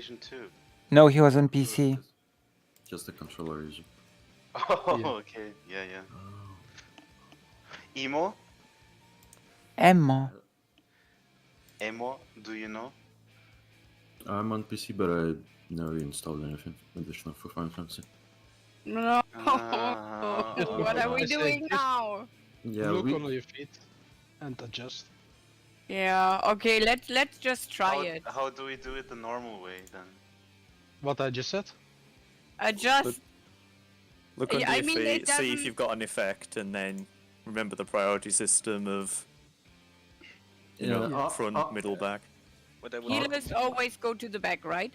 2. No, he was on PC. Just the controller user. Oh, Yeah. okay. Yeah, yeah. Emo? Emma. Emo, do you know? I'm on PC, but I never installed anything additional for Final Fantasy. No. Ah, What are we I said doing just now? Yeah, look we. on your feet and adjust. Yeah. Okay. Let's just try it. How do we do it the normal way then? What I just said? Adjust. Look Yeah, under I your mean, it feet, see if doesn't- you've got an effect, and then remember the priority system of you know, Yeah, front, middle, back. Healers always go to the back, right?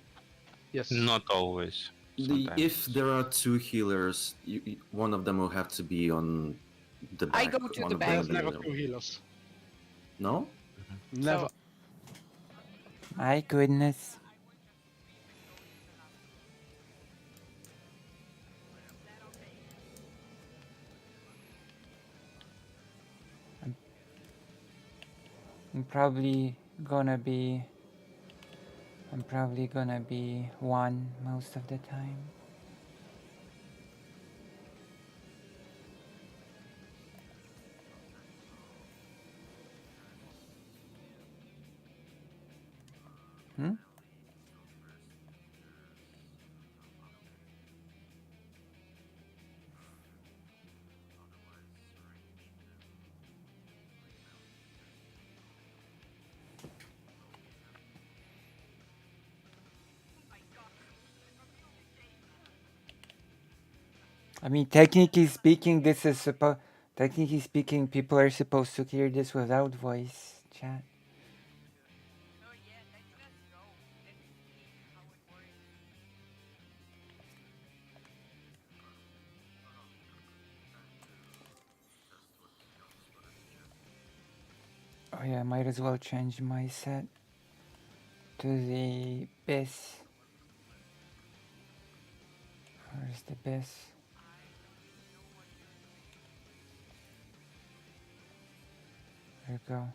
Yes. Not always. If there are two healers, one of them will have to be on the back. I go to one the of back. them There's will be never on the- two healers. No? Never. My goodness. I'm probably gonna be one most of the time. Hmm? I mean, technically speaking, people are supposed to hear this without voice chat. Oh yeah, I might as well change my set to the BIS. Where's the BIS? There we go.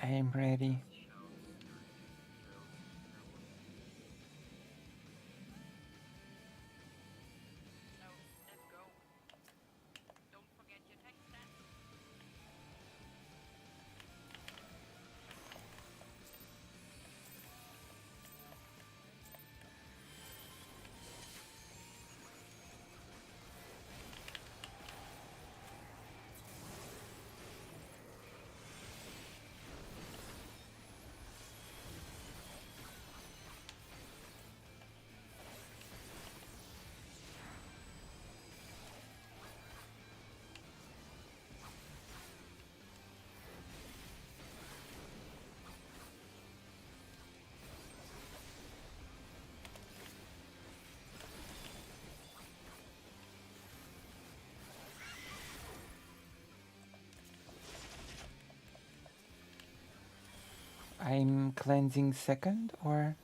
I'm ready. I'm cleansing second, or?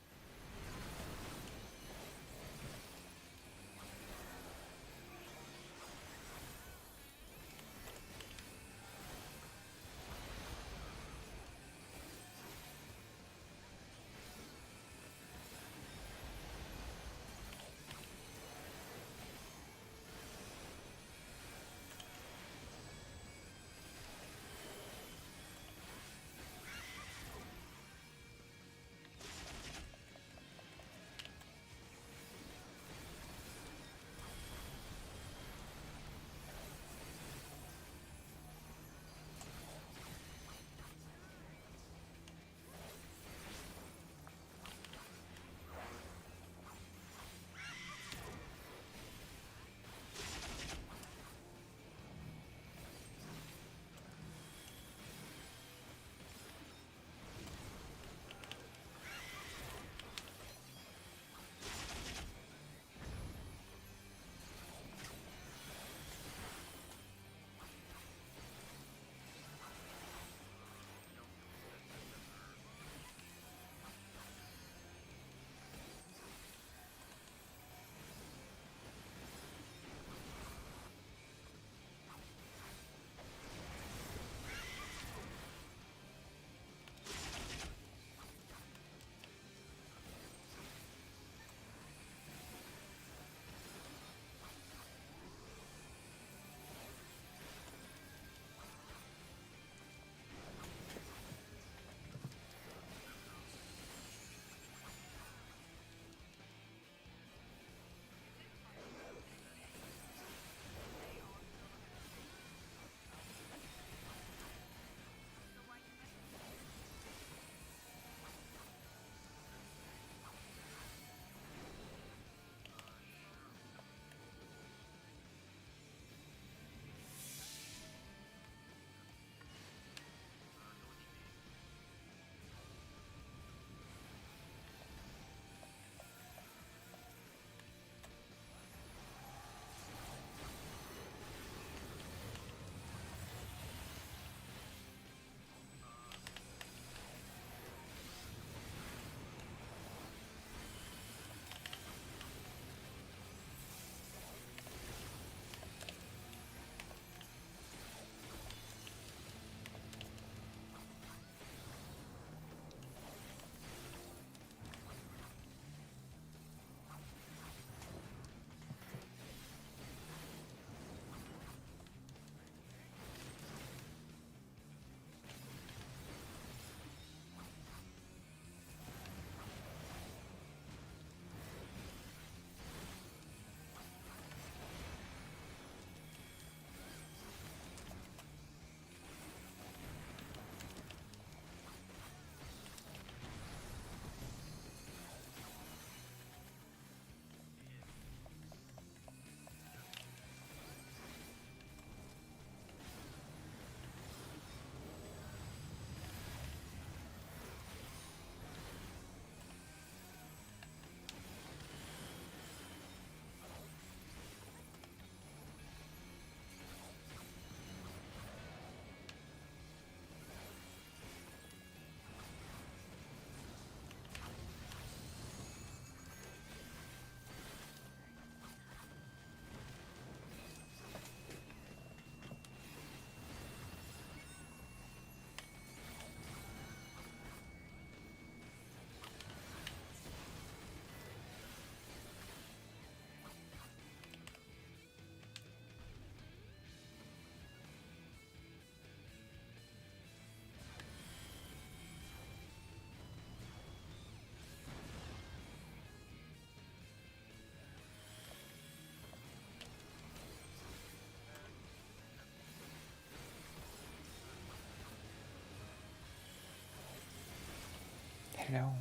Hello.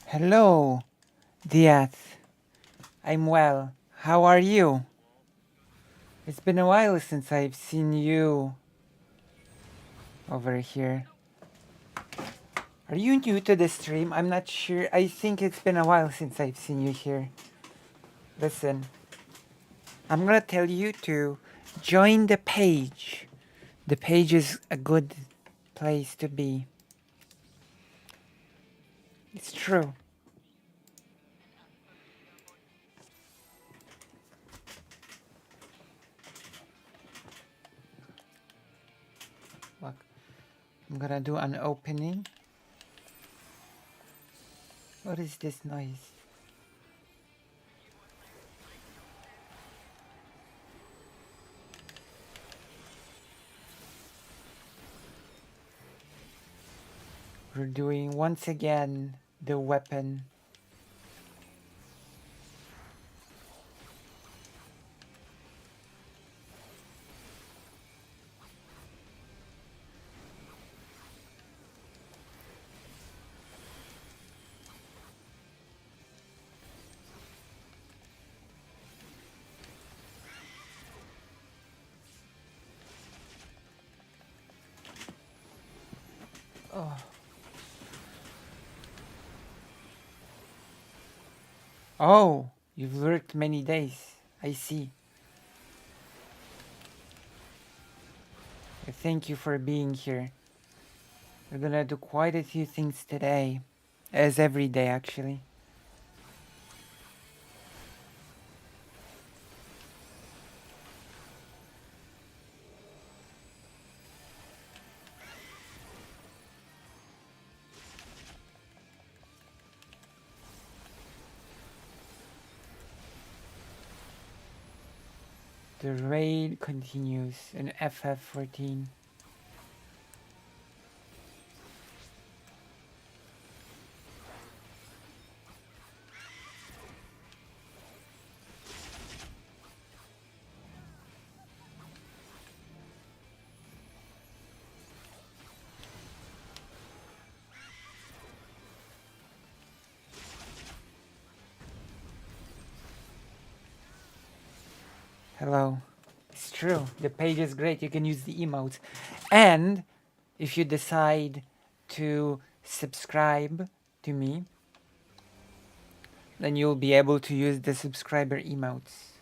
Hello, Diaz. I'm well. How are you? It's been a while since I've seen you over here. Are you new to the stream? I'm not sure. I think it's been a while since I've seen you here. Listen, I'm gonna tell you to join the page. The page is a good place to be. It's true. Look, I'm gonna do an opening. What is this noise? We're doing once again the weapon. Oh. Oh, you've lurked many days. I see. Thank you for being here. We're gonna do quite a few things today. As every day, actually. The raid continues in FF14. Hello. It's true. The page is great. You can use the emotes. And if you decide to subscribe to me, then you'll be able to use the subscriber emotes.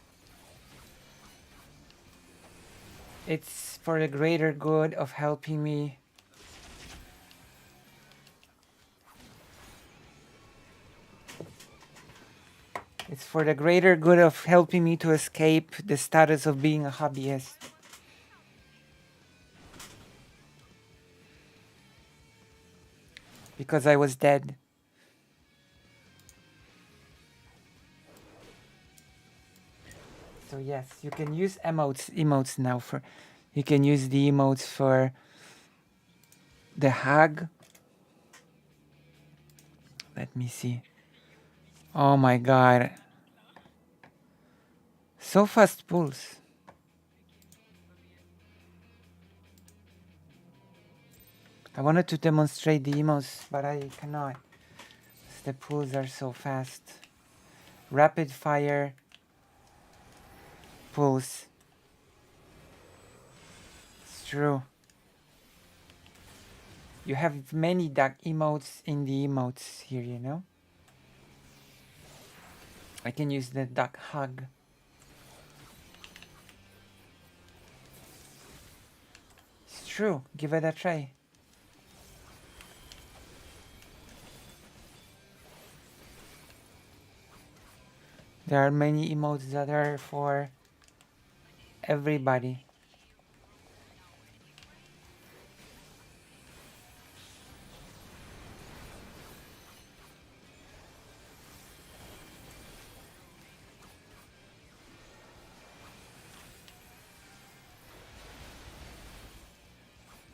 It's for the greater good of helping me. It's for the greater good of helping me to escape the status of being a hobbyist. Because I was dead. So yes, you can use emotes now for, you can use the emotes for the hag. Let me see. Oh my god. So fast pulls. I wanted to demonstrate the emotes, but I cannot. The pulls are so fast. Rapid fire pulls. It's true. You have many duck emotes in the emotes here, you know? I can use the duck hug. It's true. Give it a try. There are many emotes that are for everybody.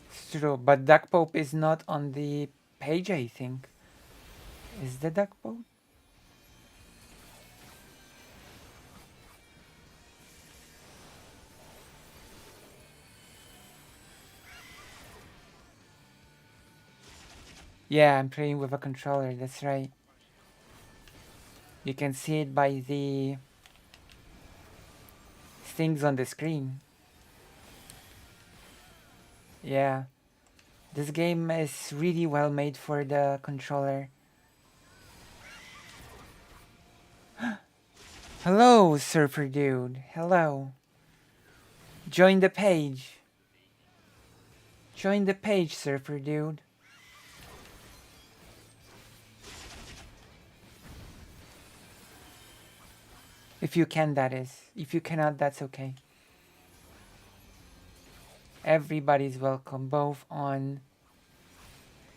It's true, but Duck Pope is not on the page, I think. Is the Duck Pope? Yeah, I'm playing with a controller, that's right. You can see it by the things on the screen. Yeah. This game is really well made for the controller. Hello, Surfer Dude. Hello. Join the page. Join the page, Surfer Dude. If you can, that is. If you cannot, that's okay. Everybody's welcome, both on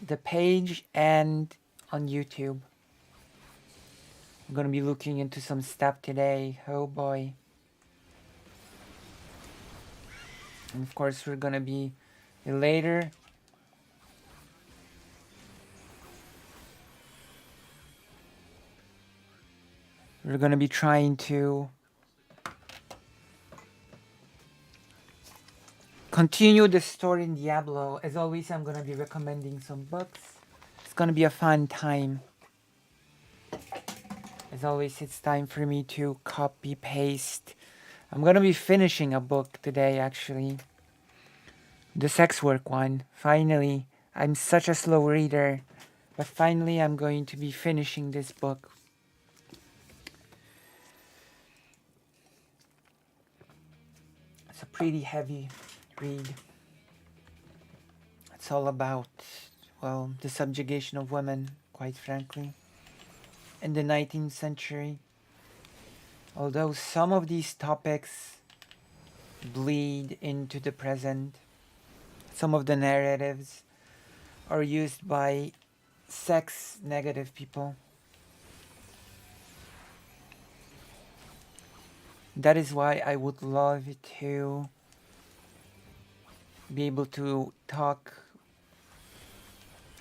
the page and on YouTube. I'm gonna be looking into some stuff today. Oh boy. And of course, we're gonna be later. We're gonna be trying to continue the story in Diablo. As always, I'm gonna be recommending some books. It's gonna be a fun time. As always, it's time for me to copy paste. I'm gonna be finishing a book today, actually. The sex work one. Finally, I'm such a slow reader, but finally I'm going to be finishing this book. It's a pretty heavy read. It's all about, well, the subjugation of women, quite frankly, in the 19th century. Although some of these topics bleed into the present, some of the narratives are used by sex negative people. That is why I would love to be able to talk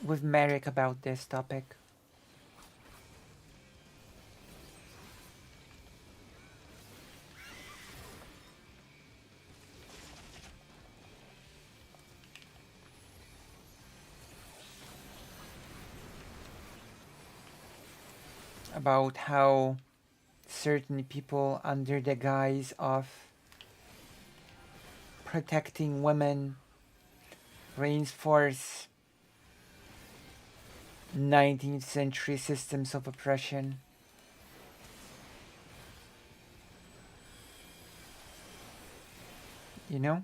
with Merrick about this topic. About how certain people, under the guise of protecting women, reinforce 19th century systems of oppression. You know?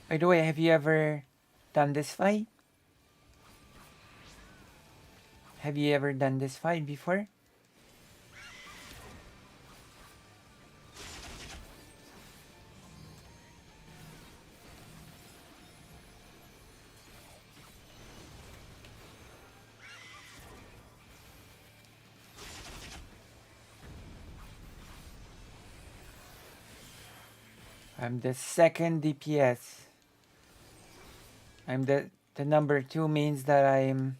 By the way, have you ever done this fight? Have you ever done this fight before? I'm the second DPS. I'm the number 2 means that I'm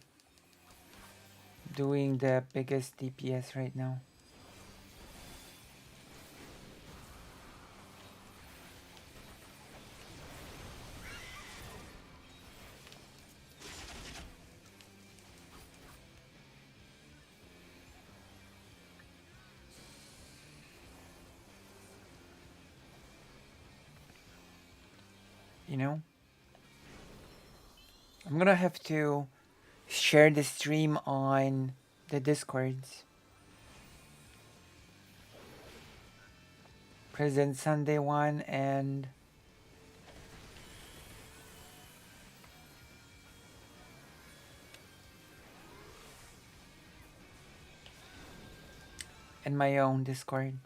doing the biggest DPS right now. You know? I'm gonna have to share the stream on the Discords. Present Sunday one and my own Discord.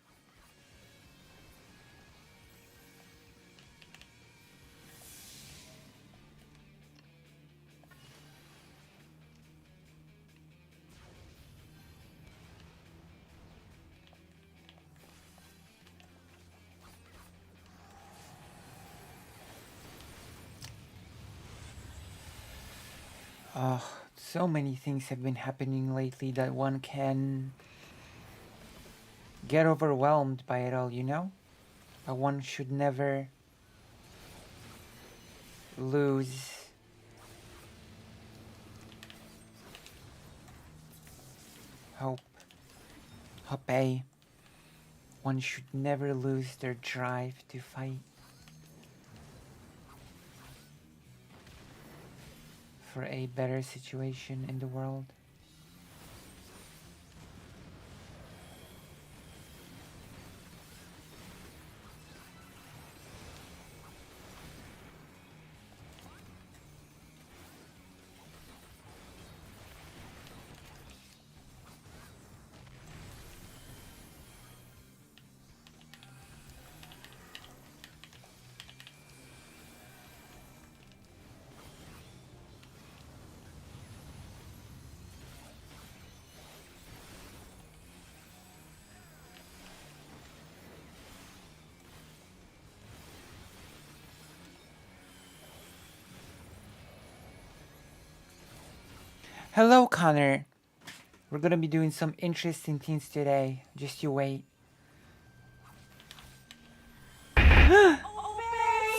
Oh, So many things have been happening lately that one can get overwhelmed by it all, you know? But one should never lose hope. Hope. One should never lose their drive to fight for a better situation in the world. Hello, Connor. We're gonna be doing some interesting things today. Just you wait.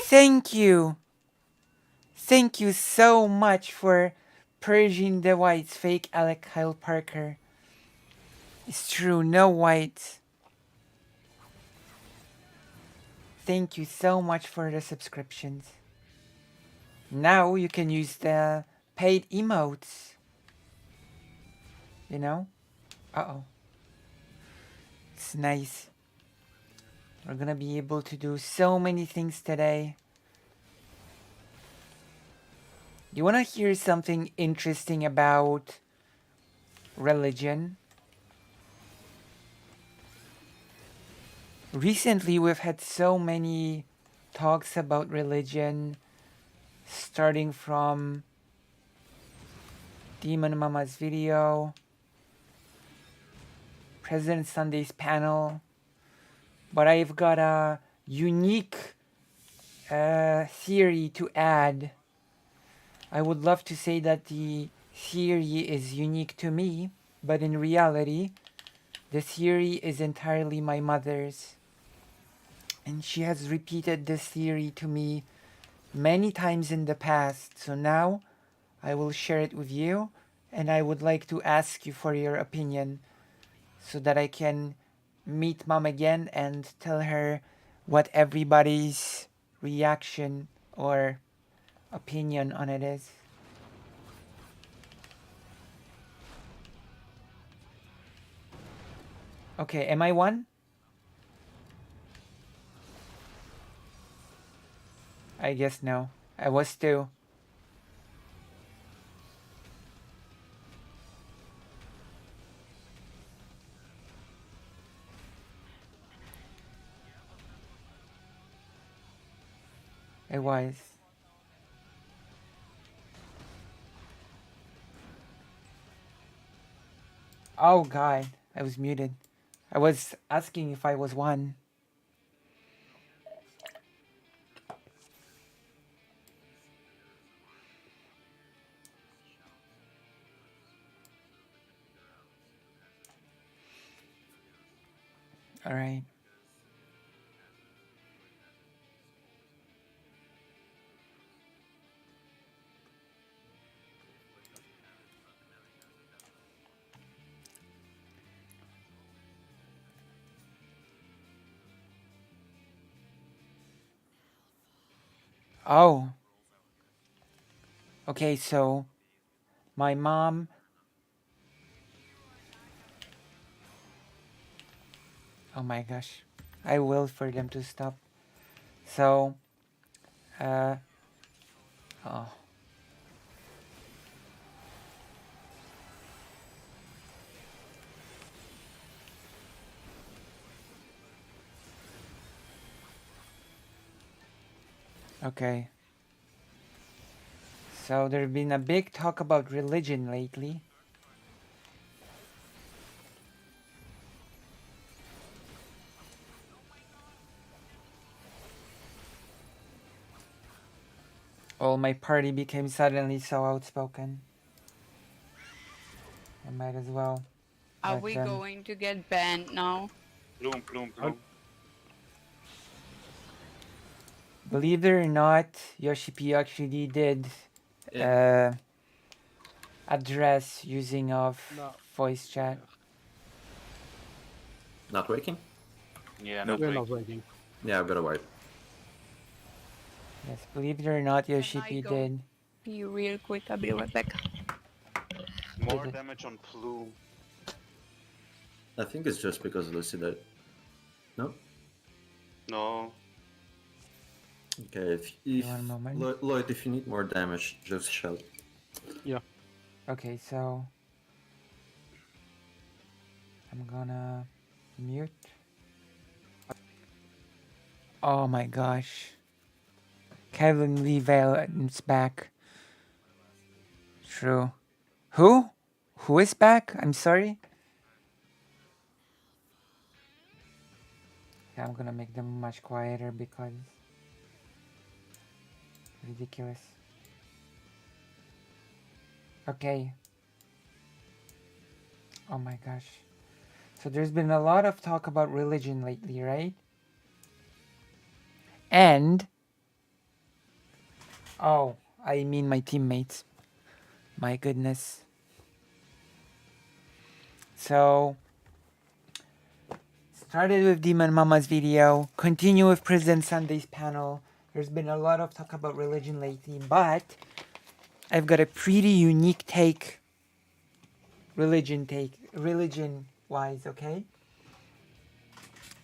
Thank you. Thank you so much for purging the whites, fake Alec Kyle Parker. It's true, no whites. Thank you so much for the subscriptions. Now you can use the paid emotes. You know? Uh-oh. It's nice. We're gonna be able to do so many things today. You wanna hear something interesting about religion? Recently, we've had so many talks about religion, starting from Demon Mama's video, President Sunday's panel, but I've got a unique theory to add. I would love to say that the theory is unique to me, but in reality, the theory is entirely my mother's. And she has repeated this theory to me many times in the past. So now I will share it with you, and I would like to ask you for your opinion so that I can meet mom again and tell her what everybody's reaction or opinion on it is. Okay, am I one? I guess no. I was two. I was. Oh god, I was muted. I was asking if I was one. Alright. Oh. Okay, so my mom. Oh my gosh. I will for them to stop. So, oh. Okay. So there's been a big talk about religion lately. All my party became suddenly so outspoken. might as well. Are Let we them- going to get banned now? Bloom, bloom, bloom. Believe it or not, Yoshi P actually did Yeah. address using of No. voice chat. Not waking? Yeah, Nope. not We're wait. not waiting. Yeah, I've got a wipe. Yes, believe it or not, Yoshi I P go? did. Be real quick, I'll be right back. More Did it. damage on Plume. I think it's just because Lucy died. No? No. Okay, if One moment. Lloyd, if you need more damage, just shout. Okay, so I'm gonna mute. Oh my gosh. Kevin Lee Valen's back. True. Who? Who is back? I'm sorry. Yeah, I'm gonna make them much quieter because ridiculous. Okay. Oh my gosh. So there's been a lot of talk about religion lately, right? And oh, I mean my teammates. My goodness. So started with Demon Mama's video, continue with President Sunday's panel. There's been a lot of talk about religion lately, but I've got a pretty unique take, religion wise, okay?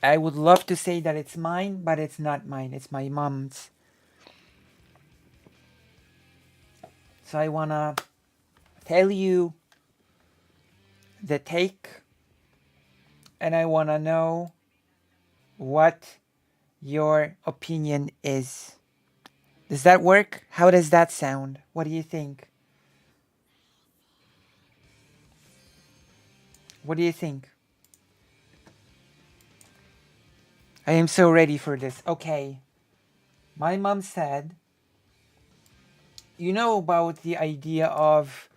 I would love to say that it's mine, but it's not mine, it's my mom's. So I wanna tell you the take, and I wanna know what your opinion is. Does that work? How does that sound? What do you think? What do you think? I am so ready for this. Okay. My mom said, you know about the idea of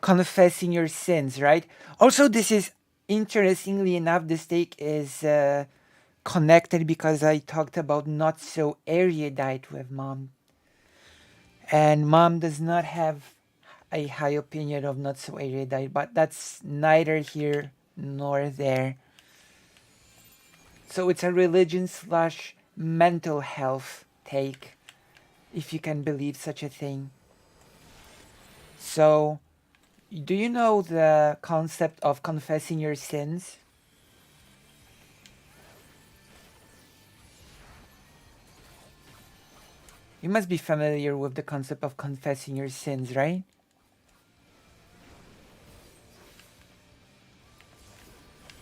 confessing your sins, right? Also, this is, interestingly enough, this take is connected because I talked about not so erudite with mom. And mom does not have a high opinion of not so erudite, but that's neither here nor there. So it's a religion slash mental health take, if you can believe such a thing. So, do you know the concept of confessing your sins? You must be familiar with the concept of confessing your sins, right?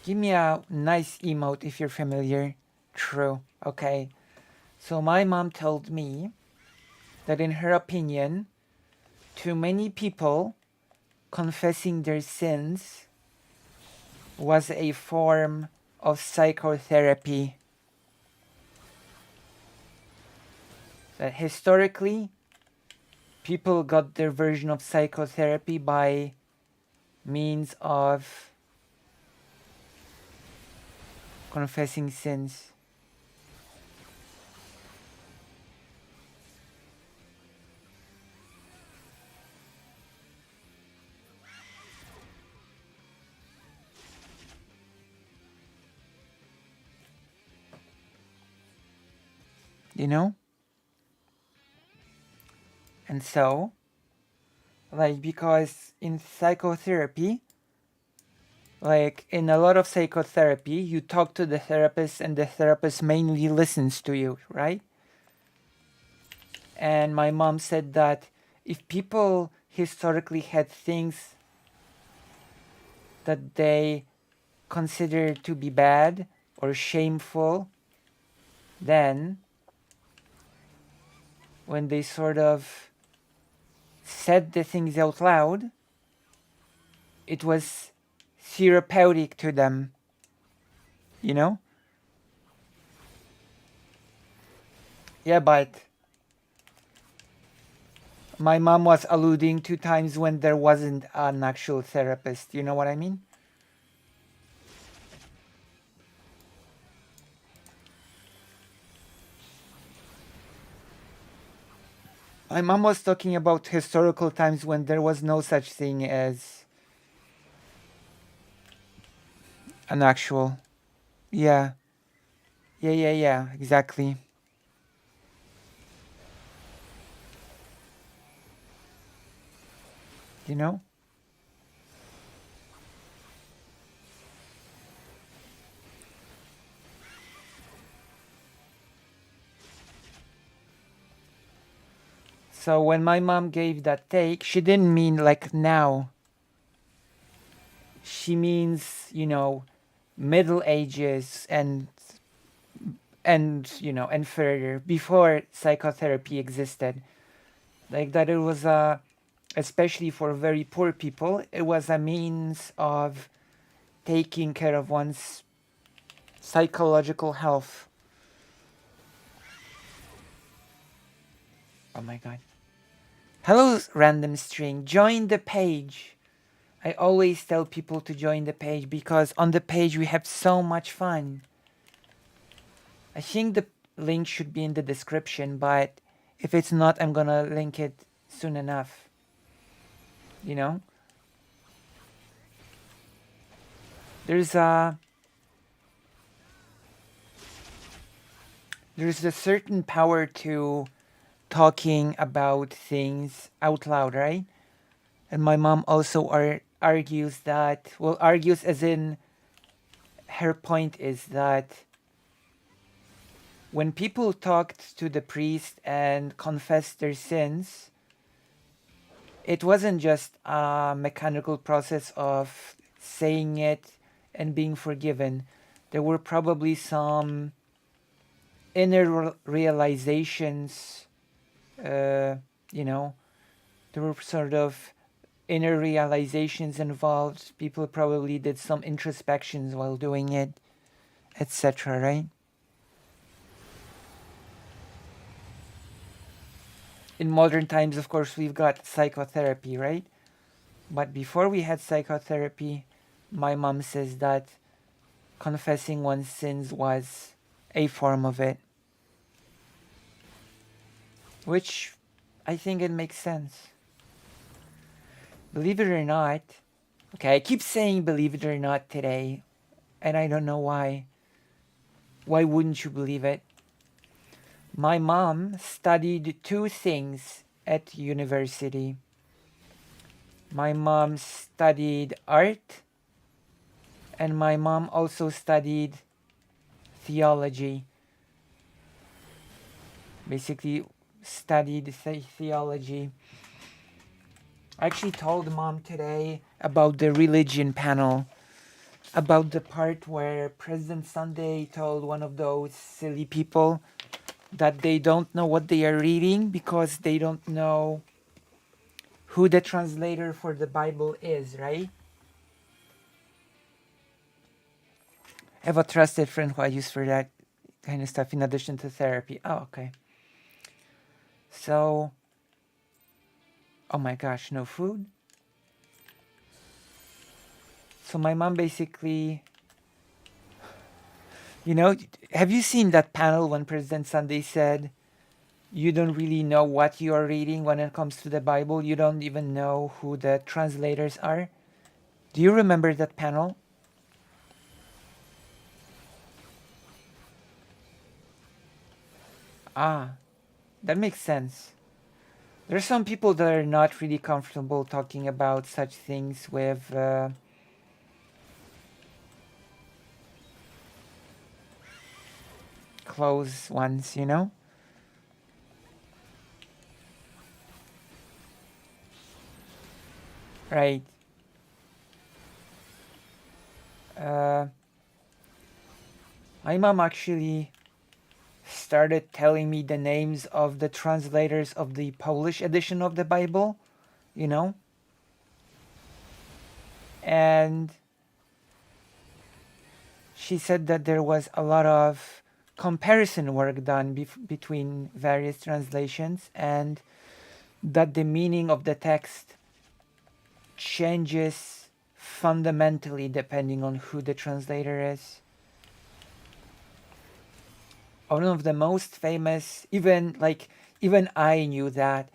Give me a nice emote if you're familiar. True. Okay. So my mom told me that in her opinion, to many people, confessing their sins was a form of psychotherapy. That historically, people got their version of psychotherapy by means of confessing sins. You know? And so, like, because in psychotherapy, like in a lot of psychotherapy, you talk to the therapist and the therapist mainly listens to you, right? And my mom said that if people historically had things that they consider to be bad or shameful, then when they sort of said the things out loud, it was therapeutic to them, you know? Yeah, but My mom was alluding to times when there wasn't an actual therapist. You know what I mean? My mom was talking about historical times when there was no such thing as an actual. Yeah. Yeah, exactly. You know? So when my mom gave that take, she didn't mean like now. She means, you know, Middle Ages and and further before psychotherapy existed. Like that it was a, especially for very poor people, it was a means of taking care of one's psychological health. Oh my god. Hello, random string. Join the page. I always tell people to join the page because on the page we have so much fun. I think the link should be in the description, but if it's not, I'm gonna link it soon enough. You know? There's a certain power to talking about things out loud, right? And my mom also argues that, well, argues as in her point is that when people talked to the priest and confessed their sins, it wasn't just a mechanical process of saying it and being forgiven. There were probably some inner realizations, you know, there were sort of inner realizations involved. People probably did some introspections while doing it, etc., right? In modern times, of course, we've got psychotherapy, right? But before we had psychotherapy, my mom says that confessing one's sins was a form of it. Which I think it makes sense. Believe it or not, okay, I keep saying believe it or not today, and I don't know why. Why wouldn't you believe it? My mom studied two things at university. My mom studied art, and my mom also studied theology. Basically, studied theology. I actually told mom today about the religion panel, about the part where President Sunday told one of those silly people that they don't know what they are reading because they don't know who the translator for the Bible is, right? I have a trusted friend who I use for that kind of stuff in addition to therapy. Oh, okay. So, oh my gosh, no food? So my mom basically, you know, have you seen that panel when President Sunday said, you don't really know what you are reading when it comes to the Bible? You don't even know who the translators are? Do you remember that panel? Ah, that makes sense. There are some people that are not really comfortable talking about such things with close ones, you know? Right. My mom actually started telling me the names of the translators of the Polish edition of the Bible, you know? And she said that there was a lot of comparison work done between various translations, and that the meaning of the text changes fundamentally depending on who the translator is. One of the most famous, even I knew that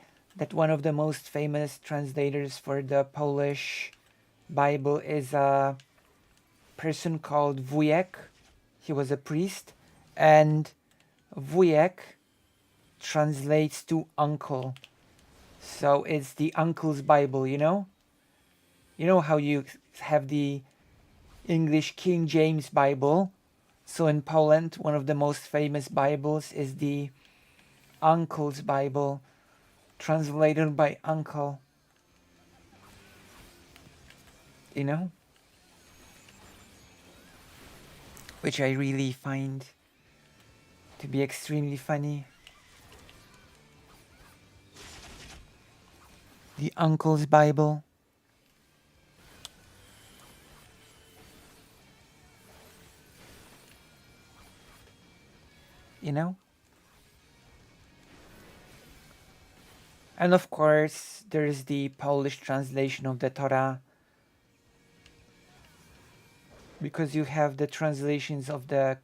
one of the most famous translators for the Polish Bible is a person called Wujek. He was a priest, and Wujek translates to uncle. So it's the uncle's Bible, you know? You know how you have the English King James Bible? So in Poland, one of the most famous Bibles is the uncle's Bible, translated by uncle. You know? Which I really find to be extremely funny. The uncle's Bible. You know? And of course, there's the Polish translation of the Torah. Because you have the translations of the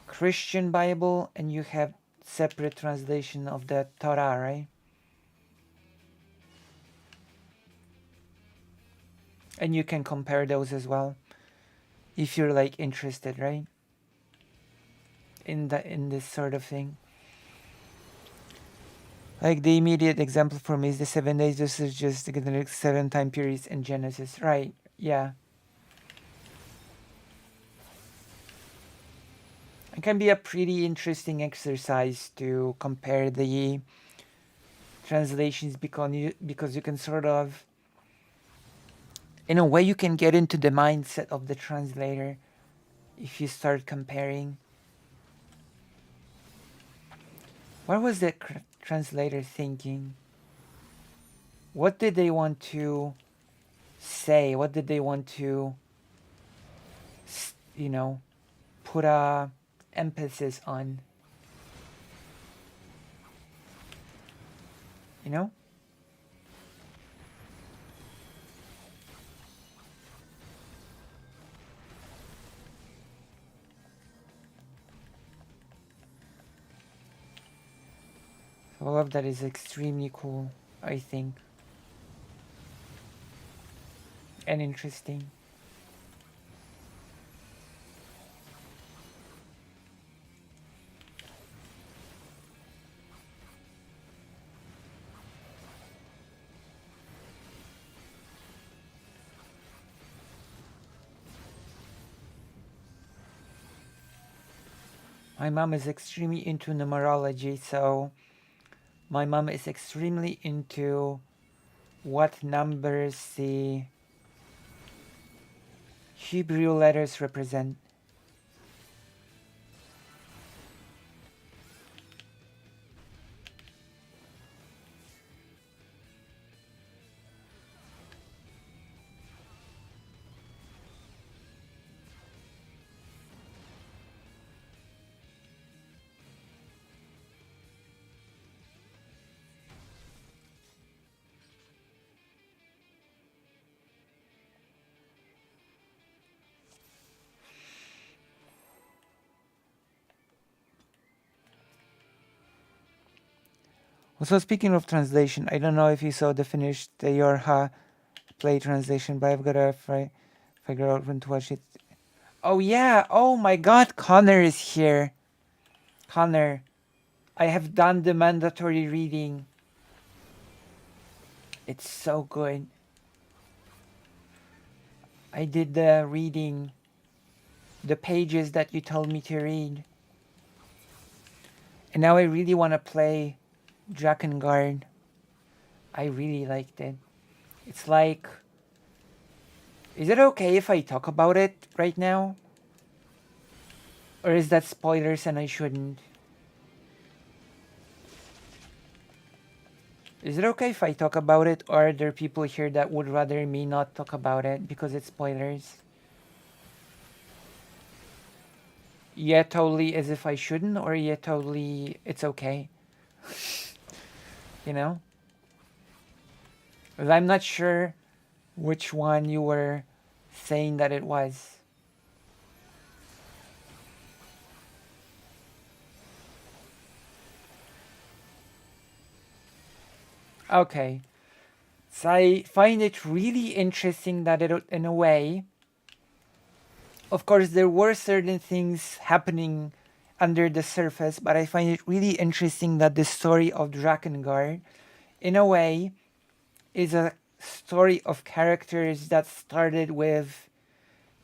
Christian Bible and you have separate translation of the Torah, right? And you can compare those as well if you're like interested, right? In this sort of thing. Like the immediate example for me is the 7 days. This is just the 7 time periods in Genesis, right? Yeah. It can be a pretty interesting exercise to compare the translations because you can sort of, in a way, you can get into the mindset of the translator if you start comparing. What was the translator thinking? What did they want to say? What did they want to, you know, put a emphasis on? You know? All of that is extremely cool, I think. And interesting. My mom is extremely into numerology, so my mom is extremely into what numbers the Hebrew letters represent. Also, speaking of translation, I don't know if you saw the finished Yorha play translation, but I've got to figure out when to watch it. Oh yeah! Oh my god, Connor is here. Connor, I have done the mandatory reading. It's so good. I did the reading, the pages that you told me to read. And now I really want to play Drakengard. I really liked it. It's like... Is it okay if I talk about it right now? Or is that spoilers and I shouldn't? Is it okay if I talk about it, or are there people here that would rather me not talk about it because it's spoilers? Yeah, totally as if I shouldn't, or yeah, totally it's okay? You know? 'Cause I'm not sure which one you were saying that it was. Okay. So I find it really interesting that it, in a way, of course, there were certain things happening under the surface, but I find it really interesting that the story of Drakengard, in a way, is a story of characters that started with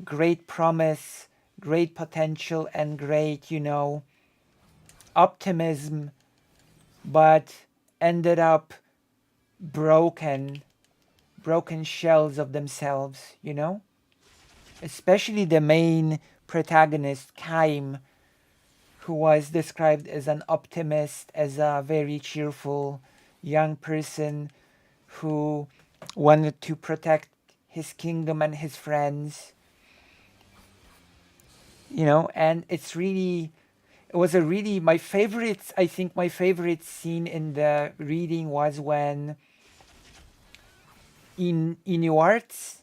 great promise, great potential, and great, optimism, but ended up broken, broken shells of themselves, Especially the main protagonist, Kaim, who was described as an optimist, as a very cheerful young person who wanted to protect his kingdom and his friends, and it was a really, my favorite, I think my favorite scene in the reading was when Inuart's,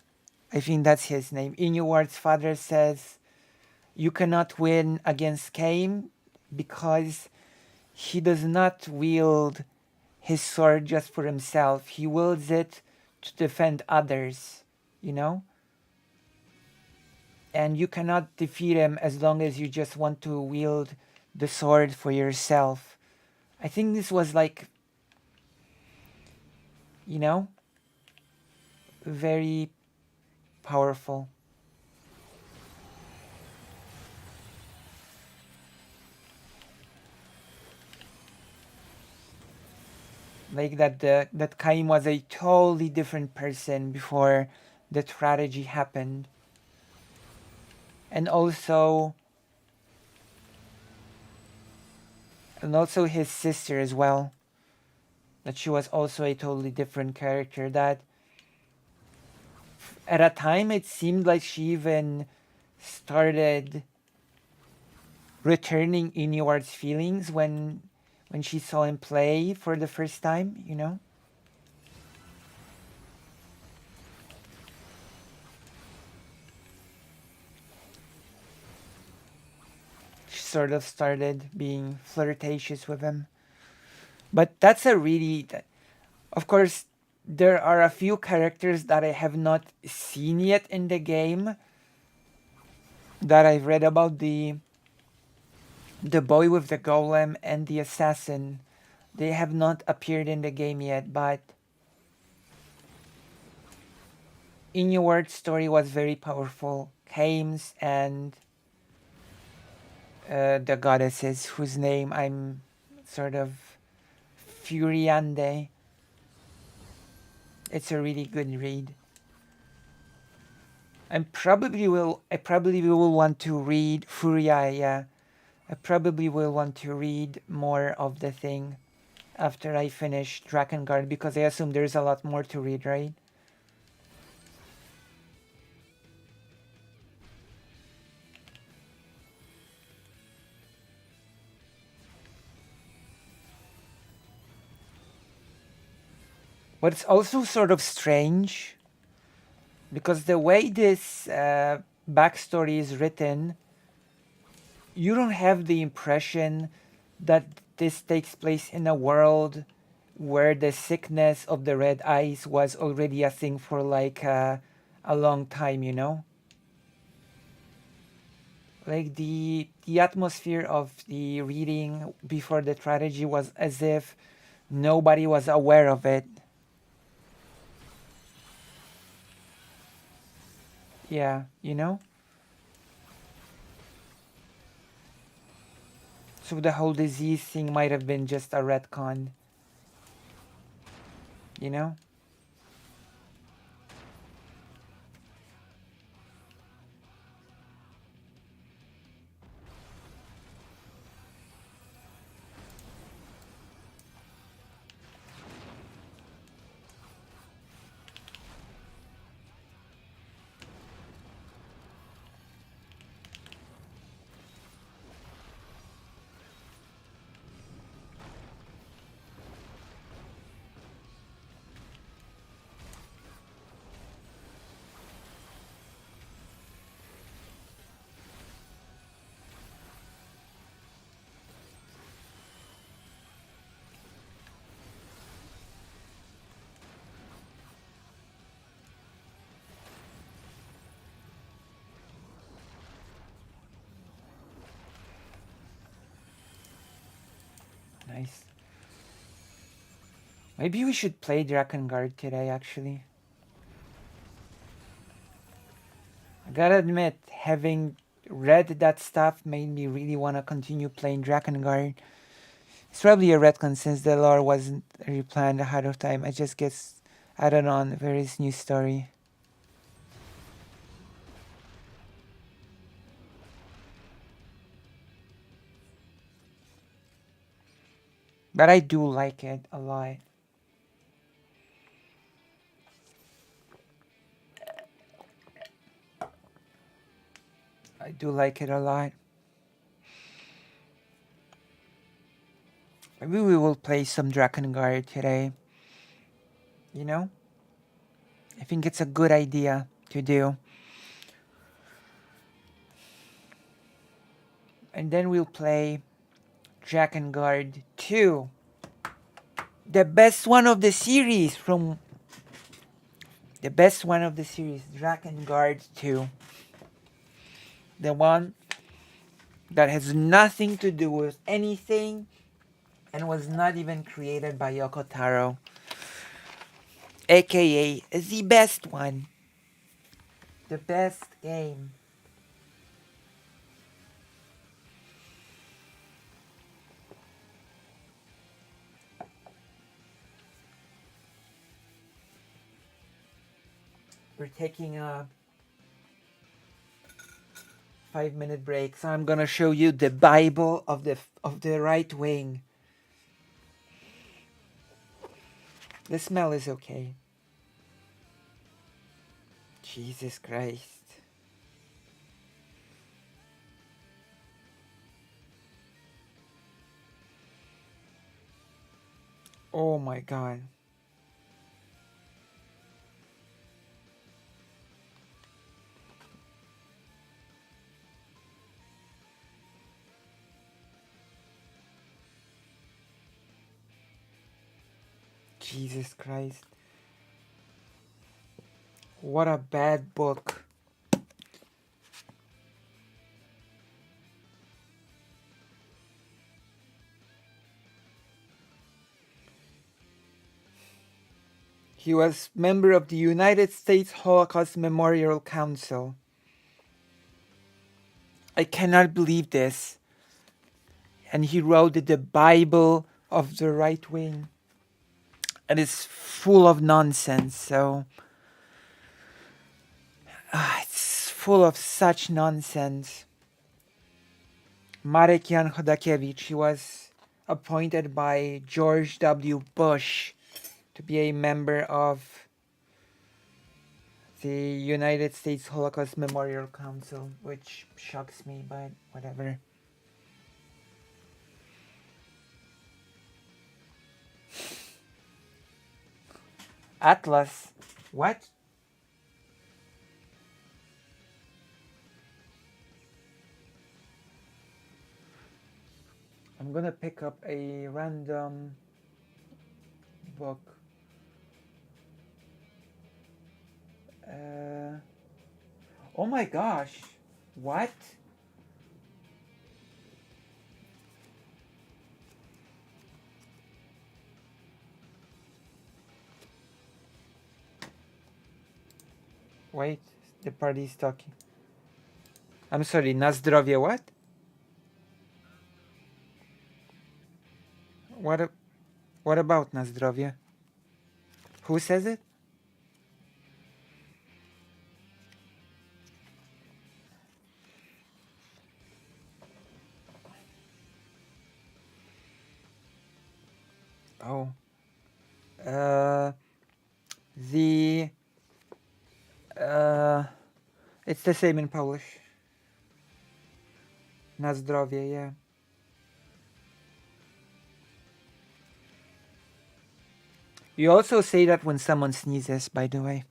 I think that's his name, Inuart's father says, you cannot win against Cain because he does not wield his sword just for himself. He wields it to defend others, you know? And you cannot defeat him as long as you just want to wield the sword for yourself. I think this was like, very powerful. Like that Kaim was a totally different person before the tragedy happened. And also his sister as well. That she was also a totally different character. That at a time it seemed like she even started returning Inuart's feelings when she saw him play for the first time, She sort of started being flirtatious with him. But that's a really, of course, there are a few characters that I have not seen yet in the game that I've read about, the boy with the golem and the assassin. They have not appeared in the game yet, but Inuart's story was very powerful. Hames and the goddesses whose name I'm sort of Furiande. It's a really good read. I probably will want to read Furia, yeah. I probably will want to read more of the thing after I finish Drakengard, because I assume there's a lot more to read, right? But it's also sort of strange because the way this backstory is written, you don't have the impression that this takes place in a world where the sickness of the red eyes was already a thing for like a long time, Like the atmosphere of the reading before the tragedy was as if nobody was aware of it. Yeah, So the whole disease thing might have been just a retcon, you know? Nice. Maybe we should play Drakengard today, actually. I gotta admit, having read that stuff made me really want to continue playing Drakengard. It's probably a retcon since the lore wasn't replanned ahead of time. I just guess added on various new story. But I do like it a lot. I do like it a lot. Maybe we will play some Drakengard today. You know? I think it's a good idea to do. And then we'll play Drakengard 2. The best one of the series from... The best one of the series, Drakengard 2. The one that has nothing to do with anything and was not even created by Yoko Taro. AKA the best one. The best game. We're taking a 5-minute break, so I'm gonna show you the Bible of the right wing. The smell is okay. Jesus Christ. Oh my God. Jesus Christ. What a bad book. He was member of the United States Holocaust Memorial Council. I cannot believe this. And he wrote the Bible of the right wing. And it's full of nonsense, so... it's full of such nonsense. Marek Jan Chodakiewicz, he was appointed by George W. Bush to be a member of the United States Holocaust Memorial Council, which shocks me, but whatever. Atlas? What? I'm gonna pick up a random book. Oh my gosh. What? Wait, the party is talking. I'm sorry, na zdrowie what? What about na zdrowie? Who says it? Oh. The... It's the same in Polish. Na zdrowie, yeah. You also say that when someone sneezes, by the way.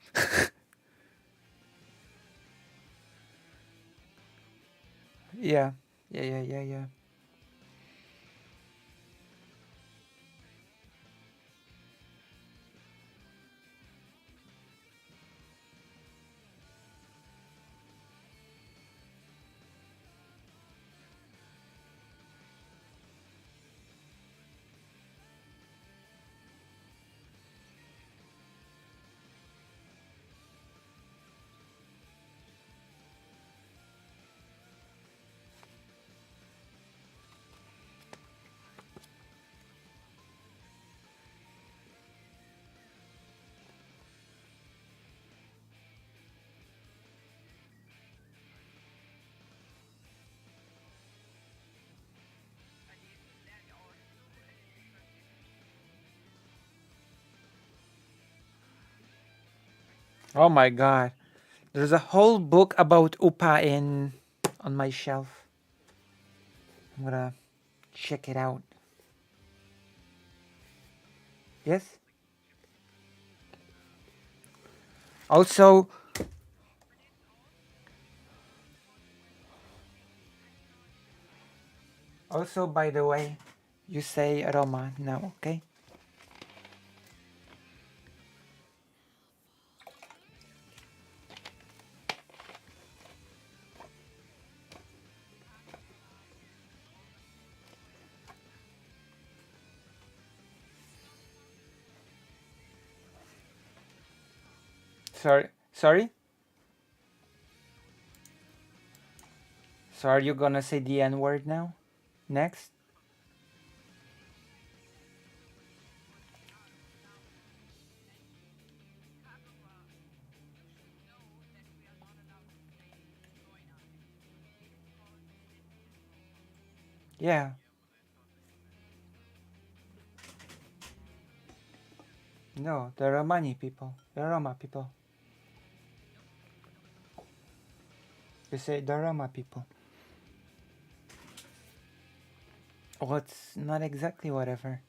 Yeah. Yeah. Oh my god. There's a whole book about Upa on my shelf. I'm gonna check it out. Yes? Also, by the way, you say Roma now, okay? Sorry? Sorry? So are you gonna say the N-word now? Next? Yeah. No, the Romani people. The Roma people. You say the Roma people. Oh, it's not exactly whatever.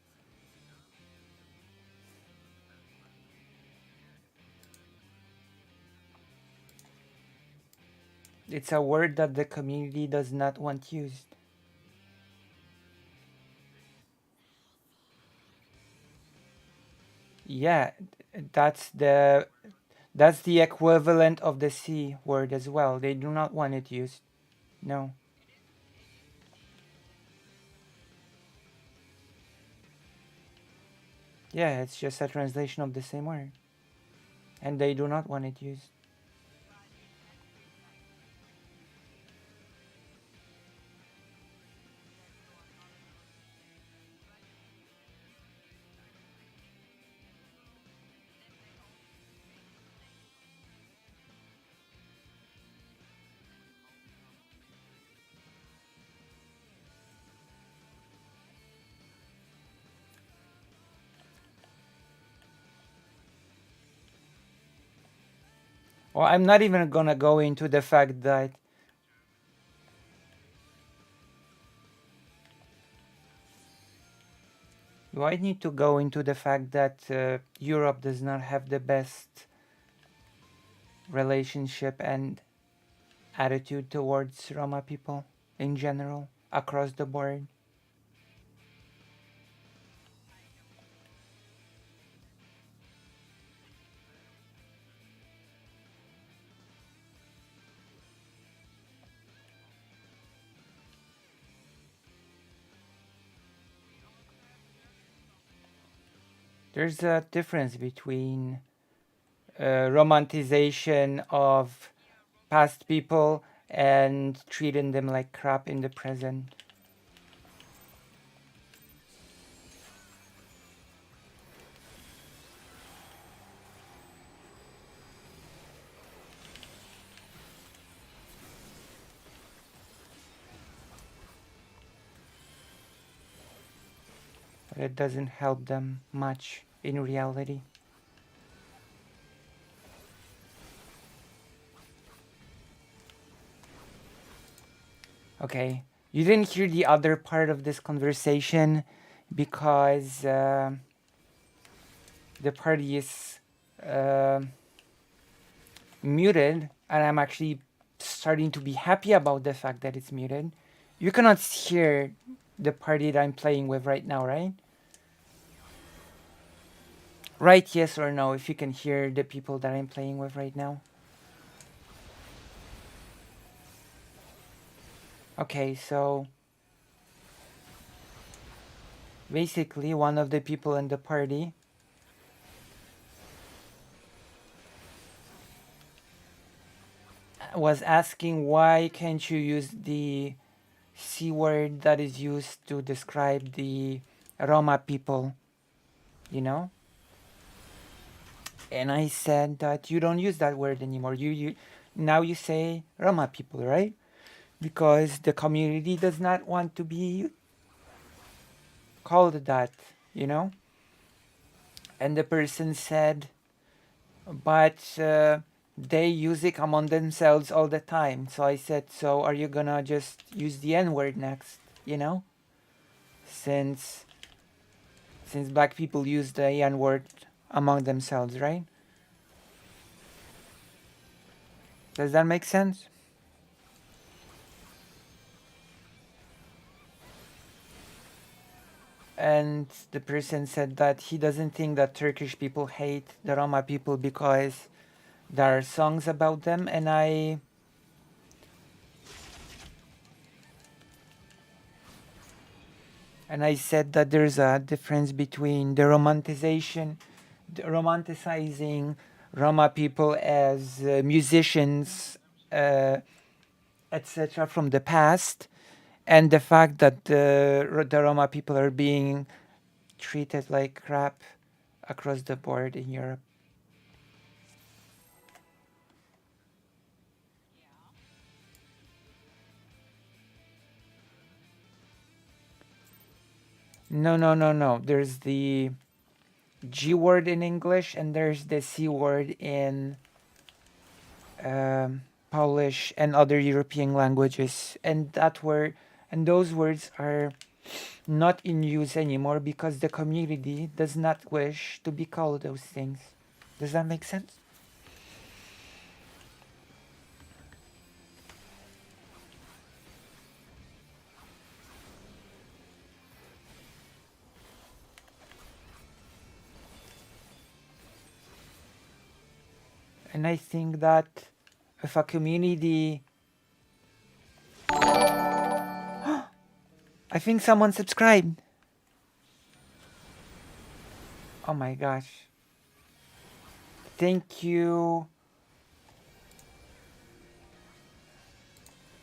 It's a word that the community does not want used. Yeah, that's the equivalent of the C word as well. They do not want it used. No. Yeah, it's just a translation of the same word. And they do not want it used. Well, I'm not even gonna go into the fact that do I need to go into the fact that Europe does not have the best relationship and attitude towards Roma people in general across the board? There's a difference between romanticization of past people and treating them like crap in the present. But it doesn't help them much in reality. Okay, you didn't hear the other part of this conversation because the party is muted, and I'm actually starting to be happy about the fact that it's muted. You cannot hear the party that I'm playing with right now, right? Right, yes or no, if you can hear the people that I'm playing with right now. Okay, so basically one of the people in the party was asking why can't you use the C word that is used to describe the Roma people, you know? And I said that you don't use that word anymore. You now you say Roma people, right? Because the community does not want to be called that, you know? And the person said, but they use it among themselves all the time. So I said, so are you gonna just use the N-word next? You know, since black people use the N-word among themselves, right? Does that make sense? And the person said that he doesn't think that Turkish people hate the Roma people because there are songs about them, and I said that there's a difference between the romanticizing Roma people as musicians, etc., from the past, and the fact that the Roma people are being treated like crap across the board in Europe. No. There's the G word in English and there's the C word in Polish and other European languages, and those words are not in use anymore because the community does not wish to be called those things. Does that make sense? And I think that if a community I think someone subscribed. Oh my gosh. Thank you,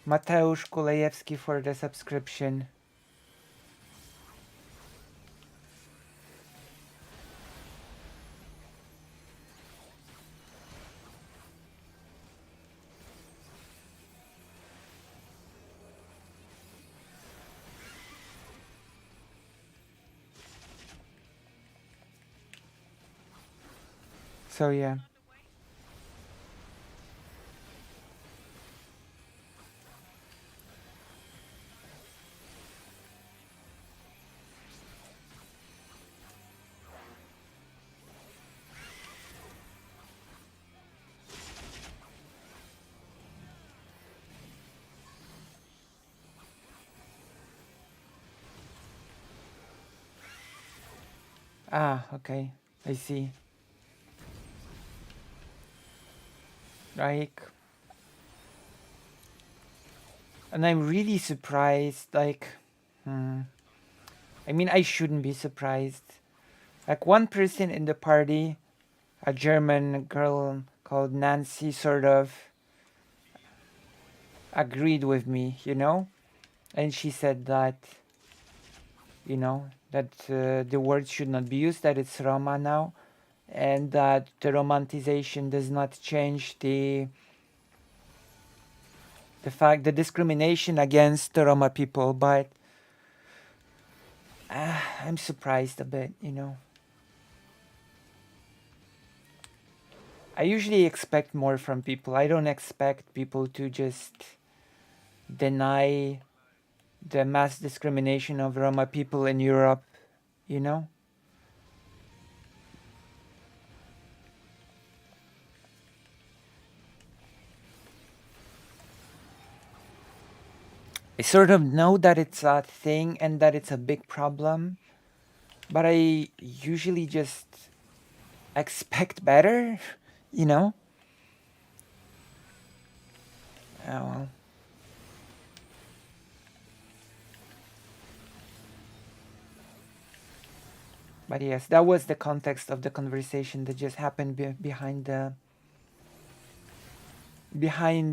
Mateusz Kulejewski, for the subscription. So yeah. Ah, okay. I see. Like, and I'm really surprised, like, I mean, I shouldn't be surprised. Like, one person in the party, a German girl called Nancy, sort of agreed with me, you know? And she said that, you know, that the word should not be used, that it's Roma now, and that the romanticization does not change the fact, the discrimination against the Roma people, but I'm surprised a bit, you know. I usually expect more from people. I don't expect people to just deny the mass discrimination of Roma people in Europe, you know? I sort of know that it's a thing and that it's a big problem, but I usually just expect better, you know? Oh well. But yes, that was the context of the conversation that just happened behind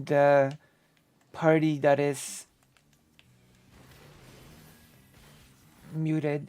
the party that is muted.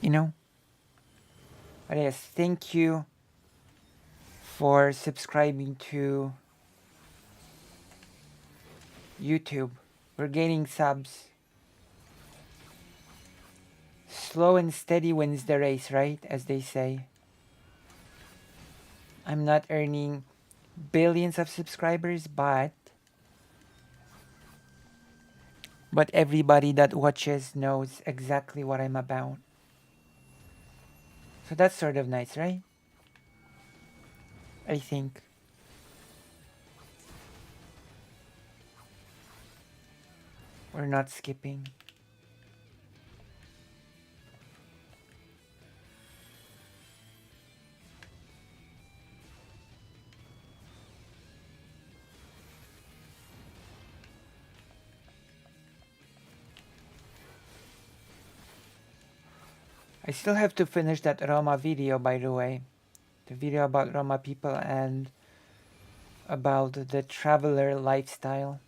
you know. But yes, thank you for subscribing to YouTube. We're gaining subs. Slow and steady wins the race, right? As they say. I'm not earning billions of subscribers, but everybody that watches knows exactly what I'm about. So that's sort of nice, right? I think. We're not skipping. I still have to finish that Roma video, by the way. The video about Roma people and about the traveler lifestyle.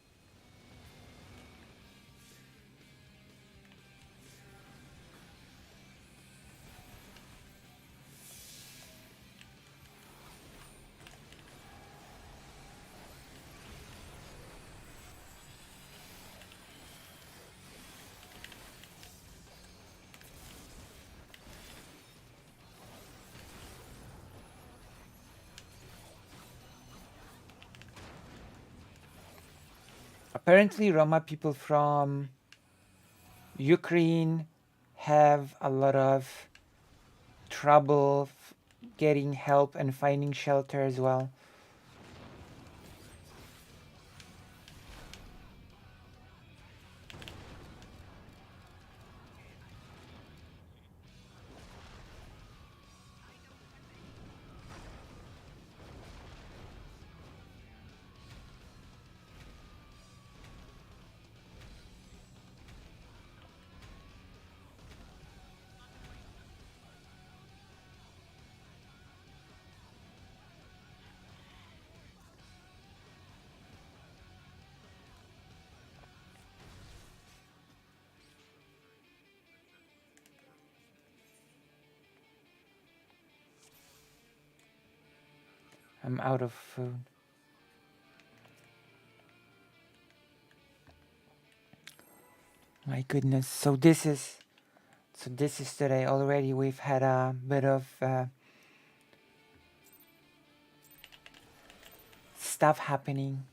Apparently, Roma people from Ukraine have a lot of trouble getting help and finding shelter as well. I'm out of food. My goodness. So this is today already. We've had a bit of stuff happening.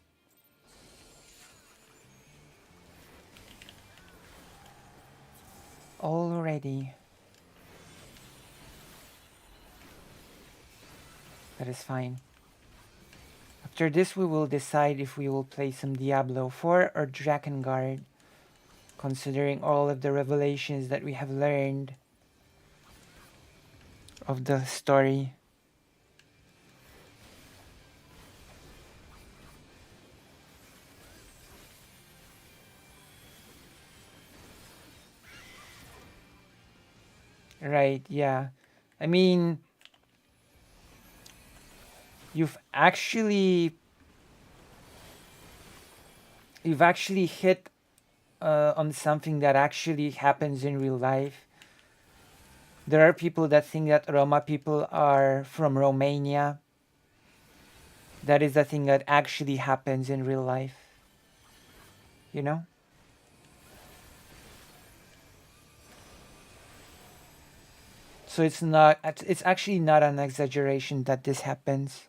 Already. That is fine. After this we will decide if we will play some Diablo 4 or Drakengard, considering all of the revelations that we have learned of the story. Right, yeah. I mean, you've actually hit on something that actually happens in real life. There are people that think that Roma people are from Romania. That is a thing that actually happens in real life. You know? So it's actually not an exaggeration that this happens.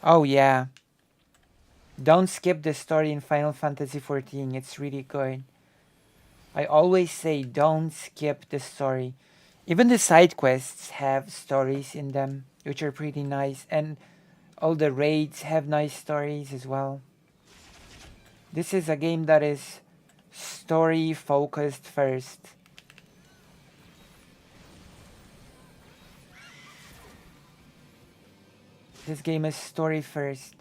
Oh yeah. Don't skip the story in Final Fantasy XIV. It's really good. I always say don't skip the story. Even the side quests have stories in them, which are pretty nice. And all the raids have nice stories as well. This is a game that is story focused first. This game is story first.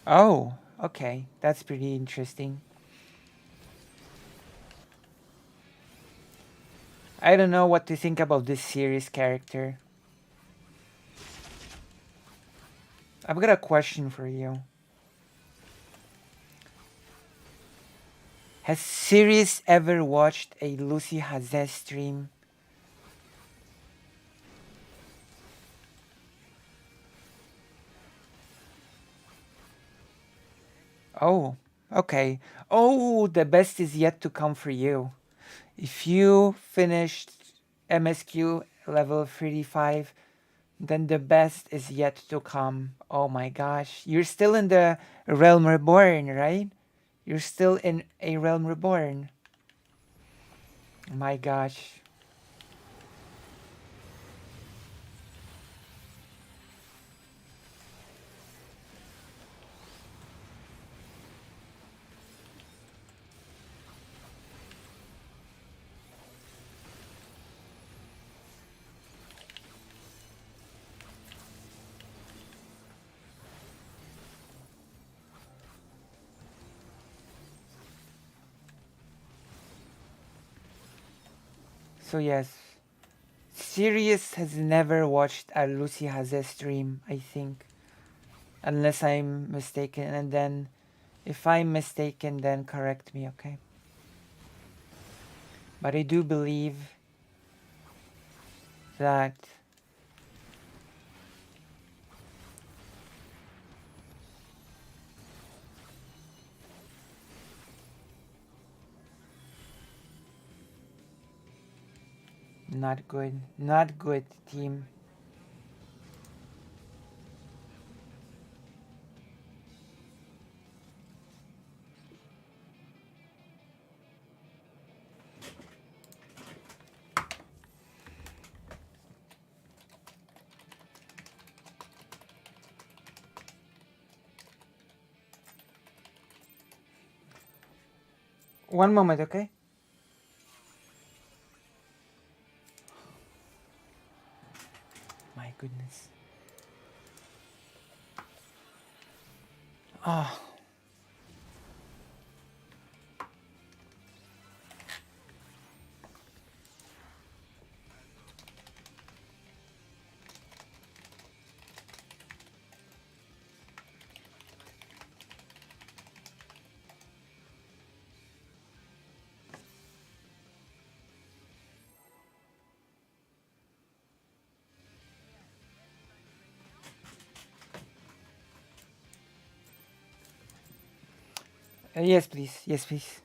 Oh, okay. That's pretty interesting. I don't know what to think about this series character. I've got a question for you. Has Sirius ever watched a Lucy Hazes stream? Oh, okay. Oh, the best is yet to come for you. If you finished MSQ level 35, then the best is yet to come. Oh my gosh. You're still in the Realm Reborn, right? You're still in a Realm Reborn. My gosh. So yes, Sirius has never watched a Lucy Hazes stream, I think. Unless I'm mistaken, and then if I'm mistaken, then correct me, okay? But I do believe that not good. Not good, team. One moment, okay? My goodness. Oh, yes, please. Yes, please.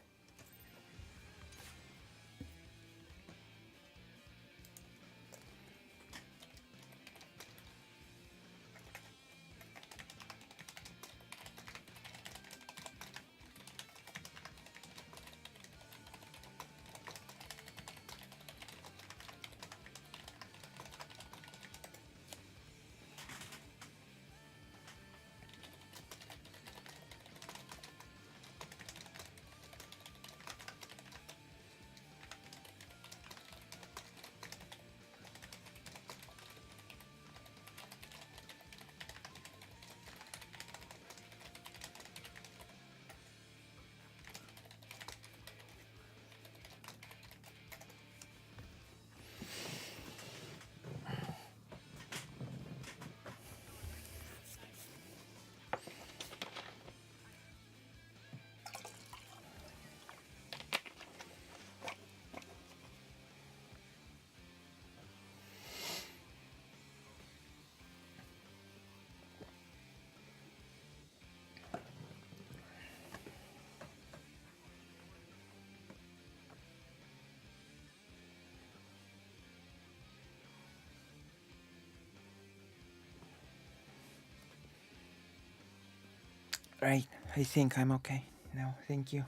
Right. I think I'm okay. No, thank you.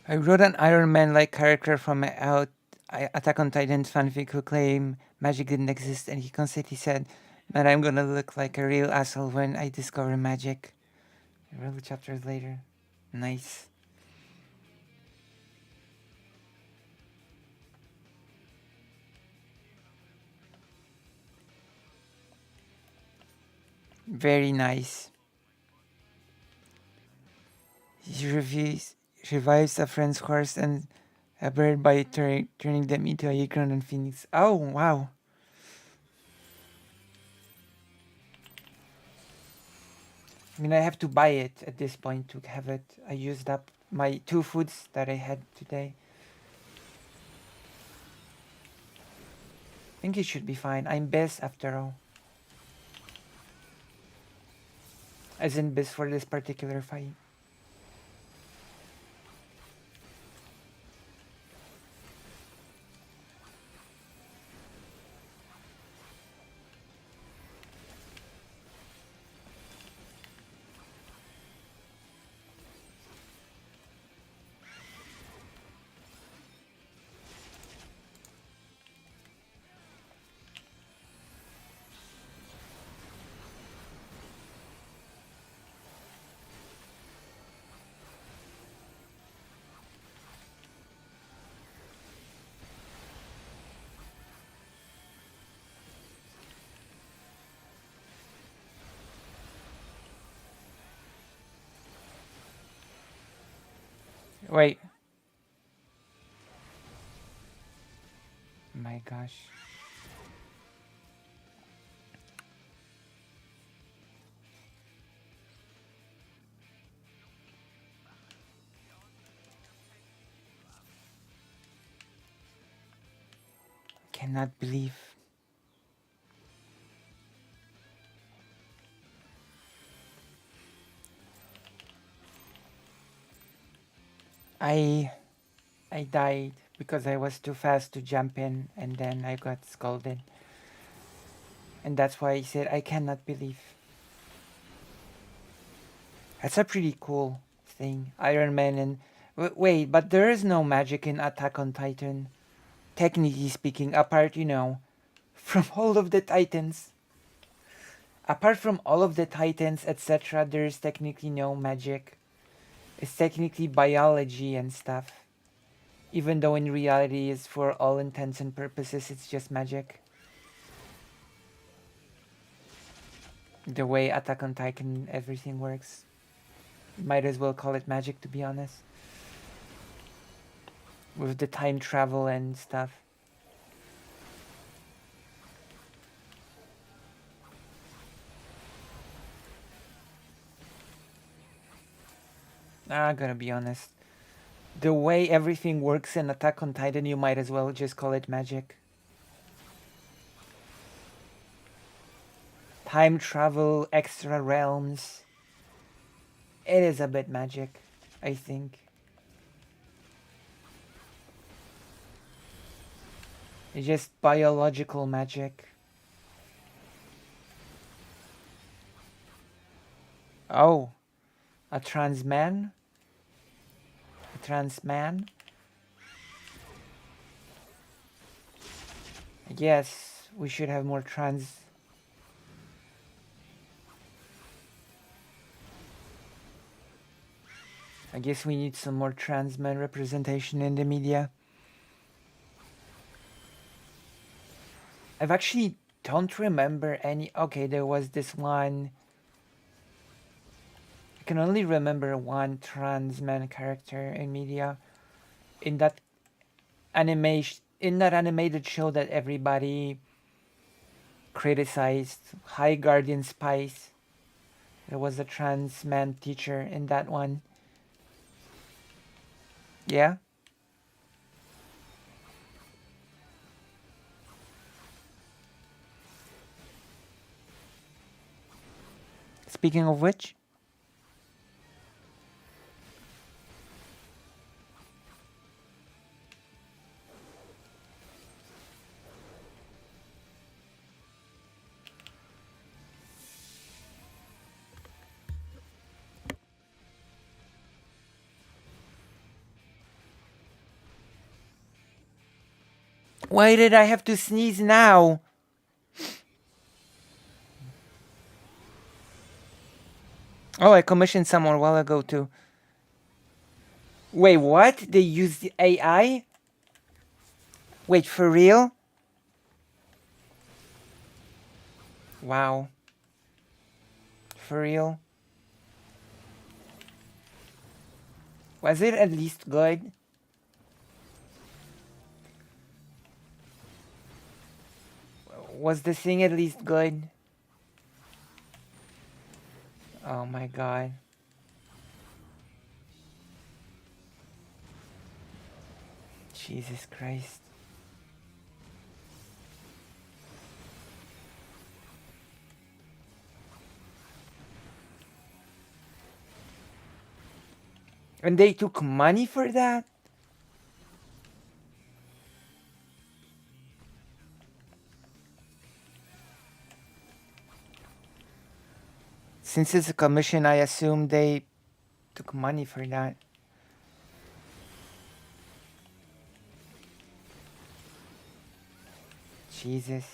I wrote an Iron Man-like character from Attack on Titan fanfic who claimed magic didn't exist, and he constantly said, And I'm gonna look like a real asshole when I discover magic. Real chapters later. Nice. Very nice. He revives a friend's horse and a bird by turning them into a unicorn and phoenix. Oh, wow. I mean, I have to buy it at this point to have it. I used up my 2 foods that I had today. I think it should be fine. I'm best after all. As in best for this particular fight. Wait. My gosh. Cannot believe. I died because I was too fast to jump in and then I got scolded. And that's why I said I cannot believe. That's a pretty cool thing. Iron Man and... Wait, but there is no magic in Attack on Titan. Technically speaking, apart, from all of the Titans. Apart from all of the Titans, etc., there is technically no magic. It's technically biology and stuff. Even though in reality, is for all intents and purposes, it's just magic. The way Attack on Titan everything works. Might as well call it magic, to be honest. With the time travel and stuff. I'm gonna be honest. The way everything works in Attack on Titan, you might as well just call it magic. Time travel, extra realms. It is a bit magic, I think. It's just biological magic. Oh, a trans man? A trans man? Yes, we should have more trans. I guess we need some more trans men representation in the media. I've actually don't remember any. Okay, there was this one. I can only remember one trans man character in media. In that animated show that everybody criticized, High Guardian Spice. There was a trans man teacher in that one. Yeah? Speaking of which, why did I have to sneeze now? Oh, I commissioned someone a while ago too. Wait, what? They used the AI? Wait, for real? Wow. For real? Was it at least good? Was the thing at least good? Oh my god. Jesus Christ. And they took money for that? Since it's a commission, I assume they took money for that. Jesus.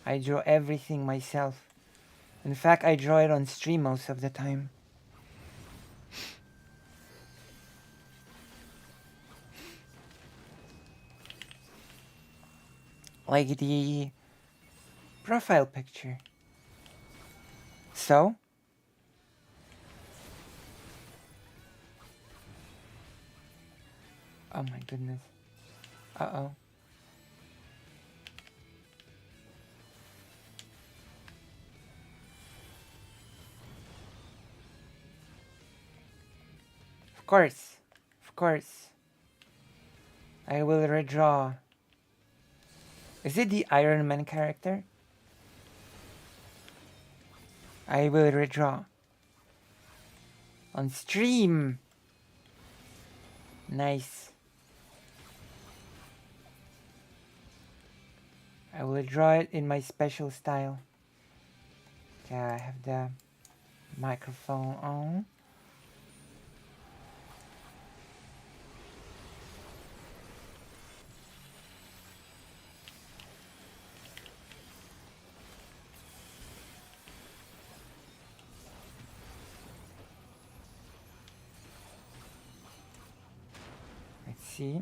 I draw everything myself. In fact, I draw it on stream most of the time. Like the profile picture. So? Oh my goodness. Uh-oh. Of course. Of course. I will redraw. Is it the Iron Man character? I will redraw. On stream. Nice. I will draw it in my special style. Okay, I have the microphone on. Let's see.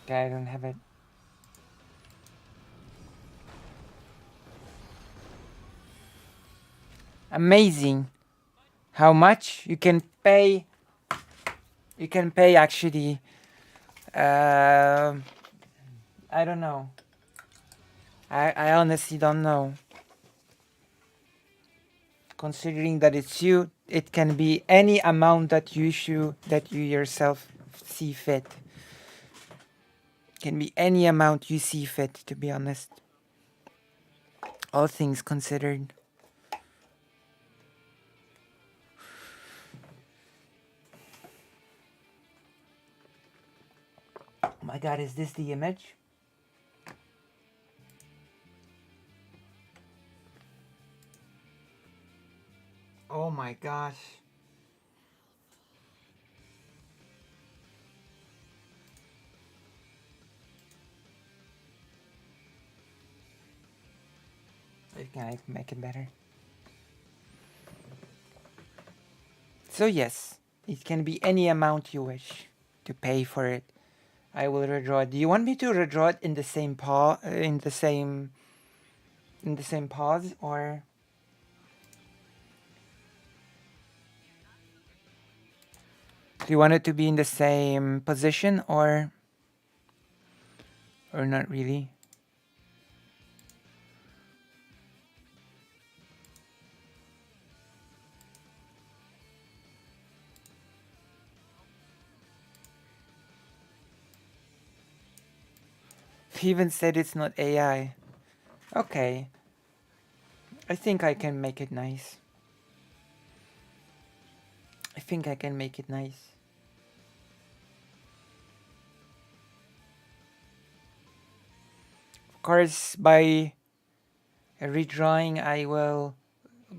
Okay, I don't have it. Amazing. How much you can pay? You can pay actually. I don't know. I honestly don't know. Considering that it's you, it can be any amount that you yourself see fit. Can be any amount you see fit, to be honest. All things considered. Oh my god, is this the image? Oh my gosh. Can I make it better? So yes, it can be any amount you wish to pay for it. I will redraw it. Do you want me to redraw it in the same pause, or do you want it to be in the same position, or not really? He even said it's not AI. Okay. I think I can make it nice. I think I can make it nice. course, by redrawing, I will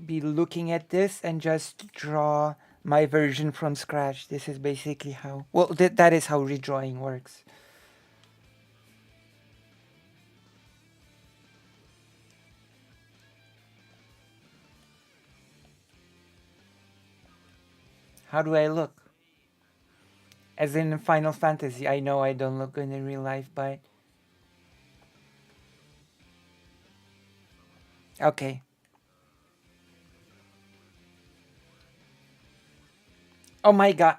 be looking at this and just draw my version from scratch. This is basically how, well, that is how redrawing works. How do I look? As in Final Fantasy, I know I don't look good in real life, but... Okay. Oh my god.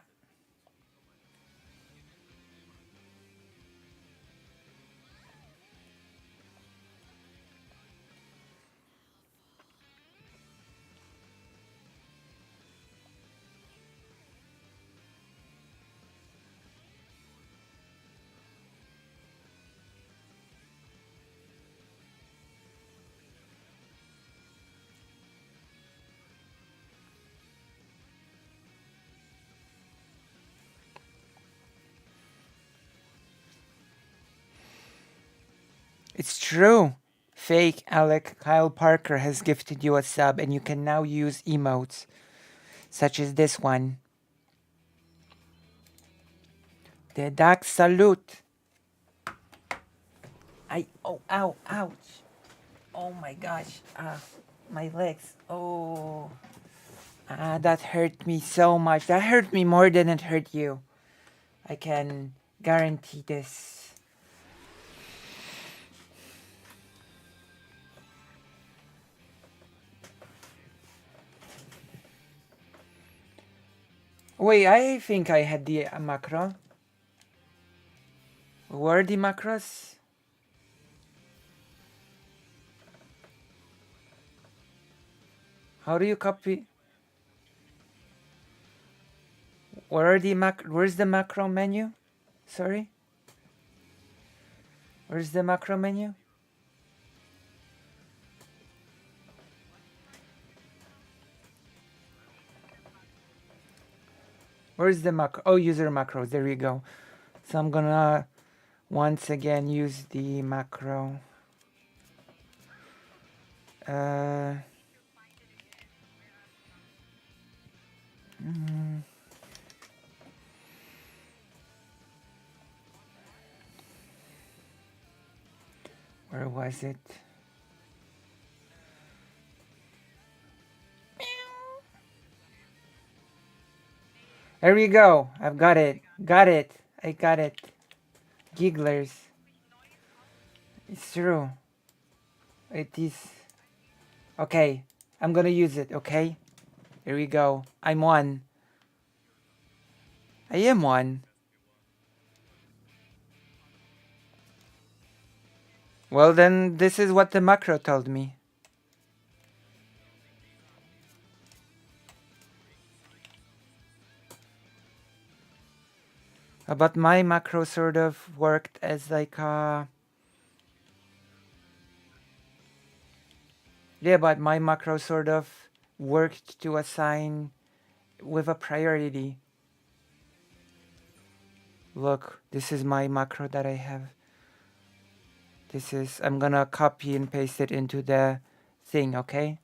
It's true. Fake Alec Kyle Parker has gifted you a sub, and you can now use emotes, such as this one. The Dark Salute. Oh, ow, ouch. Oh my gosh. My legs. Oh. That hurt me so much. That hurt me more than it hurt you. I can guarantee this. Wait, I think I had the macro. Where are the macros? How do you copy? Where are the where's the macro menu? Sorry? Where's the macro menu? Where's the macro? Oh, user macros. There you go. So I'm gonna once again use the macro. Where was it? There we go. I've got it. Got it. I got it. Gigglers. It's true. It is. Okay. I'm gonna use it, okay? Here we go. I'm one. I am one. Well, then this is what the macro told me. But my macro sort of worked as like a... Yeah, but my macro sort of worked to assign with a priority. Look, this is my macro that I have. This is... I'm gonna copy and paste it into the thing, okay?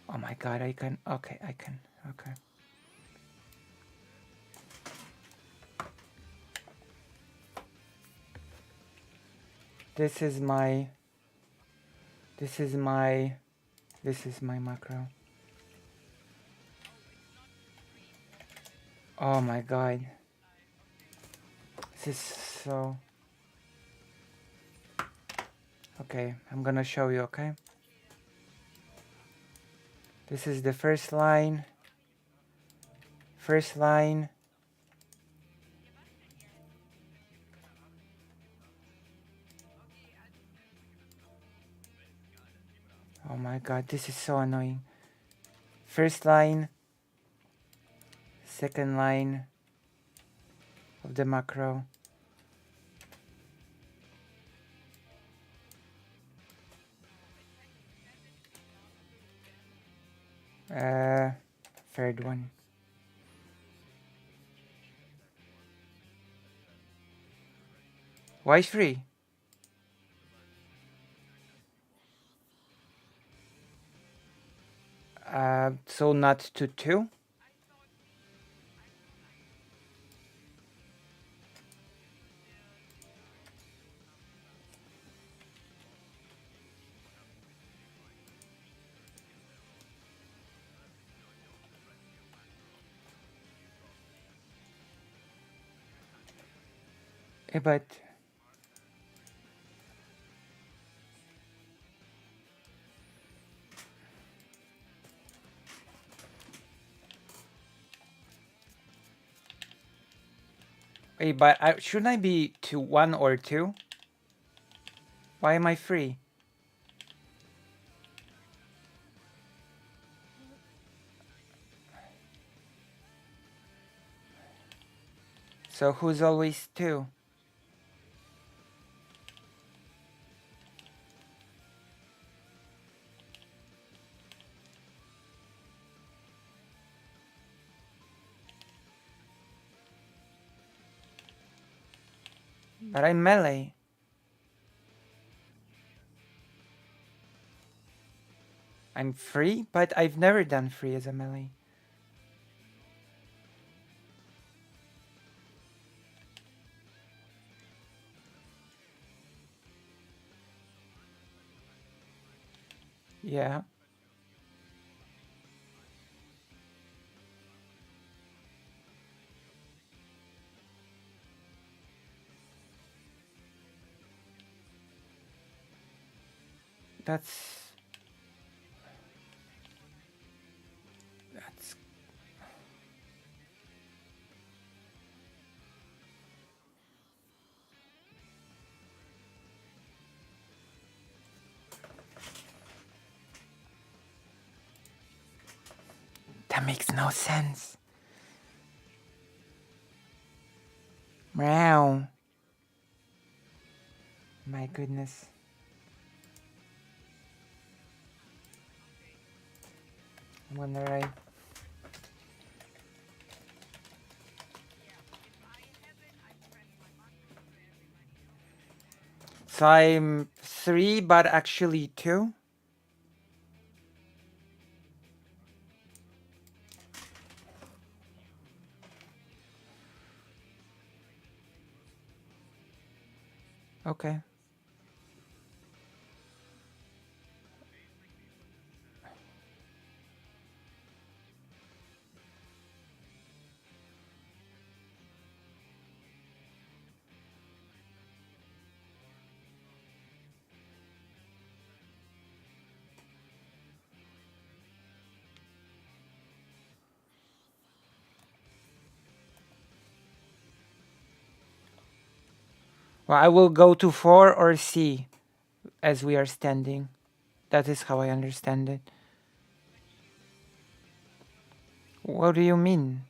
Oh my god, I can... Okay, I can... Okay. This is my macro. Oh my god. This is so... Okay, I'm gonna show you, okay? This is the first line. First line. Oh my god, this is so annoying. First line. Second line of the macro. Third one. Why 3? So not to 2? But wait, but shouldn't I be to 1 or 2? Why am I 3? So who's always 2? But I'm melee. I'm 3, but I've never done 3 as a melee. Yeah. That's that makes no sense. Meow. My goodness. I'm gonna write. So I'm 3, but actually 2? Okay. Well, I will go to 4 or C as we are standing. That is how I understand it. What do you mean?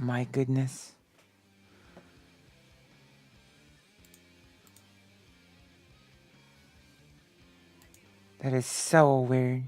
My goodness. That is so weird.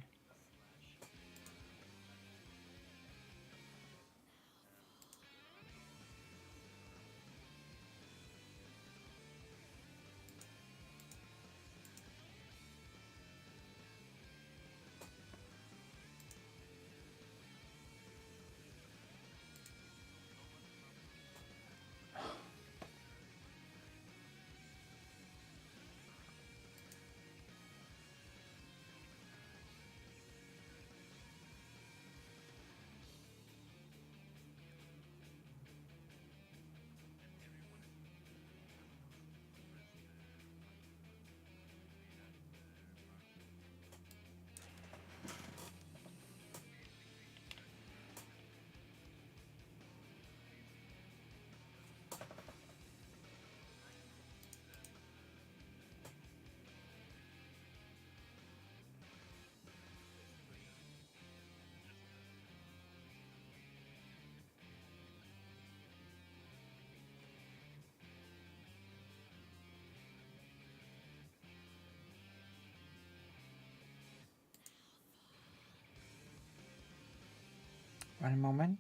One moment.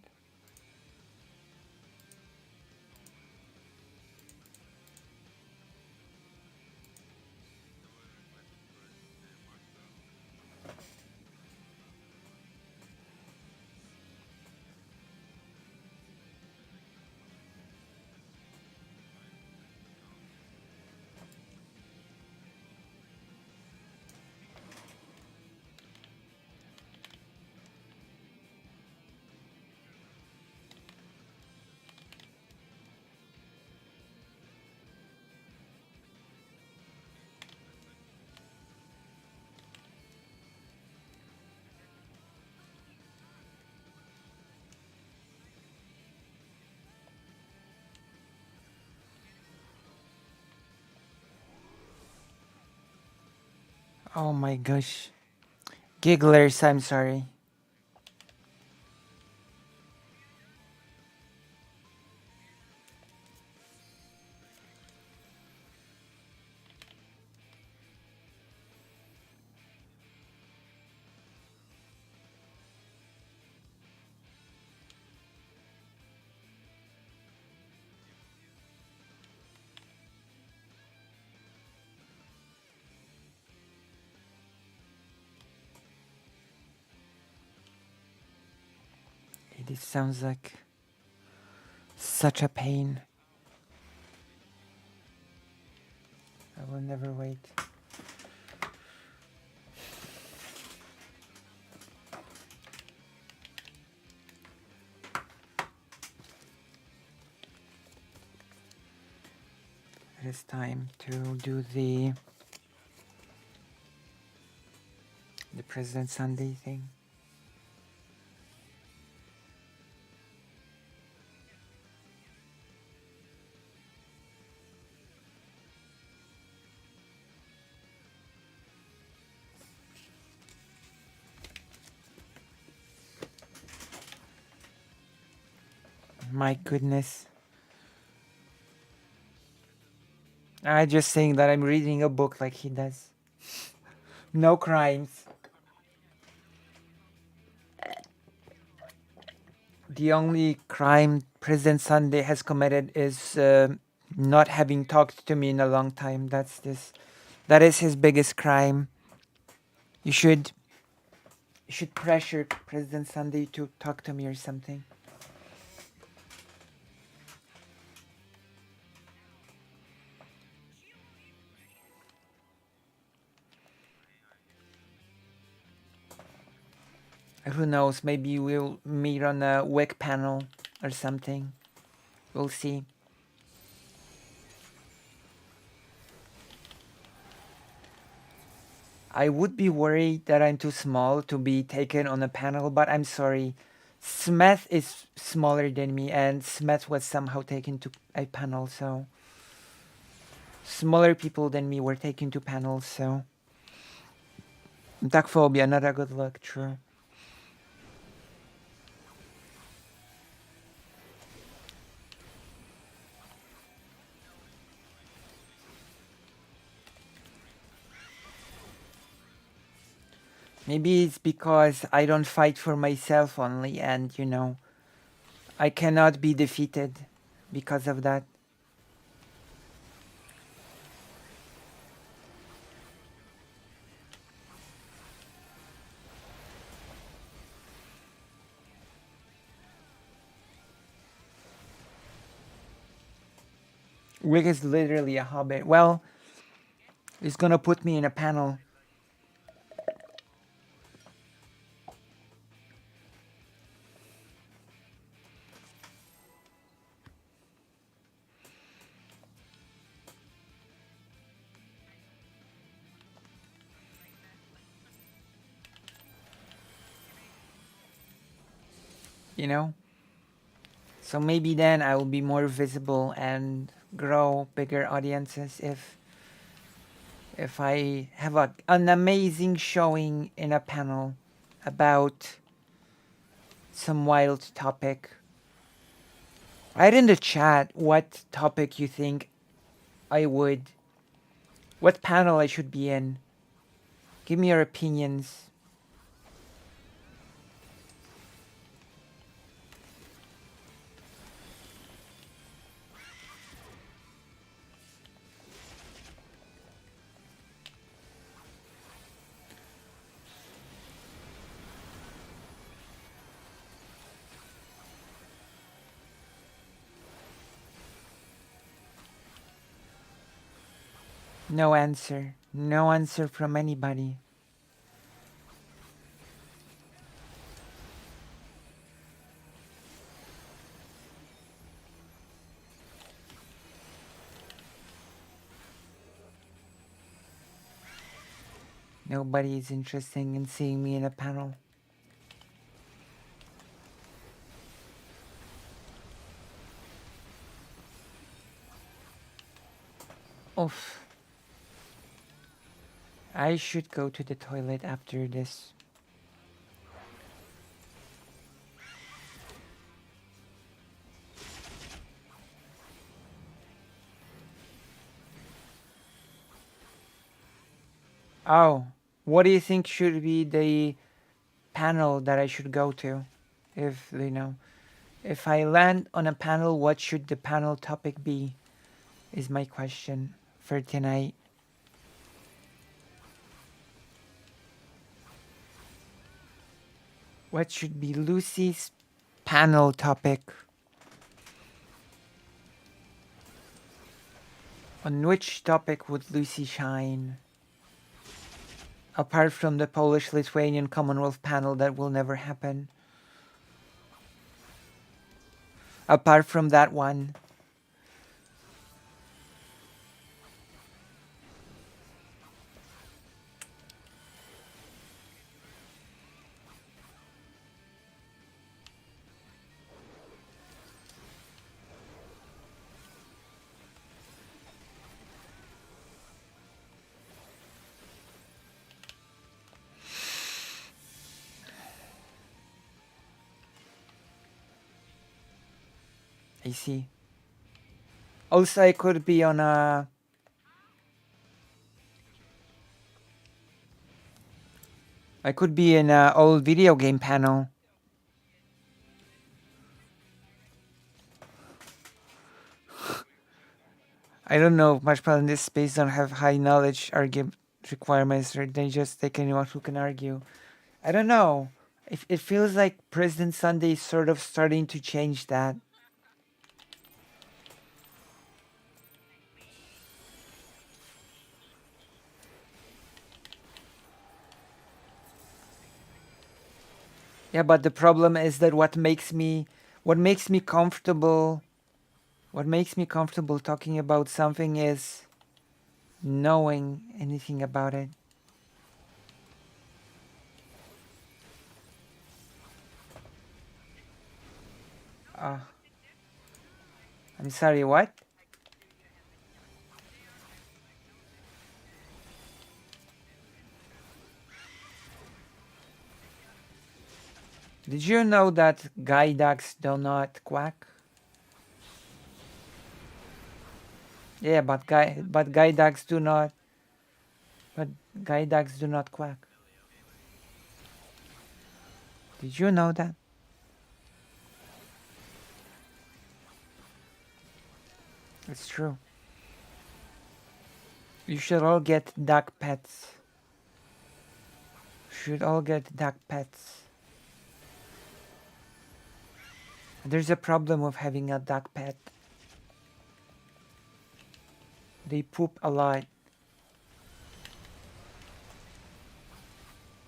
Oh my gosh. Gigglers, I'm sorry. This sounds like such a pain. I will never wait. It is time to do the President Sunday thing. My goodness. I just saying that I'm reading a book like he does. No crimes. The only crime President Sunday has committed is not having talked to me in a long time. That is his biggest crime. You should pressure President Sunday to talk to me or something. Who knows, maybe we'll meet on a WIC panel or something. We'll see. I would be worried that I'm too small to be taken on a panel, but I'm sorry. Smith is smaller than me, and Smith was somehow taken to a panel, so... Smaller people than me were taken to panels, so... Duckphobia, not a good look, true. Maybe it's because I don't fight for myself only, and, you know, I cannot be defeated because of that. Rick is literally a hobbit. Well, he's gonna put me in a panel. You know? So maybe then I will be more visible and grow bigger audiences if I have an amazing showing in a panel about some wild topic. Write in the chat what topic you think what panel I should be in. Give me your opinions. No answer. No answer from anybody. Nobody is interested in seeing me in a panel. Oof. I should go to the toilet after this. Oh, what do you think should be the panel that I should go to? If, you know, if I land on a panel, what should the panel topic be? Is my question for tonight. What should be Lucy's panel topic? On which topic would Lucy shine? Apart from the Polish-Lithuanian Commonwealth panel that will never happen. Apart from that one. I see. Also, I could be on a... I could be in an old video game panel. I don't know, much people in this space don't have high knowledge argument requirements, or they just take anyone who can argue. I don't know. It feels like President Sunday is sort of starting to change that. Yeah, but the problem is that what makes me comfortable talking about something is knowing anything about it. I'm sorry, what? Did you know that guide dogs do not quack? Yeah, but guide dogs do not. But guide dogs do not quack. Did you know that? It's true. You should all get dog pets. Should all get dog pets. There's a problem with having a dog pet. They poop a lot.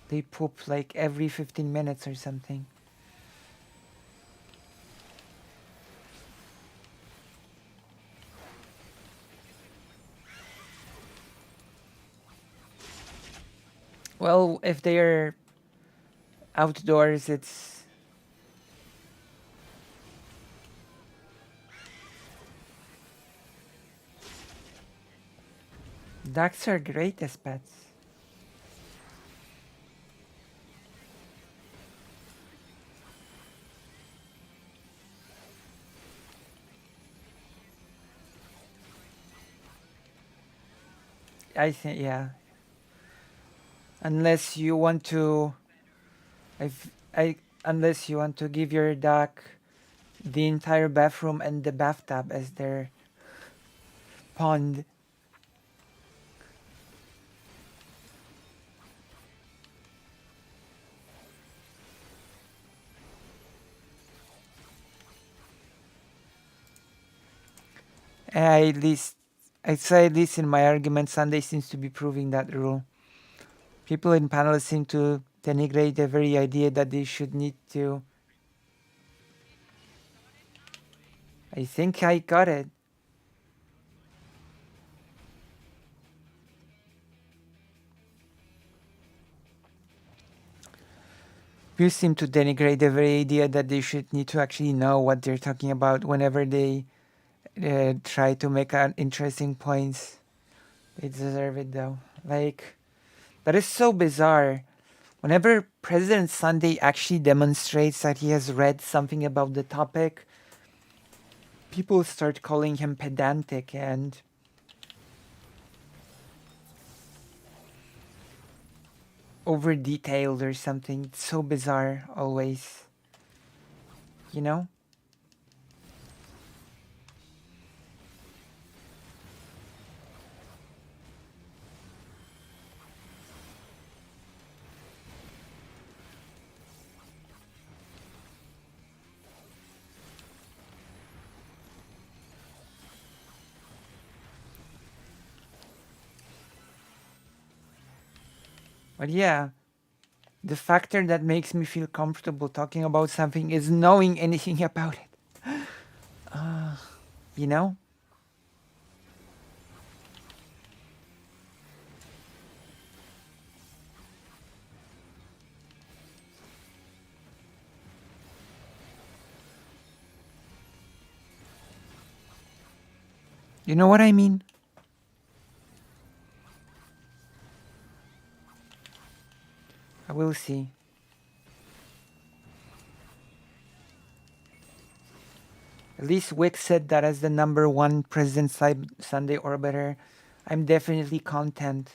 They poop like every 15 minutes or something. Well, if they're outdoors, it's... Ducks are great as pets. I think, yeah. Unless you want to... unless you want to give your duck the entire bathroom and the bathtub as their pond. At least I'd say at least in my argument, Sunday seems to be proving that rule. People in panels seem to denigrate the very idea that they should need to. I think I got it. People seem to denigrate the very idea that they should need to actually know what they're talking about whenever they try to make an interesting points. They deserve it though. Like, that is so bizarre. Whenever President Sunday actually demonstrates that he has read something about the topic, people start calling him pedantic and over detailed or something. It's so bizarre always. You know? But yeah, the factor that makes me feel comfortable talking about something is knowing anything about it. You know? You know what I mean? I will see. At least Wick said that as the #1 President Sunday orbiter, I'm definitely content.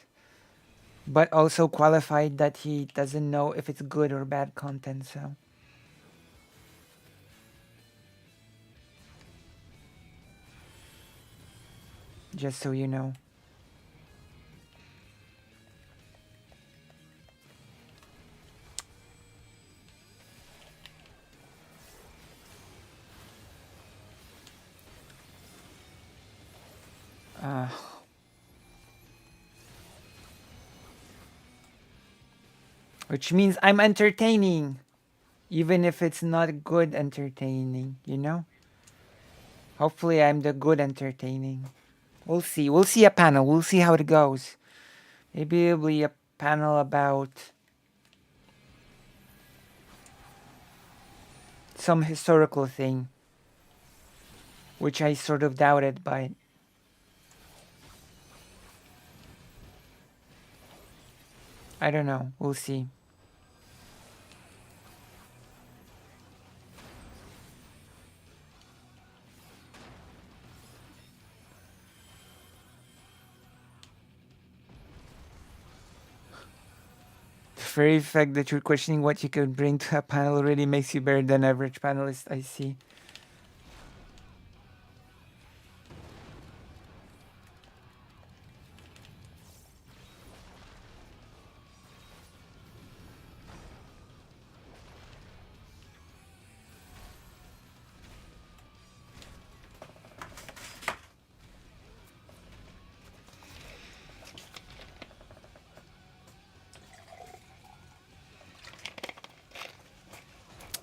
But also qualified that he doesn't know if it's good or bad content, so. Just so you know. Which means I'm entertaining. Even if it's not good entertaining, you know? Hopefully I'm the good entertaining. We'll see. We'll see a panel. We'll see how it goes. Maybe it'll be a panel about some historical thing. Which I sort of doubted, but I don't know. We'll see. The very fact that you're questioning what you could bring to a panel already makes you better than average panelist, I see.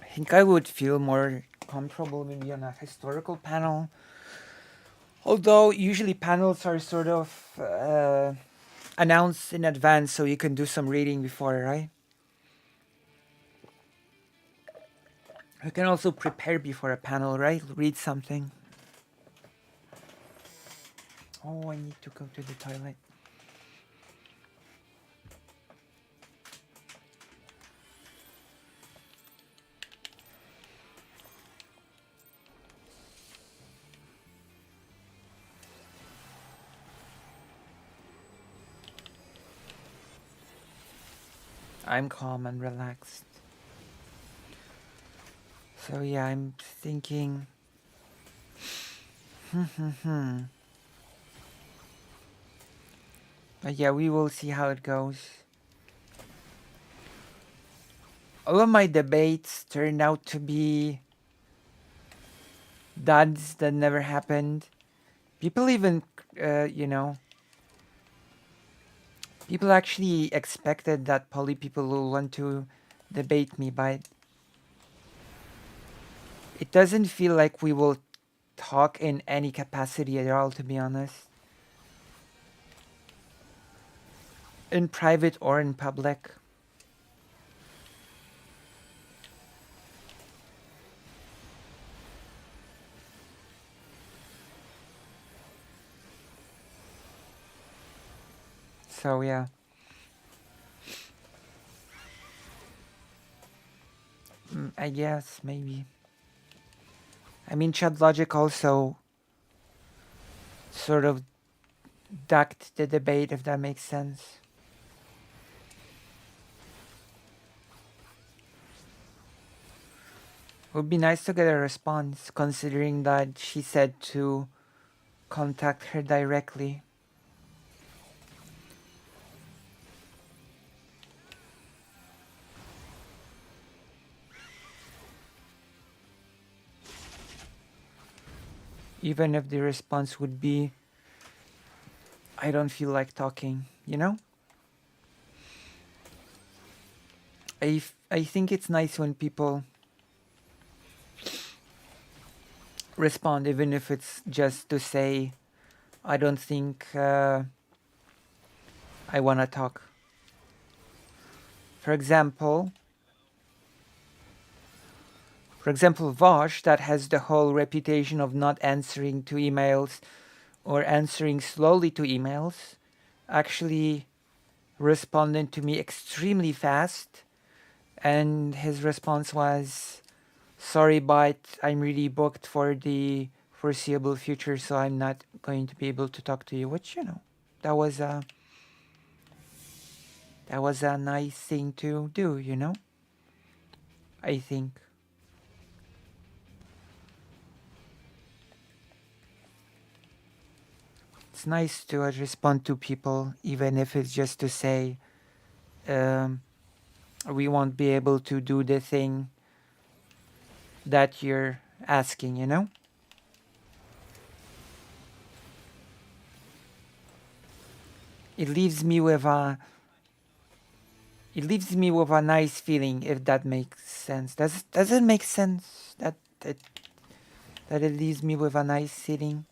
I think I would feel more comfortable maybe on a historical panel. Although usually panels are sort of announced in advance so you can do some reading before, right? You can also prepare before a panel, right? Read something. Oh, I need to go to the toilet. I'm calm and relaxed. So yeah, I'm thinking. But yeah, we will see how it goes. All of my debates turned out to be duds that never happened. People even you know, people actually expected that probably people will want to debate me, but it doesn't feel like we will talk in any capacity at all, to be honest. In private or in public. So yeah. I guess, maybe. I mean, Chad Logic also sort of ducked the debate, if that makes sense. Would be nice to get a response, considering that she said to contact her directly. Even if the response would be, I don't feel like talking, you know? I think it's nice when people respond, even if it's just to say, I don't think I want to talk. For example, Vosh, that has the whole reputation of not answering to emails or answering slowly to emails, actually responded to me extremely fast. And his response was, sorry, but I'm really booked for the foreseeable future, so I'm not going to be able to talk to you. Which, you know, that was a nice thing to do, you know? I think. It's nice to respond to people, even if it's just to say, we won't be able to do the thing that you're asking, you know? It leaves me with a nice feeling, if that makes sense. Does it make sense that it leaves me with a nice feeling?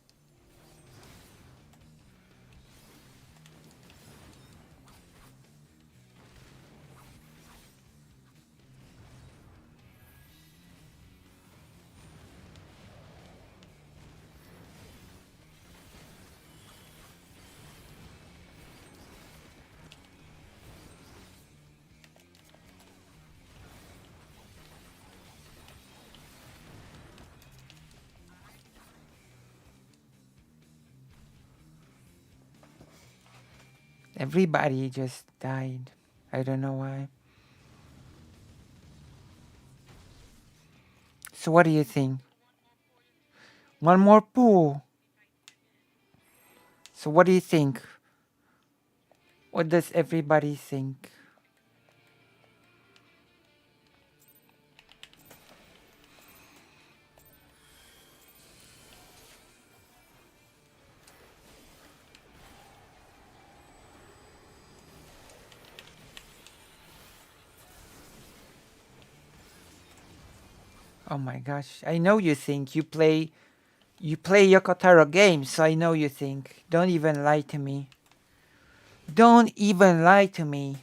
Everybody just died. I don't know why. So what do you think? One more pool. So what do you think? What does everybody think? Oh my gosh. I know you think. You play Yokotaro games, so I know you think. Don't even lie to me. Don't even lie to me.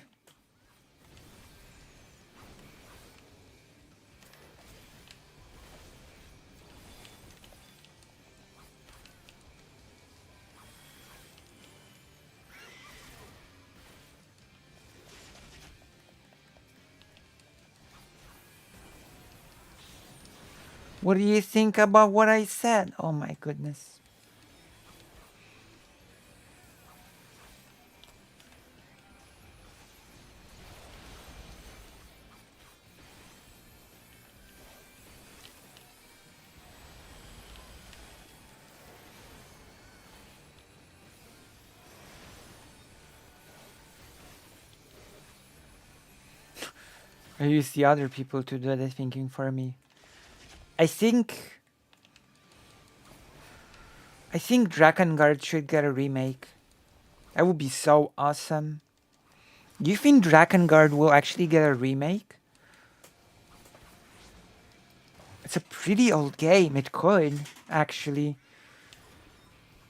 What do you think about what I said? Oh my goodness. I use the other people to do the thinking for me. I think I think Drakengard should get a remake. That would be so awesome. Do you think Drakengard will actually get a remake? It's a pretty old game. It could, actually.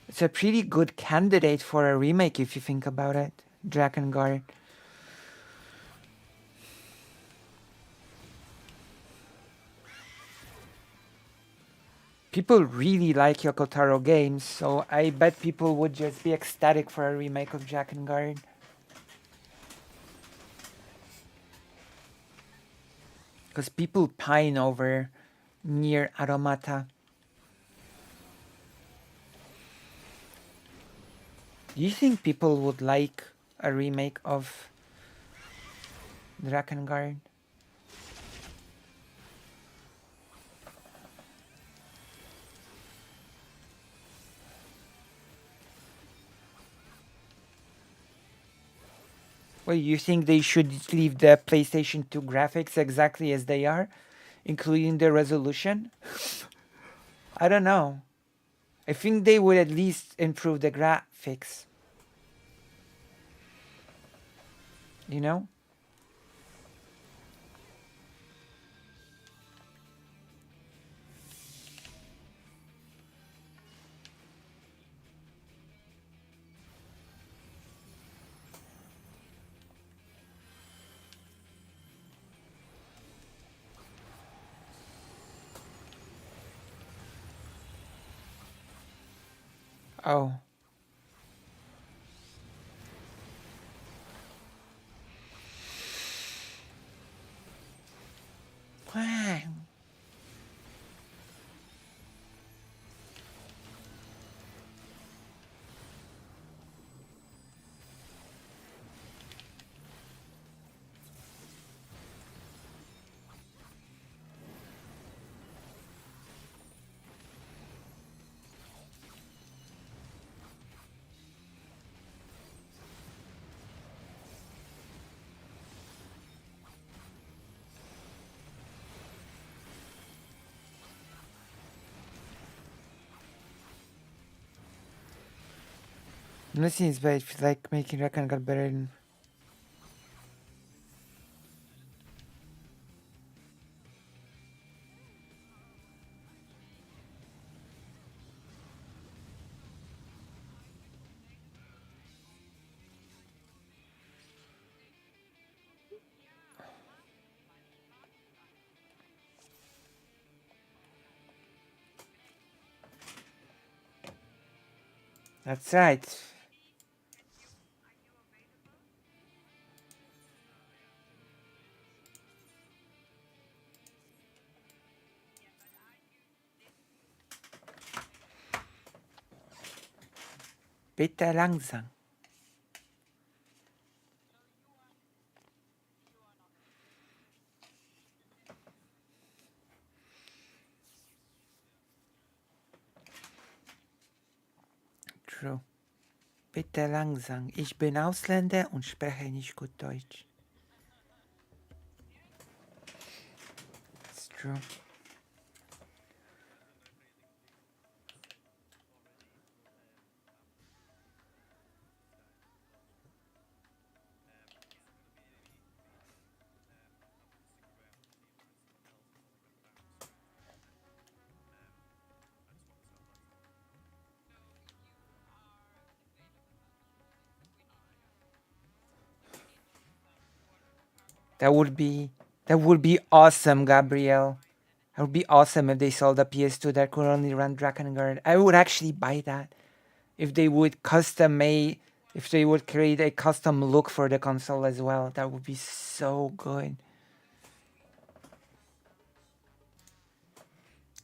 It's a pretty good candidate for a remake if you think about it. Drakengard. People really like Yoko Taro games, so I bet people would just be ecstatic for a remake of Drakengard. Because people pine over Nier Automata. Do you think people would like a remake of Drakengard? Well, you think they should leave the PlayStation 2 graphics exactly as they are, including the resolution? I don't know. I think they would at least improve the graphics. You know? Oh. Wow. Nothing is bad if you like making Drakengard better than... That's right. Bitte langsam. True. Bitte langsam. Ich bin Ausländer und spreche nicht gut Deutsch. It's true. That would be awesome, Gabriel. That would be awesome if they sold a PS2 that could only run Drakengard. I would actually buy that. If they would if they would create a custom look for the console as well, that would be so good.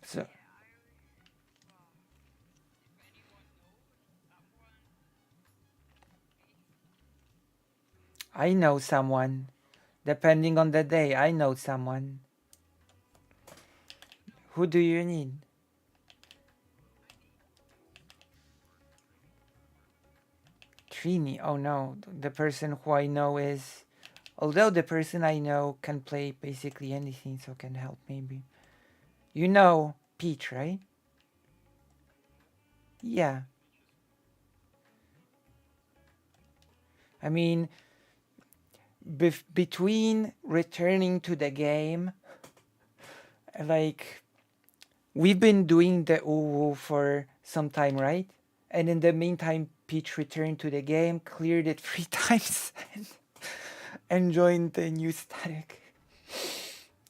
So I know someone. Depending on the day, I know someone. Who do you need? Trini. Oh no, the person who I know is... Although the person I know can play basically anything, so can help maybe. You know Peach, right? Yeah. I mean, between returning to the game, like, we've been doing the uwu for some time, right? And in the meantime, Peach returned to the game, cleared it 3 times, and joined the new static.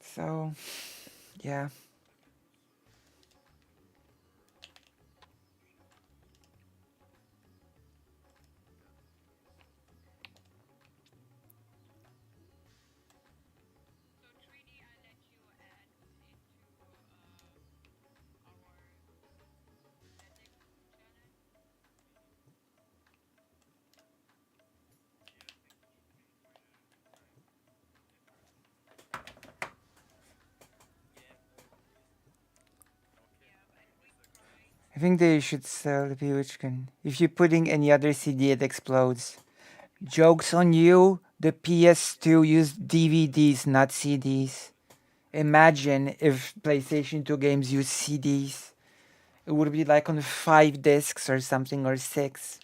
So, yeah. I think they should sell the Piwuchkin. If you're putting any other CD, it explodes. Joke's on you. The PS2 used DVDs, not CDs. Imagine if PlayStation 2 games use CDs. It would be like on 5 discs or something, or 6.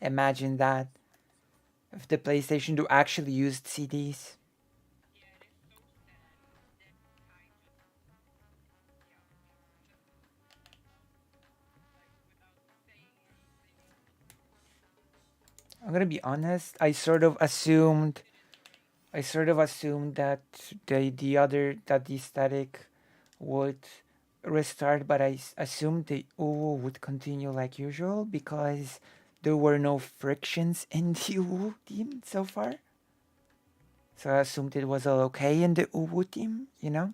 Imagine that. If the PlayStation 2 actually used CDs. I'm gonna be honest, I sort of assumed that the static would restart, but I assumed the uwu would continue like usual because there were no frictions in the uwu team so far. So I assumed it was all okay in the uwu team, you know?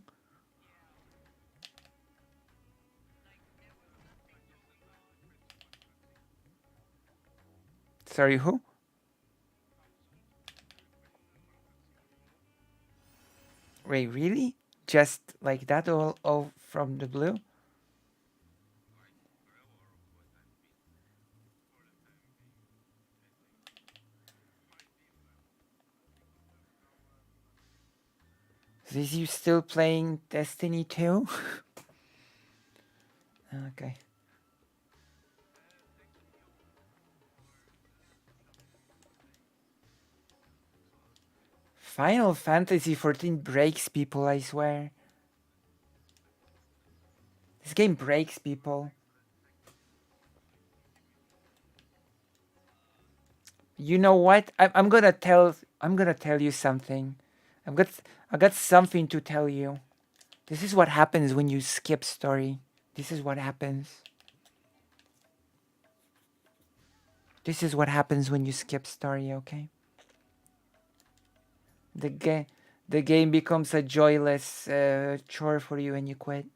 Sorry, who? Wait, really? Just like that, all from the blue? Is you still playing Destiny 2? Okay. Final Fantasy 14 breaks people, I swear. This game breaks people. You know what? I'm gonna tell you something. I got something to tell you. This is what happens when you skip story. This is what happens. This is what happens when you skip story, okay? The game becomes a joyless chore for you and you quit.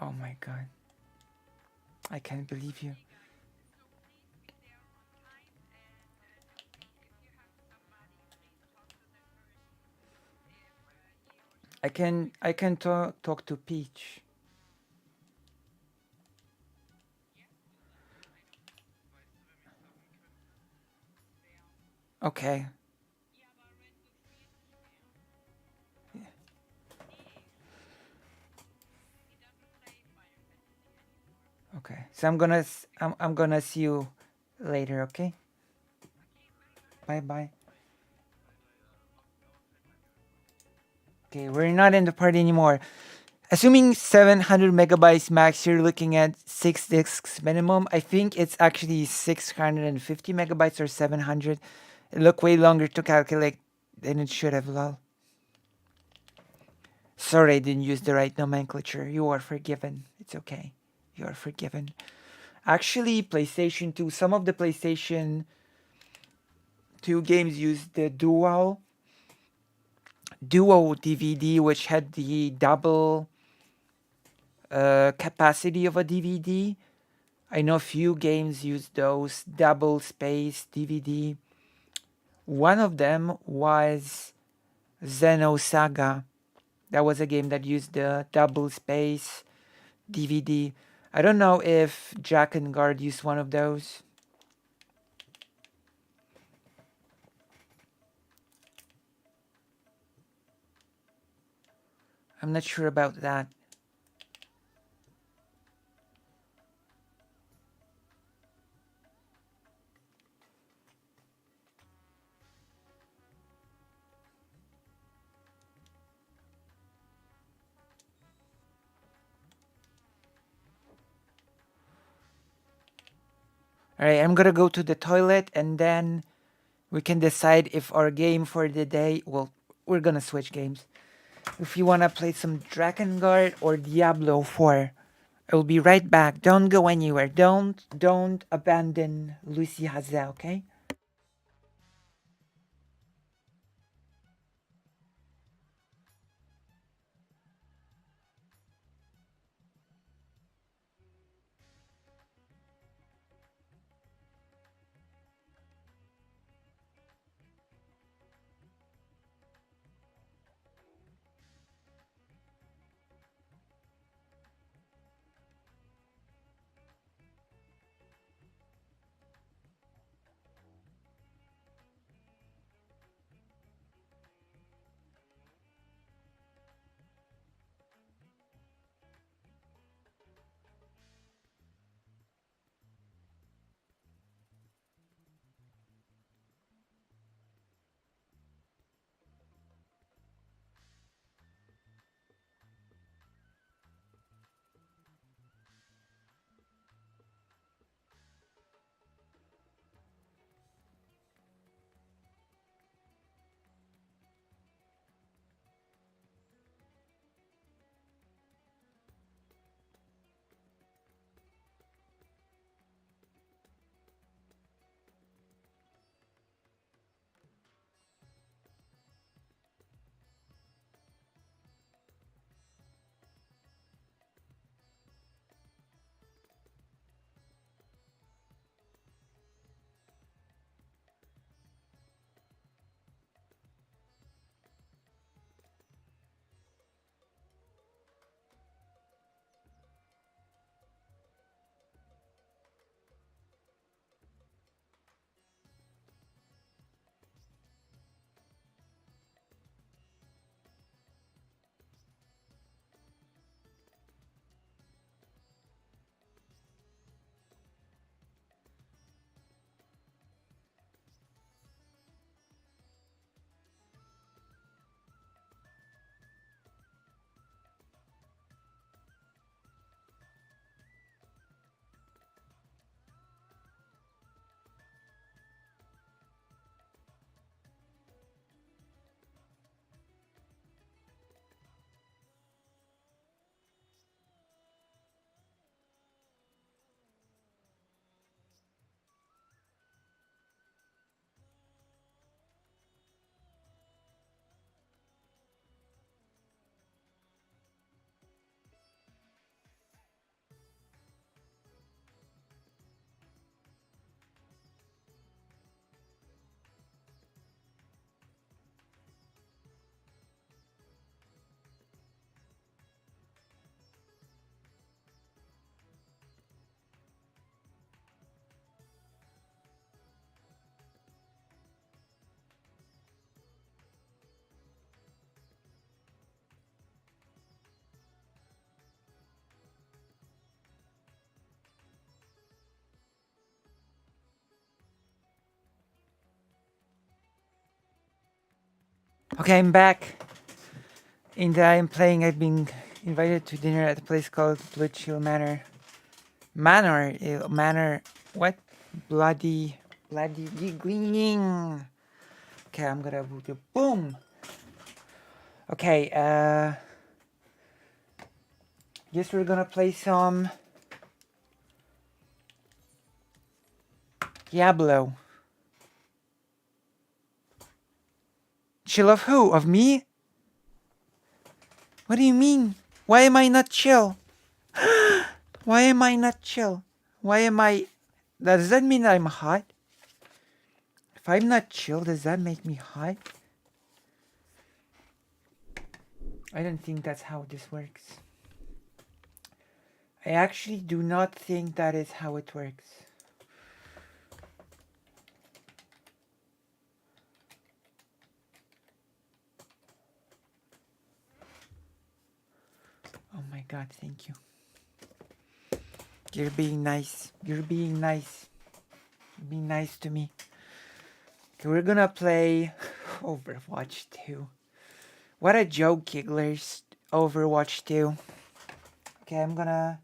Oh my god. I can't believe you. I can talk to Peach. Okay. Okay. So I'm gonna see you later, okay? Bye bye. Okay, we're not in the party anymore. Assuming 700 megabytes max, you're looking at 6 discs minimum. I think it's actually 650 megabytes or 700. It looked way longer to calculate than it should have, lol. Sorry I didn't use the right nomenclature. You are forgiven. It's okay. You are forgiven. Actually, PlayStation 2, some of the PlayStation 2 games used the duo DVD, which had the double capacity of a DVD. I know a few games use those double space DVD. One of them was Xenosaga. That was a game that used the double space DVD. I don't know if Jack and Guard used one of those. I'm not sure about that. Alright, I'm gonna go to the toilet and then we can decide if our game for the day, well, we're gonna switch games. If you wanna play some Drakengard or Diablo 4. I will be right back. Don't go anywhere. Don't abandon Lucy Hazel, okay? Okay, I'm back. In that I'm playing, I've been invited to dinner at a place called Blood Chill Manor. Manor, what? Bloody giggling. Okay, I'm gonna do boom. Okay, guess we're gonna play some Diablo. Chill of who? Of me? What do you mean? Why am I not chill? Why am I not chill? Why am I... Does that mean I'm hot? If I'm not chill, does that make me hot? I don't think that's how this works. I actually do not think that is how it works. Oh my god, thank you. You're being nice. You're being nice. You're being nice to me. Okay, we're gonna play Overwatch 2. What a joke, Gigglers. Overwatch 2. Okay, I'm gonna...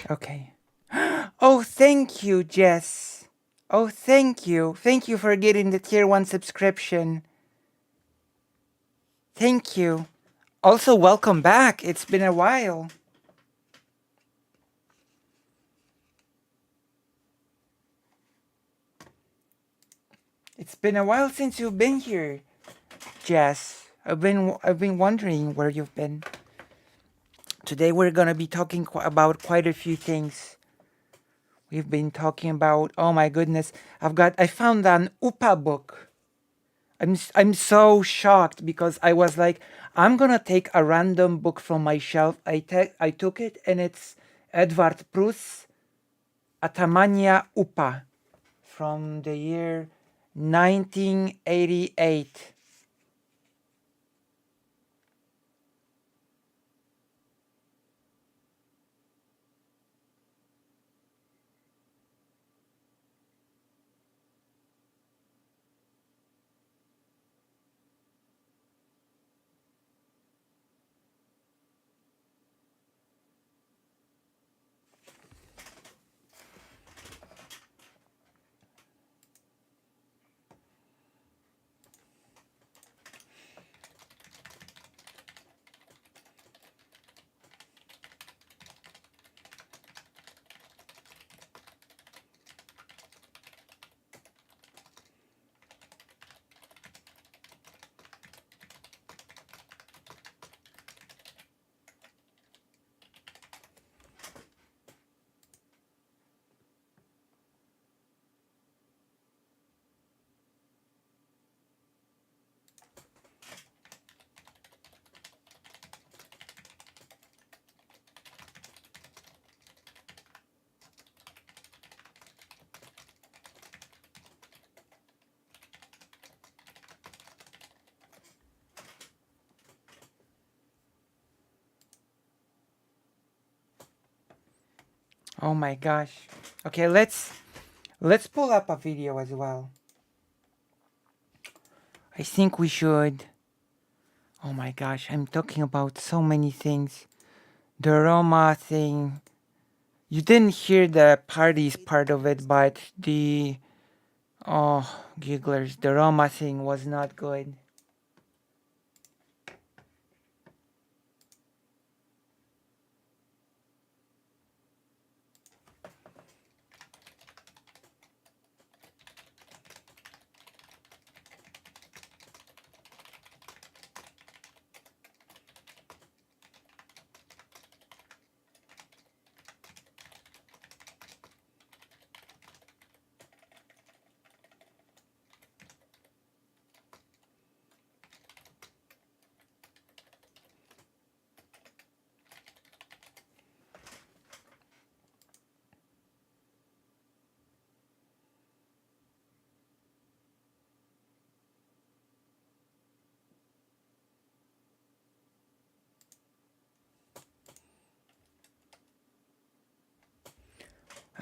Okay. Oh, thank you, Jess. Oh, thank you. Thank you for getting the tier 1 subscription. Thank you. Also, welcome back. It's been a while. It's been a while since you've been here, Jess. I've been wondering where you've been. Today we're gonna be talking about quite a few things. We've been talking about, oh my goodness, I found an UPA book. I'm so shocked because I was like, I'm gonna take a random book from my shelf. I took it and it's Edward Prus, Atamania Upa, from the year 1988. Oh my gosh. Okay, let's pull up a video as well. I think we should. Oh my gosh, I'm talking about so many things. The Roma thing. You didn't hear the parties part of it, but the gigglers, the Roma thing was not good.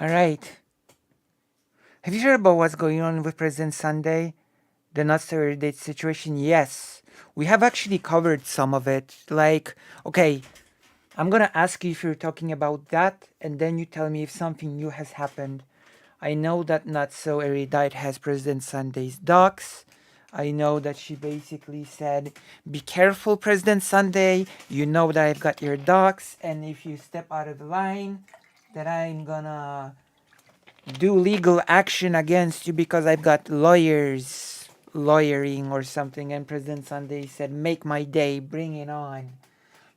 All right. Have you heard about what's going on with President Sunday? The not date situation? Yes. We have actually covered some of it. Like, okay, I'm gonna ask you if you're talking about that, and then you tell me if something new has happened. I know that Not So Erudite has President Sunday's docs. I know that she basically said, be careful, President Sunday. You know that I've got your docs, and if you step out of the line, that I'm gonna do legal action against you because I've got lawyers lawyering or something. And President Sunday said, make my day, bring it on.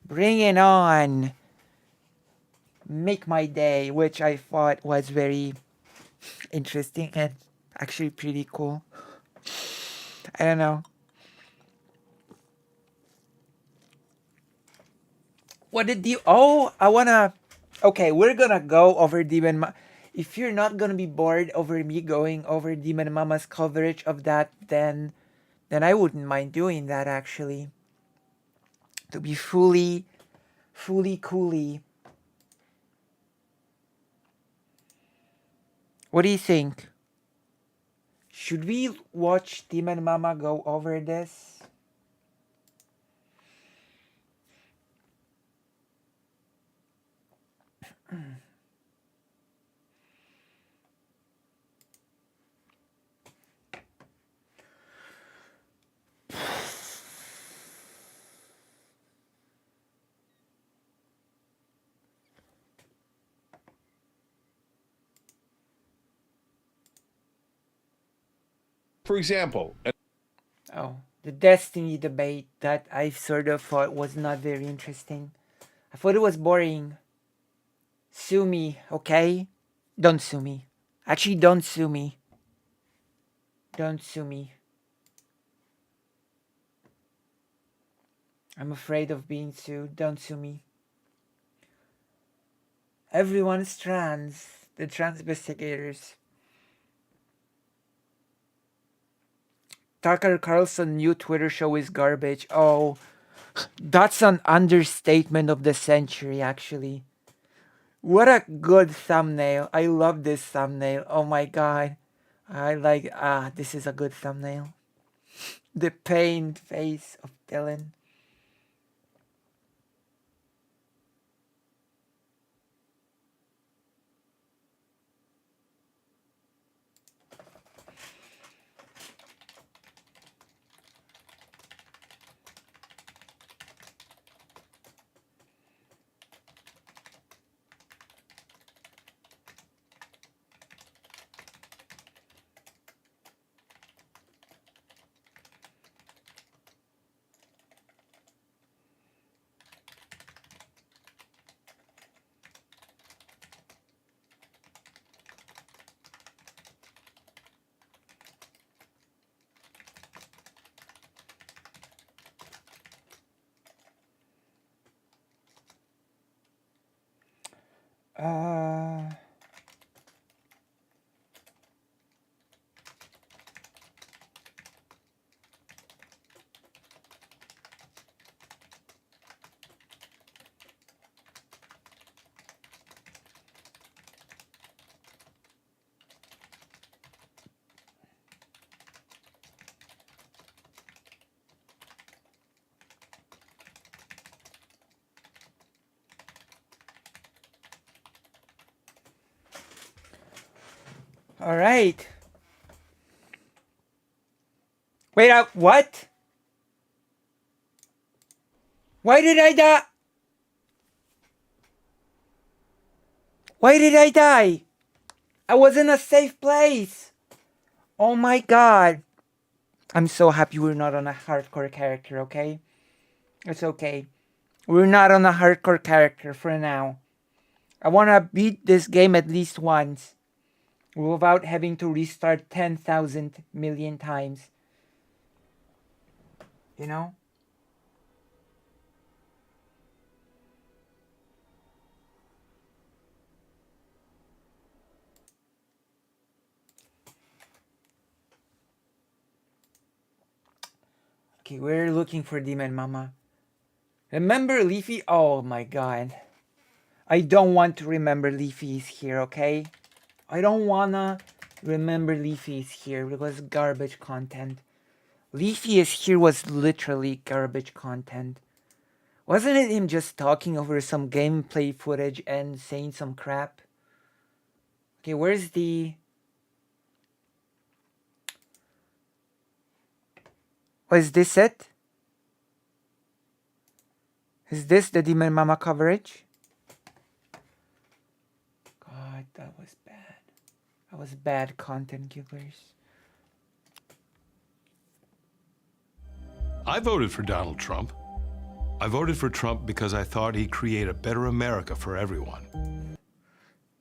Bring it on. Make my day, which I thought was very interesting and actually pretty cool. I don't know. What did you... Oh, I wanna... Okay, we're gonna go over if you're not gonna be bored over me going over Demon Mama's coverage of that, then I wouldn't mind doing that, actually. To be fully cooly. What do you think? Should we watch Demon Mama go over this? For example, Oh, the Destiny debate that I sort of thought was not very interesting. I thought it was boring. Sue me, okay? Don't sue me. Actually, don't sue me. Don't sue me. I'm afraid of being sued. Don't sue me. Everyone's trans. The trans investigators. Tucker Carlson new Twitter show is garbage. Oh, that's an understatement of the century, actually. What a good thumbnail. I love this thumbnail. Oh my god. I like, this is a good thumbnail. The pained face of Dylan. All right. Wait, what? Why did I die? Why did I die? I was in a safe place. Oh my god. I'm so happy we're not on a hardcore character, okay? It's okay. We're not on a hardcore character for now. I want to beat this game at least once without having to restart 10,000 million times. You know? Okay, we're looking for Demon Mama. Remember Leafy? Oh my god. I don't want to remember Leafy is here, okay? I don't wanna remember Leafy is here because garbage content. Leafy is here was literally garbage content. Wasn't it him just talking over some gameplay footage and saying some crap? Okay, where's the... Oh, is this it? Is this the Demon Mama coverage? God, that was bad. That was bad content, killers. I voted for Donald Trump. I voted for Trump because I thought he'd create a better America for everyone.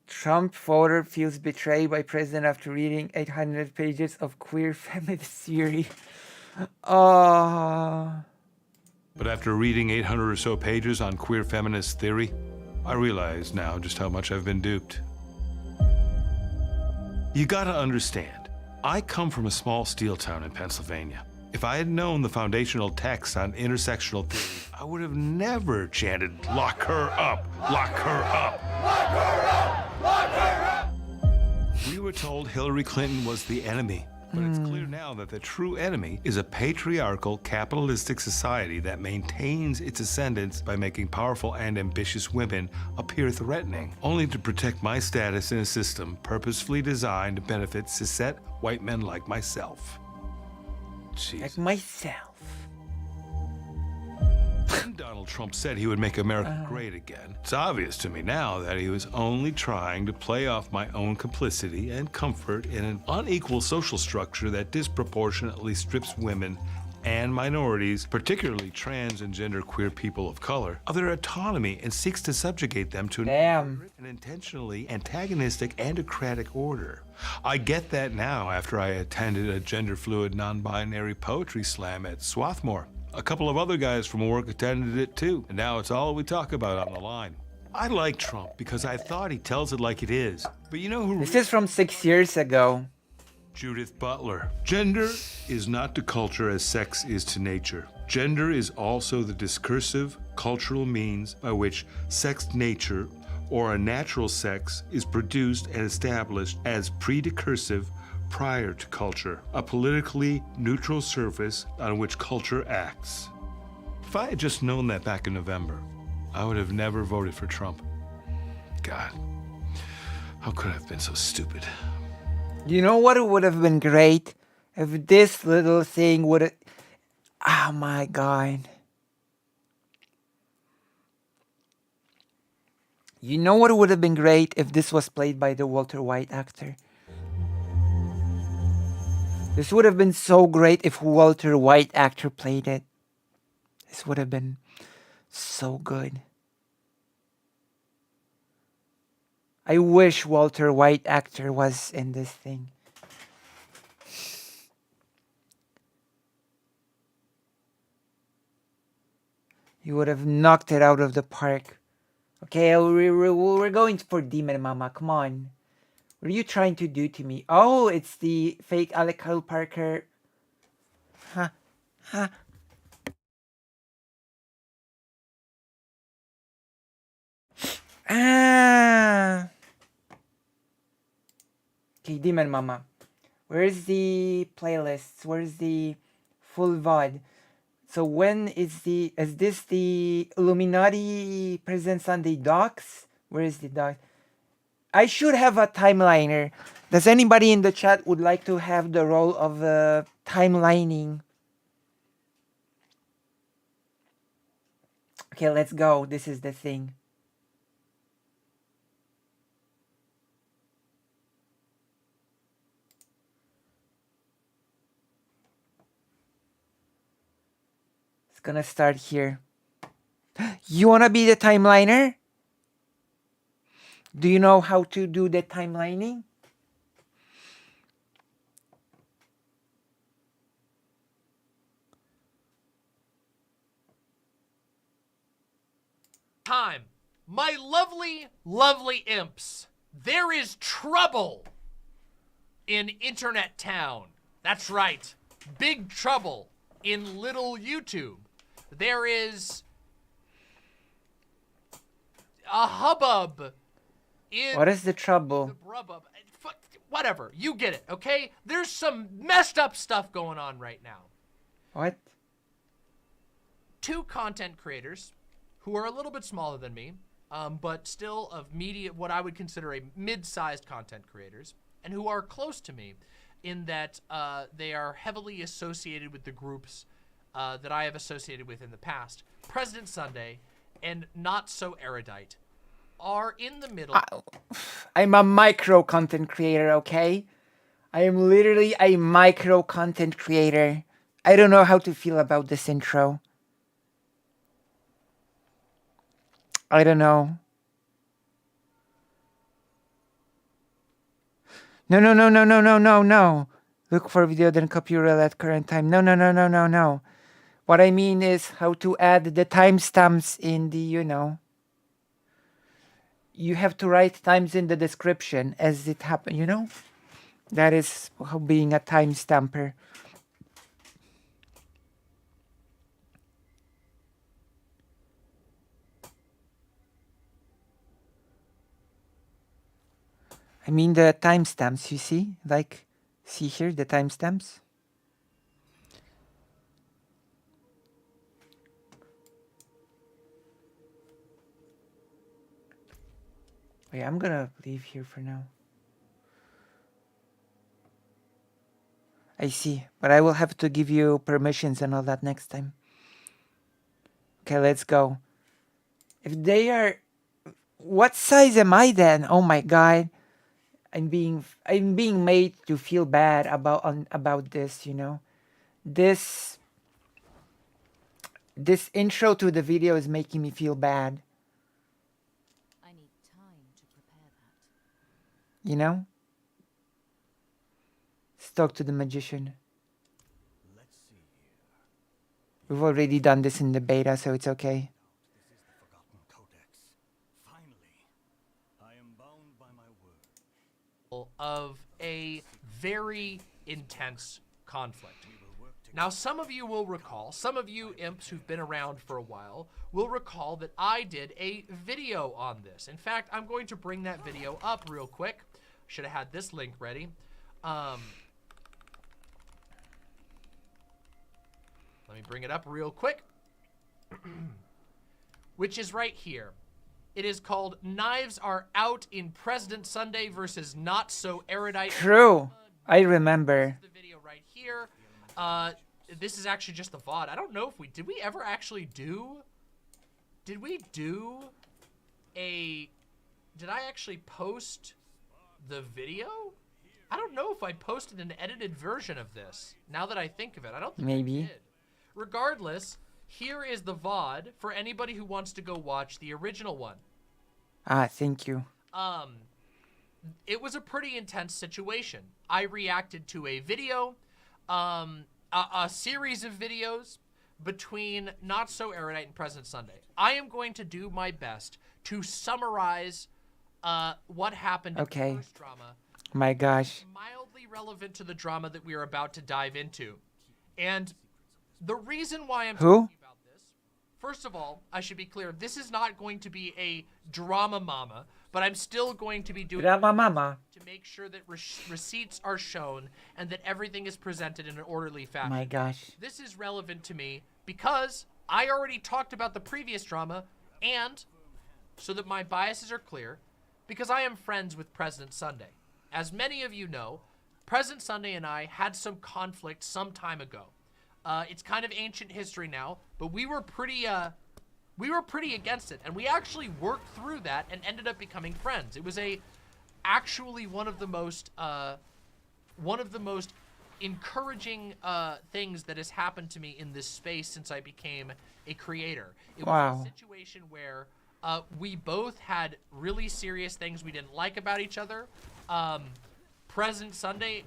Trump voter feels betrayed by president after reading 800 pages of queer feminist theory. Oh. But after reading 800 or so pages on queer feminist theory, I realize now just how much I've been duped. You gotta understand, I come from a small steel town in Pennsylvania. If I had known the foundational text on intersectional theory, I would have never chanted, "Lock her up, lock her up." Lock her up, lock her up. We were told Hillary Clinton was the enemy, but it's clear now that the true enemy is a patriarchal, capitalistic society that maintains its ascendance by making powerful and ambitious women appear threatening, only to protect my status in a system purposefully designed to benefit cishet white men like myself. Like Jesus. myself. When Donald Trump said he would make America great again, it's obvious to me now that he was only trying to play off my own complicity and comfort in an unequal social structure that disproportionately strips women and minorities, particularly trans and genderqueer people of color, of their autonomy and seeks to subjugate them to Damn. an intentionally antagonistic andocratic order. I get that now after I attended a gender-fluid, non-binary poetry slam at Swarthmore. A couple of other guys from work attended it too, and now it's all we talk about on the line. I like Trump because I thought he tells it like it is. But you know who? This is from 6 years ago. Judith Butler. Gender is not to culture as sex is to nature. Gender is also the discursive, cultural means by which sex nature or a natural sex is produced and established as predecursive prior to culture, a politically neutral surface on which culture acts. If I had just known that back in November, I would have never voted for Trump. God, how could I have been so stupid? You know what would have been great? If this little thing would have... Oh my god. You know what would have been great if this was played by the Walter White actor? This would have been so great if Walter White actor played it. This would have been so good. I wish Walter White actor was in this thing. He would have knocked it out of the park. Okay, we're going for Demon Mama. Come on. What are you trying to do to me? Oh, it's the fake Alec Kyle Parker. Huh. Huh. Ah. Okay, Demon Mama. Where's the playlists? Where's the full VOD? So when is this the Illuminati President Sunday docs? Where is the doc? I should have a timeliner. Does anybody in the chat would like to have the role of timelining? Okay, let's go. This is the thing. It's gonna start here. You wanna be the timeliner? Do you know how to do the timelining? Time. My lovely, lovely imps. There is trouble in Internet Town. That's right. Big trouble in little YouTube. There is a hubbub in... What is the trouble? The brubub. Whatever. You get it, okay? There's some messed up stuff going on right now. What? 2 content creators who are a little bit smaller than me, but still of what I would consider a mid-sized content creators, and who are close to me in that they are heavily associated with the groups that I have associated with in the past. President Sunday and Not So Erudite are in the middle. I'm a micro content creator, okay? I am literally a micro content creator. I don't know how to feel about this intro. I don't know. No. Look for video, then copy URL at current time. No. What I mean is how to add the timestamps in the, You have to write times in the description as it happens, That is how being a timestamper. I mean the timestamps, you see? Like, see here, the timestamps? Wait, I'm gonna leave here for now. I see, but I will have to give you permissions and all that next time. Okay, let's go. If they are... What size am I then? Oh my god. I'm being made to feel bad about this, This intro to the video is making me feel bad. I need time to prepare that. Let's talk to the magician. Let's see here. We've already done this in the beta, so it's okay. Of a very intense conflict. Now, some of you will recall, some of you imps who've been around for a while will recall that I did a video on this. In fact, I'm going to bring that video up real quick. Should have had this link ready. Let me bring it up real quick. Which is right here. It is called Knives Are Out in President Sunday versus Not So Erudite. True. I remember. The video right here. This is actually just the VOD. I don't know if did we ever actually do, did I actually post the video? I don't know if I posted an edited version of this. Now that I think of it, I don't think Maybe. I did. Regardless, here is the VOD for anybody who wants to go watch the original one. Ah, thank you. It was a pretty intense situation. I reacted to a video, a series of videos between Not So Erudite and President Sunday. I am going to do my best to summarize what happened in the first drama. My gosh. Mildly relevant to the drama that we are about to dive into. And the reason why I'm talking about this, first of all, I should be clear, this is not going to be a drama mama, but I'm still going to be doing Drama mama to make sure that receipts are shown and that everything is presented in an orderly fashion. My gosh. This is relevant to me because I already talked about the previous drama, and so that my biases are clear, because I am friends with President Sunday. As many of you know, President Sunday and I had some conflict some time ago. It's kind of ancient history now, but we were pretty against it, and we actually worked through that and ended up becoming friends. It was actually one of the most encouraging things that has happened to me in this space since I became a creator. It was a situation where we both had really serious things we didn't like about each other. President Sunday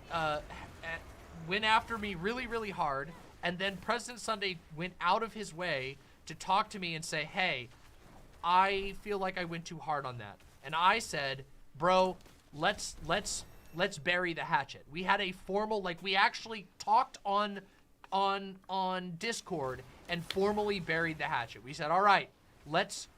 went after me really, really hard. And then President Sunday went out of his way to talk to me and say, hey, I feel like I went too hard on that. And I said, bro, let's bury the hatchet. We had a formal, like, we actually talked on Discord and formally buried the hatchet. We said, all right, let's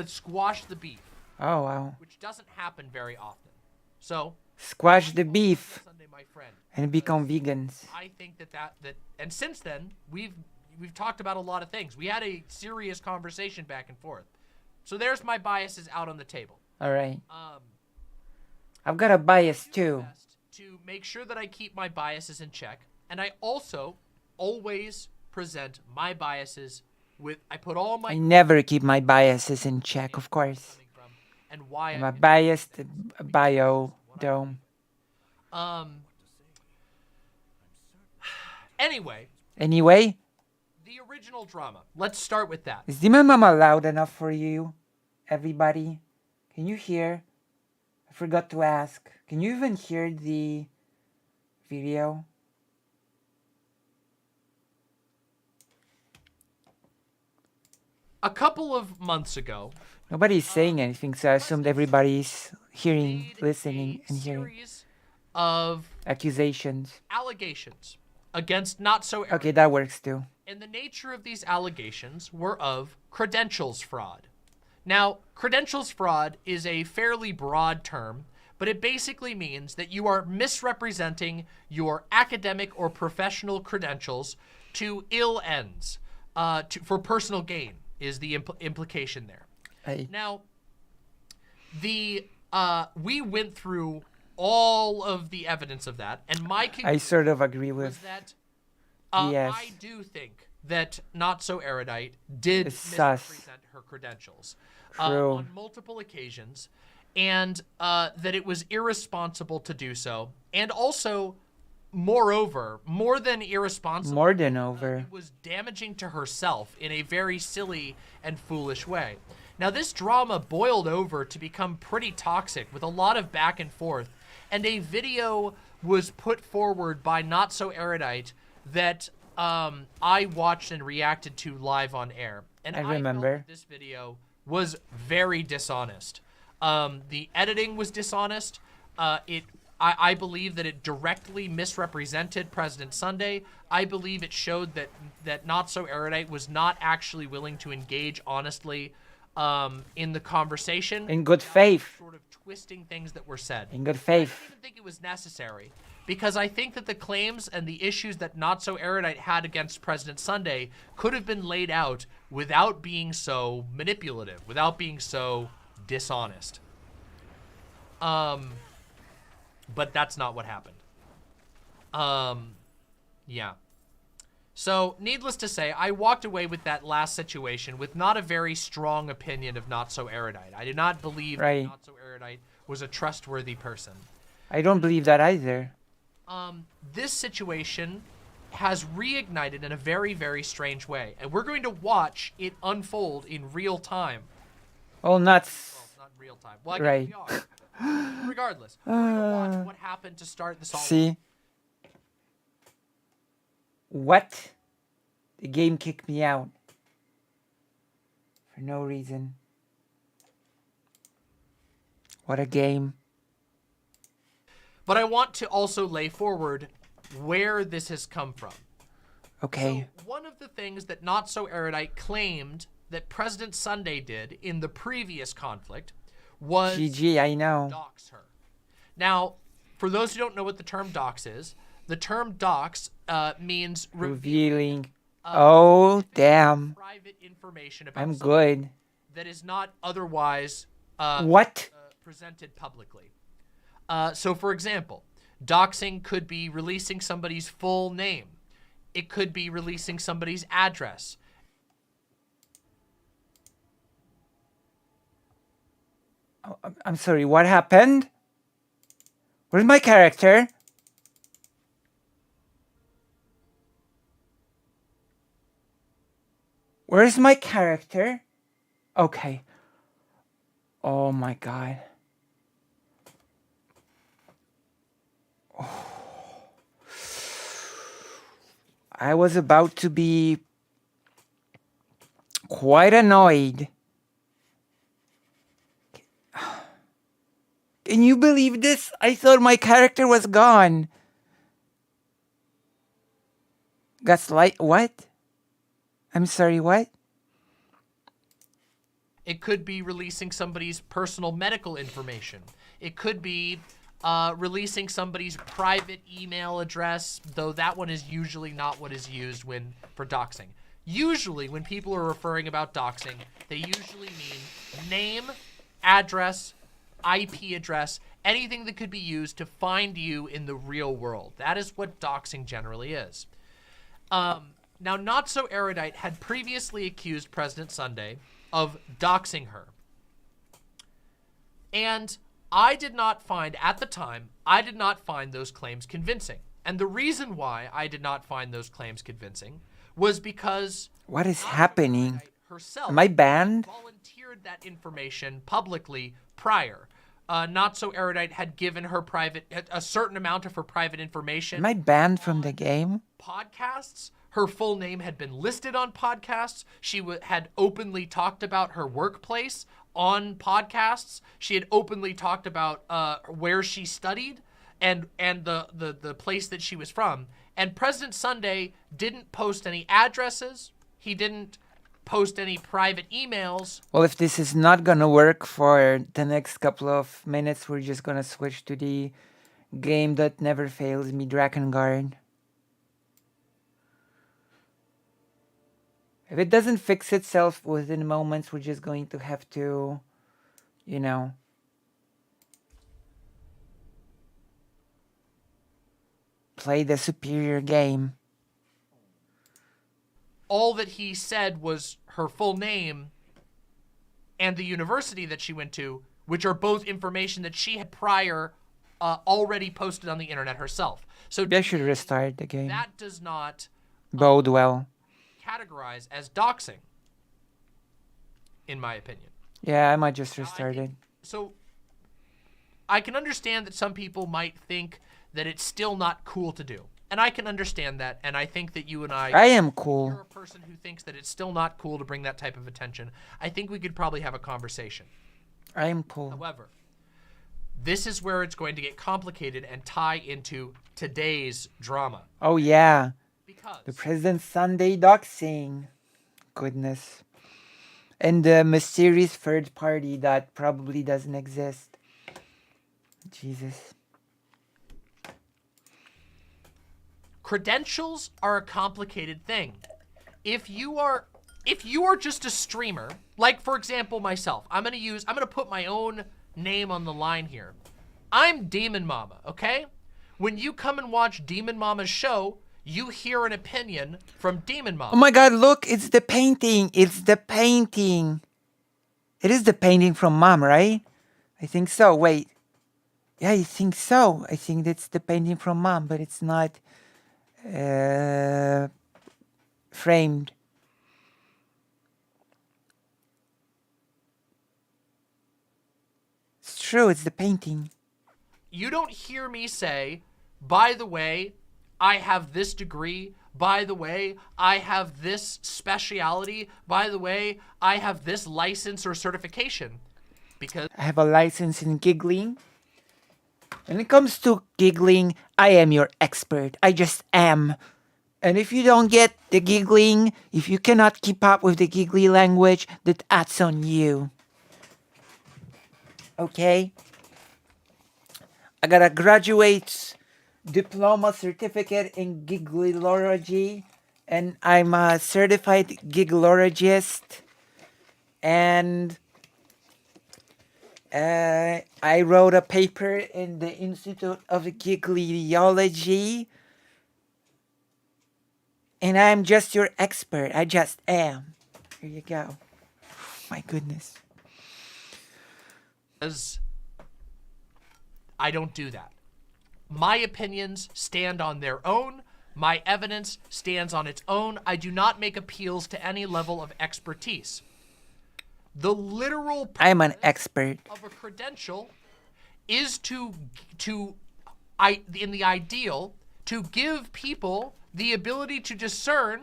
squash the beef. Oh, wow. Which doesn't happen very often. So squash the beef Sunday, my friend, and become vegans. I think that and since then we've talked about a lot of things. We had a serious conversation back and forth. So there's my biases out on the table. All right. I've got a bias too. To make sure that I keep my biases in check, and I also always present my biases with I never keep my biases in check, of course. And why I'm a biased bio dome. Anyway, the original drama. Let's start with that. Is Demon Mama loud enough for you, everybody? Can you hear? I forgot to ask. Can you even hear the video? A couple of months ago, nobody's saying anything, so I assumed everybody's hearing, listening, and hearing. Series of accusations, allegations against Not So Erudite. Okay, that works too. And the nature of these allegations were of credentials fraud. Now, credentials fraud is a fairly broad term, but it basically means that you are misrepresenting your academic or professional credentials to ill ends, for personal gain is the implication there. Now, we went through all of the evidence of that, and my conclusion I sort of agree with that. yes. I do think that Not So Erudite did misrepresent her credentials on multiple occasions, and that it was irresponsible to do so, and also, moreover, more than irresponsible, it was damaging to herself in a very silly and foolish way. Now, this drama boiled over to become pretty toxic with a lot of back and forth, and a video was put forward by Not So Erudite that I watched and reacted to live on air. And I felt remember. that this video was very dishonest. The editing was dishonest. I believe that it directly misrepresented President Sunday. I believe it showed that Not So Erudite was not actually willing to engage honestly in the conversation. In good faith. Sort of twisting things that were said. In good I faith. didn't even think it was necessary because I think that the claims and the issues that Not So Erudite had against President Sunday could have been laid out without being so manipulative, without being so dishonest. But that's not what happened. Yeah. So, needless to say, I walked away with that last situation with not a very strong opinion of Not So Erudite. I did not believe that Right. Not So Erudite was a trustworthy person. I don't believe that either. This situation has reignited in a very, very strange way. And we're going to watch it unfold in real time. Oh, nuts. Well, not in real time. Well, I Right. guess we are. Regardless, we're going to watch what happened to start this all off. See? What? The game kicked me out. For no reason. What a game. But I want to also lay forward where this has come from. Okay. So one of the things that Not So Erudite claimed that President Sunday did in the previous conflict was GG, I know. dox her. Now, for those who don't know what the term dox is, the term dox means Revealing. Oh, damn. private information about I'm someone good. that is not otherwise What? presented publicly. So, for example, doxing could be releasing somebody's full name. It could be releasing somebody's address. Oh, I'm sorry, what happened? Where's my character? Where's my character? Okay. Oh my god. Oh. I was about to be quite annoyed. Can you believe this? I thought my character was gone. Gaslight? What? I'm sorry, what? It could be releasing somebody's personal medical information. It could be releasing somebody's private email address, though that one is usually not what is used for doxing. Usually, when people are referring about doxing, they usually mean name, address, IP address, anything that could be used to find you in the real world. That is what doxing generally is. Now, Not So Erudite had previously accused President Sunday of doxing her. And I did not find, at the time, I did not find those claims convincing. And the reason why I did not find those claims convincing was because What is happening? herself Am I banned? volunteered that information publicly prior. Not So Erudite had given her a certain amount of her private information. Am I banned from the game? Podcasts. Her full name had been listed on podcasts. She had openly talked about her workplace on podcasts. She had openly talked about where she studied and the place that she was from. And President Sunday didn't post any addresses. He didn't post any private emails. Well, if this is not gonna work for the next couple of minutes, we're just gonna switch to the game that never fails me, Drakengard. If it doesn't fix itself within moments, we're just going to have to, you know, play the superior game. All that he said was her full name and the university that she went to, which are both information that she had prior already posted on the internet herself. So I should restart the game. that does not Bode well. categorize as doxing, in my opinion. Yeah, I might just restart it. So I can understand that some people might think that it's still not cool to do. And I can understand that, and I think that you and I am you're cool. a person who thinks that it's still not cool to bring that type of attention. I think we could probably have a conversation. I am cool. However, this is where it's going to get complicated and tie into today's drama. Oh yeah. Because The President's Sunday doxing. Goodness. And the mysterious third party that probably doesn't exist. Jesus. credentials are a complicated thing. If you are just a streamer, like for example myself, I'm gonna put my own name on the line here. I'm Demon Mama, okay? When you come and watch Demon Mama's show, you hear an opinion from Demon Mama. Oh my god, look, it's the painting. It's the painting. It is the painting from Mom, right? I think so. Wait. Yeah, I think so. I think that's the painting from Mom, but it's not framed. It's true, it's the painting. You don't hear me say, by the way, I have this degree. By the way, I have this speciality. By the way, I have this license or certification. Because I have a license in giggling. When it comes to giggling, I am your expert. I just am. And if you don't get the giggling, if you cannot keep up with the giggly language, that's on you. Okay? I got a graduate diploma certificate in gigglology, and I'm a certified gigglologist. And I wrote a paper in the Institute of Giggliology. And I'm just your expert. I just am. Here you go. My goodness. I don't do that. My opinions stand on their own. My evidence stands on its own. I do not make appeals to any level of expertise. The literal I'm an expert of a credential is in the ideal, to give people the ability to discern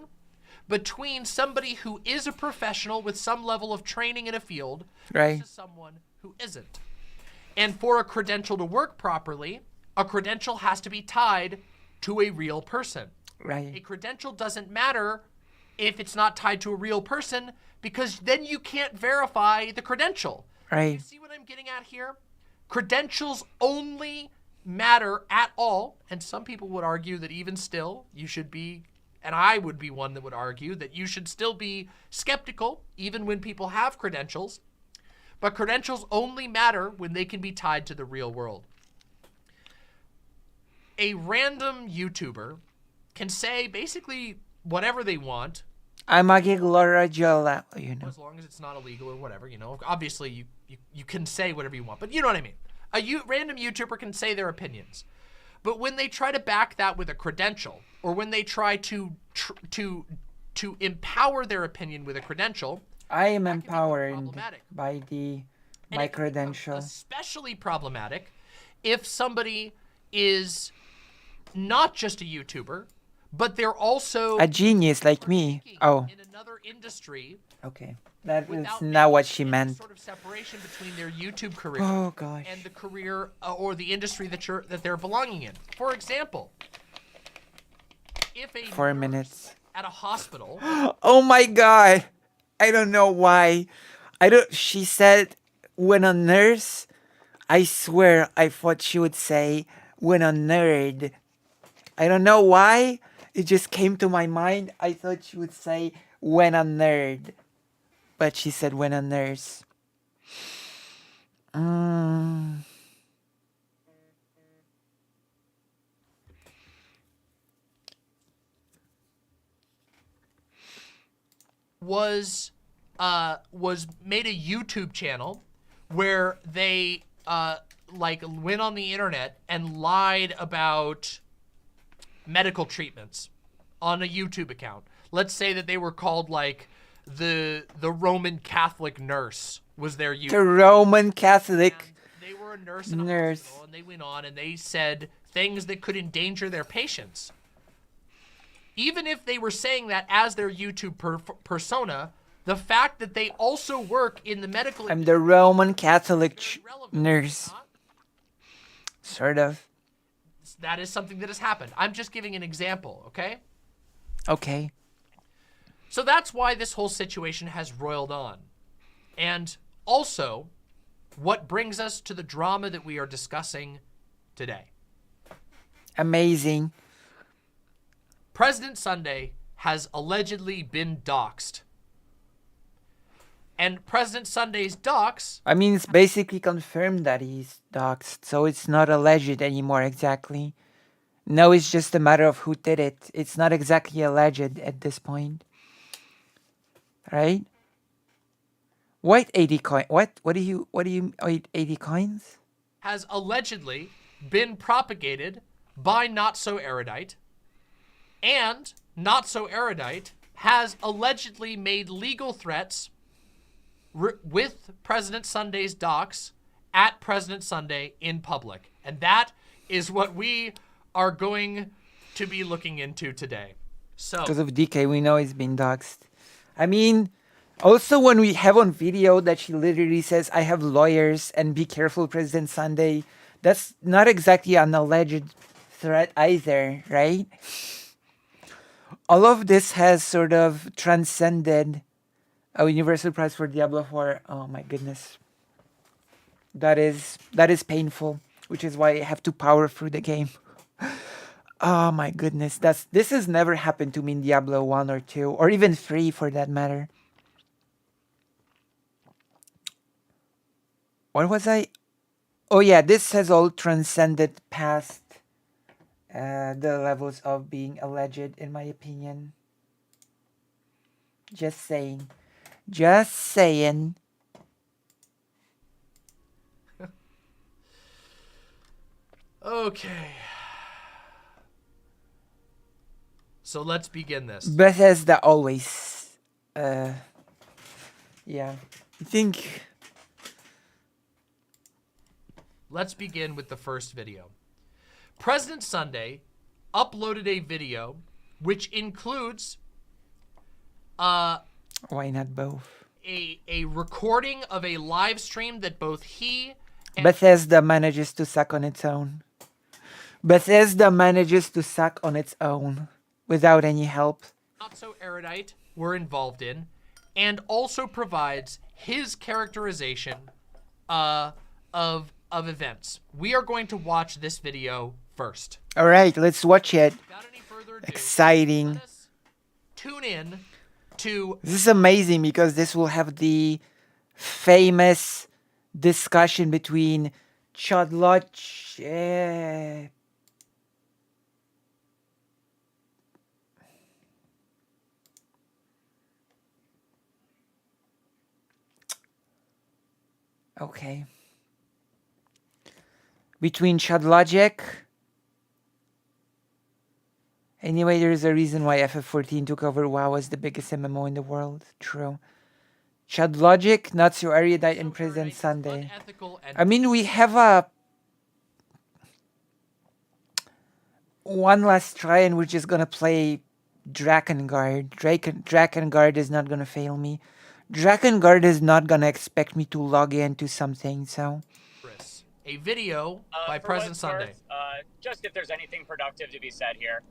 between somebody who is a professional with some level of training in a field versus someone who isn't. And for a credential to work properly, a credential has to be tied to a real person. Right. A credential doesn't matter if it's not tied to a real person, because then you can't verify the credential. Right. You see what I'm getting at here? Credentials only matter at all, and some people would argue that even still, you should be, and I would be one that would argue that you should still be skeptical, even when people have credentials. But credentials only matter when they can be tied to the real world. A random YouTuber can say basically whatever they want. I'm a gigglologist, you know. As long as it's not illegal or whatever, you know. Obviously, you can say whatever you want, but you know what I mean. A random YouTuber can say their opinions. But when they try to back that with a credential, or when they try to empower their opinion with a credential, I am empowered by my credential. Especially problematic if somebody is not just a YouTuber, but they're also a genius like me. Oh. In another industry. Okay. That is not what she meant. Sort of separation between their YouTube career and the career or the industry that they're belonging in. For example, if a 4 minutes at a hospital. Oh my god. I don't know why. She said when a nurse. I swear I thought she would say when a nerd. I don't know why. It just came to my mind. I thought she would say when a nerd. But she said when a nurse. Was made a YouTube channel where they like went on the internet and lied about medical treatments on a YouTube account. Let's say that they were called like the Roman Catholic nurse was their YouTube. The Roman Catholic and they were a nurse in a hospital, and they went on and they said things that could endanger their patients. even if they were saying that as their YouTube persona, the fact that they also work in the medical I'm the Roman Catholic nurse. not? Sort of. That is something that has happened. I'm just giving an example, okay? Okay. So that's why this whole situation has roiled on. And also, what brings us to the drama that we are discussing today. Amazing. President Sunday has allegedly been doxxed. And President Sunday's dox... I mean, it's basically confirmed that he's doxxed, so it's not alleged anymore exactly. No, it's just a matter of who did it. It's not exactly alleged at this point. Right? What 80 coin? What do you 80 coins? has allegedly been propagated by Not So Erudite, and Not So Erudite has allegedly made legal threats with President Sunday's docs at President Sunday in public. And that is what we are going to be looking into today. So, because of DK, we know he's been doxxed. I mean, also when we have on video that she literally says, I have lawyers and be careful, President Sunday, that's not exactly an alleged threat either, right? All of this has sort of transcended a universal prize for Diablo IV. Oh my goodness. That is painful, which is why I have to power through the game. Oh my goodness. This has never happened to me in Diablo 1 or 2, or even 3 for that matter. What was I? Oh yeah, this has all transcended past the levels of being alleged, in my opinion. Just saying. Just saying. okay. So let's begin this. Bethesda always. Yeah. I think. Let's begin with the first video. President Sunday uploaded a video which includes Why not both? a recording of a live stream that both he and Bethesda manages to suck on its own. Bethesda manages to suck on its own without any help. Not So Erudite were involved in, and also provides his characterization of events. We are going to watch this video first. All right, let's watch it. Without any further ado, Exciting. let us tune in to This is amazing because this will have the famous discussion between Chodloch. Okay. Between Chodlogic. Anyway, there's a reason why FF14 took over WoW as the biggest MMO in the world. True. Chodlogic, Not So Erudite, and President Sunday. unethical and I mean, we have a one last try, and we're just gonna play Drakengard. Drakengard is not gonna fail me. Drakengard is not gonna expect me to log into something, so. a video by for President what it's Sunday. worth, just if there's anything productive to be said here.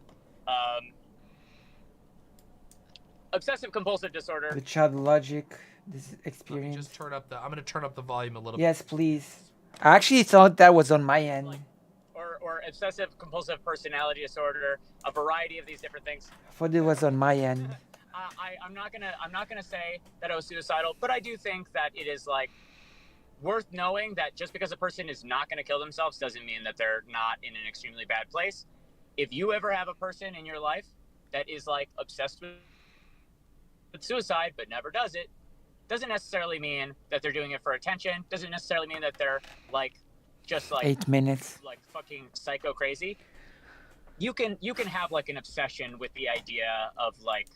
Obsessive compulsive disorder. The Chodlogic, this Let me experience. just turn up the. I'm gonna turn up the volume a little bit. Yes, please. I actually thought that was on my end. Or obsessive compulsive personality disorder, a variety of these different things. I thought it was on my end. I'm not gonna say that I was suicidal, but I do think that it is like worth knowing that just because a person is not gonna kill themselves doesn't mean that they're not in an extremely bad place. If you ever have a person in your life that is like obsessed with suicide but never does it, doesn't necessarily mean that they're doing it for attention. Doesn't necessarily mean that they're like just like 8 minutes. like fucking psycho crazy. You can have like an obsession with the idea of like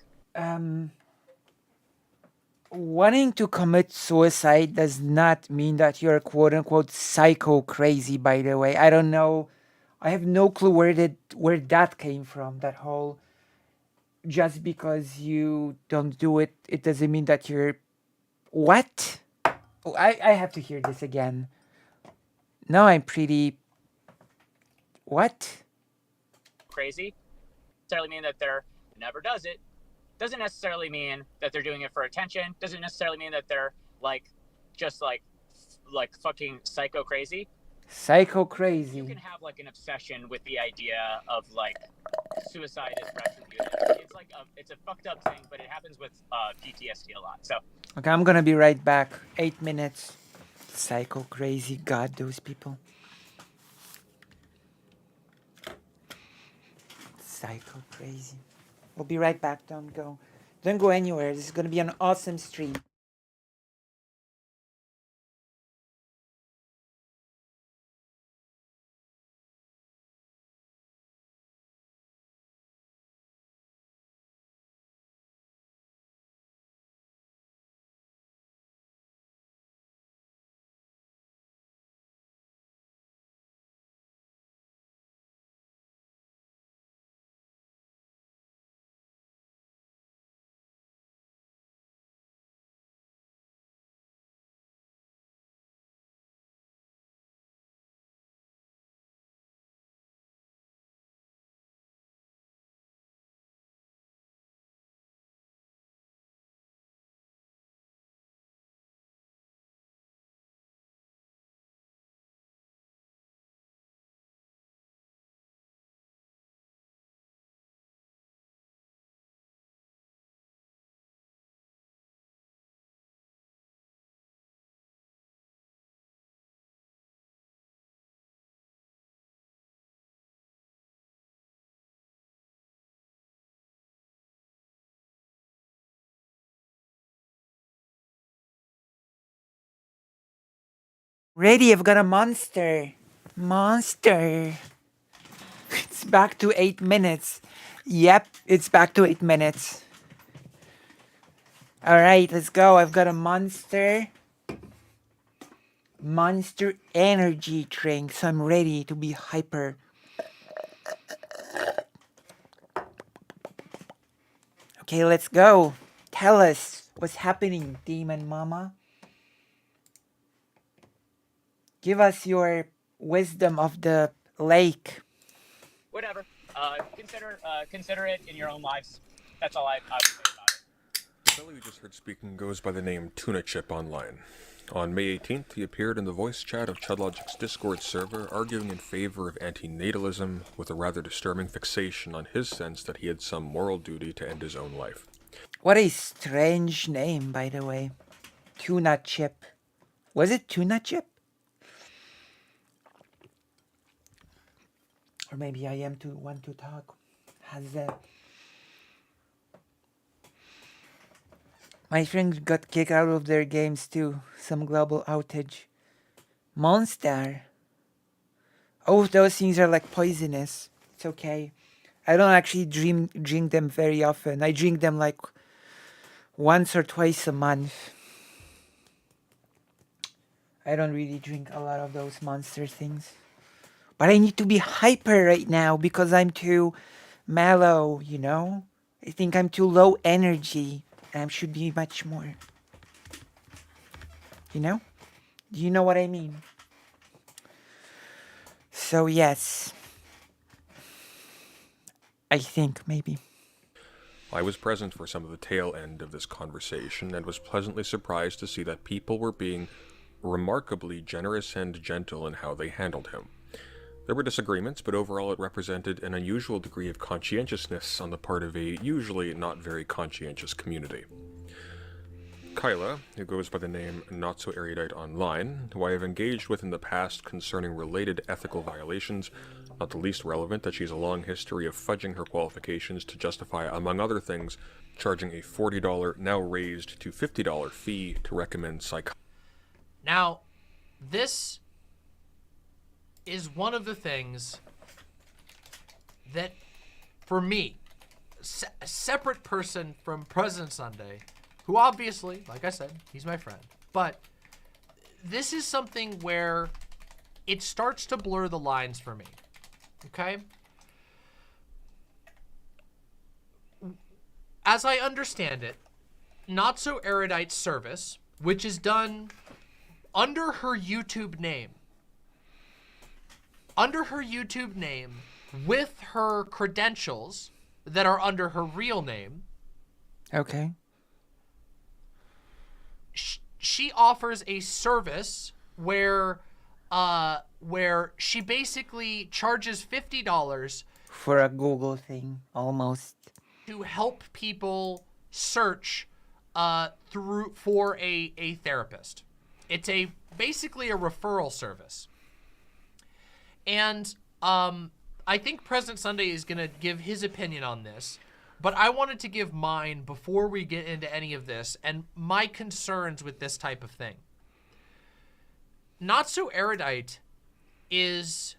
Wanting to commit suicide does not mean that you're quote unquote psycho crazy, by the way. I don't know. I have no clue where that came from, that whole just because you don't do it, it doesn't mean that you're... What? Oh, I have to hear this again. No, I'm pretty... What? crazy. Necessarily mean that they're never does it. Doesn't necessarily mean that they're doing it for attention. Doesn't necessarily mean that they're like just like fucking psycho crazy. Psycho crazy. You can have like an obsession with the idea of like suicide is retributive. It's like it's a fucked up thing, but it happens with PTSD a lot. So Okay, I'm gonna be right back. 8 minutes. Psycho crazy. God, those people. Psycho crazy. We'll be right back. Don't go. Don't go anywhere. This is gonna be an awesome stream. Ready, I've got a monster. Monster. It's back to 8 minutes. Yep, it's back to 8 minutes. Alright, let's go. I've got a monster. Monster energy drink. So I'm ready to be hyper. Okay, let's go. Tell us what's happening, Demon Mama. Give us your wisdom of the lake. whatever. Consider it in your own lives. That's all I would say about it. The fellow you just heard speaking goes by the name Tuna Chip online. On May 18th, he appeared in the voice chat of Chudlogic's Discord server, arguing in favor of antinatalism, with a rather disturbing fixation on his sense that he had some moral duty to end his own life. What a strange name, by the way. Tuna Chip. Was it Tuna Chip? Or maybe I am too one to talk. Has that? My friends got kicked out of their games too. Some global outage. Monster. Oh, those things are like poisonous. It's okay. I don't actually drink them very often. I drink them like once or twice a month. I don't really drink a lot of those monster things. But I need to be hyper right now because I'm too mellow, you know? I think I'm too low energy. And I should be much more. You know? Do you know what I mean? So yes. I think, maybe. I was present for some of the tail end of this conversation and was pleasantly surprised to see that people were being remarkably generous and gentle in how they handled him. There were disagreements, but overall it represented an unusual degree of conscientiousness on the part of a usually not very conscientious community. Kyla, who goes by the name Not So Erudite Online, who I have engaged with in the past concerning related ethical violations, not the least relevant that she has a long history of fudging her qualifications to justify, among other things, charging a $40, now raised to $50 fee to recommend psych. Now, this is one of the things that, for me, a separate person from President Sunday, who obviously, like I said, he's my friend, but this is something where it starts to blur the lines for me, okay? as I understand it, Not So Erudite's service, which is done under her YouTube name, with her credentials that are under her real name. Okay. She offers a service where she basically charges $50 for a Google thing, almost, to help people search for a therapist. It's basically a referral service. And I think President Sunday is going to give his opinion on this, but I wanted to give mine before we get into any of this and my concerns with this type of thing. Not So Erudite is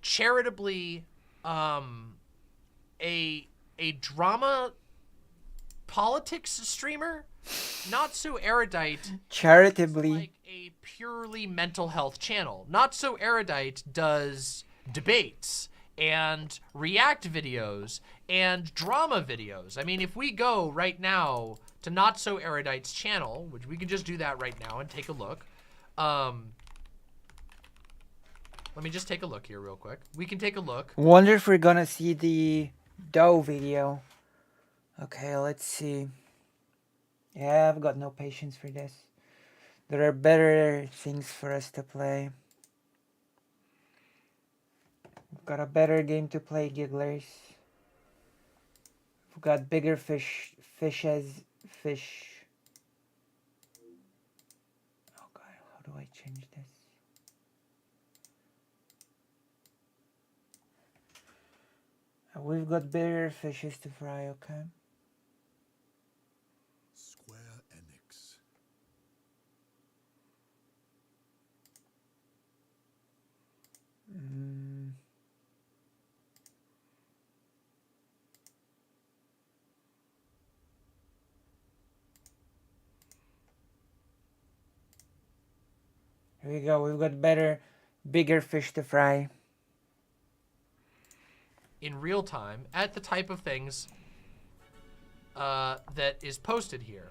charitably a drama politics streamer. Not So Erudite charitably is like a purely mental health channel. Not So Erudite does debates and react videos and drama videos. I mean, if we go right now to Not So Erudite's channel, which we can just do that right now and take a look. Let me just take a look here real quick. We can take a look. Wonder if we're gonna see the Doe video. Okay, let's see. Yeah, I've got no patience for this. There are better things for us to play. We've got a better game to play, gigglers. We've got bigger fish. Oh god, how do I change this? We've got bigger fishes to fry, okay? Square Enix. Here we go. We've got bigger fish to fry. In real time at the type of things that is posted here.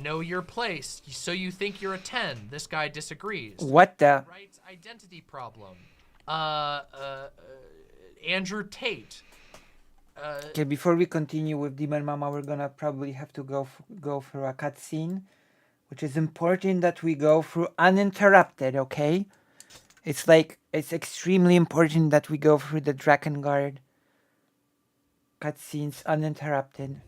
Know your place, so you think you're a 10. This guy disagrees. What the? Rights identity problem. Andrew Tate. Okay, before we continue with Demon Mama, we're gonna probably have to go through a cutscene, which is important that we go through uninterrupted, okay? It's extremely important that we go through the Drakengard cutscenes uninterrupted.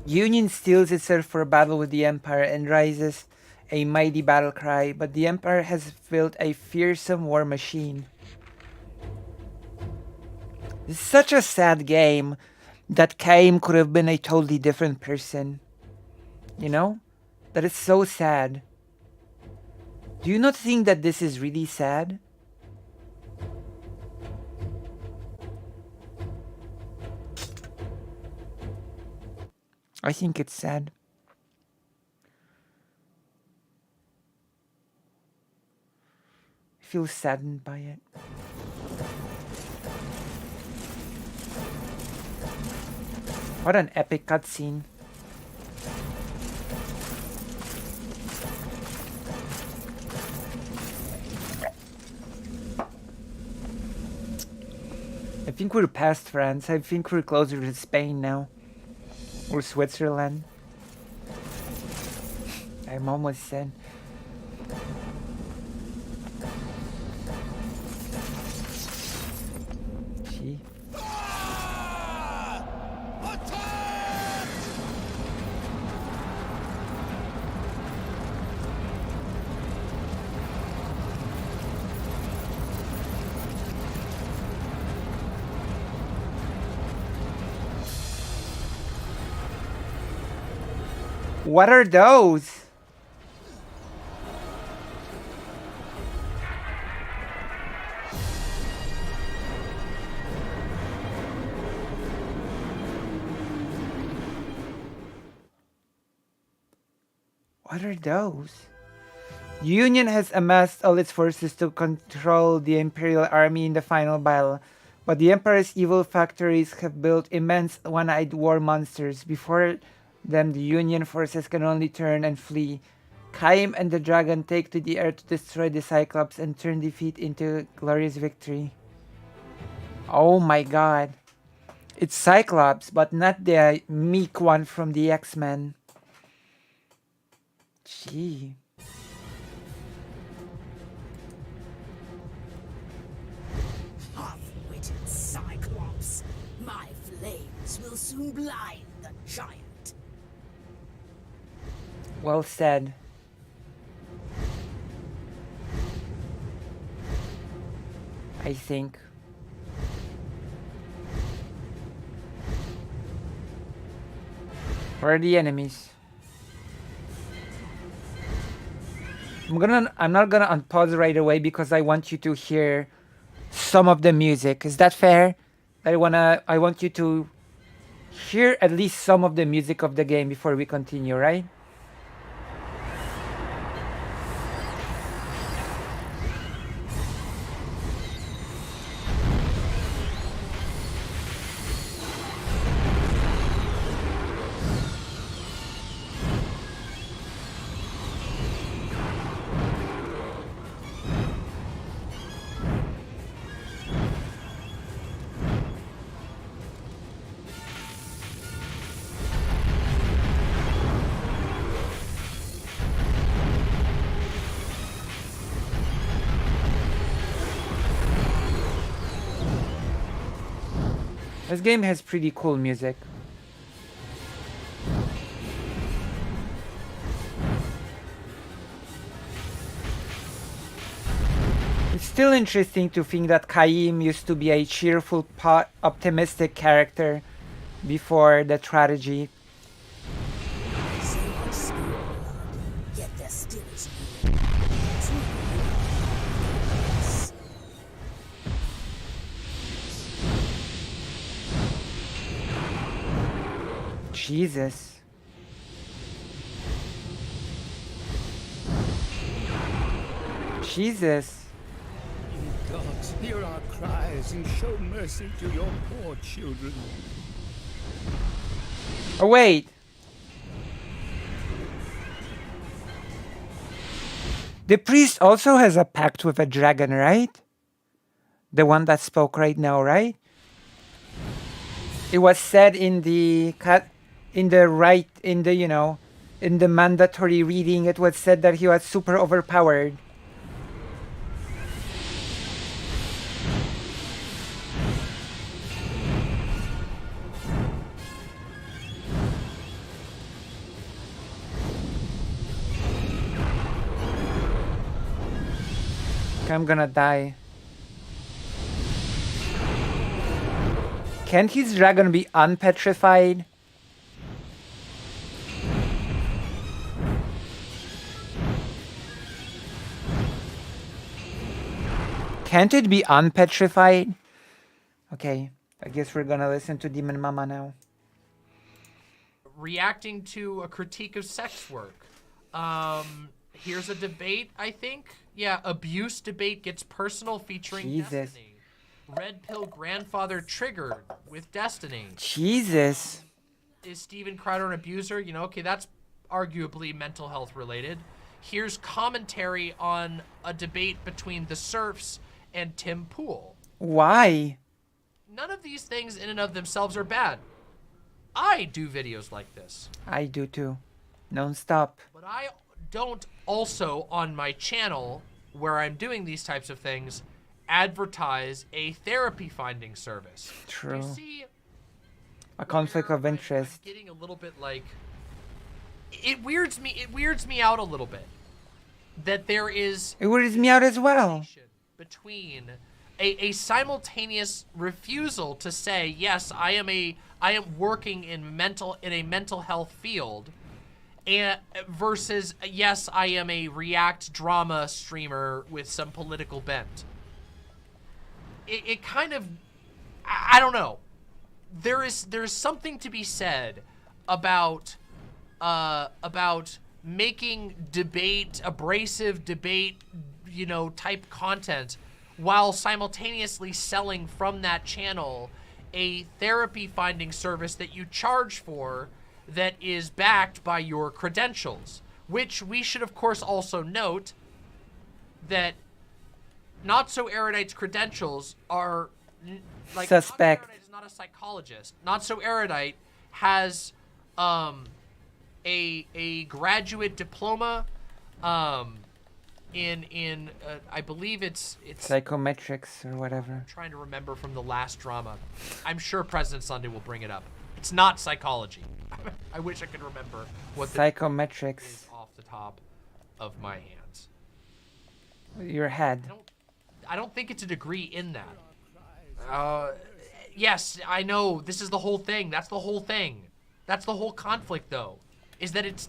Union steels itself for battle with the Empire and rises a mighty battle cry, but the Empire has built a fearsome war machine. It's such a sad game that Caim could have been a totally different person. You know? That is so sad. Do you not think that this is really sad? I think it's sad. I feel saddened by it. What an epic cutscene. I think we're past France. I think we're closer to Spain now. Or Switzerland. I'm almost said. See? What are those? What are those? The Union has amassed all its forces to control the Imperial army in the final battle, but the Emperor's evil factories have built immense one-eyed war monsters. Before them, the Union forces can only turn and flee. Chaim and the dragon take to the air to destroy the Cyclops and turn defeat into glorious victory. Oh my god. It's Cyclops, but not the meek one from the X-Men. Gee. Half-witted Cyclops. My flames will soon blind the giant. Well said. I think. Where are the enemies? I'm not gonna unpause right away because I want you to hear some of the music. Is that fair? I want you to hear at least some of the music of the game before we continue, right? This game has pretty cool music. It's still interesting to think that Chaim used to be a cheerful, optimistic character before the tragedy. So much spirit blood, yet there still is Jesus. Jesus. Gods, hear our cries and show mercy to your poor children. Oh, wait. The priest also has a pact with a dragon, right? The one that spoke right now, right? It was said in the in the mandatory reading, it was said that he was super overpowered. I'm gonna die. Can't his dragon be unpetrified? Can't it be unpetrified? Okay, I guess we're gonna listen to Demon Mama now. Reacting to a critique of sex work. Here's a debate, I think. Yeah, abuse debate gets personal featuring Jesus. Destiny. Red pill grandfather triggered with Destiny. Jesus. Is Steven Crowder an abuser? You know, okay, that's arguably mental health related. Here's commentary on a debate between the Serfs and Tim Pool. Why? None of these things in and of themselves are bad. I do videos like this. I do too. Non-stop. But I don't also on my channel, where I'm doing these types of things, advertise a therapy finding service. True. You see, A conflict of interest. I'm getting a little bit like, it weirds me out a little bit that there is It weirds me out as well. between a simultaneous refusal to say, yes, I am working in a mental health field, and versus, yes, I am a React drama streamer with some political bent. It kind of, I don't know. There's something to be said about making debate, abrasive debate, you know, type content while simultaneously selling from that channel a therapy finding service that you charge for that is backed by your credentials, which we should of course also note that Not So Erudite's credentials are like Suspect. Not So Erudite is not a psychologist. Not So Erudite has a graduate diploma in I believe it's Psychometrics or whatever. I'm trying to remember from the last drama. I'm sure President Sunday will bring it up. It's not psychology. I wish I could remember what the Psychometrics. is off the top of my hands. Your head. I don't think it's a degree in that. Yes, I know. This is the whole thing. That's the whole thing. That's the whole conflict, though, is that it's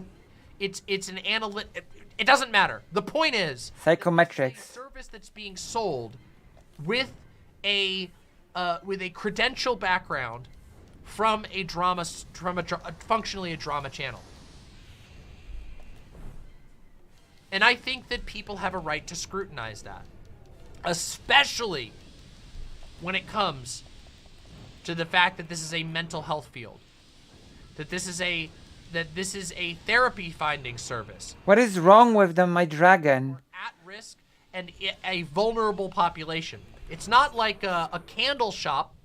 an It doesn't matter. The point is, Psychometrics. a service that's being sold with a credential background from a functionally a drama channel. And I think that people have a right to scrutinize that, especially when it comes to the fact that this is a mental health field, that this is a therapy finding service. What is wrong with them, my dragon? At risk and a vulnerable population. It's not like a candle shop.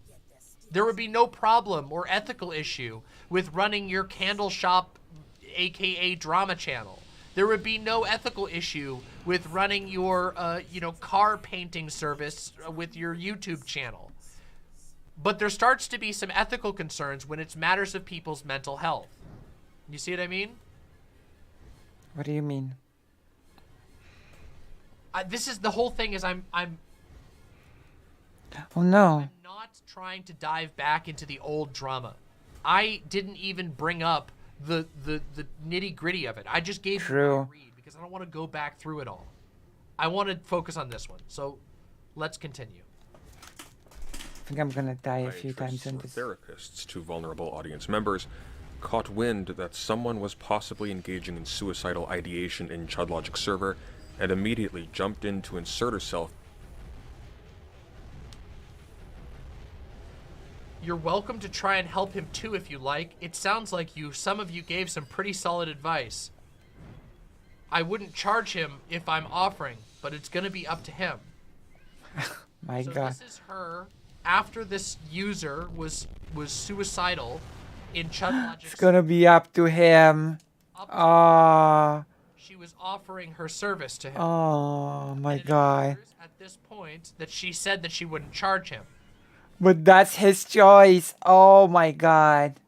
There would be no problem or ethical issue with running your candle shop, aka drama channel. There would be no ethical issue with running your, car painting service with your YouTube channel. But there starts to be some ethical concerns when it's matters of people's mental health. You see what I mean? What do you mean? This is the whole thing. Is I'm Oh no. I'm not trying to dive back into the old drama. I didn't even bring up the nitty gritty of it. I just gave you a read because I don't want to go back through it all. I want to focus on this one. So let's continue. I think I'm gonna die a few times in this. Therapists to vulnerable audience members caught wind that someone was possibly engaging in suicidal ideation in ChudLogic's server and immediately jumped in to insert herself. You're welcome to try and help him too if you like. It sounds like some of you gave some pretty solid advice. I wouldn't charge him if I'm offering, but it's gonna be up to him. My God. This is her after this user was suicidal in ChudLogic's. It's gonna be up to him. She was offering her service to him. Oh my God. At this point, that she said that she wouldn't charge him. But that's his choice. Oh my God.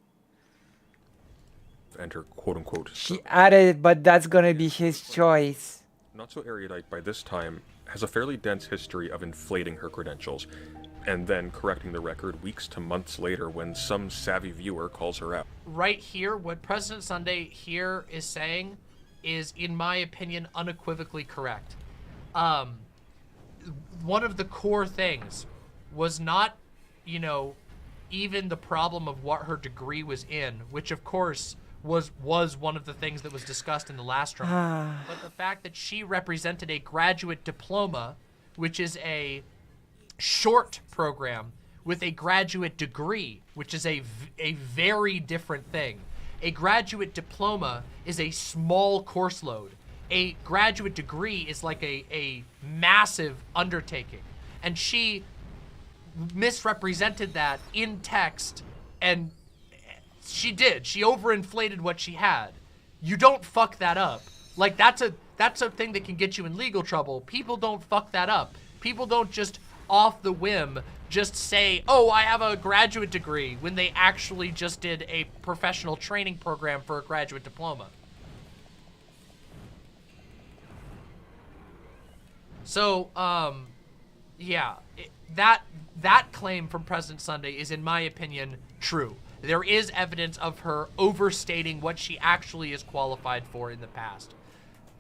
Enter quote-unquote. She added, but that's gonna be his choice. Not So Erudite by this time has a fairly dense history of inflating her credentials, and then correcting the record weeks to months later when some savvy viewer calls her out. Right here, what President Sunday here is saying is, in my opinion, unequivocally correct. One of the core things was not, even the problem of what her degree was in, which of course was one of the things that was discussed in the last drama, but the fact that she represented a graduate diploma, which is a short program, with a graduate degree, which is a very different thing. A graduate diploma is a small course load. A graduate degree is like a massive undertaking. And she misrepresented that in text, and she did. She overinflated what she had. You don't fuck that up. Like, that's a thing that can get you in legal trouble. People don't fuck that up. People don't just off the whim just say, oh, I have a graduate degree, when they actually just did a professional training program for a graduate diploma. So, yeah, that claim from President Sunday is, in my opinion, true. There is evidence of her overstating what she actually is qualified for in the past.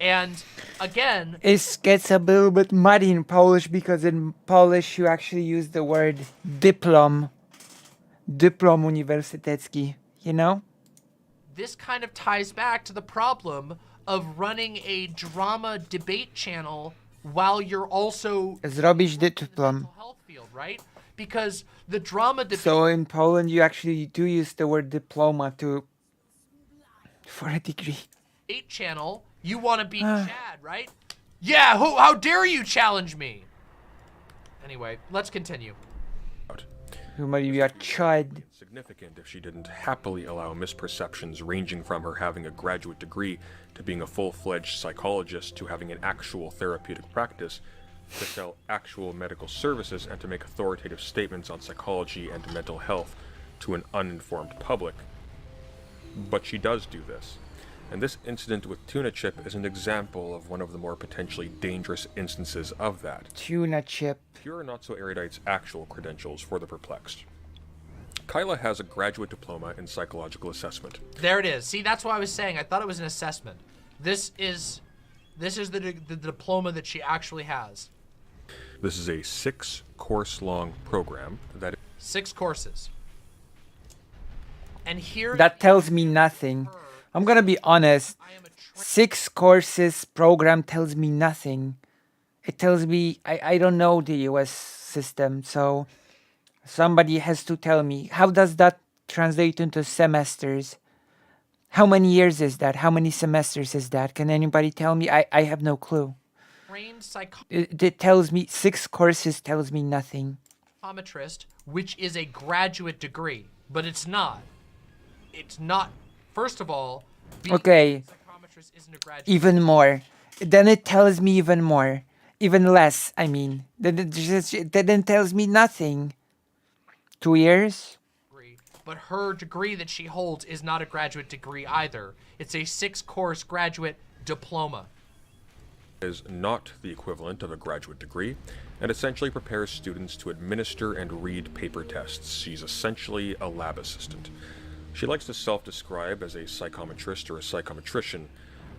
And again, it gets a little bit muddy in Polish because in Polish you actually use the word dyplom uniwersytecki, you know? This kind of ties back to the problem of running a drama debate channel while you're also Zrobić dyplom. health field, right? Because the drama debate So in Poland, you actually do use the word diploma for a degree. channel, you want to beat Chad, right? Yeah, how dare you challenge me? Anyway, let's continue. Who are you, a chud? Significant if she didn't happily allow misperceptions ranging from her having a graduate degree to being a full-fledged psychologist to having an actual therapeutic practice, to sell actual medical services and to make authoritative statements on psychology and mental health to an uninformed public. But she does do this. And this incident with Tuna Chip is an example of one of the more potentially dangerous instances of that. Tuna Chip. Here are Not So Erudite's actual credentials for the perplexed. Kyla has a graduate diploma in psychological assessment. There it is. See, that's why I was saying I thought it was an assessment. This is the diploma that she actually has. This is a 6-course-long program that 6 courses. And here That tells me nothing. I'm gonna be honest. 6 courses program tells me nothing. It tells me I don't know the US system, so somebody has to tell me. How does that translate into semesters? How many years is that? How many semesters is that? Can anybody tell me? I have no clue. It tells me 6 courses tells me nothing. Psychometrist, which is a graduate degree, but it's not. It's not. First of all, being Okay. a psychometrist isn't a graduate. Even more. Then it tells me even more. Even less, I mean. Then it tells me nothing. 2 years? But her degree that she holds is not a graduate degree either. It's a 6-course graduate diploma. is not the equivalent of a graduate degree, and essentially prepares students to administer and read paper tests. She's essentially a lab assistant. She likes to self-describe as a psychometrist or a psychometrician,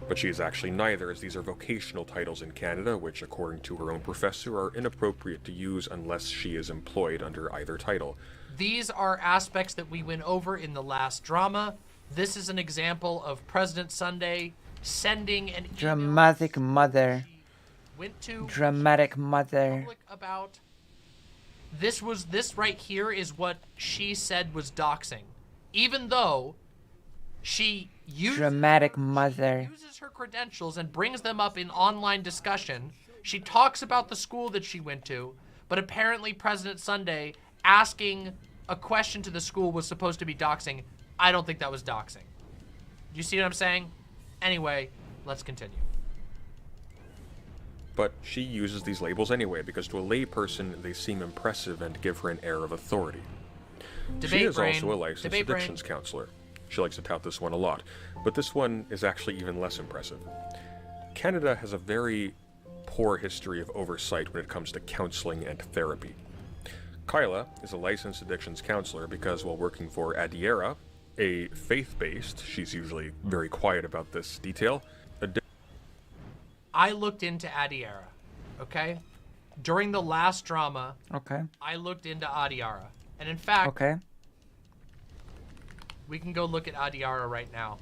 but she is actually neither, as these are vocational titles in Canada, which, according to her own professor, are inappropriate to use unless she is employed under either title. These are aspects that we went over in the last drama. This is an example of President Sunday sending an Dramatic mother. went to Dramatic mother. public about. This right here is what she said was doxing. Even though she uses Dramatic mother. her credentials and brings them up in online discussion. She talks about the school that she went to, but apparently President Sunday asking a question to the school was supposed to be doxing. I don't think that was doxing. Do you see what I'm saying? Anyway, let's continue. But she uses these labels anyway, because to a layperson, they seem impressive and give her an air of authority. She is also a licensed addictions counselor. She likes to tout this one a lot, but this one is actually even less impressive. Canada has a very poor history of oversight when it comes to counseling and therapy. Kyla is a licensed addictions counselor because while working for Adiera, a faith-based, she's usually very quiet about this detail, I looked into Adiera, okay? During the last drama, Okay. I looked into Adiara. And in fact, Okay. we can go look at Adiara right now.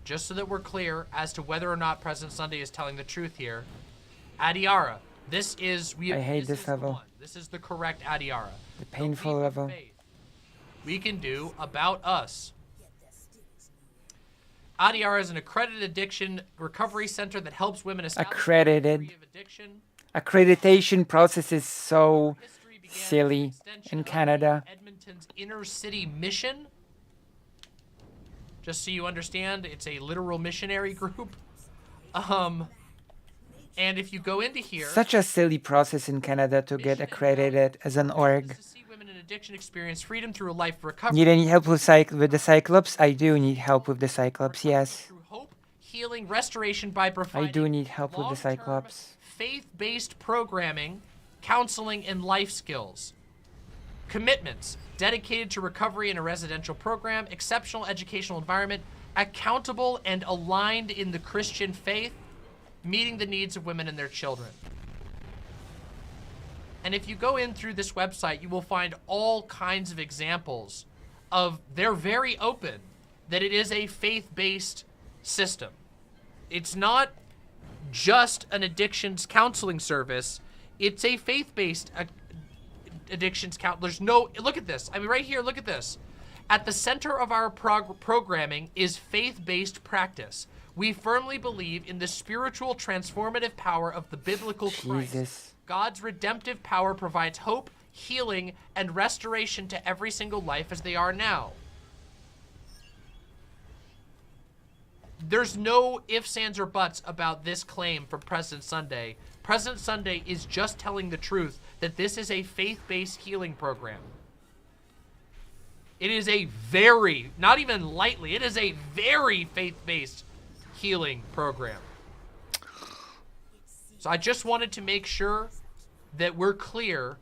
Just so that we're clear as to whether or not President Sunday is telling the truth here. Adiara, this is... I hate this is level. one. This is the correct Adiara. The painful level. We can do About Us. Adiara is an accredited addiction recovery center that helps women establish Accredited. addiction. Accreditation process is so silly in Canada. Edmonton's inner city mission. Just so you understand, it's a literal missionary group. And if you go into here, Such a silly process in Canada to get accredited as an org. women in addiction experience freedom through a life of recovery. Need any help with the Cyclops? I do need help with the Cyclops, yes. Healing, restoration by providing I do need help with the Cyclops. faith-based programming, counseling, and life skills. Commitments, dedicated to recovery in a residential program, exceptional educational environment, accountable and aligned in the Christian faith, meeting the needs of women and their children. And if you go in through this website, you will find all kinds of examples of, they're very open. that it is a faith-based system. It's not just an addictions counseling service. It's a faith-based addictions There's no, look at this. I mean, right here, look at this. At the center of our programming is faith-based practice. We firmly believe in the spiritual transformative power of the biblical Christ. God's redemptive power provides hope, healing, and restoration to every single life as they are now. There's no ifs, ands, or buts about this claim from President Sunday. President Sunday is just telling the truth that this is a faith-based healing program. It is a very, not even lightly, it is a very faith-based healing program. So I just wanted to make sure that we're clear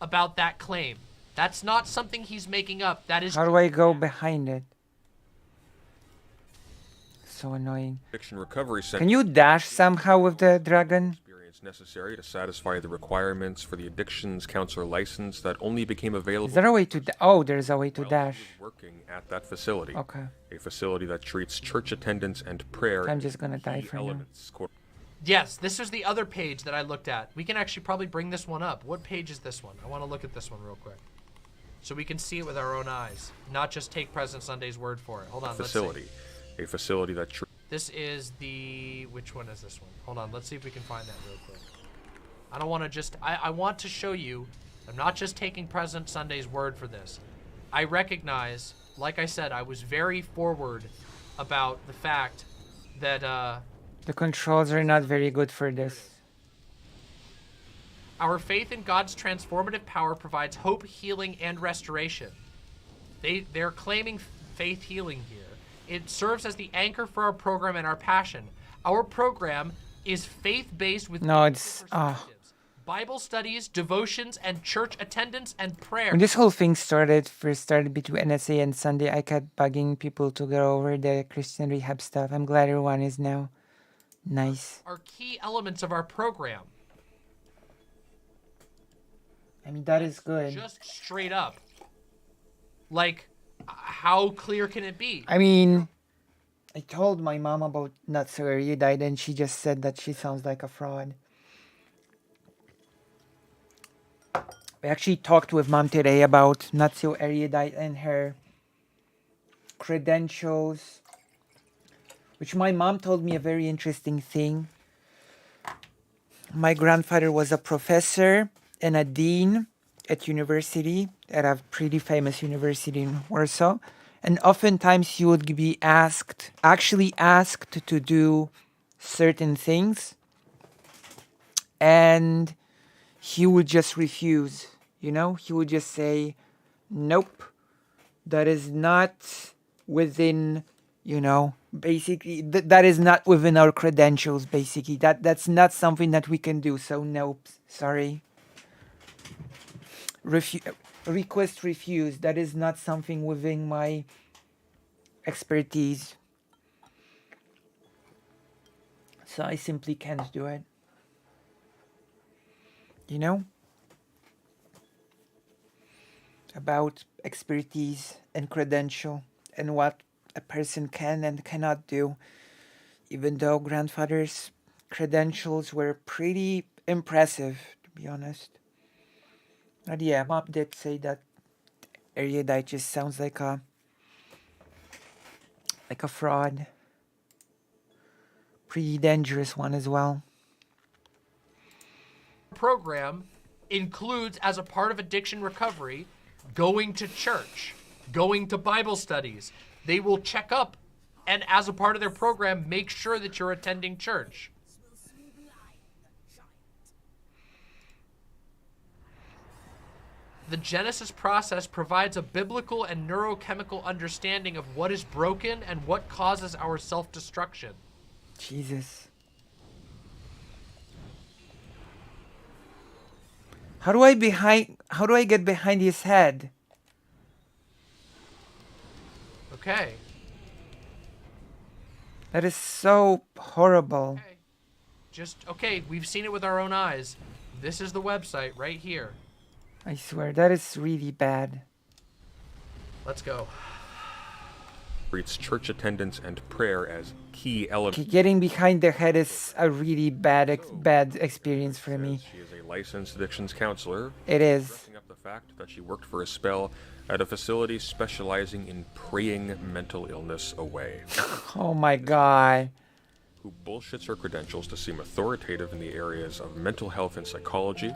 about that claim. That's not something he's making up. That is. How do I go behind it? So annoying. Addiction Recovery Center. Can you dash somehow with the dragon? Experience necessary to satisfy the requirements for the addictions counselor license that only became available. Is there a way to? Oh, there's a way to dash. Working at that facility. Okay. A facility that treats church attendance and prayer. I'm just gonna die for now. Yes, this is the other page that I looked at. We can actually probably bring this one up. What page is this one? I want to look at this one real quick, so we can see it with our own eyes, not just take President Sunday's word for it. Hold on. Facility. Let's see. A facility that. This is the, which one is this one? Hold on, let's see if we can find that real quick. I don't want to just, I want to show you, I'm not just taking President Sunday's word for this. I recognize, like I said, I was very forward about the fact that, the controls are not very good for this. Our faith in God's transformative power provides hope, healing, and restoration. They're claiming faith healing here. It serves as the anchor for our program and our passion. Our program is faith-based with Bible studies, devotions, and church attendance and prayer. When this whole thing first started between NSA and Sunday, I kept bugging people to go over the Christian rehab stuff. I'm glad everyone is now nice. Are key elements of our program. I mean, that is good. Just straight up. Like, how clear can it be? I mean, I told my mom about Not So Erudite and she just said that she sounds like a fraud. I actually talked with mom today about Not So Erudite and her credentials, which my mom told me a very interesting thing. My grandfather was a professor and a dean at university, at a pretty famous university in Warsaw. And oftentimes he would be actually asked to do certain things. And he would just refuse, you know? He would just say, nope, that is not within, you know, basically, that is not within our credentials, basically. That's not something that we can do, so nope, sorry. Request refused. That is not something within my expertise. So I simply can't do it. You know? About expertise and credential and what a person can and cannot do. Even though grandfather's credentials were pretty impressive, to be honest. But yeah, mom did say that Erudite just sounds like a fraud. Pretty dangerous one as well. Program includes, as a part of addiction recovery, going to church, going to Bible studies. They will check up and, as a part of their program, make sure that you're attending church. The Genesis process provides a biblical and neurochemical understanding of what is broken and what causes our self-destruction. Jesus. How do I get behind his head? Okay. That is so horrible. Okay, we've seen it with our own eyes. This is the website right here. I swear, that is really bad. Let's go. treats church attendance and prayer as key elements. Getting behind the head is a really bad experience for me. She is a licensed addictions counselor. It is. Dressing up the fact that she worked for a spell at a facility specializing in praying mental illness away. Oh my god. Who bullshits her credentials to seem authoritative in the areas of mental health and psychology,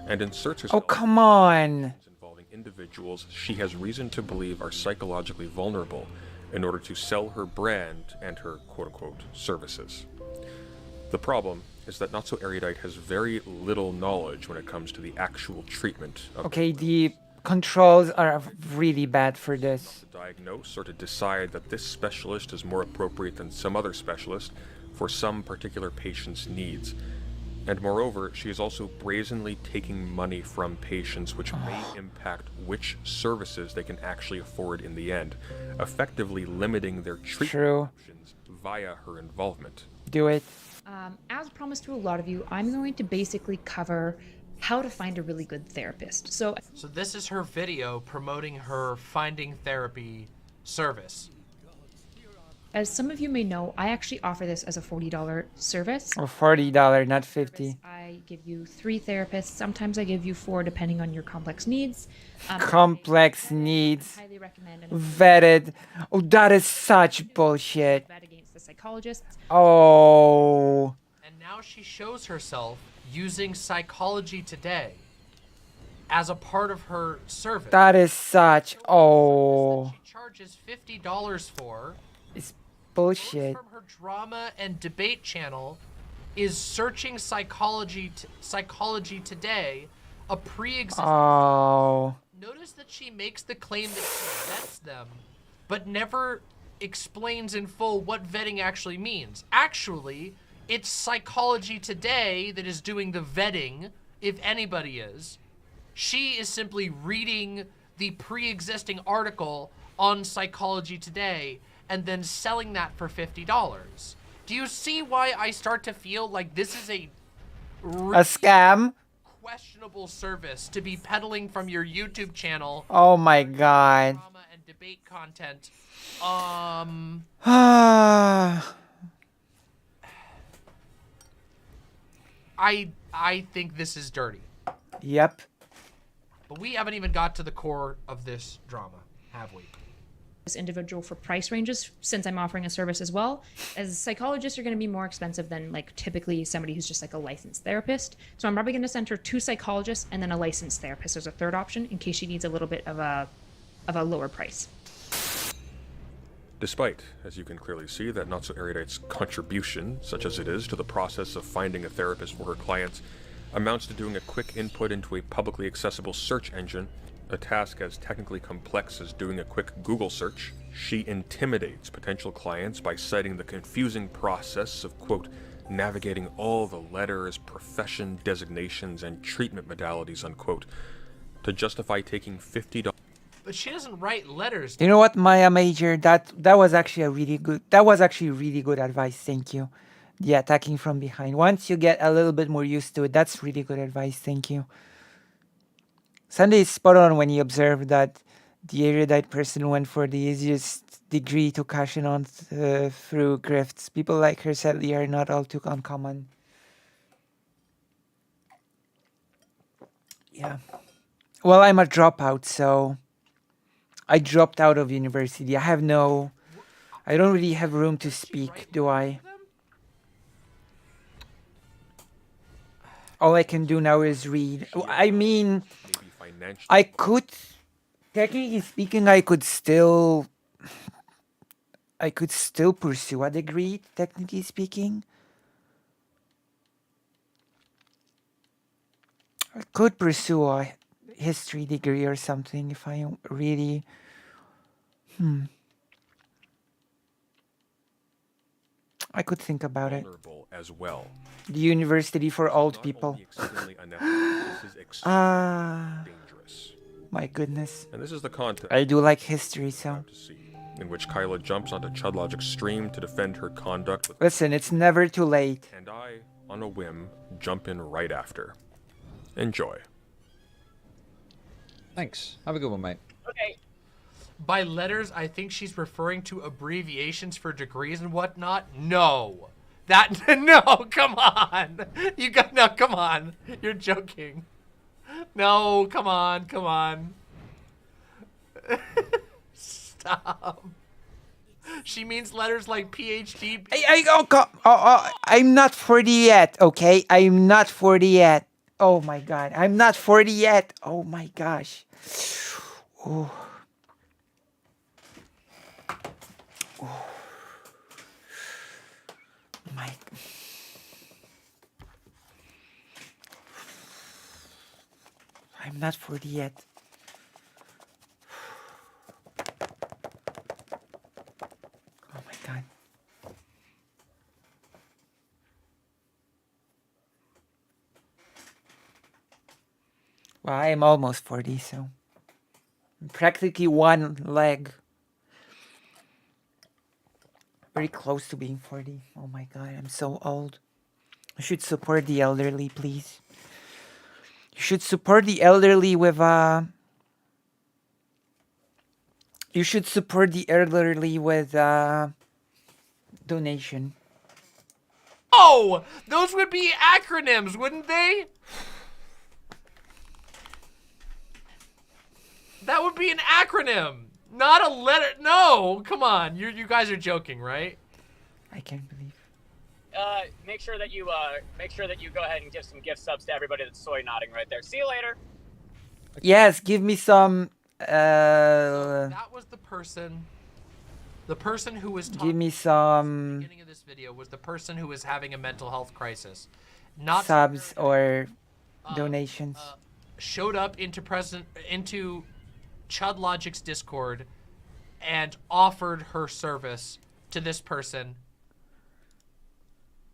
and inserts herself come on. involving individuals she has reason to believe are psychologically vulnerable in order to sell her brand and her quote-unquote services. The problem is that Not So Erudite has very little knowledge when it comes to the actual treatment of Okay, the controls are really bad for this. to diagnose or to decide that this specialist is more appropriate than some other specialist for some particular patient's needs. And moreover, she is also brazenly taking money from patients, which may impact which services they can actually afford in the end, effectively limiting their treatment options via her involvement. Do it. As promised to a lot of you, I'm going to basically cover how to find a really good therapist. So this is her video promoting her finding therapy service. as some of you may know, I actually offer this as a $40 service. Or $40, not 50. I give you 3 therapists. Sometimes I give you 4, depending on your complex needs. Complex needs. I highly recommend Vetted. Oh, that is such bullshit. vet against the psychologists. Oh. And now she shows herself using Psychology Today as a part of her service. That is such. Oh. She charges $50 for. It's bullshit. From her drama and debate channel is searching Psychology Today, a pre-existing. Oh. Notice that she makes the claim that she vets them, but never explains in full what vetting actually means. Actually, it's Psychology Today that is doing the vetting, if anybody is. She is simply reading the pre-existing article on Psychology Today and then selling that for $50. Do you see why I start to feel like this is a scam? Questionable service to be peddling from your YouTube channel. Oh my god. Drama and debate content. I think this is dirty. Yep. But we haven't even got to the core of this drama, have we? This individual for price ranges, since I'm offering a service as well, as psychologists are going to be more expensive than like typically somebody who's just like a licensed therapist. So I'm probably going to send her 2 psychologists and then a licensed therapist as a third option in case she needs a little bit of a lower price. Despite, as you can clearly see, that Not So Erudite's contribution, such as it is, to the process of finding a therapist for her clients, amounts to doing a quick input into a publicly accessible search engine, a task as technically complex as doing a quick Google search, she intimidates potential clients by citing the confusing process of, quote, navigating all the letters, profession designations, and treatment modalities, unquote, to justify taking $50. But she doesn't write letters. You know what, Maya Major? That was actually really good advice. Thank you. The attacking from behind. Once you get a little bit more used to it, that's really good advice. Thank you. Sunday is spot on when you observe that the erudite person went for the easiest degree to cash in on through grifts. People like her sadly are not all too uncommon. Yeah. Well, I'm a dropout, so I dropped out of university. I don't really have room to speak, do I? All I can do now is read. I mean, I could, technically speaking, I could still pursue a degree, technically speaking. I could pursue a history degree or something if I really, I could think about it. As well. The university for old people. Dangerous. My goodness. And this is the context. I do like history, so. In which Kyla jumps onto Chudlogic's stream to defend her conduct. Listen, it's never too late. And I, on a whim, jump in right after. Enjoy. Thanks. Have a good one, mate. Okay. by letters, I think she's referring to abbreviations for degrees and whatnot. No. No, come on. No, come on. You're joking. No, come on. Stop. She means letters like PhD. I'm not 40 yet, okay? I'm not 40 yet. Oh my god. I'm not 40 yet. Oh my gosh. Oh. Oh. My. I'm not 40 yet. Oh my god. Well, I am almost 40, so practically one leg. Very close to being 40. Oh my god, I'm so old. You should support the elderly, please. You should support the elderly with you should support the elderly with donation. Oh, those would be acronyms, wouldn't they? That would be an acronym, not a letter. No, come on. You guys are joking, right? I can't believe. Make sure that you go ahead and give some gift subs to everybody that's soy nodding right there. See you later. Yes, give me some. That was the person. The person who was talking Give me at the some beginning of this video was the person who was having a mental health crisis. Not subs or donations. Showed up into Chud Logic's Discord and offered her service to this person.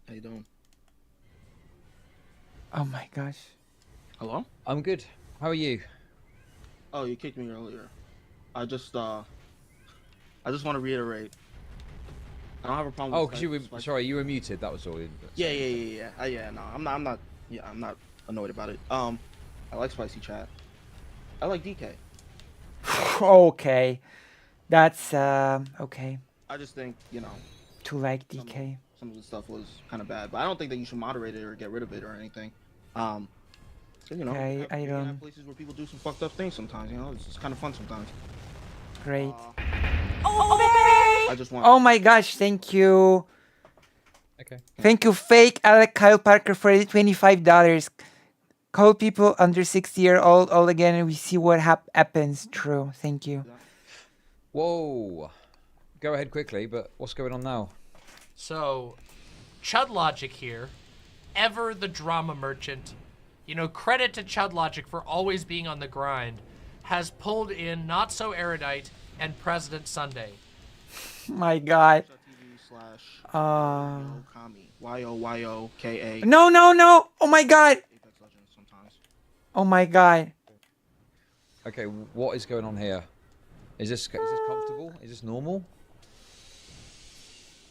How you doing? Oh my gosh. Hello? I'm good. How are you? Oh, you kicked me earlier. I just want to reiterate. I don't have a problem. Oh, because you were sorry, you were muted. That was all. Yeah. Yeah. No, I'm not. Yeah, I'm not annoyed about it. I like spicy chat. I like DK. Okay, that's okay. I just think To like DK. Some of the stuff was kind of bad, but I don't think that you should moderate it or get rid of it or anything. So, I you don't. have places where people do some fucked up things sometimes. It's kind of fun sometimes. Great. I just want. Oh my gosh! Thank you. Okay. Thank you, fake Alec Kyle Parker, for $25. Call people under 60-year-old all again, and we see what happens. True. Thank you. Whoa. Go ahead quickly, but what's going on now? So, Chud Logic here, ever the drama merchant. Credit to Chud Logic for always being on the grind. Has pulled in Not So Erudite and President Sunday. My God. YOYOKA. No! Oh my God. Oh my God. Okay, what is going on here? Is this comfortable? Is this normal?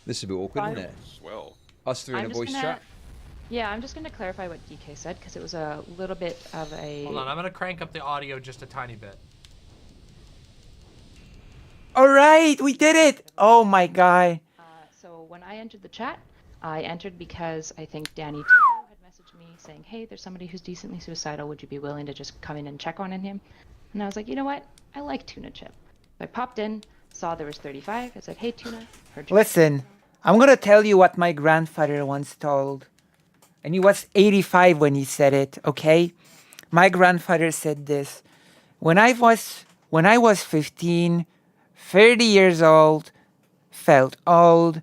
This is a bit awkward, isn't it? Swell. Us three in a voice chat. Yeah, I'm just going to clarify what DK said because it was a little bit of a. Hold on, I'm going to crank up the audio just a tiny bit. All right, we did it. Oh my God. So when I entered the chat, I entered because I think Danny had messaged me saying, hey, there's somebody who's decently suicidal. Would you be willing to just come in and check on him? And I was like, you know what? I like Tuna Chip. So I popped in, saw there was 35. I said, hey, Tuna. Listen, I'm going to tell you what my grandfather once told. And he was 85 when he said it, okay? My grandfather said this. When I was 15, 30 years old, felt old.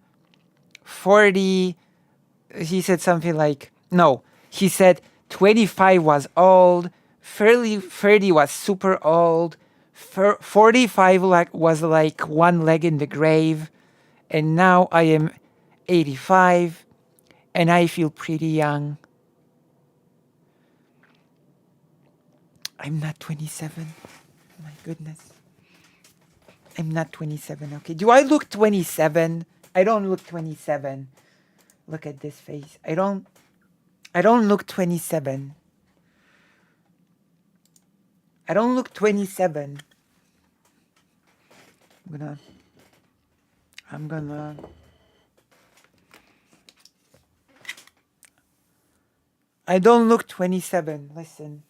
40, he said something like, no, he said 25 was old, 30 was super old, 45 was like one leg in the grave, and now I am 85, and I feel pretty young. I'm not 27. My goodness. I'm not 27, okay? Do I look 27? I don't look 27. Look at this face. I don't look 27. I don't look 27. I'm gonna. I don't look 27. Listen.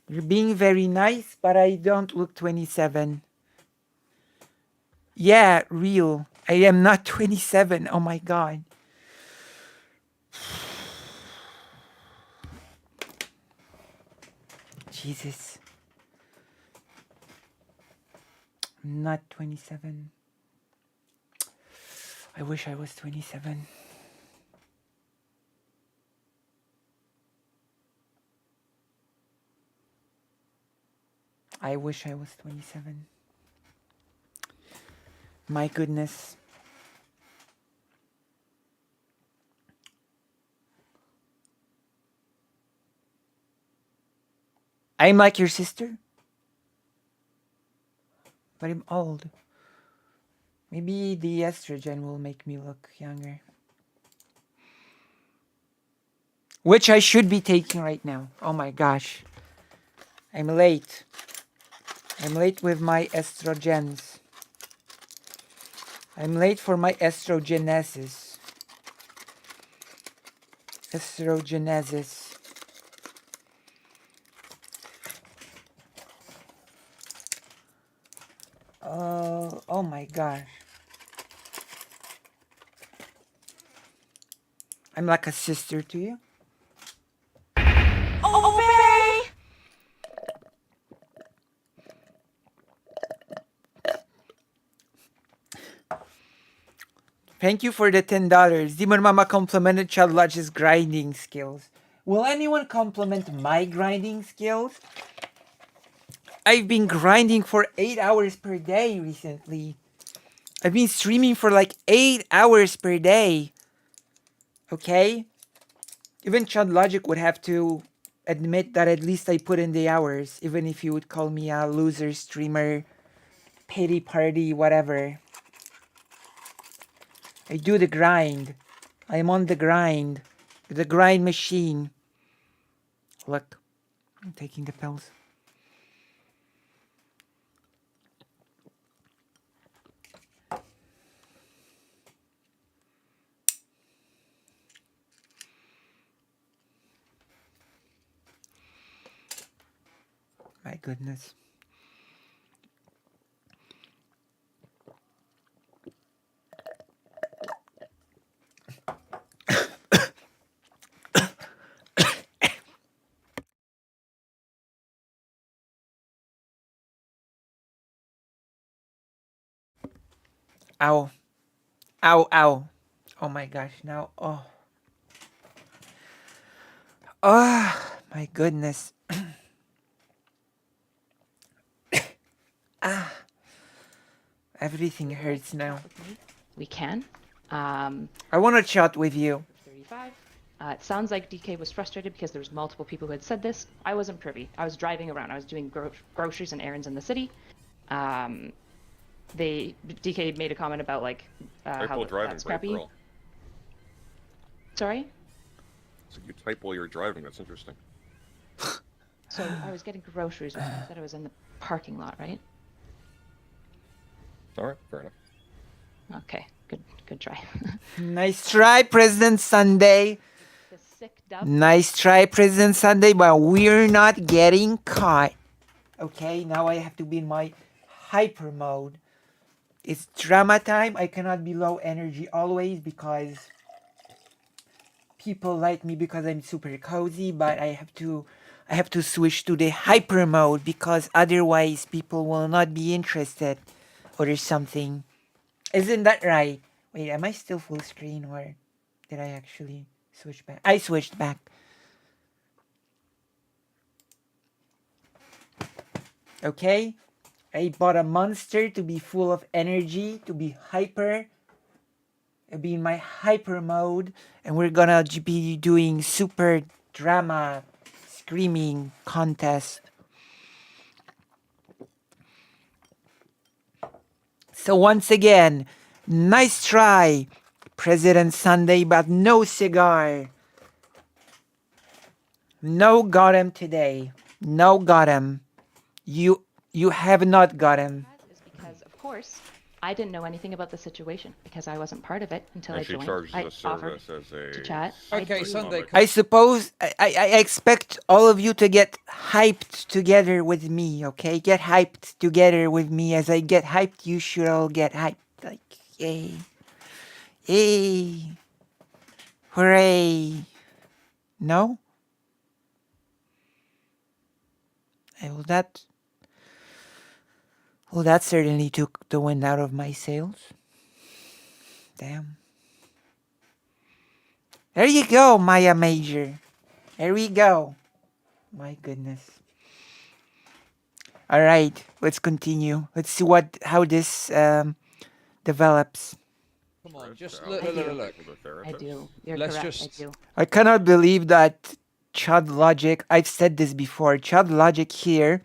You're being very nice, but I don't look 27. Yeah, real. I am not 27. Oh my god. Jesus. I'm not 27. I wish I was 27. I wish I was 27. My goodness. I'm like your sister, but I'm old. Maybe the estrogen will make me look younger. Which I should be taking right now. Oh my gosh. I'm late. I'm late with my estrogens. I'm late for my estrogenesis. Estrogenesis. Oh my gosh. I'm like a sister to you. Obey! Thank you for the $10. Demon Mama complimented Child Lodge's grinding skills. Will anyone compliment my grinding skills? I've been grinding for 8 hours per day recently. I've been streaming for like 8 hours per day. Okay? Even Chad Logic would have to admit that at least I put in the hours, even if you would call me a loser streamer, pity party, whatever. I do the grind. I'm on the grind. The grind machine. Look, I'm taking the pills. My goodness. Ow. Ow, ow. Oh my gosh, now, oh. Oh, my goodness. Ah. Everything hurts now. We can. I want to chat with you. 35. It sounds like DK was frustrated because there was multiple people who had said this. I wasn't privy. I was driving around. I was doing groceries and errands in the city. DK made a comment about like how that's crappy. Girl. Sorry? So you type while you're driving. That's interesting. So I was getting groceries. I said I was in the parking lot, right? All right, fair enough. Okay, good try. Nice try, President Sunday. Nice try, President Sunday, but we're not getting caught. Okay, now I have to be in my hyper mode. It's drama time. I cannot be low energy always because people like me because I'm super cozy, but I have to switch to the hyper mode because otherwise people will not be interested or something. Isn't that right? Wait, am I still full screen or did I actually switch back? I switched back. Okay, I bought a monster to be full of energy, to be hyper, be in my hyper mode, and we're gonna be doing super drama screaming contest. So once again, nice try, President Sunday, but no cigar. No got him today. No got him. You have not got him. Is because, of course, I didn't know anything about the situation because I wasn't part of it until And I she joined. charges I a service offered as a to chat. Okay, Sunday. I suppose I expect all of you to get hyped together with me, okay? Get hyped together with me. As I get hyped, you should all get hyped. Like, yay. Yay. Hooray. No? Well, that certainly took the wind out of my sails. Damn. There you go, Maya Major. There we go. My goodness. All right, let's continue. Let's see how this develops. Come on, just look. I do. You're Let's correct. just- I do. I cannot believe that Chud Logic, I've said this before, Chud Logic here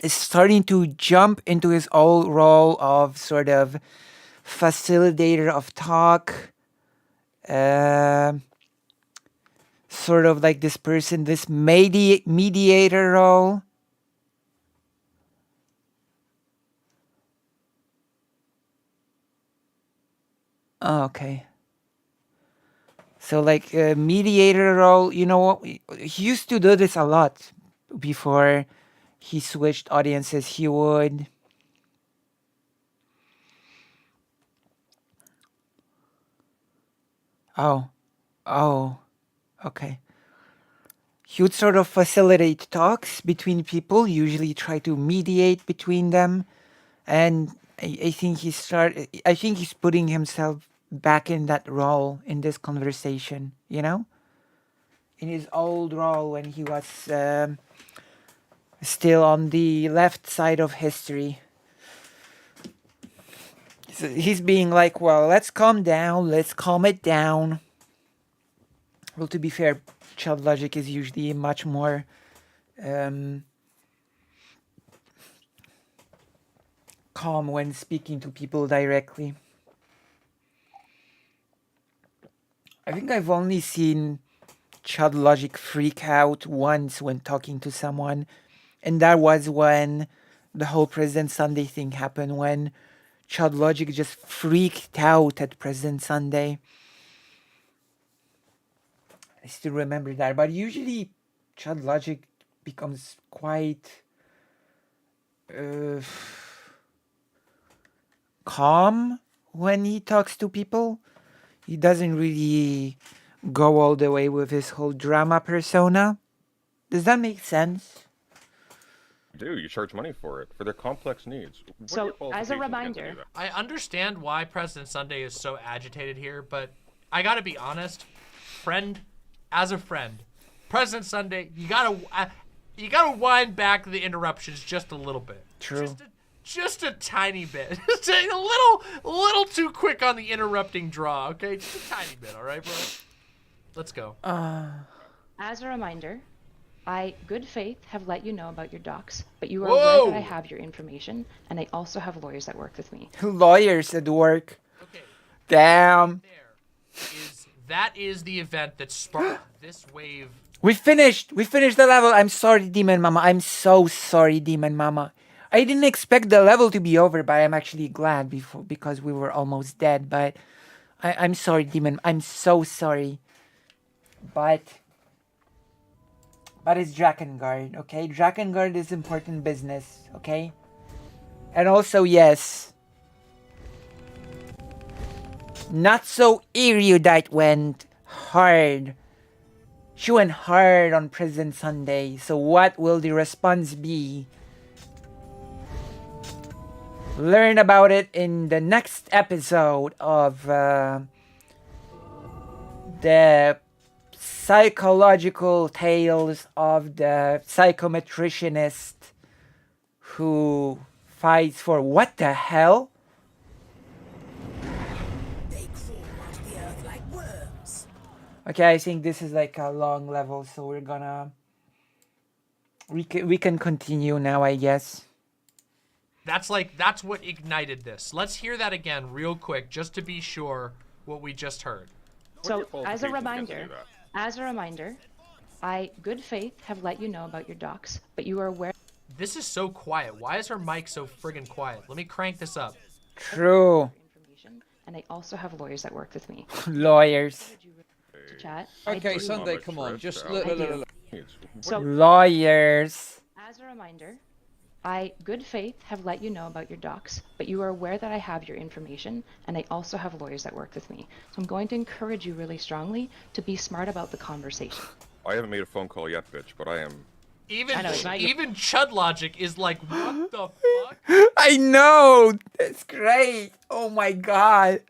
is starting to jump into his old role of sort of facilitator of talk. Sort of like this person, this mediator role. Oh, okay. So like a mediator role, you know what? He used to do this a lot before he switched audiences. He would... Oh. Okay. He would sort of facilitate talks between people, usually try to mediate between them. And I think he's putting himself back in that role in this conversation, you know? In his old role when he was still on the left side of history. So he's being like, well, let's calm it down. Well, to be fair, Child Logic is usually much more calm when speaking to people directly. I think I've only seen Child Logic freak out once when talking to someone, and that was when the whole President Sunday thing happened, when Child Logic just freaked out at President Sunday. I still remember that, but usually Child Logic becomes quite calm when he talks to people. He doesn't really go all the way with his whole drama persona. Does that make sense? Do you charge money for it for their complex needs? What are So, your as a qualifications against reminder, I understand why President Sunday is so agitated here, but I gotta be honest, as a friend, President Sunday, you gotta wind back the interruptions just a little bit. True. Just a tiny bit. Just a little too quick on the interrupting draw, okay? Just a tiny bit, all right, bro? Let's go. As a reminder, I, good faith, have let you know about your docs, but you are Whoa! aware that I have your information, and I also have lawyers that work with me. Lawyers at work. Okay. Damn. That is the event that sparked this wave. We finished the level. I'm sorry, Demon Mama. I'm so sorry, Demon Mama. I didn't expect the level to be over, but I'm actually glad because we were almost dead. But I'm sorry, Demon. I'm so sorry. But it's Drakengard, okay? Drakengard is important business, okay? And also, yes, Not So Erudite went hard. She went hard on President Sunday. So what will the response be? Learn about it in the next episode of the psychological tales of the psychometricianist who fights for what the hell? They crawl onto the earth like worms. Okay, I think this is like a long level, so we're gonna we can continue now, I guess. That's what ignited this. Let's hear that again real quick just to be sure what we just heard. So, as a reminder, I, good faith, have let you know about your docs, but you are aware This is so quiet. Why is her mic so friggin' quiet? Let me crank this up. True. And I also have lawyers that work with me. Lawyers. To chat. Okay, Sunday, come on. Just look. So, Lawyers. as a reminder, I, good faith, have let you know about your docs, but you are aware that I have your information, and I also have lawyers that work with me. So I'm going to encourage you really strongly to be smart about the conversation. I haven't made a phone call yet, bitch, but I am. Even I know, it's not your- even Chud Logic is like, what the fuck? I know. That's great. Oh my god.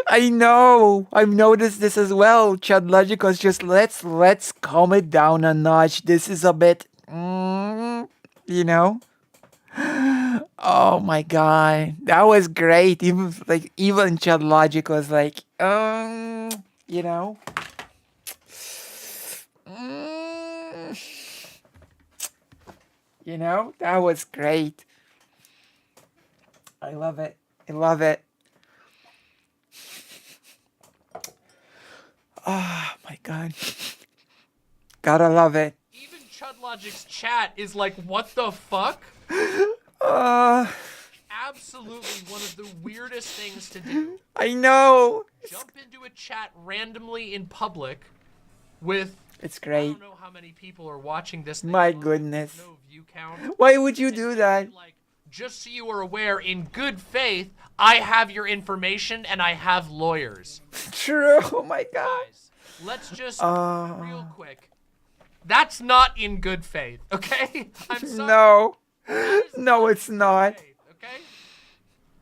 I know. I've noticed this as well. Chad Logic was just let's calm it down a notch. This is a bit, you know. Oh my god, that was great. Even Chad Logic was like, you know. You know, that was great. I love it. I love it. Oh my god. Gotta love it. Even Chud Logic's chat is like, what the fuck? Absolutely one of the weirdest things to do. I know. Jump into a chat randomly in public with... It's great. I don't know how many people are watching this thing. My goodness. No view count. Why would you do that? Just so you are aware, in good faith, I have your information and I have lawyers. True. Oh my god. Guys, let's just real quick. That's not in good faith, okay? I'm sorry. No. No, it's not. Faith, okay?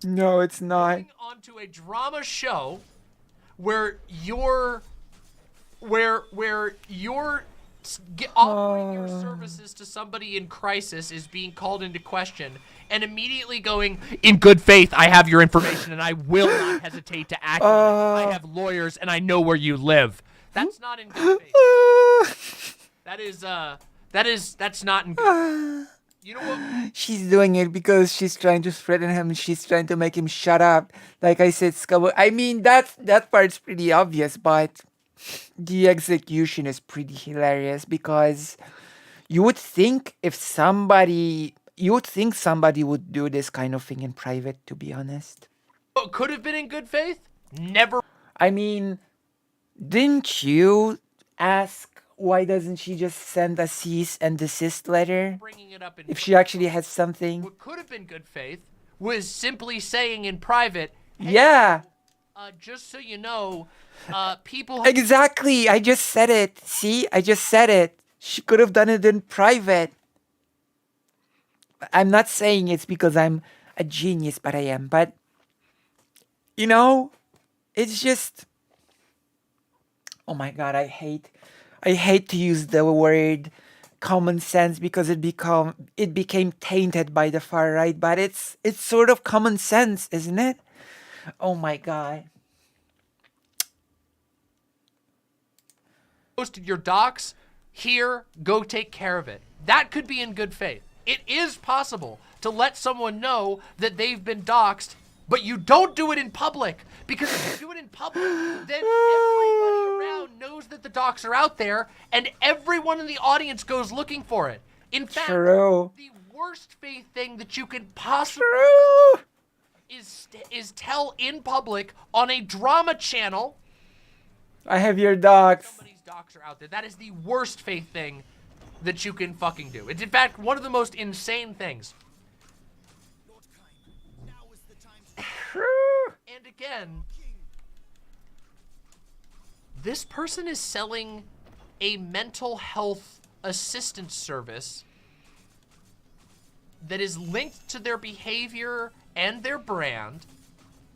No, it's not. Going onto a drama show where you're offering your services to somebody in crisis is being called into question, and immediately going, in good faith, I have your information and I will not hesitate to act on it. I have lawyers and I know where you live. That's not in good faith. That's not in good faith. You know what? She's doing it because she's trying to threaten him. She's trying to make him shut up. Like I said, I mean, that part's pretty obvious, but the execution is pretty hilarious because you would think somebody would do this kind of thing in private, to be honest. What could have been in good faith? Never. I mean, didn't you ask why doesn't she just send a cease and desist letter if she actually has something? What could have been good faith was simply saying in private, hey, yeah. Just so you know, people... Exactly. I just said it. See? I just said it. She could have done it in private. I'm not saying it's because I'm a genius, but I am. But, you know, it's just... Oh my god, I hate to use the word common sense because it became tainted by the far right, but it's sort of common sense, isn't it? Oh my god. Posted your docs here, go take care of it. That could be in good faith. It is possible to let someone know that they've been doxxed, but you don't do it in public, because if you do it in public, then everybody around knows that the docs are out there, and everyone in the audience goes looking for it. In fact, True. the worst faith thing that you can possibly do is tell in public on a drama channel. I have your docs. Somebody's docs are out there. That is the worst faith thing that you can fucking do. It's in fact one of the most insane things. And again, this person is selling a mental health assistance service that is linked to their behavior and their brand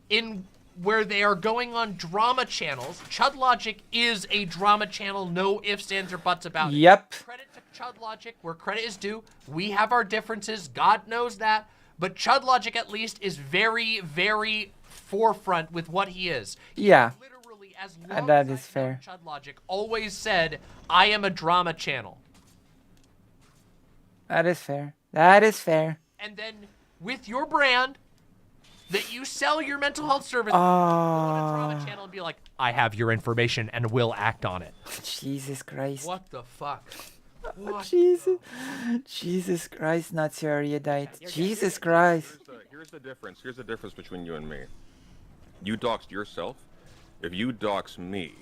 in where they are going on drama channels. Chud Logic is a drama channel, no ifs, ands, or buts about it. Yep. Credit to Chud Logic where credit is due. We have our differences, God knows that, but Chud Logic at least is very, very forefront with what he is. Yeah. Literally, as long That as is fair. Chud Logic always said, I am a drama channel. That is fair. That is fair. And then with your brand that you sell your mental health service, go on a drama channel and be like, I have your information and will act on it. Jesus Christ. What the fuck? Jesus. Jesus Christ, Nazi erudite. Jesus Christ. Here's the difference. Here's the difference between you and me. You doxed yourself. If you dox me,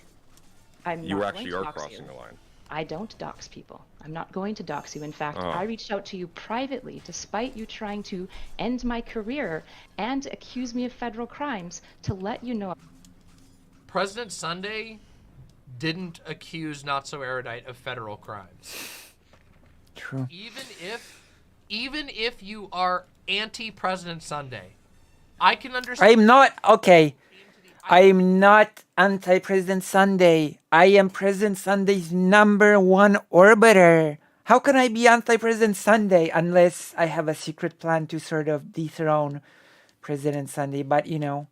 you not actually going are to dox crossing you. the line. I don't dox people. I'm not going to dox you. In fact, Oh. I reached out to you privately despite you trying to end my career and accuse me of federal crimes to let you know. President Sunday didn't accuse Not So Erudite of federal crimes. True. Even if you are anti-President Sunday, I can understand. I'm not, okay. I'm not anti-President Sunday. I am President Sunday's #1 orbiter. How can I be anti-President Sunday unless I have a secret plan to sort of dethrone President Sunday? But, you know,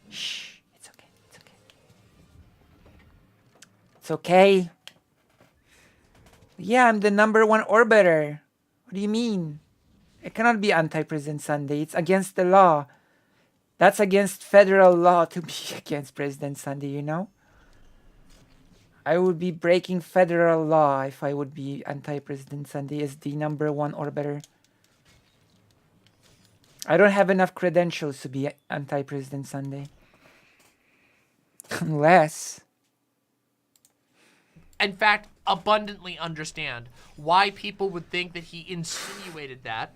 shh, it's okay, it's okay. It's okay. Yeah, I'm the #1 orbiter. What do you mean? It cannot be anti-President Sunday. It's against the law. That's against federal law to be against President Sunday, you know? I would be breaking federal law if I would be anti-President Sunday as the #1 orbiter. I don't have enough credentials to be anti-President Sunday. Unless... In fact, abundantly understand why people would think that he insinuated that,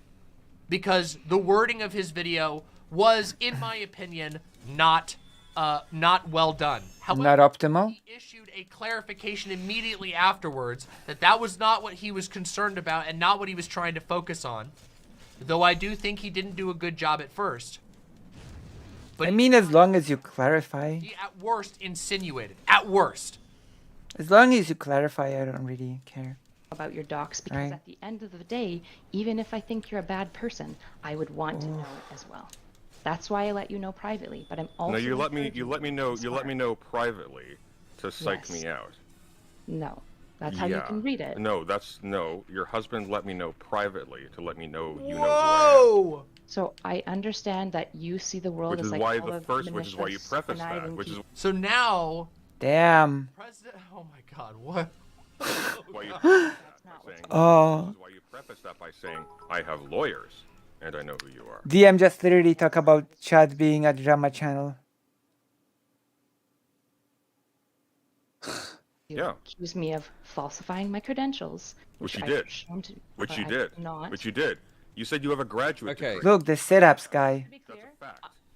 because the wording of his video was, in my opinion, not well done. However, not optimal? he issued a clarification immediately afterwards that that was not what he was concerned about and not what he was trying to focus on. Though I do think he didn't do a good job at first. But I mean, as long as you clarify. he at worst insinuated. At worst. As long as you clarify, I don't really care. About your docs, because Right. at the end of the day, even if I think you're a bad person, I would want to know it as well. That's why I let you know privately, but I'm also No, you let me smart. know privately to psych Yes. me out. No, that's how you can read it. No, your husband let me know privately to let me know you know Whoa! So I understand that you see the world Which as is like why all the of first, which is why you malicious, preface that, conniving which is people. So now, Damn. President, oh my God, what? why you preface that by saying, Oh. this is why you preface that by saying, I have lawyers and I know who you are. DM just literally talk about Chad being a drama channel. You Yeah. accuse me of falsifying my credentials, Which you I did. have shown to, Which but you I did. Not. Which you did. You said you have a graduate degree. Look, the setups guy.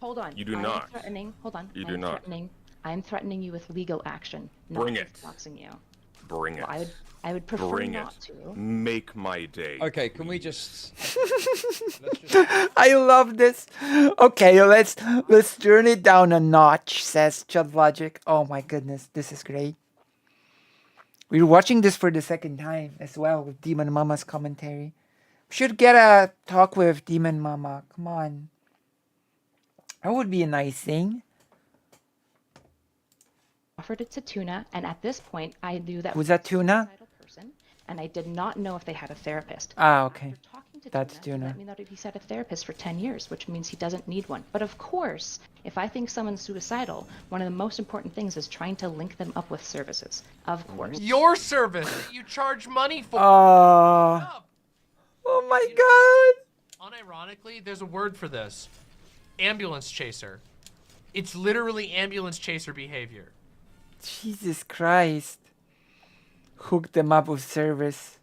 Hold on. You do I am not. Threatening. Hold on. You I do am not. Threatening. I am threatening you with legal action. Not Bring just it. boxing you. Bring it. Well, I would prefer Bring not it. to. Make my day. Okay, can we just... I love this. Okay, let's turn it down a notch, says Chud Logic. Oh my goodness, this is great. We're watching this for the second time as well with Demon Mama's commentary. We should get a talk with Demon Mama. Come on. That would be a nice thing. Offered it to Tuna, and at this point, I knew that Who's that, Tuna? person, and I did not know if they had a therapist. Ah, okay. After talking to That's Tuna, he Tuna. let me know that he's had a therapist for 10 years, which means he doesn't need one. But of course, if I think someone's suicidal, one of the most important things is trying to link them up with services. Of course. Your service that you charge money for. Oh my god. Unironically, there's a word for this. Ambulance chaser. It's literally ambulance chaser behavior. Jesus Christ. Hook them up with service.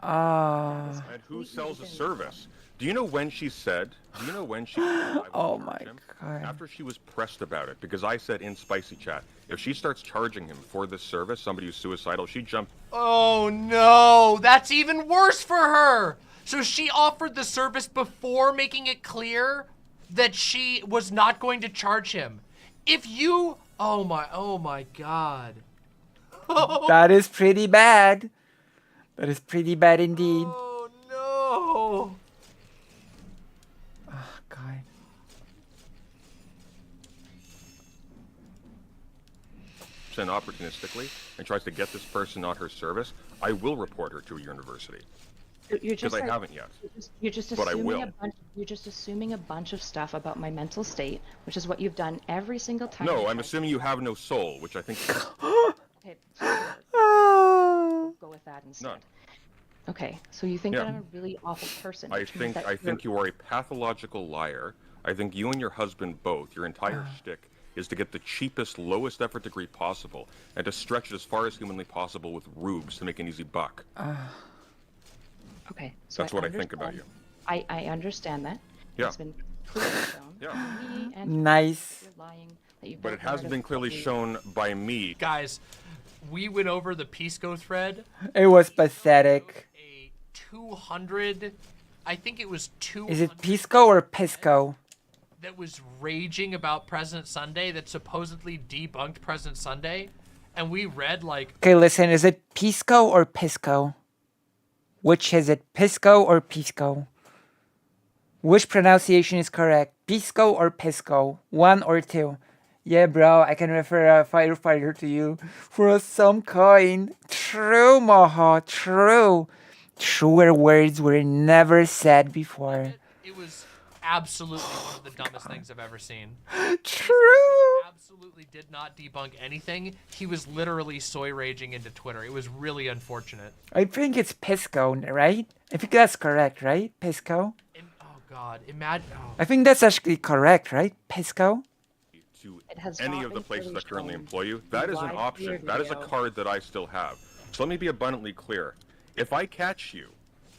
Ah. And who sells a service? Do you know when she said? Do you know when she? Said, Oh my god. After she was pressed about it, because I said in Spicy Chat, if she starts charging him for this service, somebody who's suicidal, she jumped. Oh no, that's even worse for her. So she offered the service before making it clear that she was not going to charge him. If you, oh my god. That is pretty bad. That is pretty bad indeed. Oh no. Oh god. And opportunistically and tries to get this person on her service, I will report her to a university. You're just Because I like- haven't yet. You're just But I assuming will. a bunch. You're just assuming a bunch of stuff about my mental state, which is what you've done every single time. No, I'm assuming you have no soul, which I think. Okay. instead. None. Okay, so you think Yeah. that I'm a really awful person? I which means think that I think you are a pathological liar. I think you and your husband both, your entire shtick is to get the cheapest, lowest effort degree possible and to stretch it as far as humanly possible with rubes to make an easy buck. Okay, so That's what I think about you. I understand that. Yeah. It's been clearly shown Yeah. to me and to Nice. you're lying, that you But it built hasn't been narratives clearly that you- shown by me. Guys, we went over the Pisco thread. It was pathetic. 200, I think it was 200. Is it Pisco or Pisco? That was raging about President Sunday, that supposedly debunked President Sunday, and we read like. Okay, listen, is it Pisco or Pisco? Which is it, Pisco or Pisco? Which pronunciation is correct, Pisco or Pisco? 1 or 2? Yeah, bro, I can refer a firefighter to you for some coin. True, Moho, true. Truer words were never said before. It was absolutely one of the dumbest things I've ever seen. True. Absolutely did not debunk anything. He was literally soy raging into Twitter. It was really unfortunate. I think it's Pisco, right? I think that's correct, right? Pisco? Oh God, imagine. Oh. I think that's actually correct, right? Pisco? To It has any not of the been places clearly that currently shown employ you, that is an why option. your That is a video- card that I still have. So let me be abundantly clear. If I catch you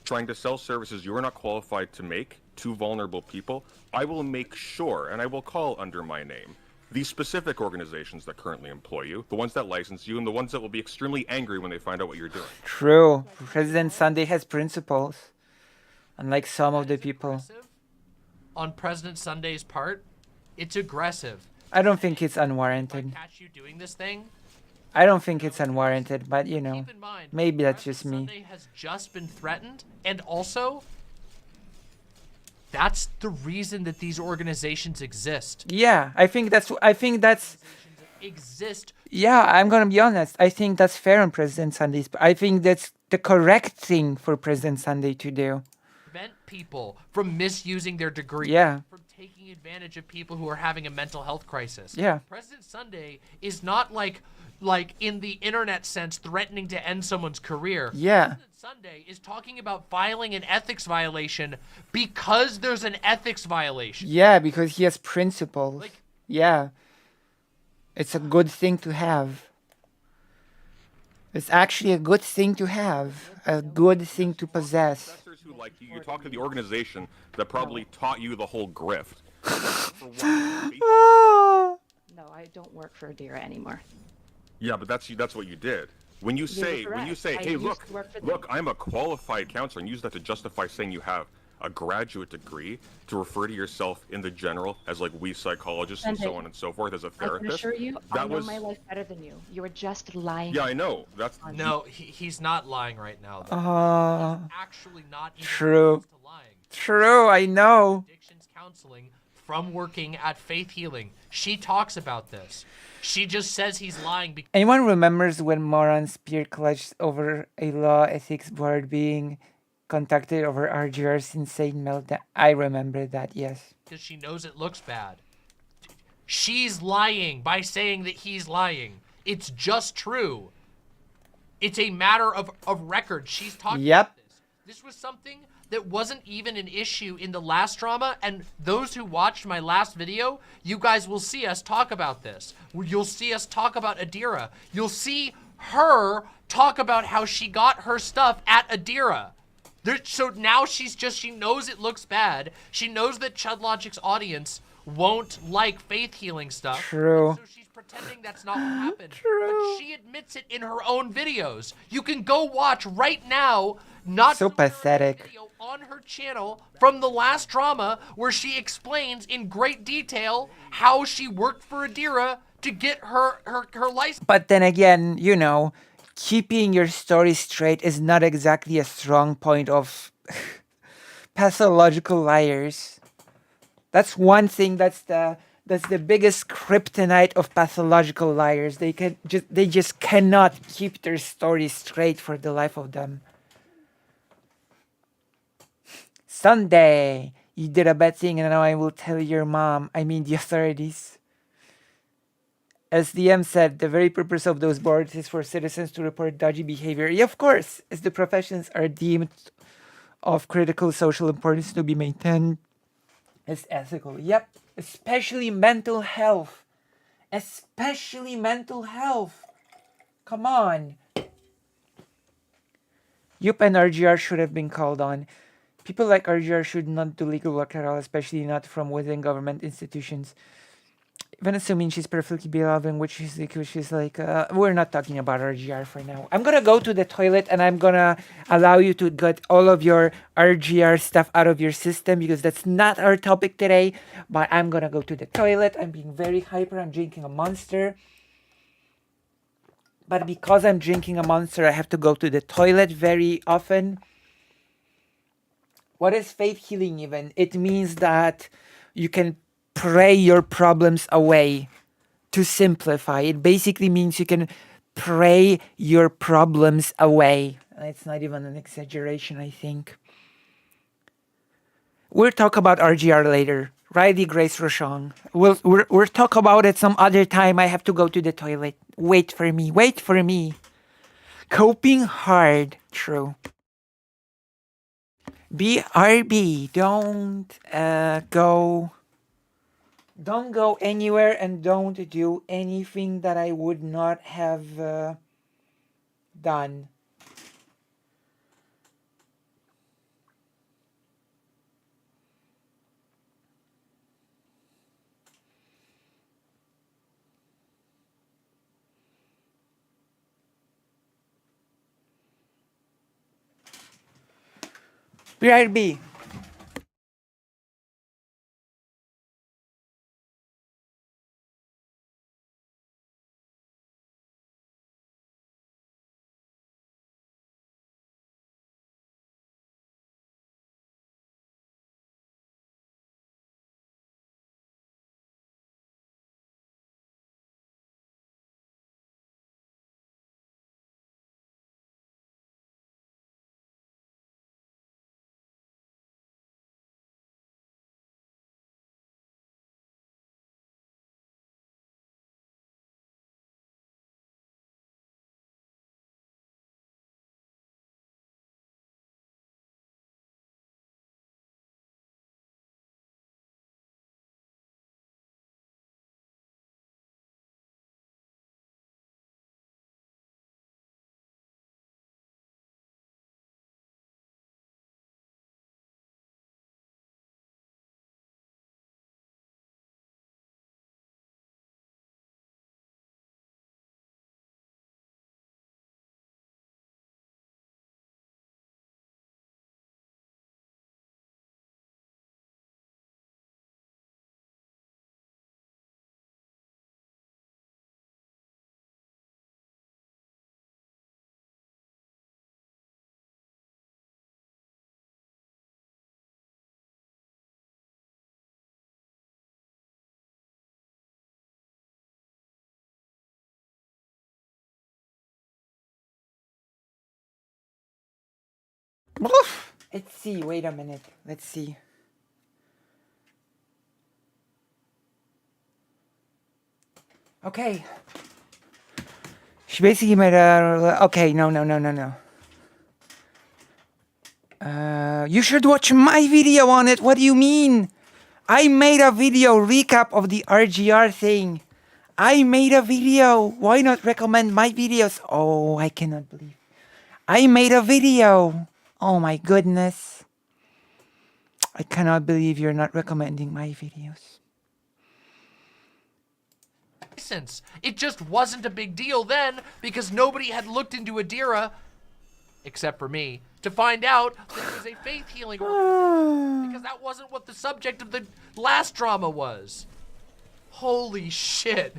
trying to sell services you are not qualified to make to vulnerable people, I will make sure, and I will call under my name, the specific organizations that currently employ you, the ones that license you, and the ones that will be extremely angry when they find out what you're doing. True. President Sunday has principles. Unlike some of the people. On President Sunday's part, it's aggressive. I don't think it's unwarranted. Catch you doing this thing. I don't think it's unwarranted, but you know, Keep in mind, maybe that's just me. Sunday has just been threatened, and also, that's the reason that these organizations exist. Yeah, I think that's Exist. yeah, I'm gonna be honest. I think that's fair on President Sunday's. I think that's the correct thing for President Sunday to do. Prevent people from misusing their degree. Yeah. From taking advantage of people who are having a mental health crisis. Yeah. President Sunday is not like in the internet sense threatening to end someone's career. Yeah. President Sunday is talking about filing an ethics violation because there's an ethics violation. Yeah, because he has principles. Yeah. It's a good thing to have. It's actually a good thing to have. A good thing to possess. Professors who like you, you talk to the organization that probably taught you the whole grift. No, I don't work for Adira anymore. Yeah, but that's what you did. When you say, correct. I hey, used look, to work for them. look, I'm a qualified counselor, and use that to justify saying you have a graduate degree, to refer to yourself in the general as like we psychologists and so Sunday, on and so forth as a I can therapist. assure you, I that know was my life better than you. You are just lying. yeah, I know. That's No, he's not lying right now. Though. Actually not even True. close to lying. True, I know. Addictions counseling from working at Faith Healing. She talks about this. She just says he's lying because Anyone remembers when Moran Spear clutched over a law ethics board being contacted over RGR's insane meltdown? I remember that, yes. she knows it looks bad. She's lying by saying that he's lying. It's just true. It's a matter of record. She's talking about this. This was something that wasn't even an issue in the last drama, and those who watched my last video, you guys will see us talk about this. You'll see us talk about Adira. You'll see her talk about how she got her stuff at Adira. So now she knows it looks bad. She knows that ChudLogic's audience won't like faith healing stuff. True. So she's pretending that's not what happened. But she admits it in her own videos. You can go watch right now, not So pathetic. on her channel from the last drama where she explains in great detail how she worked for Adira to get her license. But then again, you know, keeping your story straight is not exactly a strong point of pathological liars. That's one thing that's the biggest kryptonite of pathological liars. They just cannot keep their story straight for the life of them. Sunday, you did a bad thing and now I will tell your mom, I mean the authorities. As DM said, the very purpose of those boards is for citizens to report dodgy behavior. Yeah, of course, as the professions are deemed of critical social importance to be maintained as ethical. Yep, especially mental health. Especially mental health. Come on. Yup, and RGR should have been called on. People like RGR should not do legal work at all, especially not from within government institutions. Even assuming she's perfectly beloved, which is like, we're not talking about RGR for now. I'm gonna go to the toilet and I'm gonna allow you to get all of your RGR stuff out of your system because that's not our topic today. But I'm gonna go to the toilet. I'm being very hyper. I'm drinking a Monster. But because I'm drinking a Monster, I have to go to the toilet very often. What is faith healing even? It means that you can pray your problems away. To simplify, it basically means you can pray your problems away. It's not even an exaggeration, I think. We'll talk about RGR later. Riley Grace Rochon. We'll talk about it some other time. I have to go to the toilet. Wait for me. Wait for me. Coping hard. True. BRB. Don't go anywhere and don't do anything that I would not have done. BRB. Let's see. Wait a minute. Let's see. Okay. She basically made a... Okay, no. You should watch my video on it. What do you mean? I made a video recap of the RGR thing. I made a video. Why not recommend my videos? Oh, I cannot believe. I made a video. Oh my goodness. I cannot believe you're not recommending my videos. It just wasn't a big deal then because nobody had looked into Adira, except for me, to find out that it was a faith healing organization because that wasn't what the subject of the last drama was. Holy shit.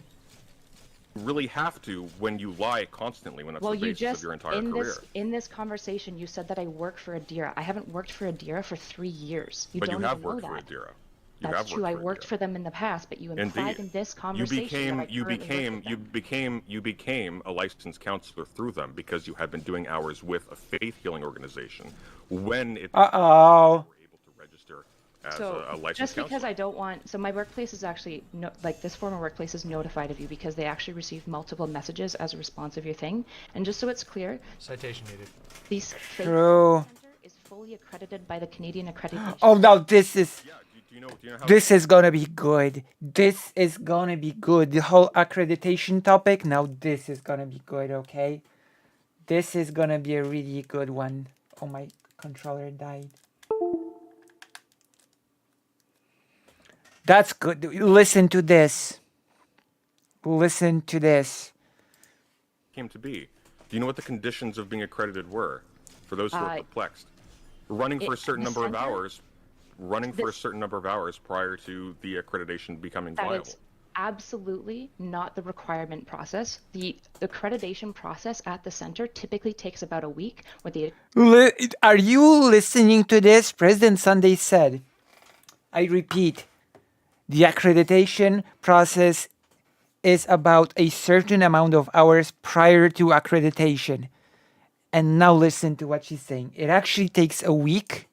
You really have to when you lie constantly when that's the basis of your entire career. In this conversation, you said that I work for Adira. I haven't worked for Adira for 3 years. But you have worked for Adira. That's true. I worked for them in the past, but you implied in this conversation you became a licensed counselor through them because you had been doing hours with a faith healing organization when it were able to register as So a licensed just because counselor. I don't want, so my workplace is actually like this former workplace is notified of you because they actually received multiple messages as a response of your thing. And just so it's clear, Citation needed. these fake True. center is fully accredited by the Canadian Accreditation. Oh no, this is. Do you know how This is gonna be good. This is gonna be good. The whole accreditation topic. Now this is gonna be good. Okay. This is gonna be a really good one. Oh, my controller died. That's good. Listen to this. Listen to this. came to be? Do you know what the conditions of being accredited were? For those who are perplexed, running for a certain number of hours, prior to the accreditation becoming That viable. it's absolutely not the requirement process. The accreditation process at the center typically takes about a week. With the Are you listening to this? President Sunday said, I repeat, the accreditation process is about a certain amount of hours prior to accreditation. And now listen to what she's saying. It actually takes a week.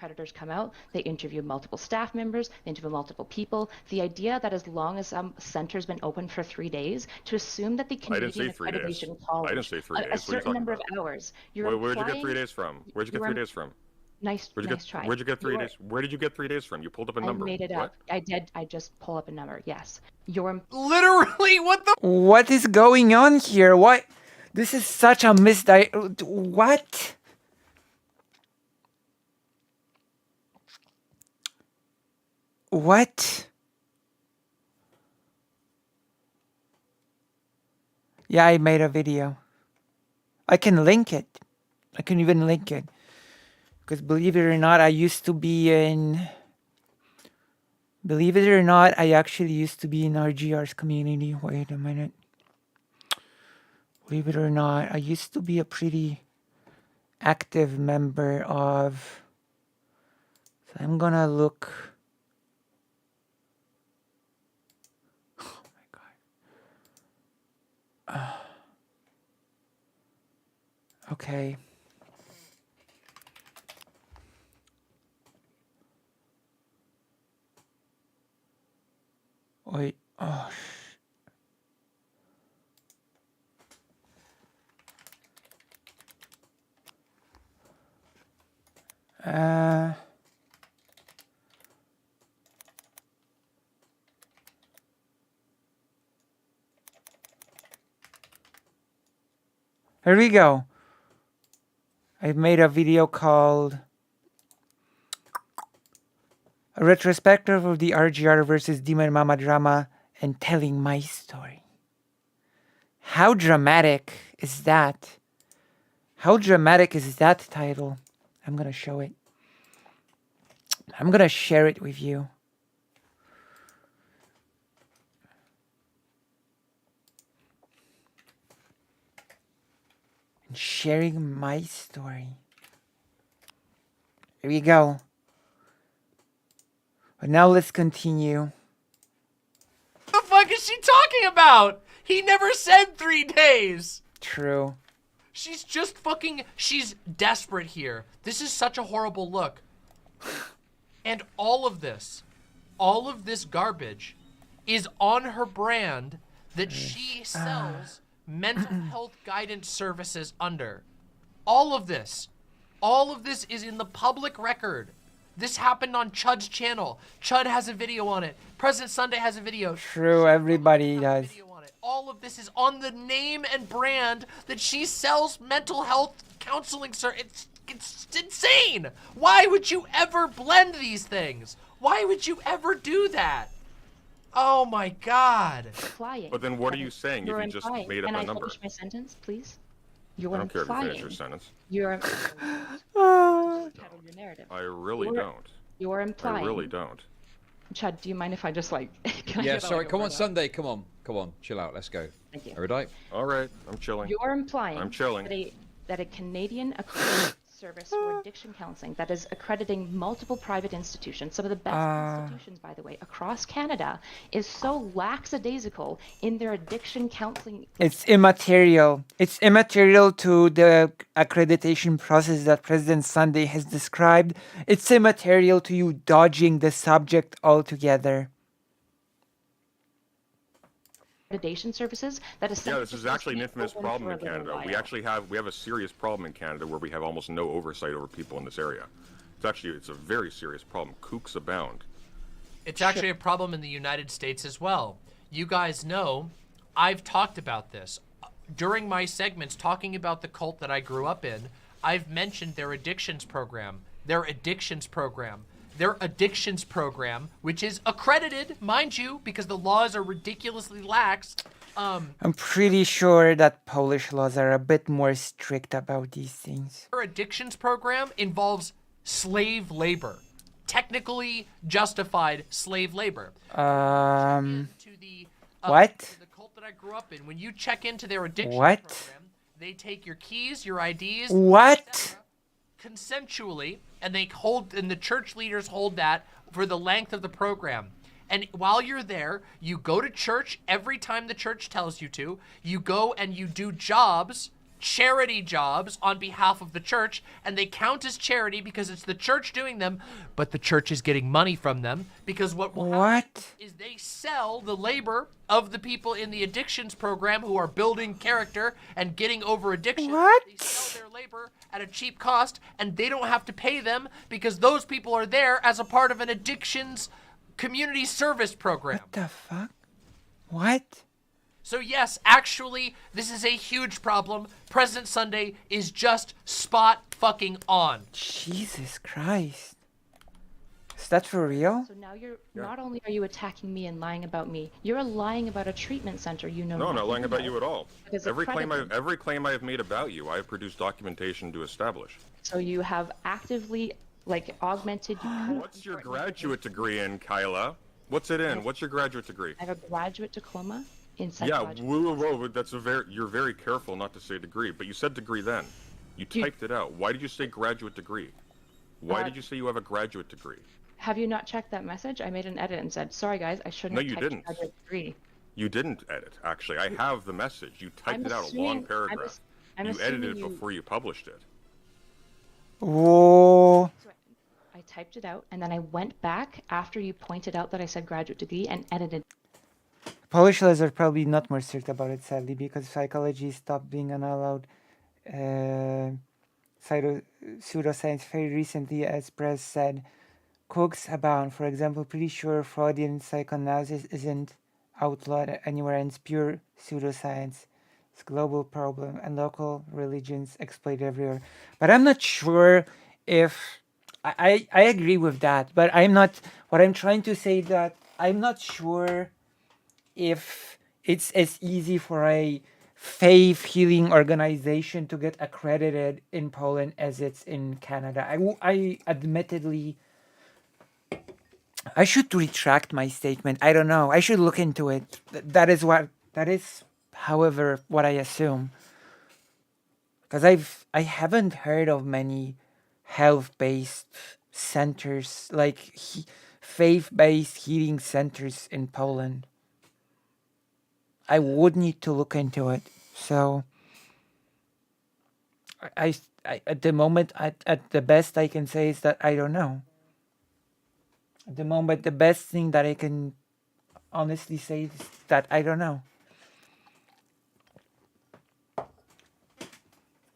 accreditors come out, they interview multiple staff members, they interview multiple people. The idea that as long as center's been open for 3 days, to assume that the Canadian Accreditation College, I didn't say 3 days. a certain number of hours, Where'd you get 3 days from? Where'd you get 3 days from? Nice try. Where'd you get 3 days? Where did you get 3 days from? You pulled up a number. I made it up. I did. I just pull up a number. Yes. Literally, what the? What is going on here? What? This is such a what? What? Yeah, I made a video. I can link it. I can even link it. Because believe it or not, I used to be in... Believe it or not, I actually used to be in RGR's community. Wait a minute. Believe it or not, I used to be a pretty active member of... So I'm gonna look... Oh my god. Okay. Wait. Oh. Here we go. I've made a video called a retrospective of the RGR versus Demon Mama drama and telling my story. How dramatic is that? How dramatic is that title? I'm gonna show it. I'm gonna share it with you. And sharing my story. Here we go. But now let's continue. What the fuck is she talking about? He never said 3 days. True. She's just fucking, she's desperate here. This is such a horrible look. And all of this garbage is on her brand that she sells mental health guidance services under. All of this is in the public record. This happened on Chud's channel. Chud has a video on it. President Sunday has a video. True, everybody does. All of this is on the name and brand that she sells mental health counseling service. It's insane. Why would you ever blend these things? Why would you ever do that? Oh my god. But then what are you saying if you just made up a number? Can I finish my sentence, please? You're I don't care if you implying. finish your sentence. You're I really don't. You're implying. I really don't. Chad, do you mind if I just like... Yeah, sorry, come on, Sunday, come on, chill out, let's go. Thank you. Erudite? All right, I'm chilling. You're implying I'm chilling. that a Canadian accredited service for addiction counseling that is accrediting multiple private institutions, some of the best institutions, by the way, across Canada, is so lackadaisical in their addiction counseling. It's immaterial. It's immaterial to the accreditation process that President Sunday has described. It's immaterial to you dodging the subject altogether. Accreditation services that is Yeah, this is actually an infamous problem in Canada. We have a serious problem in Canada where we have almost no oversight over people in this area. It's a very serious problem. Kooks abound. It's actually a problem in the United States as well. You guys know, I've talked about this. During my segments talking about the cult that I grew up in, I've mentioned their addictions program. Their addictions program, which is accredited, mind you, because the laws are ridiculously lax. I'm pretty sure that Polish laws are a bit more strict about these things. Their addictions program involves slave labor. Technically justified slave labor. What? The cult that I grew up in, when you check into their addictions program, they take your keys, your IDs, what? Consensually, and the church leaders hold that for the length of the program. And while you're there, you go to church every time the church tells you to. You go and you do jobs, charity jobs on behalf of the church, and they count as charity because it's the church doing them, but the church is getting money from them because what will happen is they sell the labor of the people in the addictions program who are building character and getting over addiction. They sell their labor at a cheap cost, and they don't have to pay them because those people are there as a part of an addictions community service program. What the fuck? What? So yes, actually, this is a huge problem. President Sunday is just spot fucking on. Jesus Christ. Is that for real? So now not only are you attacking me and lying about me, you're lying about a treatment center you know. No, I'm not lying about about. you at all. Because Every claim I have made about you, I have produced documentation to establish. So you have actively augmented. What's your graduate degree in, Kyla? What's it in? What's your graduate degree? I have a graduate diploma in Yeah, psychology. whoa, you're very careful not to say degree, but you said degree then. You typed it out. Why did you say graduate degree? Why did you say you have a graduate degree? Have you not checked that message? I made an edit and said, sorry guys, I shouldn't have typed graduate degree. You didn't edit, actually. I have the message. You typed it out, a long paragraph. You edited it before you published it. Whoa. I typed it out, and then I went back after you pointed out that I said graduate degree and edited. Polish laws are probably not more strict about it, sadly, because psychology stopped being an allowed pseudoscience very recently, as press said. Kooks abound. For example, pretty sure Freudian psychoanalysis isn't outlawed anywhere, and it's pure pseudoscience. It's a global problem, and local religions exploit everywhere. But I'm not sure if I agree with that. But I'm not. What I'm trying to say that I'm not sure if it's as easy for a faith healing organization to get accredited in Poland as it's in Canada. I admittedly, I should retract my statement. I don't know. I should look into it. That is, however, what I assume. Because I haven't heard of many health-based centers, like faith-based healing centers in Poland. I would need to look into it. So I at the moment, at the best I can say is that I don't know. At the moment, the best thing that I can honestly say is that I don't know.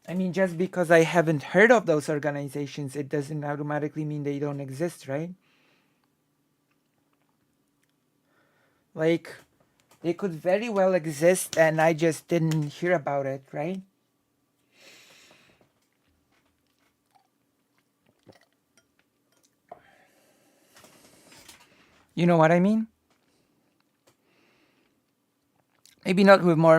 I mean, just because I haven't heard of those organizations, it doesn't automatically mean they don't exist, right? Like, they could very well exist and I just didn't hear about it, right? You know what I mean? Maybe not with more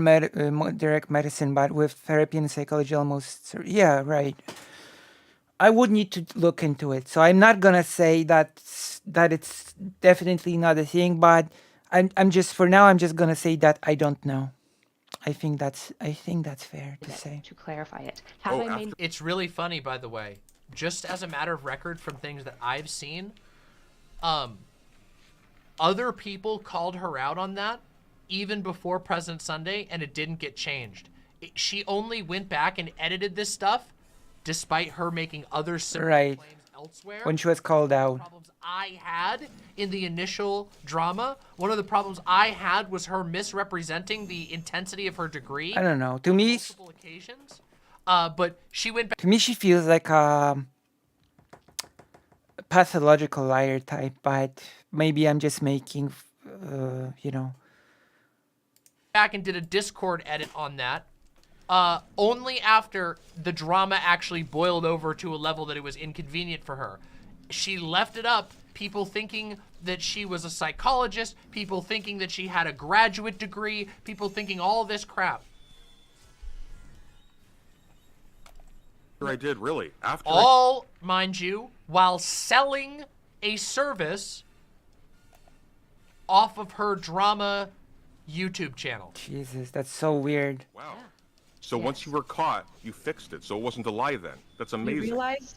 direct medicine, but with therapy and psychology almost. Yeah, right. I would need to look into it. So I'm not gonna say that it's definitely not a thing, but I'm just, for now, I'm just gonna say that I don't know. I think that's fair to say. To clarify it. Had I made It's really funny, by the way. Just as a matter of record from things that I've seen, other people called her out on that even before President Sunday, and it didn't get changed. She only went back and edited this stuff, despite her making other similar claims elsewhere. When she was called out. Problems I had in the initial drama, one of the problems I had was her misrepresenting the intensity of her degree. I don't know. To me, multiple occasions. But she went back. to me, she feels like a pathological liar type, but maybe I'm just making, you know. Back and did a Discord edit on that. Only after the drama actually boiled over to a level that it was inconvenient for her. She left it up, people thinking that she was a psychologist, people thinking that she had a graduate degree, people thinking all this crap. I did, really. After All, mind you, while selling a service off of her drama YouTube channel. Jesus, that's so weird. Wow. So once you were caught, you fixed it. So it wasn't a lie then. That's amazing.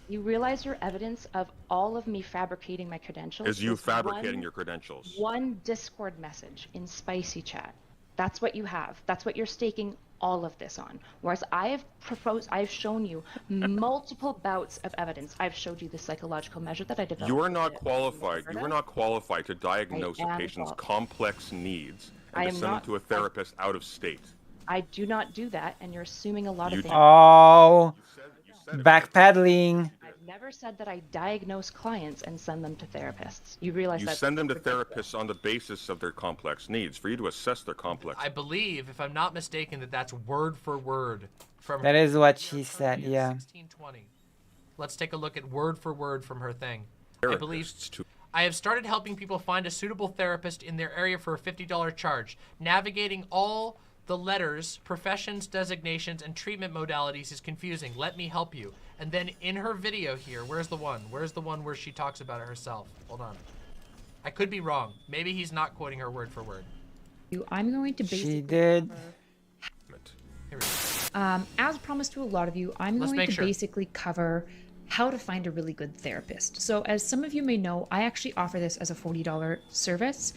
You realize your evidence of all of me fabricating my credentials Is you is fabricating your credentials. one Discord message in Spicy Chat. That's what you have. That's what you're staking all of this on. Whereas I've shown you multiple bouts of evidence. I've showed you the psychological measure that I developed. You are not qualified. You are not qualified to diagnose a am patient's qualified. complex needs I and am to send not- them to a therapist out of state. I do not do that, and you're assuming a lot of things. Oh, backpedaling. I've never said that I diagnose clients and send them to therapists. You realize You that's send them to therapists on the basis of their complex needs, for you to assess their complex. I believe, if I'm not mistaken, that that's word for word from That her is what she said, yeah. 1620. Let's take a look at word for word from her thing. I believe Therapists to I have started helping people find a suitable therapist in their area for a $50 charge. Navigating all the letters, professions, designations, and treatment modalities is confusing. Let me help you. And then in her video here, where's the one? Where's the one where she talks about it herself? Hold on. I could be wrong. Maybe he's not quoting her word for word. I'm going to basically She did. Here we go. As promised to a lot of you, I'm Let's going make to sure. basically cover how to find a really good therapist. So as some of you may know, I actually offer this as a $40 service.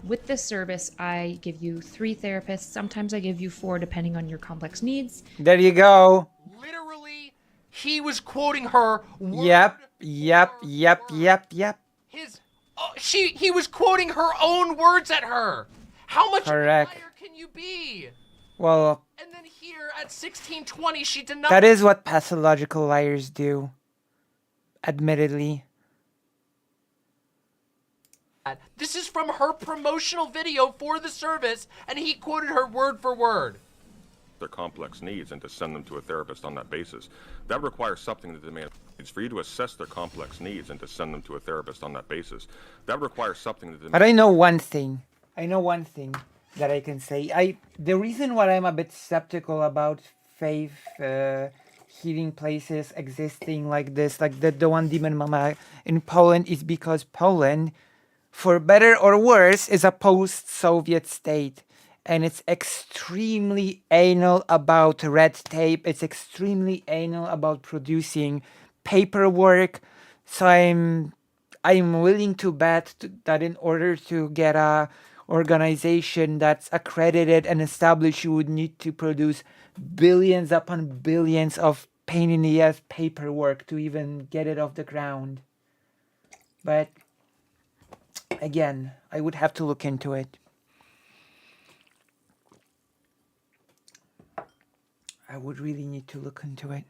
With this service, I give you 3 therapists. Sometimes I give you 4, depending on your complex needs. There you go. Literally, he was quoting her word. Yep. His, he was quoting her own words at her. How much Correct. of a liar can you be? Well, And then here at 1620, she denied. that is what pathological liars do. Admittedly. This is from her promotional video for the service, and he quoted her word for word. their complex needs and to send them to a therapist on that basis. That requires something that demands for you to assess their complex needs and to send them to a therapist on that basis. That requires something that But I know one thing. I know one thing that I can say. The reason why I'm a bit skeptical about faith healing places existing like this, like the one Demon Mama in Poland, is because Poland, for better or worse, is a post-Soviet state. And it's extremely anal about red tape. It's extremely anal about producing paperwork. So I'm willing to bet that in order to get a organization that's accredited and established, you would need to produce billions upon billions of pain in the ass paperwork to even get it off the ground. But again, I would have to look into it. I would really need to look into it.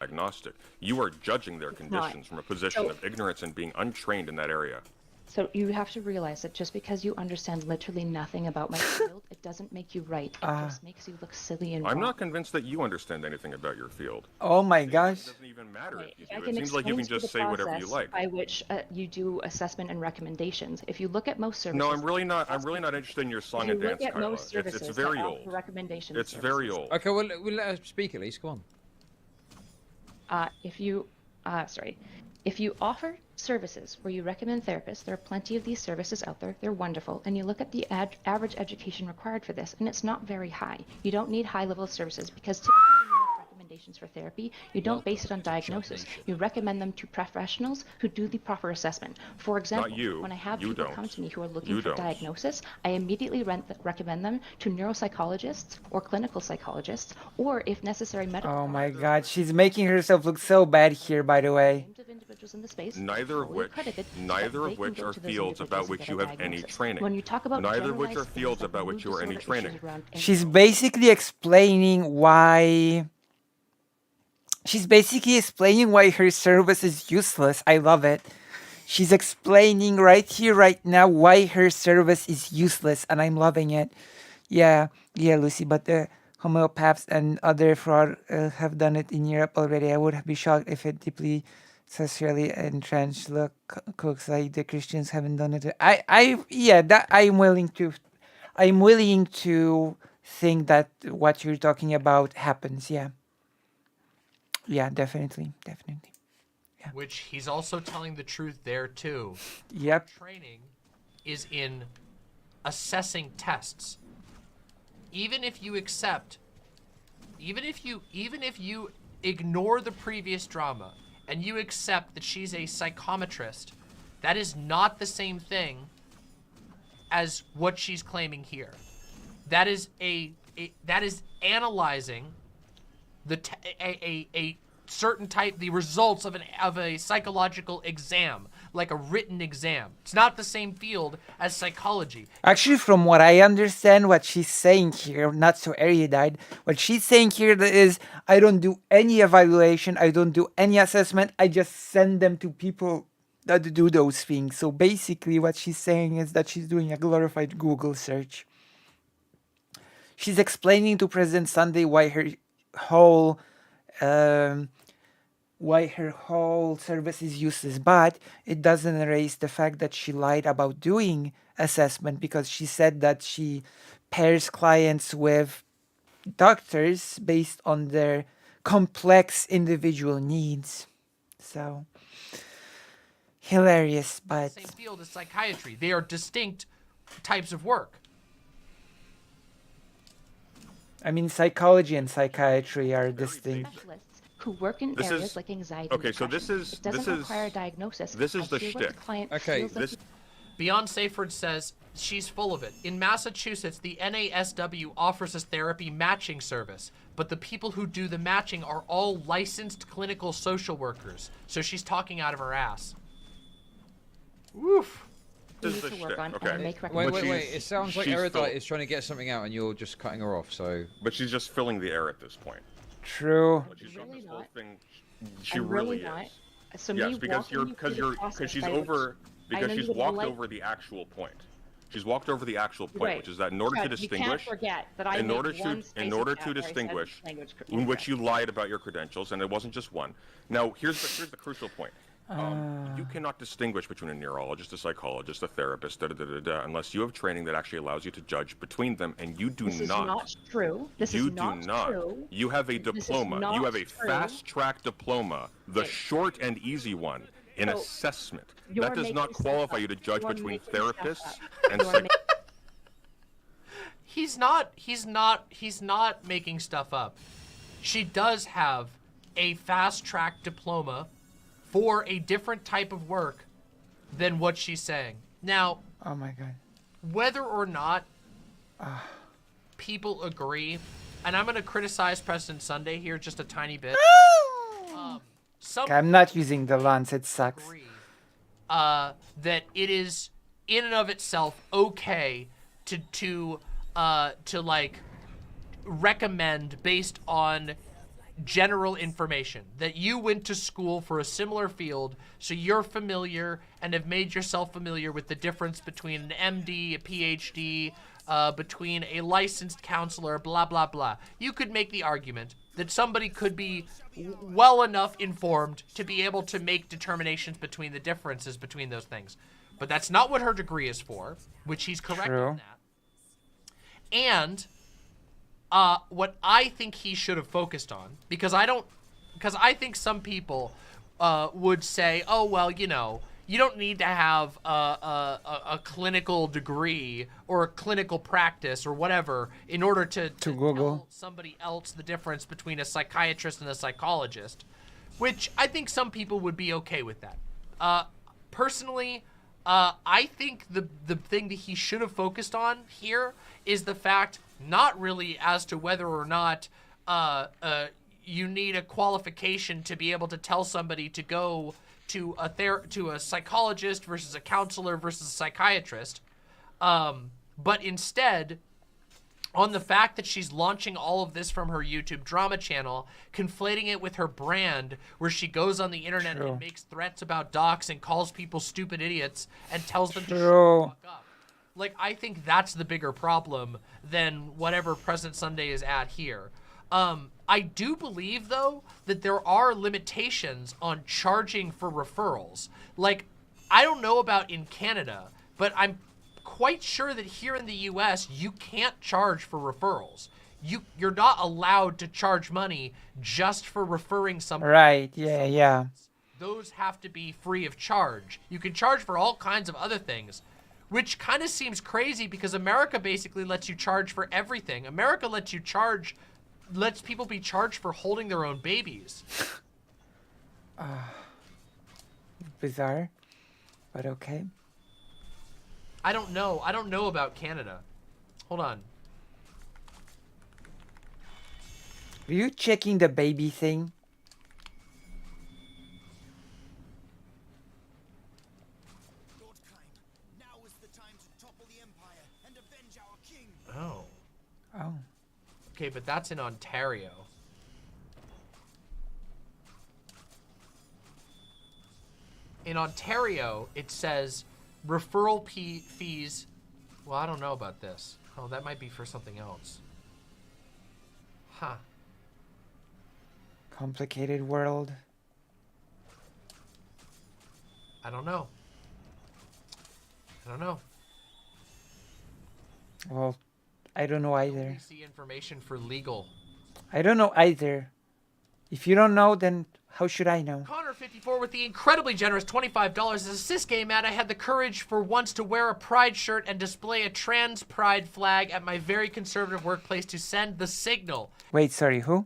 Agnostic. You are judging their not. conditions from a position So- of ignorance and being untrained in that area. So you have to realize that just because you understand literally nothing about my field, it doesn't make you right. It just makes you look silly and I'm wrong. not convinced that you understand anything about your field. Oh my gosh. It doesn't even matter if you I do. can It seems like you can explain to just the say whatever you process like. by which you do assessment and recommendations. If you look at most services, No, I'm really not interested in your song if you and dance, look at Kyla. most services It's very that old. offer recommendations, It's very old. Okay, we'll let her speak at least. Go on. if you, sorry, If you offer services where you recommend therapists, there are plenty of these services out there. They're wonderful. And you look at the average education required for this, and it's not very high. You don't need high-level services because typically when you make recommendations for therapy, you don't base it on diagnosis. You recommend them to professionals who do the proper assessment. For example, when I have people come to me who are looking for diagnosis, I immediately recommend them to neuropsychologists or clinical psychologists, or if necessary, medical. Oh my God, she's making herself look so bad here, by the way. Individuals in the space, Neither of which are fields about which you have any training. When you talk about neither of which are fields about which you are any training. She's basically explaining why. She's basically explaining why her service is useless. I love it. She's explaining right here, right now, why her service is useless, and I'm loving it. Yeah, Lucy, but the homeopaths and other fraud have done it in Europe already. I would be shocked if it deeply socially entrenched cooks like the Christians haven't done it. I'm willing to think that what you're talking about happens. Yeah, definitely. Yeah. Which he's also telling the truth there too. Yep. Training is in assessing tests. Even if you ignore the previous drama and you accept that she's a psychometrist, that is not the same thing as what she's claiming here. That is that is analyzing a certain type, the results of a psychological exam, like a written exam. It's not the same field as psychology. Actually, from what I understand, what she's saying here, not so erudite, what she's saying here is, I don't do any evaluation, I don't do any assessment, I just send them to people that do those things. So basically what she's saying is that she's doing a glorified Google search. She's explaining to President Sunday why her whole service is useless, but it doesn't erase the fact that she lied about doing assessment, because she said that she pairs clients with doctors based on their complex individual needs. So hilarious, but Same field as psychiatry. They are distinct types of work. I mean, psychology and psychiatry are distinct. Who work in areas like anxiety. Okay, so this is it doesn't require diagnosis. This is the shtick. Okay, Beyond Saford says she's full of it. In Massachusetts, the NASW offers a therapy matching service, but the people who do the matching are all licensed clinical social workers. So she's talking out of her ass. Woof. This is the shtick. Okay. Wait. It sounds like Erudite is trying to get something out and you're just cutting her off, so... But she's just filling the air at this point. True. She's really this whole thing. She really is. So yes, because she's walked over the actual point. She's walked over the actual point, which is that in order to distinguish, in order to distinguish, in which you lied about your credentials, and it wasn't just one. Now, here's the crucial point. You cannot distinguish between a neurologist, a psychologist, a therapist, unless you have training that actually allows you to judge between them, and you do not. This is not true. This is not true. You have a diploma. You have a fast-track diploma, the short and easy one, in assessment. That does not qualify you to judge between therapists and psychologists. He's not making stuff up. She does have a fast-track diploma for a different type of work than what she's saying. Now, oh my God, whether or not people agree, and I'm going to criticize President Sunday here just a tiny bit. I'm not using the lance, it sucks. That it is in and of itself okay to like recommend based on general information, that you went to school for a similar field, so you're familiar and have made yourself familiar with the difference between an MD, a PhD, between a licensed counselor, blah, blah, blah. You could make the argument that somebody could be well enough informed to be able to make determinations between the differences between those things. But that's not what her degree is for, which he's correct on that. And what I think he should have focused on, because I think some people would say, oh, well, you know, you don't need to have a clinical degree or a clinical practice or whatever in order to tell somebody else the difference between a psychiatrist and a psychologist, which I think some people would be okay with that. Personally, I think the thing that he should have focused on here is the fact not really as to whether or not you need a qualification to be able to tell somebody to go to a psychologist versus a counselor versus a psychiatrist, but instead on the fact that she's launching all of this from her YouTube drama channel, conflating it with her brand, where she goes on the internet and makes threats about docs and calls people stupid idiots and tells them to shut the fuck up. Like, I think that's the bigger problem than whatever President Sunday is at here. I do believe, though, that there are limitations on charging for referrals. Like, I don't know about in Canada, but I'm quite sure that here in the US, you can't charge for referrals. You're not allowed to charge money just for referring somebody. Right, yeah. Those have to be free of charge. You can charge for all kinds of other things, which kind of seems crazy because America basically lets you charge for everything. America lets people be charged for holding their own babies. Bizarre, but okay. I don't know. I don't know about Canada. Hold on. Are you checking the baby thing? Oh. Oh. Okay, but that's in Ontario. In Ontario, it says referral fees. Well, I don't know about this. Oh, that might be for something else. Huh. Complicated world. I don't know. Well, I don't know either. We see information for legal. I don't know either. If you don't know, then how should I know? Connor54 with the incredibly generous $25 as a cis gay man. I had the courage for once to wear a pride shirt and display a trans pride flag at my very conservative workplace to send the signal. Wait, sorry, who?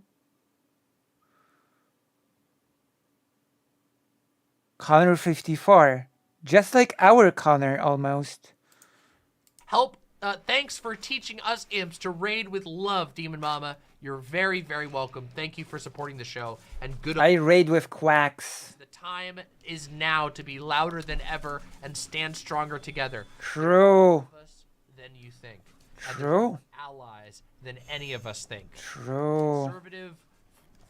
Connor54. Just like our Connor, almost. Help. Thanks for teaching us imps to raid with love, Demon Mama. You're very, very welcome. Thank you for supporting the show. And good. I raid with quacks. The time is now to be louder than ever and stand stronger together. True. Than you think. True. Allies than any of us think. True. Conservative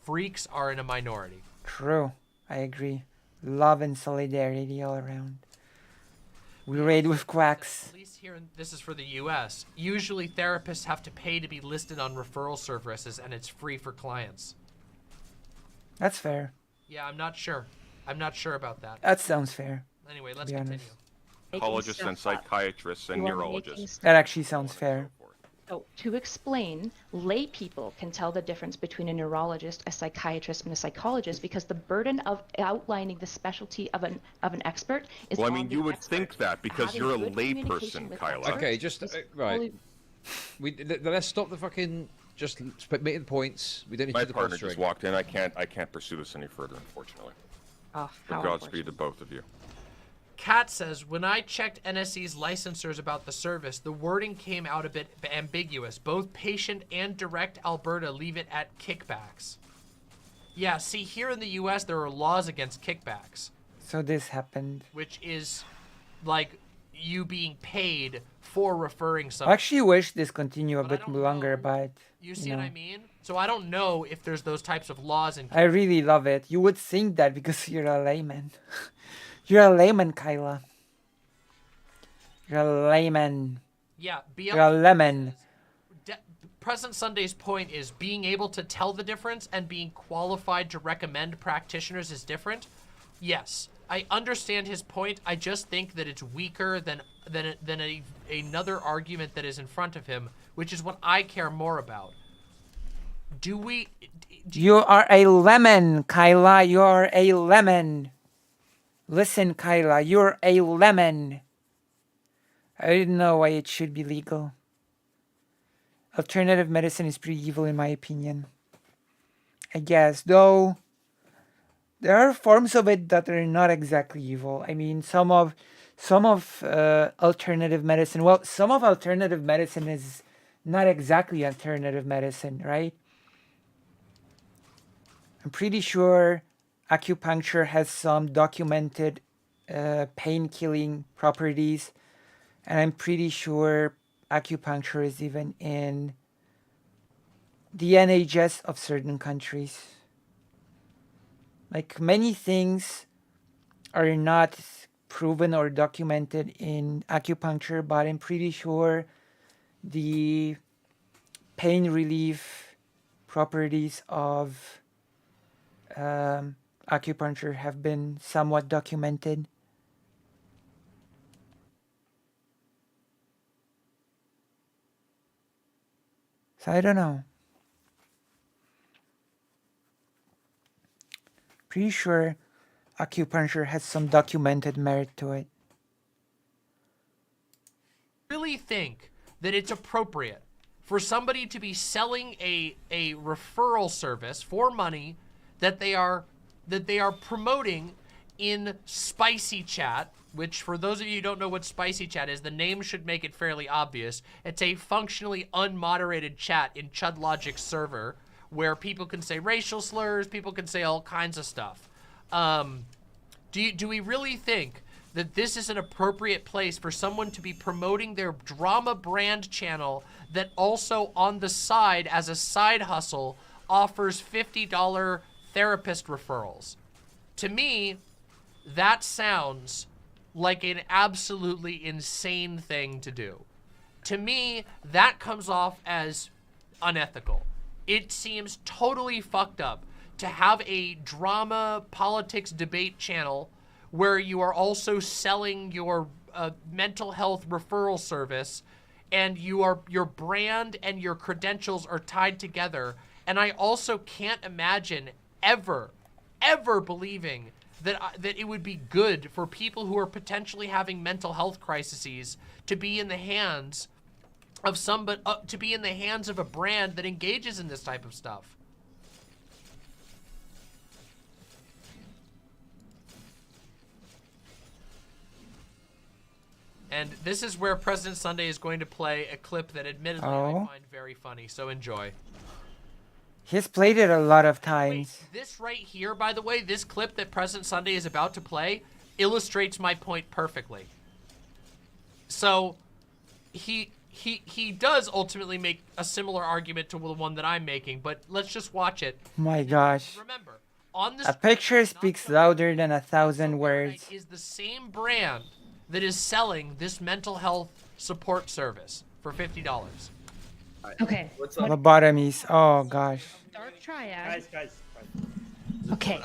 freaks are in a minority. True. I agree. Love and solidarity all around. We raid with quacks. At least here, this is for the U.S. Usually therapists have to pay to be listed on referral services, and it's free for clients. That's fair. Yeah, I'm not sure. I'm not sure about that. That sounds fair. Anyway, let's continue. Psychologists and psychiatrists and neurologists. That actually sounds fair. So, to explain, lay people can tell the difference between a neurologist, a psychiatrist, and a psychologist because the burden of outlining the specialty of an expert is. Well, I mean, you would think that because you're a lay person, Kyla. Okay, just right. Let's stop the fucking. Just making the points. We don't need My to. My partner just walked in. I can't pursue this any further, unfortunately. Oh, but Godspeed to both of you. Kat says, when I checked NSE's licensors about the service, the wording came out a bit ambiguous. Both patient and direct Alberta leave it at kickbacks. Yeah, see, here in the US, there are laws against kickbacks. So this happened. Which is like you being paid for referring someone. I actually wish this continued a bit longer, but... You see what I mean? So I don't know if there's those types of laws in... I really love it. You would think that because you're a layman. You're a layman, Kyla. You're a layman. Yeah, you're a lemon. President Sunday's point is being able to tell the difference and being qualified to recommend practitioners is different. Yes, I understand his point. I just think that it's weaker than another argument that is in front of him, which is what I care more about. Do we? You are a lemon, Kyla. You are a lemon. Listen, Kyla, you're a lemon. I don't know why it should be legal. Alternative medicine is pretty evil in my opinion. I guess, though there are forms of it that are not exactly evil. I mean, some of alternative medicine. Well, some of alternative medicine is not exactly alternative medicine, right? I'm pretty sure acupuncture has some documented pain-killing properties, and I'm pretty sure acupuncture is even in the NHS of certain countries. Like, many things are not proven or documented in acupuncture, but I'm pretty sure the pain relief properties of acupuncture have been somewhat documented. So I don't know. Pretty sure acupuncture has some documented merit to it. Really think that it's appropriate for somebody to be selling a referral service for money that they are promoting in Spicy Chat, which for those of you who don't know what Spicy Chat is, the name should make it fairly obvious. It's a functionally unmoderated chat in ChudLogic's server where people can say racial slurs, people can say all kinds of stuff. Do we really think that this is an appropriate place for someone to be promoting their drama brand channel that also on the side, as a side hustle, offers $50 therapist referrals? To me, that sounds like an absolutely insane thing to do. To me, that comes off as unethical. It seems totally fucked up to have a drama politics debate channel where you are also selling your mental health referral service, and your brand and your credentials are tied together. And I also can't imagine ever believing that it would be good for people who are potentially having mental health crises to be in the hands of somebody, to be in the hands of a brand that engages in this type of stuff. And this is where President Sunday is going to play a clip that admittedly I find very funny, so enjoy. He's played it a lot of times. Wait, this right here, by the way, this clip that President Sunday is about to play illustrates my point perfectly. So, he does ultimately make a similar argument to the one that I'm making, but let's just watch it. My gosh. Remember, on this a picture speaks louder than 1,000 words. Is the same brand that is selling this mental health support service for $50. Okay. Lobotomies. Oh gosh. Dark Triad. Guys. Okay.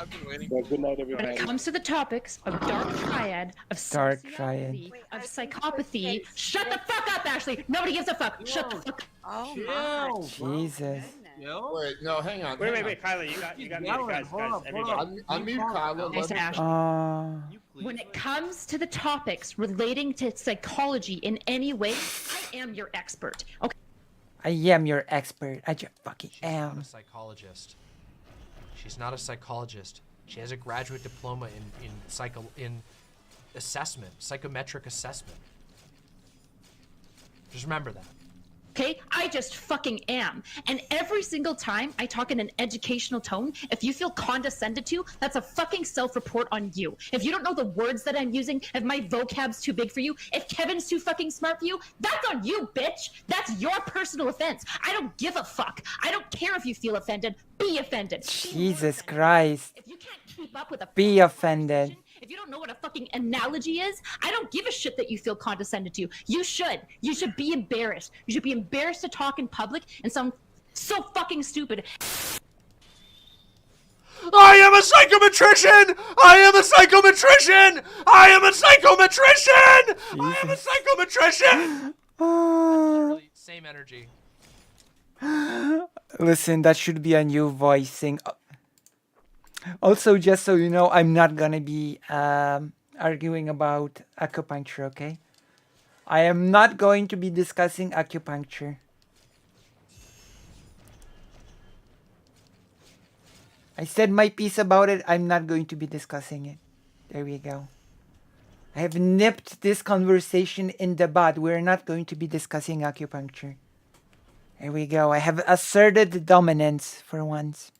Well, good night, everybody. When it comes to the topics of Dark Triad, of sociopathy, of psychopathy, shut the fuck up, Ashley. Nobody gives a fuck. Shut the fuck up. Oh, Jesus. Wait, no, hang on. Wait, Kyla, you got muted, guys, everybody. Unmute Kyla. Nice to Ashley. When it comes to the topics relating to psychology in any way, I am your expert. Okay. I am your expert. I just fucking am. She's not a psychologist. She's not a psychologist. She has a graduate diploma in assessment, psychometric assessment. Just remember that. Okay, I just fucking am. And every single time I talk in an educational tone, if you feel condescended to, that's a fucking self-report on you. If you don't know the words that I'm using, if my vocab's too big for you, if Kevin's too fucking smart for you, that's on you, bitch. That's your personal offense. I don't give a fuck. I don't care if you feel offended. Be offended. Jesus Christ. If you can't keep up with a Be offended. If you don't know what a fucking analogy is, I don't give a shit that you feel condescended to. You should. You should be embarrassed. You should be embarrassed to talk in public and sound so fucking stupid. I am a psychometrician! I am a psychometrician! I am a psychometrician! I am a psychometrician! Literally same energy. Listen, that should be a new voicing. Also, just so you know, I'm not gonna be arguing about acupuncture, okay? I am not going to be discussing acupuncture. I said my piece about it. I'm not going to be discussing it. There we go. I have nipped this conversation in the bud. We're not going to be discussing acupuncture. There we go. I have asserted dominance for once.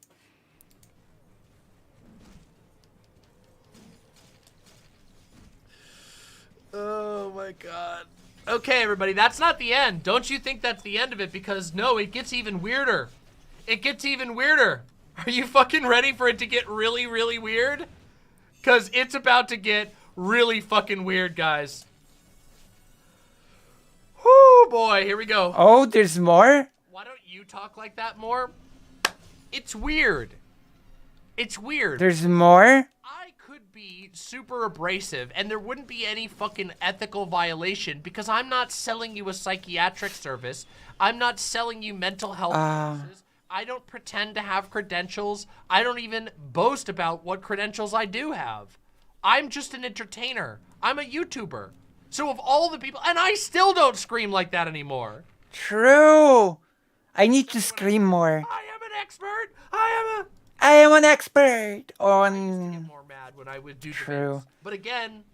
Oh my god. Okay, everybody, that's not the end. Don't you think that's the end of it? Because no, it gets even weirder. It gets even weirder. Are you fucking ready for it to get really, really weird? Because it's about to get really fucking weird, guys. Whoo, boy, here we go. Oh, there's more? Why don't you talk like that more? It's weird. It's weird. There's more? I could be super abrasive and there wouldn't be any fucking ethical violation because I'm not selling you a psychiatric service. I'm not selling you mental health services. I don't pretend to have credentials. I don't even boast about what credentials I do have. I'm just an entertainer. I'm a YouTuber. So of all the people, and I still don't scream like that anymore. True. I need to scream more. I am an expert. I am an expert on. I used to get more mad when I would do True. debates. But again,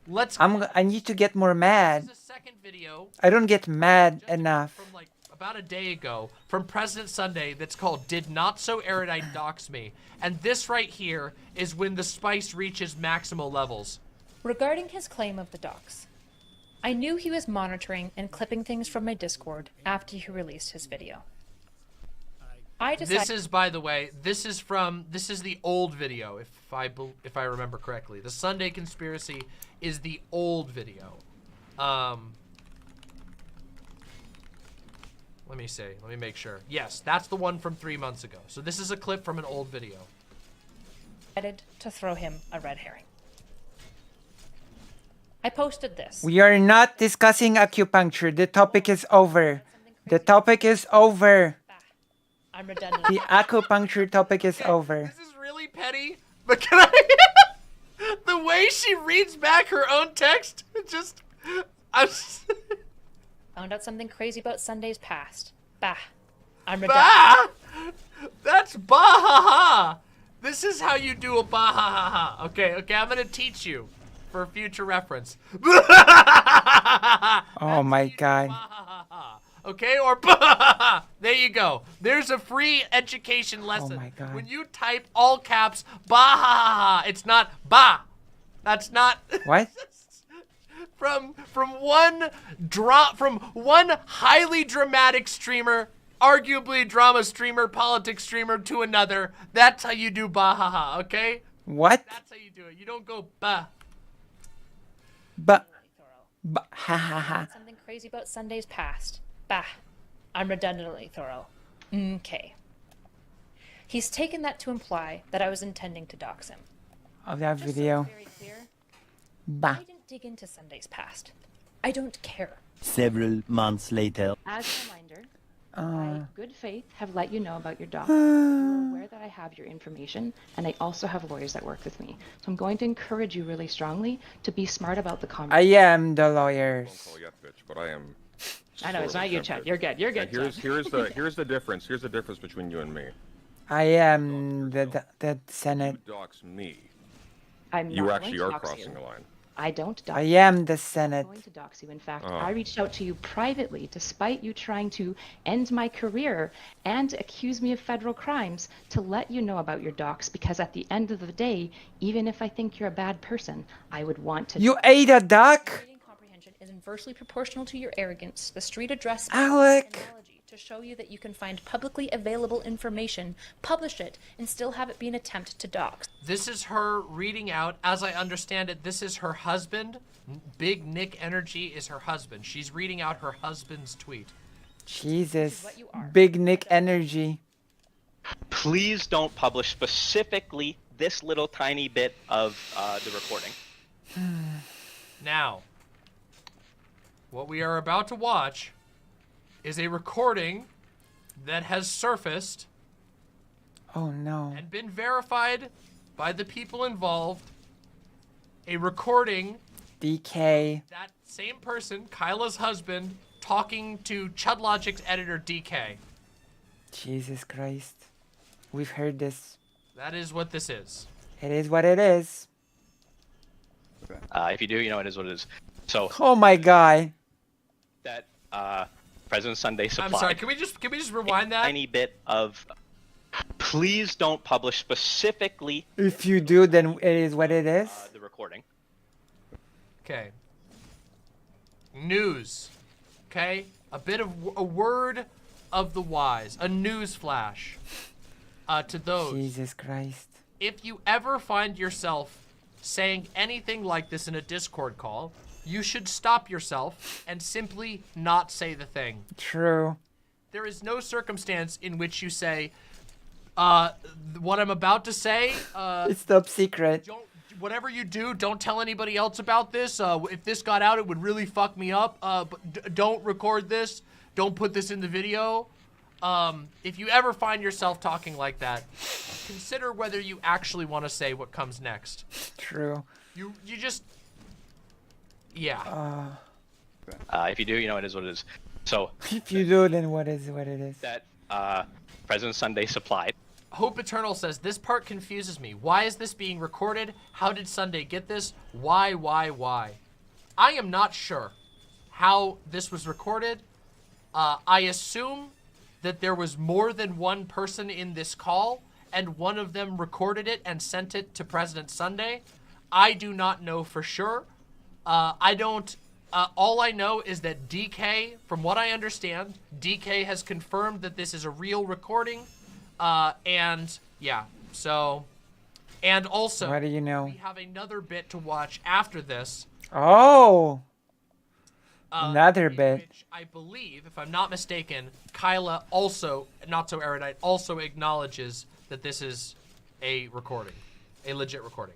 let's. I need to get more mad. This is a second video. I don't get mad enough. From like about a day ago from President Sunday that's called "Did Not So Erudite Dox Me," and this right here is when the spice reaches maximal levels. Regarding his claim of the docs, I knew he was monitoring and clipping things from my Discord after he released his video. This is, by the way, this is the old video, if I remember correctly. The Sunday Conspiracy is the old video. Let me see. Let me make sure. Yes, that's the one from 3 months ago. So this is a clip from an old video. To throw him a red herring. I posted this. We are not discussing acupuncture. The topic is over. The topic is over. I'm redundant. The acupuncture topic is over. This is really petty, but can I... the way she reads back her own text, just... Found out something crazy about Sunday's past. Bah. I'm bah! redundant. That's bah-ha-ha! This is how you do a bah-ha-ha-ha. Okay, I'm gonna teach you for future reference. Oh my god. Okay, or bah! There you go. There's a free education lesson. Oh my god. When you type all caps bah, it's not bah. That's not What? from one highly dramatic streamer, arguably drama streamer, politics streamer to another. That's how you do bah, okay? What? That's how you do it. You don't go bah. Bah ha ha ha. Something crazy about Sunday's past. Bah. I'm redundantly thorough. Okay. He's taken that to imply that I was intending to dox him. Of that video. Very clear. Bah. I didn't dig into Sunday's past. I don't care. Several months later. As a reminder, I, good faith, have let you know about your doc. You're aware that I have your information, and I also have lawyers that work with me. So I'm going to encourage you really strongly to be smart about the I conversation. am the lawyers. Call yet, bitch, but I am. I know, it's not you, Chad. You're good. You're good. Yeah, here's Chad. the difference. Here's the difference between you and me. I am the Senate. You dox me. I'm You not actually going are to dox crossing you. a line. I don't dox I you. am the I'm Senate. going to dox you. In fact, Oh. I reached out to you privately despite you trying to end my career and accuse me of federal crimes to let you know about your docs because at the end of the day, even if I think you're a bad person, I would want to... You ate a duck? Comprehension is inversely proportional to your arrogance. The street address Alec. analogy to show you that you can find publicly available information, publish it, and still have it be an attempt to dox. This is her reading out, as I understand it, this is her husband. Big Nick Energy is her husband. She's reading out her husband's tweet. Jesus. Big Nick Energy. Please don't publish specifically this little tiny bit of the recording. Now, what we are about to watch is a recording that has surfaced Oh no. and been verified by the people involved. A recording. DK. That same person, Kyla's husband, talking to ChudLogic's editor, DK. Jesus Christ. We've heard this. That is what this is. It is what it is. If you do, you know it is what it is. So Oh my god. that President Sunday supplied. I'm sorry. Can we just rewind that? Tiny bit of. Please don't publish specifically If you do, then it is what it is. the recording. Okay. News. Okay? A word of the wise. A news flash. To those. Jesus Christ. If you ever find yourself saying anything like this in a Discord call, you should stop yourself and simply not say the thing. True. There is no circumstance in which you say, what I'm about to say, It's top secret. whatever you do, don't tell anybody else about this. If this got out, it would really fuck me up. But don't record this. Don't put this in the video. If you ever find yourself talking like that, consider whether you actually want to say what comes next. True. You just, yeah. If you do, you know it is what it is. So If you do, then what is what it is? that President Sunday supplied. Hope Eternal says, this part confuses me. Why is this being recorded? How did Sunday get this? Why? I am not sure how this was recorded. I assume that there was more than one person in this call, and one of them recorded it and sent it to President Sunday. I do not know for sure. All I know is that DK, from what I understand, DK has confirmed that this is a real recording. And yeah, so, and also, What do you know? we have another bit to watch after this. Oh. Another bit. Which I believe, if I'm not mistaken, Kyla also, not so erudite, also acknowledges that this is a recording, a legit recording.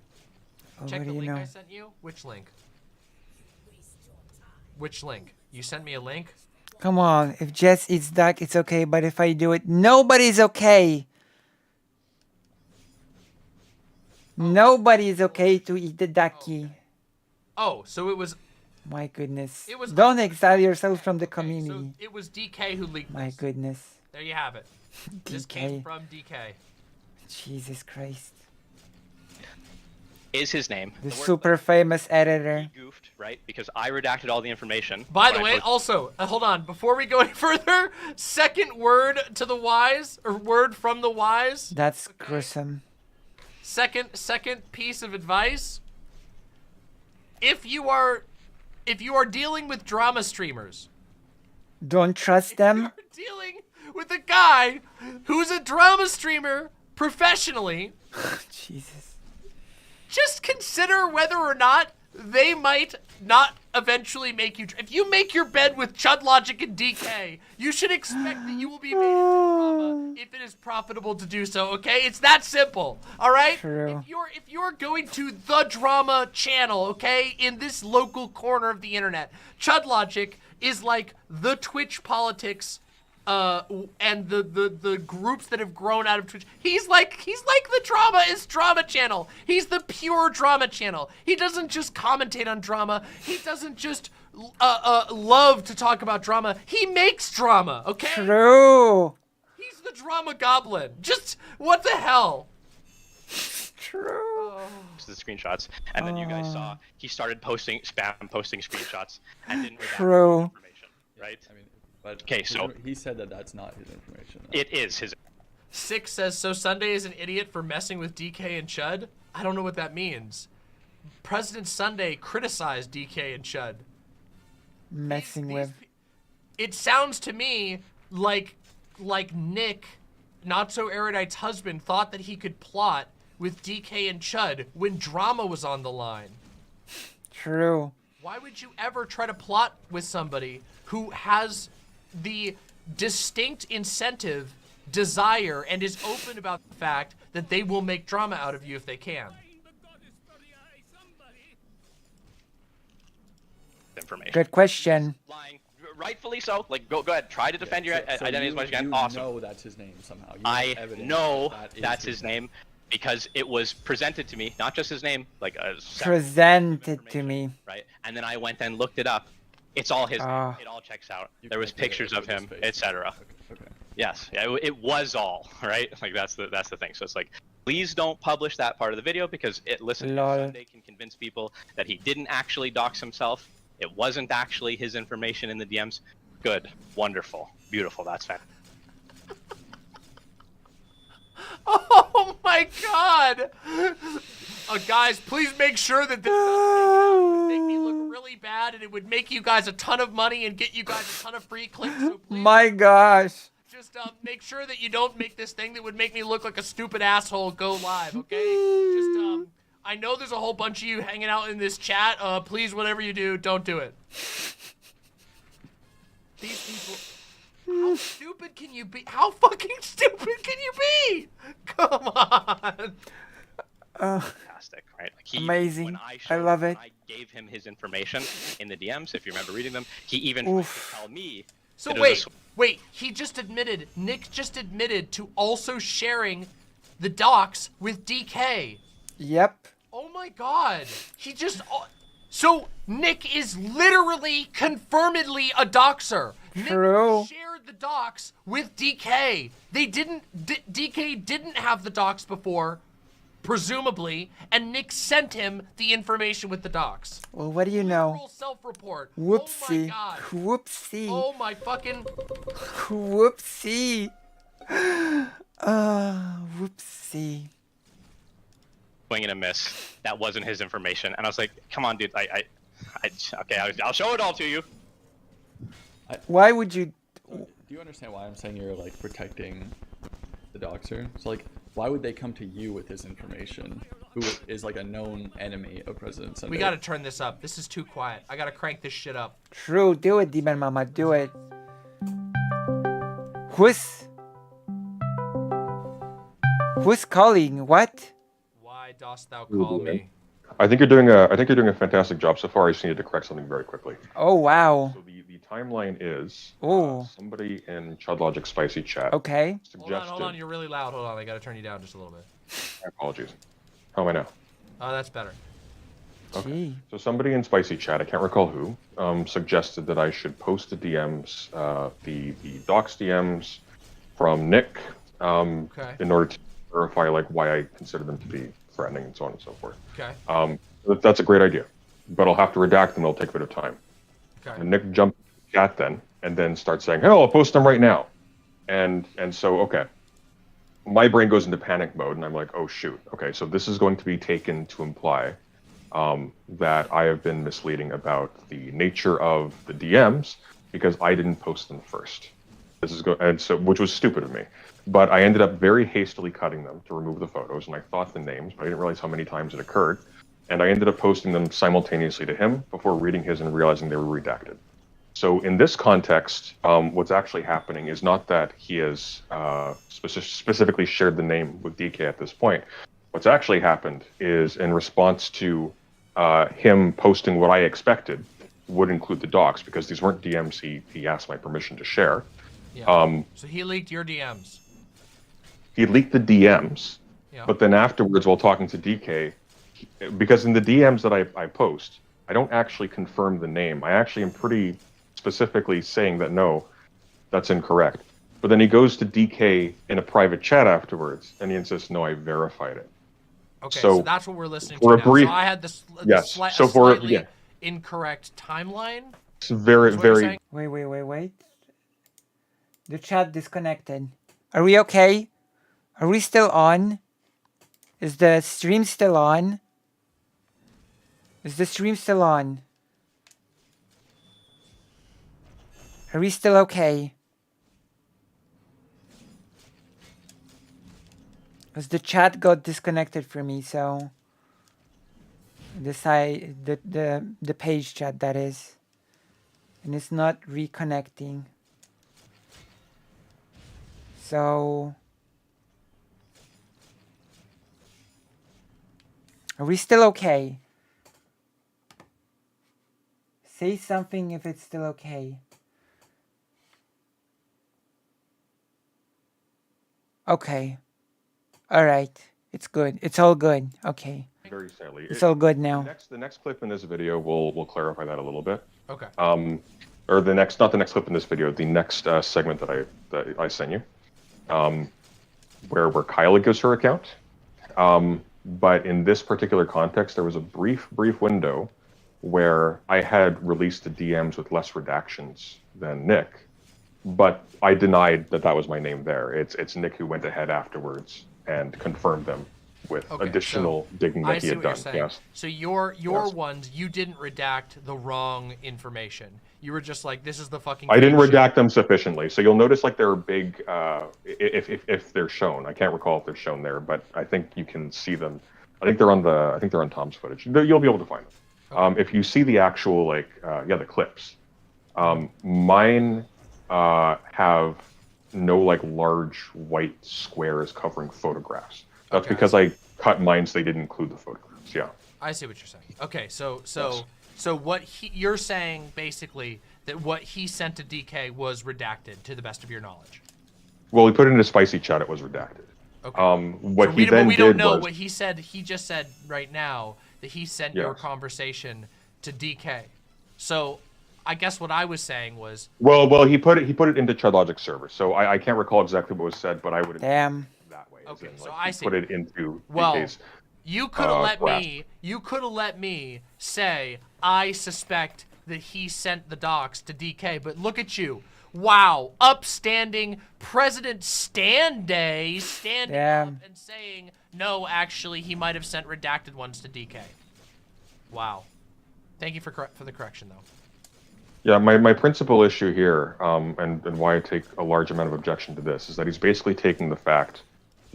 Oh, Check what the do you link know? I sent you. Which link? Which link? You sent me a link? Come on. If Jess eats duck, it's okay. But if I do it, nobody's okay. Nobody's okay to eat the ducky. Oh, so it was. My goodness. It was. Don't exile yourself from the So community. it was DK who leaked My this. goodness. There you have it. This came DK. from DK. Jesus Christ. Is his name. The The word super famous editor. goofed, right? Because I redacted all the information. By the when I way, posted- also, hold on. Before we go any further, second word to the wise, or word from the wise. That's gruesome. Second piece of advice. If you are dealing with drama streamers, Don't trust them. dealing with a guy who's a drama streamer professionally, Jesus. just consider whether or not they might not eventually make you. If you make your bed with ChudLogic and DK, you should expect that you will be made into drama if it is profitable to do so. Okay, it's that simple. All right. True. If you're going to the drama channel, okay, in this local corner of the internet, ChudLogic is like the Twitch politics. And the groups that have grown out of Twitch. He's like the drama is drama channel. He's the pure drama channel. He doesn't just commentate on drama. He doesn't just love to talk about drama. He makes drama, okay? True. He's the drama goblin. Just what the hell? True. the screenshots, and then you guys saw he started posting screenshots and didn't redact True. information, right? I mean, but okay, so he said that that's not his information. Though. It is his. Six says, so Sunday is an idiot for messing with DK and Chud? I don't know what that means. President Sunday criticized DK and Chud. Messing with. It sounds to me like Nick, Not So Erudite's husband, thought that he could plot with DK and Chud when drama was on the line. True. Why would you ever try to plot with somebody who has the distinct incentive, desire, and is open about the fact that they will make drama out of you if they can? Information. Good question. Lying, rightfully so. Like, go ahead, try to defend your identity as much as you can. Awesome. You know that's his name somehow. You I have evidence know that that's his name because it was presented to me, not just his name, like a Presented to me. right? And then I went and looked it up. It's all his name. It all checks out. There was pictures of him, etc. Okay. Yes, it was all right. Like that's the thing. So it's like, please don't publish that part of the video because listening to Sunday can convince people that he didn't actually dox himself. It wasn't actually his information in the DMs. Good, wonderful, beautiful. That's fantastic. Oh my god! Guys, please make sure that this doesn't make me look really bad, and it would make you guys a ton of money and get you guys a ton of free clicks. So please, My gosh. just make sure that you don't make this thing that would make me look like a stupid asshole go live, okay? Just I know there's a whole bunch of you hanging out in this chat. Please, whatever you do, don't do it. These people. How stupid can you be? How fucking stupid can you be? Come on. Fantastic, right? Like Amazing. When I love it. I gave him his information in the DMs, if you remember reading them. He even tried to tell me. So that it was wait. He just admitted. Nick just admitted to also sharing the docs with DK. Yep. Oh my god. He just. So Nick is literally, confirmedly a doxer. True. Nick shared the docs with DK. They didn't. DK didn't have the docs before, presumably, and Nick sent him the information with the docs. Well, what do you know? Literal self-report. Whoopsie. Oh my god. Whoopsie. Oh my fucking. Whoopsie. Whoopsie. swing and a miss. That wasn't his information, and I was like, "Come on, dude. Okay, I'll show it all to you." Why would you? Do you understand why I'm saying you're like protecting the doxer? So like, why would they come to you with this information? Who is like a known enemy of President Sunday? We gotta turn this up. This is too quiet. I gotta crank this shit up. True. Do it, Demon Mama. Do it. Who's calling? What? Why dost thou call me? I think you're doing a fantastic job so far. I just needed to correct something very quickly. Oh wow. So the timeline is oh somebody in ChudLogic Spicy Chat. Okay. Hold on. You're really loud. Hold on. I gotta turn you down just a little bit. My apologies. How am I now? Oh, that's better. Okay. So somebody in Spicy Chat, I can't recall who, suggested that I should post the DMs, the docs DMs from Nick, in order to verify like why I consider them to be threatening and so on and so forth. Okay. That's a great idea, but I'll have to redact them. It'll take a bit of time. Okay. And Nick jumped in the chat then, and then starts saying, "Hey, I'll post them right now," and so okay. My brain goes into panic mode, and I'm like, "Oh shoot! Okay, so this is going to be taken to imply that I have been misleading about the nature of the DMs because I didn't post them first. This is which was stupid of me. But I ended up very hastily cutting them to remove the photos, and I thought the names, but I didn't realize how many times it occurred. And I ended up posting them simultaneously to him before reading his and realizing they were redacted. So in this context, what's actually happening is not that he has specifically shared the name with DK at this point. What's actually happened is in response to him posting what I expected would include the docs, because these weren't DMs he asked my permission to share. Yeah. So he leaked your DMs. He leaked the DMs, but then afterwards, while talking to DK, because in the DMs that I post, I don't actually confirm the name. I actually am pretty specifically saying that no, that's incorrect. But then he goes to DK in a private chat afterwards, and he insists, no, I verified it. Okay, so that's what we're listening to for a now. brief, So I had this yes. So slightly incorrect timeline. It's very. Wait. The chat disconnected. Are we okay? Are we still on? Is the stream still on? Is the stream still on? Are we still okay? Because the chat got disconnected for me, so the page chat, that is, and it's not reconnecting. So are we still okay? Say something if it's still okay. Okay. All right. It's good. It's all good. Okay. Very sadly. It's all good now. The next clip in this video will clarify that a little bit. Okay. Or not the next clip in this video, the next segment that I sent you, where Kyla gives her account. But in this particular context, there was a brief window where I had released the DMs with less redactions than Nick, but I denied that was my name there. It's Nick who went ahead afterwards and confirmed them with additional digging that he had done. Yes. So your ones, you didn't redact the wrong information. You were just like, this is the fucking. I didn't redact them sufficiently, so you'll notice like they're big. If they're shown, I can't recall if they're shown there, but I think you can see them. I think they're on Tom's footage. You'll be able to find them. If you see the actual the clips, mine have no like large white squares covering photographs. That's because I cut mine so they didn't include the photographs. Yeah. I see what you're saying. Okay, so what you're saying basically that what he sent to DK was redacted to the best of your knowledge. Well, he put it in a spicy chat. It was redacted. Okay. We don't know what he said. He just said right now that he sent your conversation to DK. So I guess what I was saying was. Well, he put it into ChudLogic's server. So I can't recall exactly what was said, but I would. Damn. That way. Okay, in, so like, I see. Put it into DK's. You could have let grasp. me. You could have let me say I suspect that he sent the docs to DK, but look at you. Wow, upstanding President Stand Day standing up and saying no. Actually, he might have sent redacted ones to DK. Wow. Thank you for the correction, though. Yeah, my principal issue here, and why I take a large amount of objection to this, is that he's basically taking the fact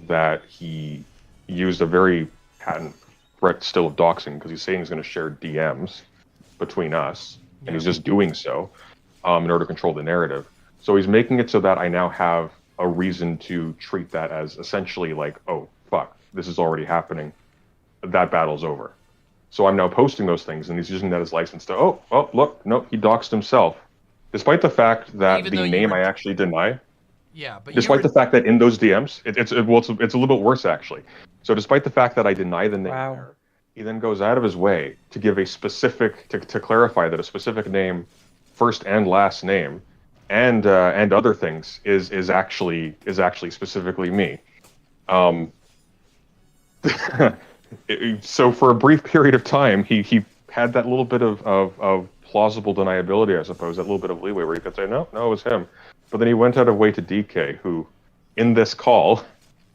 that he used a very patent threat still of doxing, because he's saying he's going to share DMs between us, and he's just doing so in order to control the narrative. So he's making it so that I now have a reason to treat that as essentially like, oh, fuck, this is already happening. That battle's over. So I'm now posting those things, and he's using that as license to, oh, look, no, he doxed himself. Despite the fact that the name I actually deny. Yeah, but despite the fact that in those DMs, it's a little bit worse, actually. So despite the fact that I deny the name there, he then goes out of his way to give a specific, to clarify that a specific name, first and last name, and other things is actually specifically me. So for a brief period of time, he had that little bit of plausible deniability, I suppose, that little bit of leeway where he could say, no, it was him. But then he went out of way to DK, who, in this call,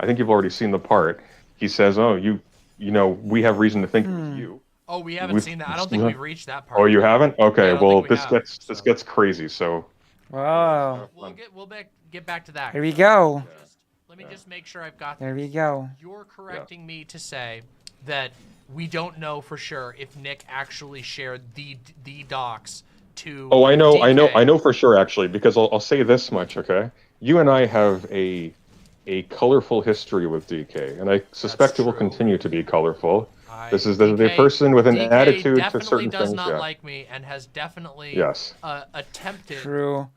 I think you've already seen the part, he says, oh, you know, we have reason to think it was you. Oh, we haven't seen that. I don't think we've reached that part. Oh, you haven't? Okay, Yeah, well, this gets crazy, so... Wow. We'll get back to that. Here we go. Let me just make sure I've got There this. we go. You're correcting me to say that we don't know for sure if Nick actually shared the docs to. Oh, I know, DK. I know for sure, actually, because I'll say this much, okay? You and I have a colorful history with DK, and I suspect it will continue to be colorful. This is the person with an attitude to certain does things. not like me and has definitely attempted to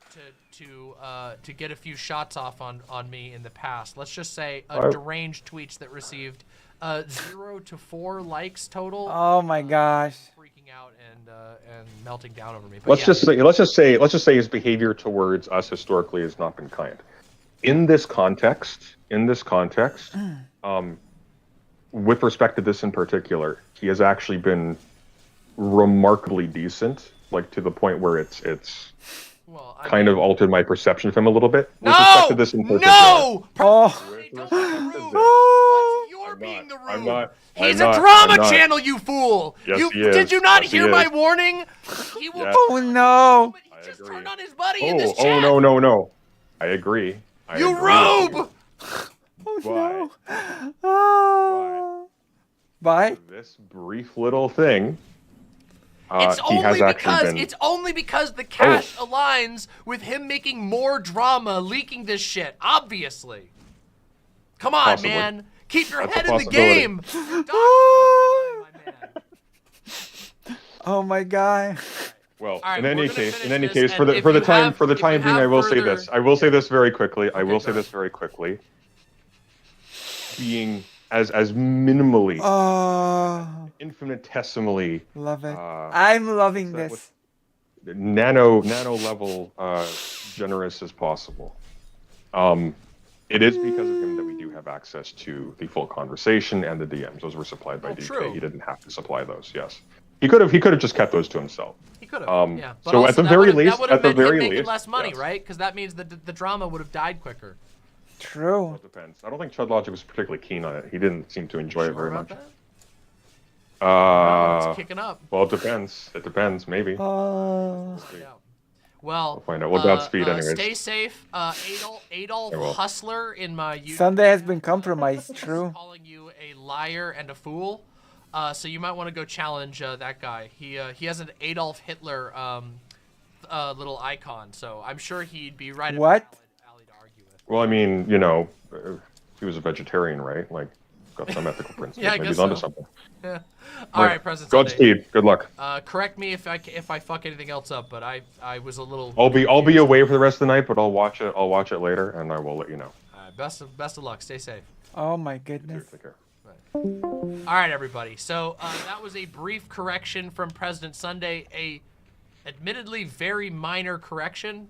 get a few shots off on me in the past. Let's just say deranged tweets that received 0 to 4 likes total. Oh my gosh. Freaking out and melting down over me. But Let's just say his behavior towards us historically has not been kind. In this context, with respect to this in particular, he has actually been remarkably decent, like to the point where it's kind of altered my perception of him a little bit. With respect to this in particular. No! You're being the rude. I'm not. He's a drama channel, you fool! Yes, he is. Did you not Yes, he hear my is. warning? He will. Yes. Oh no! He just turned on his buddy in this chat. Oh no! I agree. You rube! But But this brief little thing, It's he has only because the cash aligns with him making more drama, leaking this shit. Obviously. Come on, Possibly. man. Keep your That's head a in the game. oh my god. Well, right, in we're any gonna case, finish this, for and the if time you being, have I will say further- this. I will say this very quickly. Okay, go. being as minimally, Oh, infinitesimally. love it. I'm loving this. Nano level generous as possible. It is because of him that we do have access to the full conversation and the DMs. Those were supplied by DK. True. He didn't have to supply those. Yes, he could have just kept those to himself. He could have. Yeah. But so also at the that very would've- least, that would have at the meant him very making least, less money, yes. right? Because that means that the drama would have died quicker. True. Well, it depends. I don't think Chud Logic was particularly keen on it. He didn't seem to enjoy it very much. It's kicking up. Well, it depends. It depends. Maybe. Oh. Well, We'll find out. Well, Godspeed, anyways. Stay safe, Adolf I will. Hustler in my YouTube. Sunday has been compromised. True. Calling you a liar and a fool. So you might want to go challenge that guy. He has an Adolf Hitler little icon, so I'm sure he'd be right. What? Well, I mean, you know, he was a vegetarian, right? Like, got some ethical principles. Yeah, I Maybe guess he's onto so. something. Yeah. All right, President Sunday. Godspeed. Good luck. Correct me if I fuck anything else up, but I was a little. I'll be away for the rest of the night, but I'll watch it later, and I will let you know. Best of luck. Stay safe. Oh my goodness. Take care. All right, everybody. So that was a brief correction from President Sunday, a admittedly very minor correction,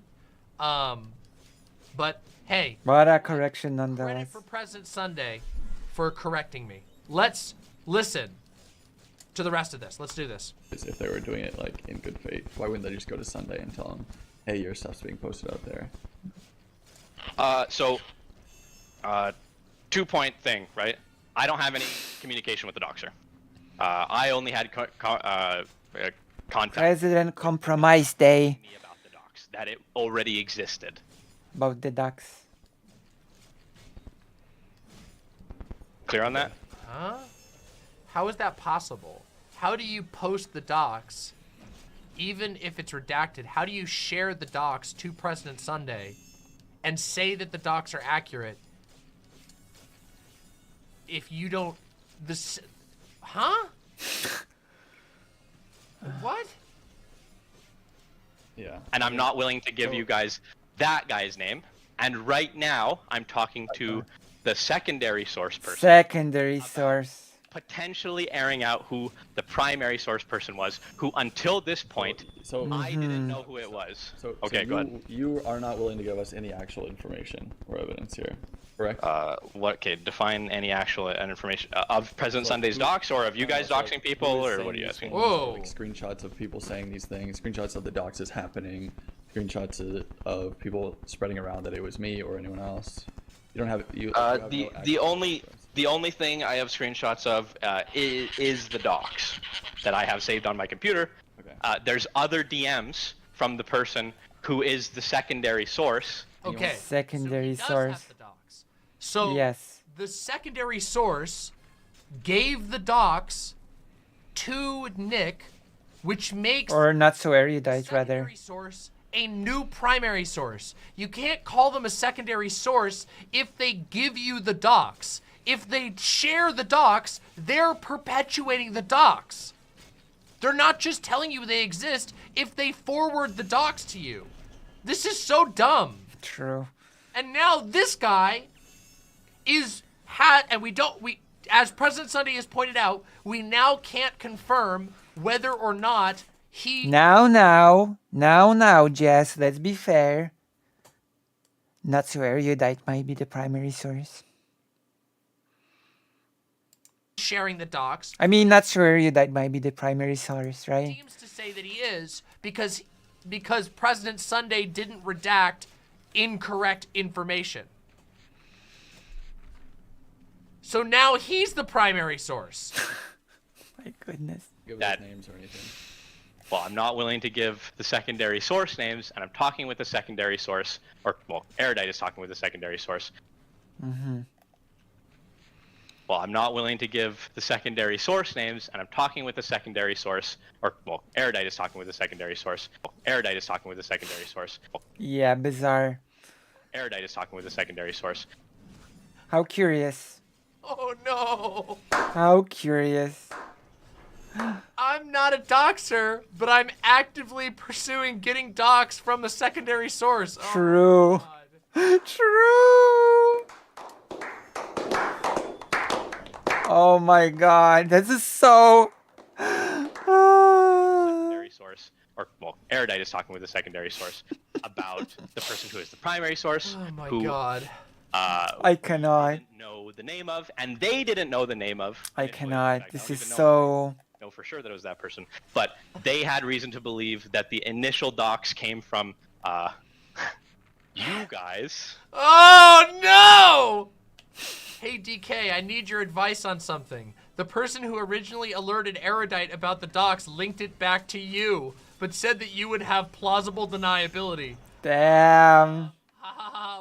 but hey. What a correction Credit nonetheless. for President Sunday for correcting me. Let's listen to the rest of this. Let's do this. If they were doing it like in good faith, why wouldn't they just go to Sunday and tell him, "Hey, your stuff's being posted out there"? So, 2-point thing, right? I don't have any communication with the doxer. I only had contact President Compromise Day. that it already existed. About the ducks. Clear on that? Huh? How is that possible? How do you post the docs, even if it's redacted? How do you share the docs to President Sunday and say that the docs are accurate if you don't... Huh? What? Yeah. And I'm not willing to give you guys that guy's name. And right now, I'm talking to the secondary source person. Secondary source. Potentially airing out who the primary source person was, who until this point, I didn't know who it was. Okay, go ahead. You are not willing to give us any actual information or evidence here, correct? Okay, define any actual information of President Sunday's docs, or of you guys doxing people, or what are you asking? Whoa! Like screenshots of people saying these things, screenshots of the doxes happening, screenshots of people spreading around that it was me or anyone else. You don't have the only thing I have screenshots of is the docs that I have saved on my computer. Okay. There's other DMs from the person who is the secondary source. Okay. Secondary so he does source. have the docs. So yes. The secondary source gave the docs to Nick, which makes Or not so erudite, rather. source a new primary source. You can't call them a secondary source if they give you the docs. If they share the docs, they're perpetuating the docs. They're not just telling you they exist if they forward the docs to you. This is so dumb. True. And now this guy as President Sunday has pointed out, we now can't confirm whether or not he... Now, Jess, let's be fair. Not so erudite might be the primary source. sharing the docs. I mean, not so erudite might be the primary source, right? Seems to say that he is because President Sunday didn't redact incorrect information. So now he's the primary source. My goodness. Give us names or anything. Well, I'm not willing to give the secondary source names, and I'm talking with the secondary source, Erudite is talking with the secondary source. Mm-hmm. Well, I'm not willing to give the secondary source names, and I'm talking with the secondary source, Erudite is talking with the secondary source. Erudite is talking with the secondary source. Yeah, bizarre. Erudite is talking with the secondary source. How curious. Oh no. How curious. I'm not a doxer, but I'm actively pursuing getting docs from a secondary source. True. Oh, True. Oh my god, this is so. Secondary source, or well, Erudite is talking with the secondary source about the person who is the primary source. Oh my who, god. I cannot. Didn't know the name of, and they didn't know the name of. I initially. cannot. Like, I This don't is even so. know for sure that it was that person, but they had reason to believe that the initial docs came from you guys. Oh no! Hey DK, I need your advice on something. The person who originally alerted Erudite about the docs linked it back to you, but said that you would have plausible deniability. Damn.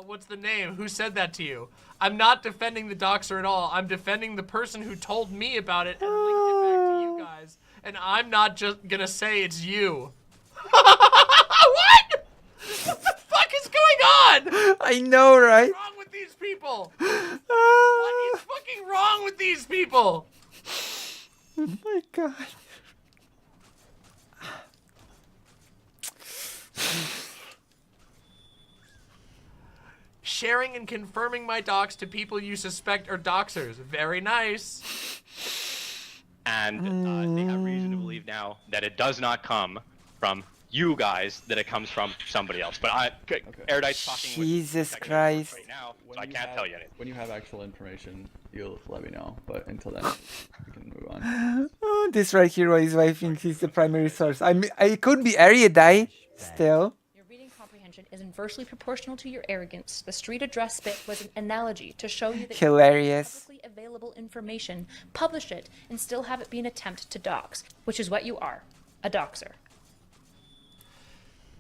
What's the name? Who said that to you? I'm not defending the doxer at all. I'm defending the person who told me about it and linked it back to you guys. And I'm not just gonna say it's you. What? What the fuck is going on? I know, right? What's wrong with these people? What is fucking wrong with these people? Oh my god. Sharing and confirming my docs to people you suspect are doxers. Very nice. And they have reason to believe now that it does not come from you guys, that it comes from somebody else. But Erudite's talking Jesus with Christ. right now, so I can't tell you anything. When you have actual information, you'll let me know. But until then, we can move on. Oh, this right here is why I think he's the primary source. I could be Erudite still. Your reading comprehension is inversely proportional to your arrogance. The street address bit was an analogy to show you that Hilarious. you have publicly available information, publish it, and still have it be an attempt to dox, which is what you are, a doxer.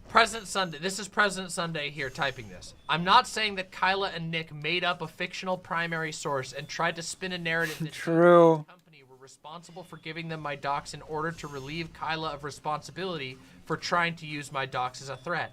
President Sunday. This is President Sunday here typing this. I'm not saying that Kyla and Nick made up a fictional primary source and tried to spin a narrative that True. the company were responsible for giving them my docs in order to relieve Kyla of responsibility for trying to use my docs as a threat.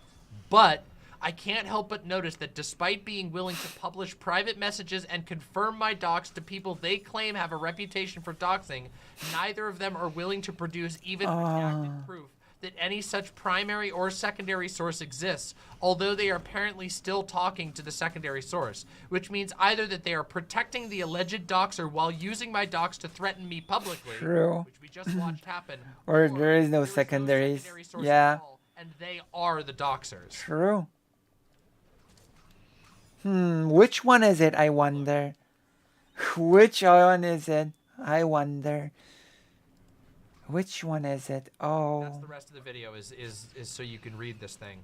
But I can't help but notice that despite being willing to publish private messages and confirm my docs to people they claim have a reputation for doxing, neither of them are willing to produce even redacted proof that any such primary or secondary source exists, although they are apparently still talking to the secondary source, which means either that they are protecting the alleged doxer while using my docs to threaten me publicly, True. which we just watched happen, Or there is no secondaries. source Yeah. at all, and they are the doxers. True. Which one is it, I wonder? Which one is it? I wonder. Which one is it? Oh. That's the rest of the video is so you can read this thing.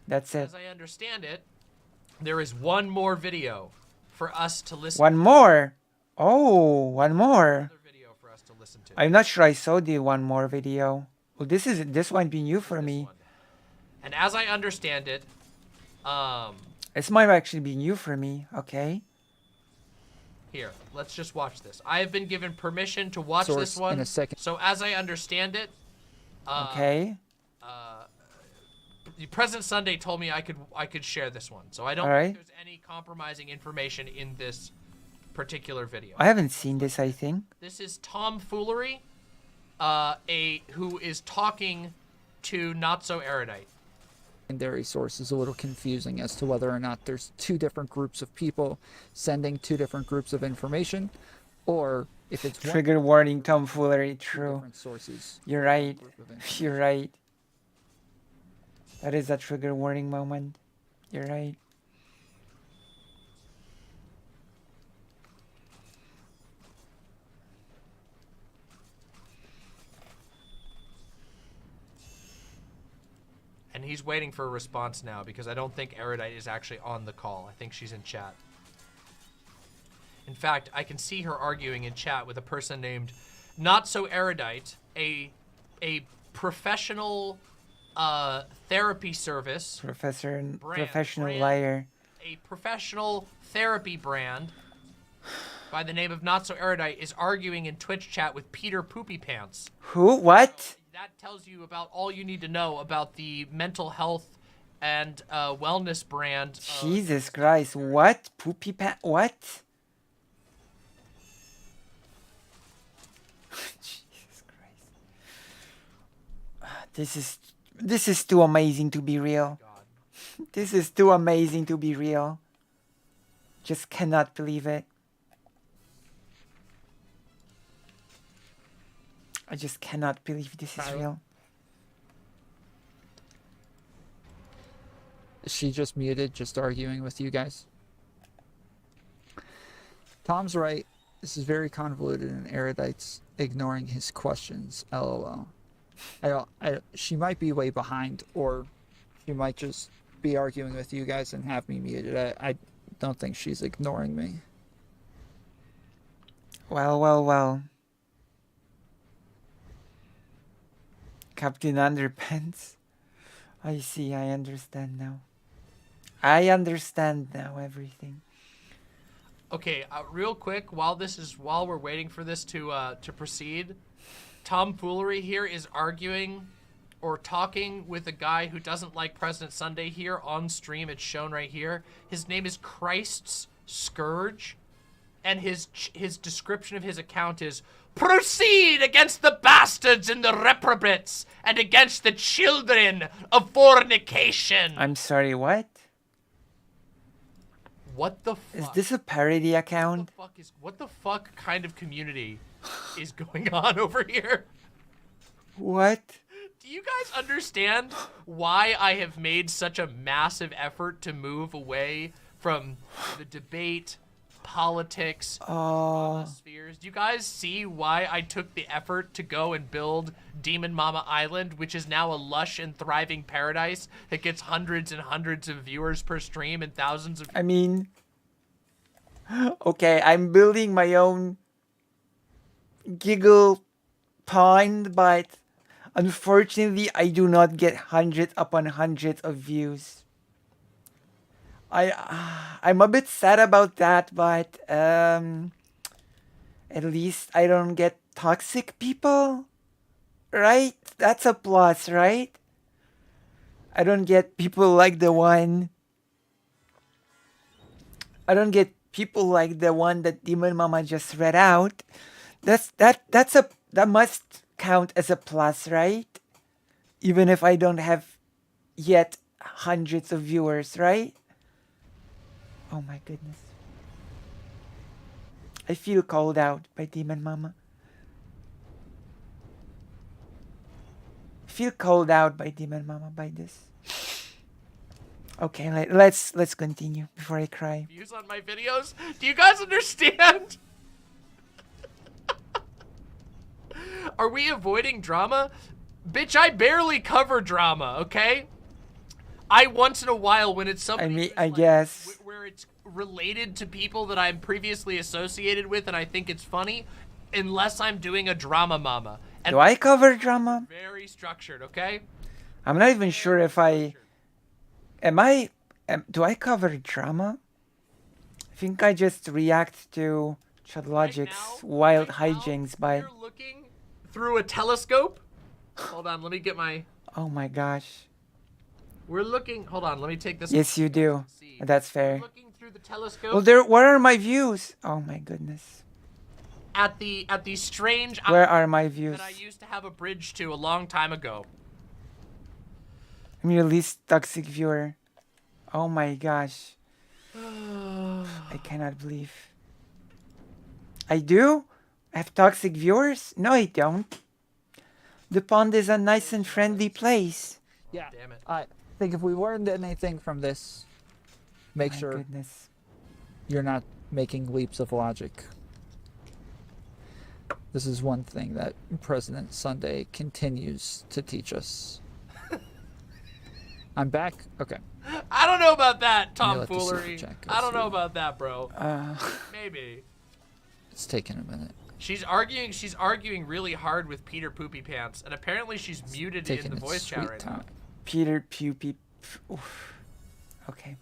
That's it. As I understand it, there is one more video for us to listen One more. Oh, one more. Another video for us to listen to. I'm not sure I saw the one more video. Well, this one be new for me. And as I understand it, This might actually be new for me. Okay. here, let's just watch this. I have been given permission to watch Source this one. in a second. So as I understand it, Okay. President Sunday told me I could share this one. So I don't Alright. think there's any compromising information in this particular video. I haven't seen this, I think. This is tomfoolery, who is talking to Not So Erudite. Secondary source is a little confusing as to whether or not there's two different groups of people sending two different groups of information, or if it's one Trigger warning, tomfoolery. True. different sources. You're right. You're right. That is a trigger warning moment. You're right. And he's waiting for a response now because I don't think Erudite is actually on the call. I think she's in chat. In fact, I can see her arguing in chat with a person named Not So Erudite, a professional therapy service. Professional liar. A professional therapy brand by the name of Not So Erudite is arguing in Twitch chat with Peter Poopy Pants. Who? What? That tells you about all you need to know about the mental health and wellness brand. Jesus Christ. What? Poopy pat? What? Jesus Christ. This is too amazing to be real. This is too amazing to be real. Just cannot believe it. I just cannot believe this is real. Is she just muted, just arguing with you guys? Tom's right. This is very convoluted and Erudite's ignoring his questions. LOL. She might be way behind, or she might just be arguing with you guys and have me muted. I don't think she's ignoring me. Well. Captain Underpants. I see, I understand now. I understand now everything. Okay, real quick, while we're waiting for this to proceed, Tomfoolery here is arguing or talking with a guy who doesn't like President Sunday here on stream. It's shown right here. His name is Christ's Scourge, and his description of his account is, "Proceed against the bastards and the reprobates, and against the children of fornication." I'm sorry, what? What the fuck? Is this a parody account? What the fuck kind of community is going on over here? What? Do you guys understand why I have made such a massive effort to move away from the debate, politics, spheres? Do you guys see why I took the effort to go and build Demon Mama Island, which is now a lush and thriving paradise that gets hundreds and hundreds of viewers per stream and thousands of... I mean, okay, I'm building my own giggle pond, but unfortunately I do not get hundreds upon hundreds of views. I'm a bit sad about that, but at least I don't get toxic people, right? That's a plus, right? I don't get people like the one. I don't get people like the one that Demon Mama just read out. That must count as a plus, right? Even if I don't have yet hundreds of viewers, right? Oh my goodness. I feel called out by Demon Mama. I feel called out by Demon Mama by this. Okay, let's continue before I cry. Views on my videos? Do you guys understand? Are we avoiding drama? Bitch, I barely cover drama, okay? I once in a while, when it's something guess where it's related to people that I'm previously associated with and I think it's funny, unless I'm doing a drama mama. And do I cover drama? Very structured, okay? I'm not even sure if I... do I cover drama? I think I just react to Chadlogic's wild hijinks by... You're looking through a telescope? Hold on, let me get my... Oh my gosh. We're looking... Hold on, let me take this... Yes, you do. That's fair. We're looking through the telescope. Well, what are my views? Oh my goodness. At the strange... Where are my views? That I used to have a bridge to a long time ago. I'm your least toxic viewer. Oh my gosh. I cannot believe. I do? I have toxic viewers? No, I don't. The pond is a nice and friendly place. Yeah. Damn it. I think if we learned anything from this, make sure you're not making leaps of logic. This is one thing that President Sunday continues to teach us. I'm back? Okay. I don't know about that, tomfoolery. I don't know about that, bro. Maybe. It's taking a minute. She's arguing really hard with Peter Poopy Pants, and apparently she's muted in the voice chat right now. Peter Poopy... Oof. Okay.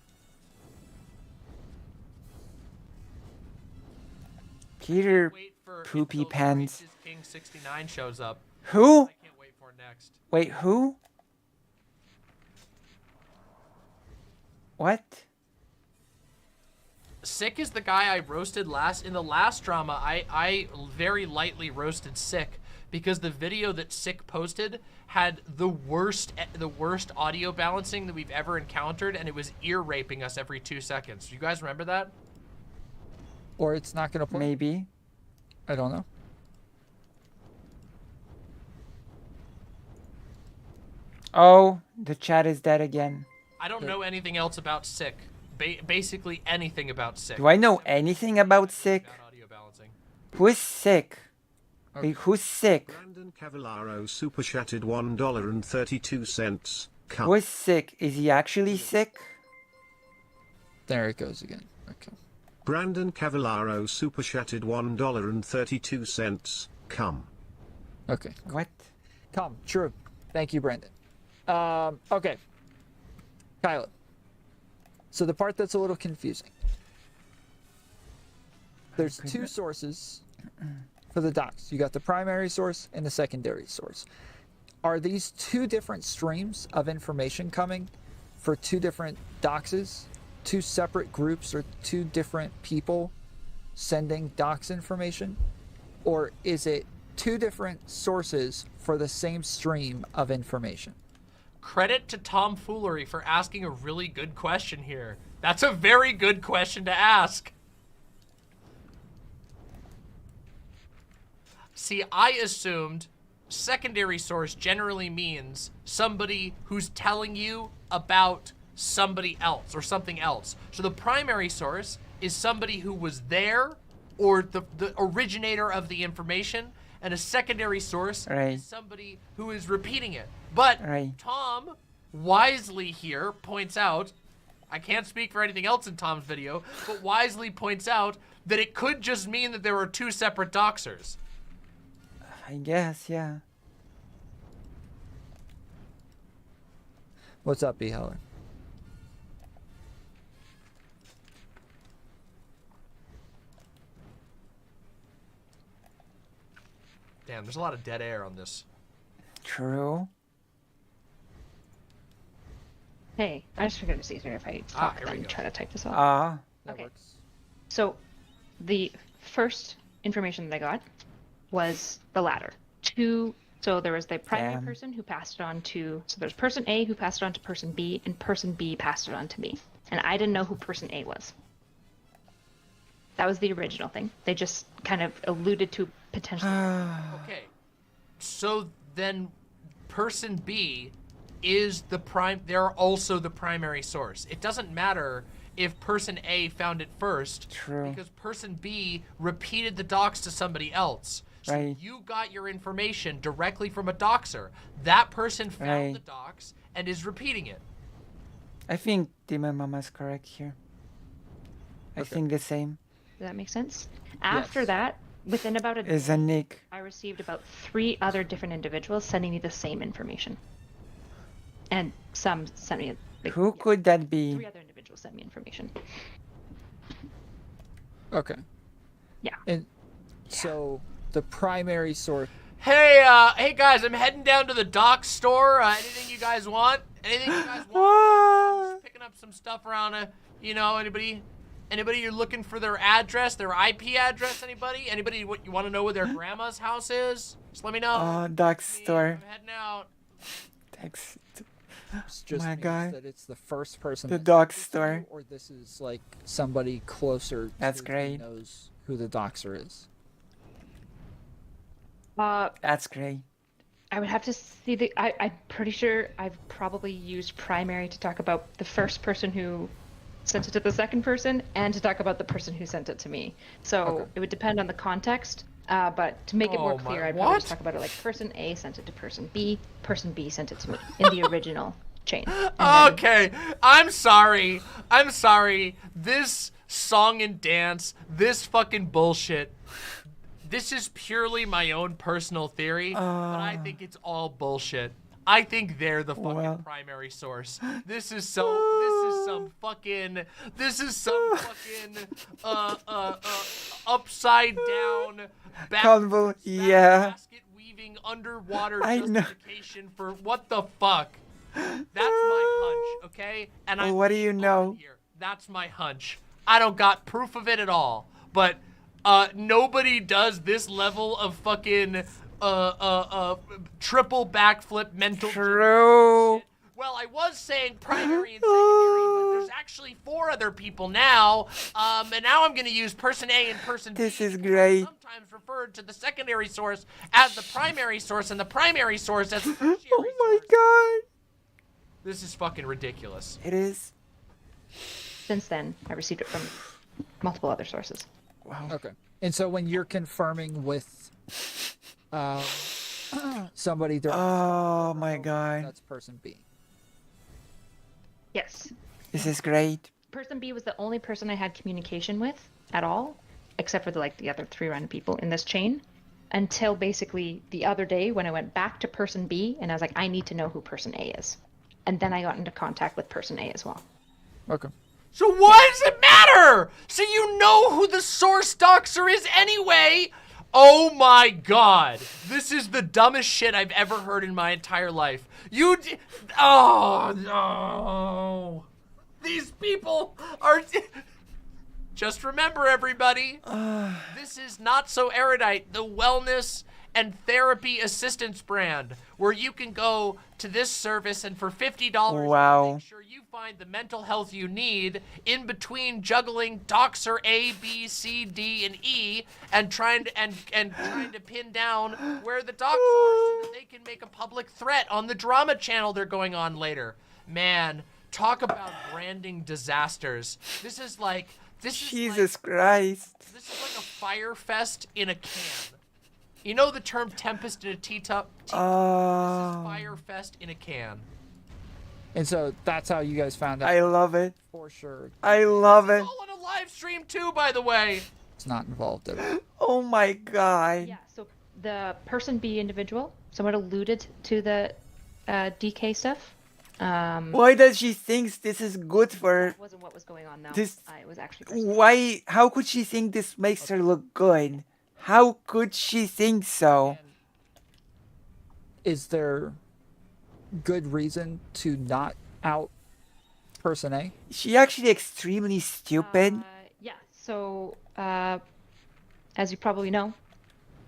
Peter Poopy Pants. King 69 shows up. Who? I can't wait for next. Wait, who? What? Sick is the guy I roasted in the last drama. I very lightly roasted Sick because the video that Sick posted had the worst audio balancing that we've ever encountered, and it was ear raping us every 2 seconds. Do you guys remember that? Or it's not gonna play. Maybe. I don't know. Oh, the chat is dead again. I don't know anything else about sick. Basically anything about sick. Do I know anything about sick? Audio balancing. Who is sick? Wait, who's sick? Brandon Cavallaro super chatted $1.32. Who is sick? Is he actually sick? There it goes again. Okay. Brandon Cavallaro super chatted $1.32. Come. Okay. What? Come. True. Thank you, Brandon. Okay. Kyla. So the part that's a little confusing. There's two sources for the docs. You got the primary source and the secondary source. Are these two different streams of information coming for two different doxes? Two separate groups or two different people sending docs information? Or is it two different sources for the same stream of information? Credit to Tomfoolery for asking a really good question here. That's a very good question to ask. See, I assumed secondary source generally means somebody who's telling you about somebody else or something else. So the primary source is somebody who was there or the originator of the information, and a secondary source is somebody who is repeating it. But Tom wisely here points out, I can't speak for anything else in Tom's video, but wisely points out that it could just mean that there are two separate doxers. I guess, yeah. What's up, B. Heller? Damn, there's a lot of dead air on this. True. Hey, I just figured it's easier if I talk here we than go. try to type this out. Okay. So, the first information that I got was the latter. So there was the primary person who passed it on to, so there's person A who passed it on to person B, and person B passed it on to me. And I didn't know who person A was. That was the original thing. They just kind of alluded to potentially. Okay. So then person B is they're also the primary source. It doesn't matter if person A found it first. True. Because person B repeated the docs to somebody else. So Right. you got your information directly from a doxer. That person found the docs and is repeating it. I think Demon Mama's correct here. I think the same. Does that make sense? After that, within about a Is a Nick. I received about 3 other different individuals sending me the same information. And some sent me... Who could that be? 3 other individuals sent me information. Okay. Yeah. And so the primary source. Hey, hey guys, I'm heading down to the doc store. Anything you guys want? Anything you guys want? I'm just picking up some stuff around, you know, anybody you're looking for their address, their IP address, anybody? Anybody what you want to know where their grandma's house is? Just let me know. Oh, Doc Store. I'm heading out. Thanks. Just my means God. that it's the first person The that doc sent it to store. you, or this is like somebody closer That's to great. who knows who the doxer is. That's great. I would have to see I'm pretty sure I've probably used primary to talk about the first person who sent it to the second person and to talk about the person who sent it to me. So it would depend on the context. But to make it more clear, I'd probably just talk about it like person A sent it to person B sent it to me in the original chain. Okay, I'm sorry. This song and dance, this fucking bullshit. This is purely my own personal theory, but I think it's all bullshit. I think they're the fucking primary source. This is some fucking upside down basket weaving underwater justification for what the fuck. That's my hunch, okay? And what do you know? Here. That's my hunch. I don't got proof of it at all, but nobody does this level of fucking triple backflip mental. True. Well, I was saying primary and secondary, but there's actually 4 other people now. And now I'm going to use person A and person B. This is great. Sometimes referred to the secondary source as the primary source and the primary source as the tertiary Oh my God. This is fucking ridiculous. It is. Since then, I received it from multiple other sources. Wow. Okay. And so when you're confirming with somebody, oh my god, that's person B. Yes. This is great. Person B was the only person I had communication with at all, except for the other 3 random people in this chain, until basically the other day when I went back to person B and I was like, I need to know who person A is. And then I got into contact with person A as well. Okay. So why does it matter? So you know who the source doxer is anyway? Oh my god. This is the dumbest shit I've ever heard in my entire life. Oh no. These people are... Just remember, everybody, this is Not So Erudite, the wellness and therapy assistance brand, where you can go to this service and for $50, wow, make sure you find the mental health you need in between juggling doxer A, B, C, D, and E, and trying to pin down where the docs are so that they can make a public threat on the drama channel they're going on later. Man, talk about branding disasters. Jesus Christ. This is like a fire fest in a can. You know the term tempest in a teacup? This is fire fest in a can. And so that's how you guys found out. I love it. For sure. I love it. All on a live stream too, by the way. It's not involved at all. Oh my god. Yeah, so the person B individual, someone alluded to the DK stuff. Why does she think this is good for her? That wasn't what was going on, though. This, it was actually... why? How could she think this makes her look good? How could she think so? Is there good reason to not out person A? Is she actually extremely stupid? Yeah, so, as you probably know,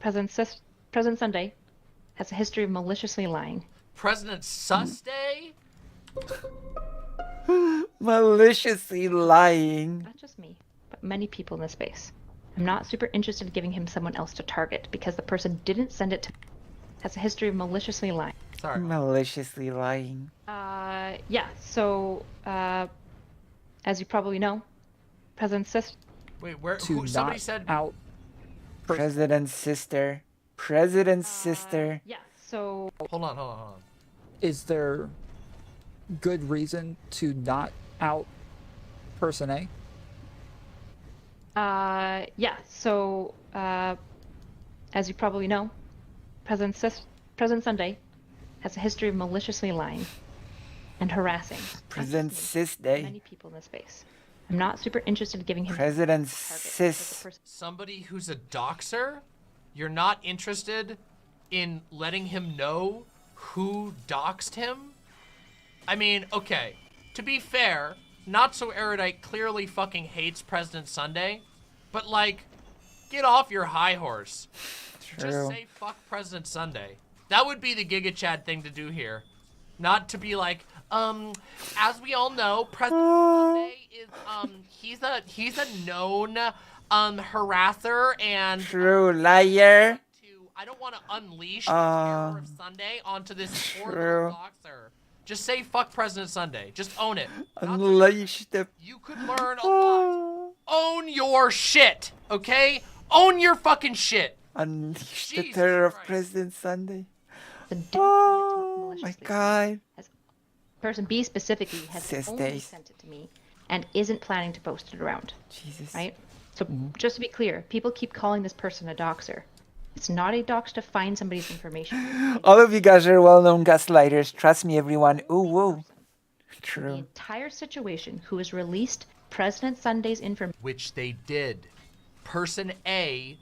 President Sunday has a history of maliciously lying. President Susday? Maliciously lying. Not just me, but many people in this space. I'm not super interested in giving him someone else to target because the person didn't send it to... has a history of maliciously lying. Sorry. Maliciously lying. Yeah, so, as you probably know, President Wait, somebody said... out President's sister. President's sister. Yeah, so... Hold on. Is there good reason to not out person A? Yeah, so, as you probably know, President Sunday has a history of maliciously lying and harassing. President Sisday. Many people in this space. I'm not super interested in giving him... President Sis. Somebody who's a doxer? You're not interested in letting him know who doxed him? I mean, okay, to be fair, Not So Erudite clearly fucking hates President Sunday, but like, get off your high horse. True. Just say fuck President Sunday. That would be the Giga Chad thing to do here. Not to be like, as we all know, President Sunday is, he's a known, harasser and... True liar. I don't want to unleash the terror of Sunday onto this poor little doxer. Just say fuck President Sunday. Just own it. Unleash the... You could learn a lot. Own your shit, okay? Own your fucking shit. Unleash Jesus the terror of Christ. President Sunday. Oh my god. Person B specifically has only sent it to me and isn't planning to post it around. Jesus. Right? So just to be clear, people keep calling this person a doxer. It's not a dox to find somebody's information. All of you guys are well-known gaslighters. Trust me, everyone. Ooh, woo. True. The entire situation who has released President Sunday's information... Which they did. Person A,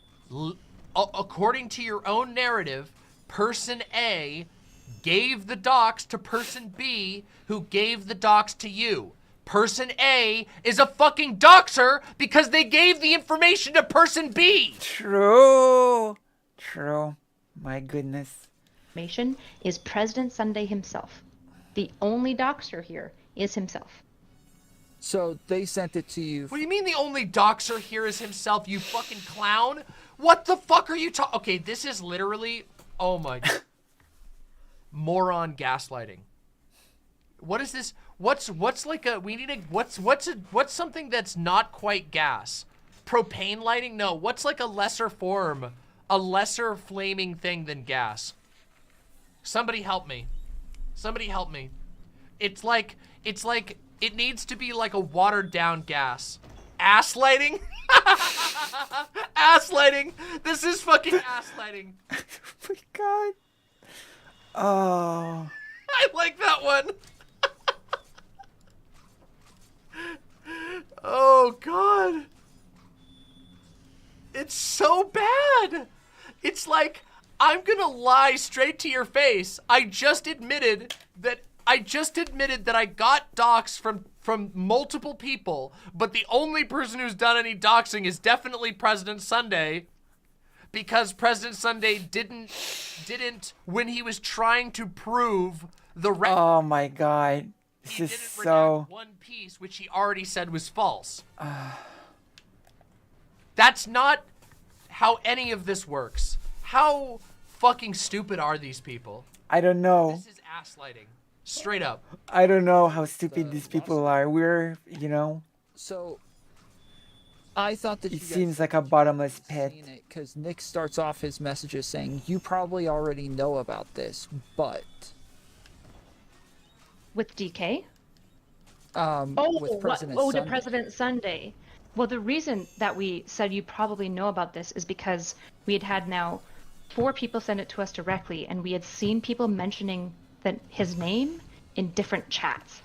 according to your own narrative, Person A gave the docs to Person B, who gave the docs to you. Person A is a fucking doxer because they gave the information to Person B. True. True. My goodness. Information is President Sunday himself. The only doxer here is himself. So they sent it to you. What do you mean the only doxer here is himself, you fucking clown? What the fuck are you talking? Okay, this is literally, oh my God. Moron gaslighting. What is this? What's like a? We need a. What's something that's not quite gas? Propane lighting? No. What's like a lesser form, a lesser flaming thing than gas? Somebody help me. Somebody help me. It's like it needs to be like a watered down gas. Ass lighting? Ass lighting. This is fucking ass lighting. Oh my god. Oh. I like that one. Oh god. It's so bad. It's like, I'm gonna lie straight to your face. I just admitted that I got doxed from multiple people, but the only person who's done any doxing is definitely President Sunday, because President Sunday didn't when he was trying to prove the Oh my god. This is so one piece which he already said was false. That's not how any of this works. How fucking stupid are these people? I don't know. This is ass lighting. Straight up. I don't know how stupid these people are. We're, you know. So, I thought that it seems like a bottomless pit. Because Nick starts off his messages saying, "You probably already know about this, but." With DK? With President Sunday. To President Sunday. Well, the reason that we said you probably know about this is because we had now 4 people send it to us directly, and we had seen people mentioning his name in different chats.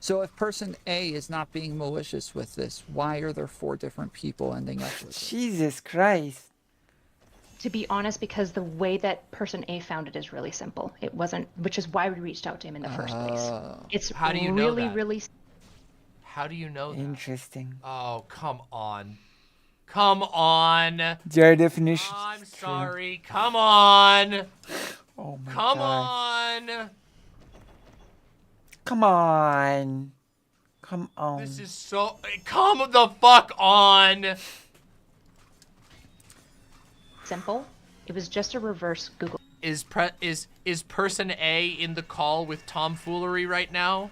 So if person A is not being malicious with this, why are there 4 different people ending up with it? Jesus Christ. To be honest, because the way that person A found it is really simple. It wasn't, which is why we reached out to him in the first place. It's How do you know really, that? really. How do you know that? Interesting. Oh, come on. Come on. Your definition. I'm sorry. Come on. Oh my Come god. on. Come on. Come on. This is so. Come the fuck on. Simple. It was just a reverse Google. Is person A in the call with tomfoolery right now?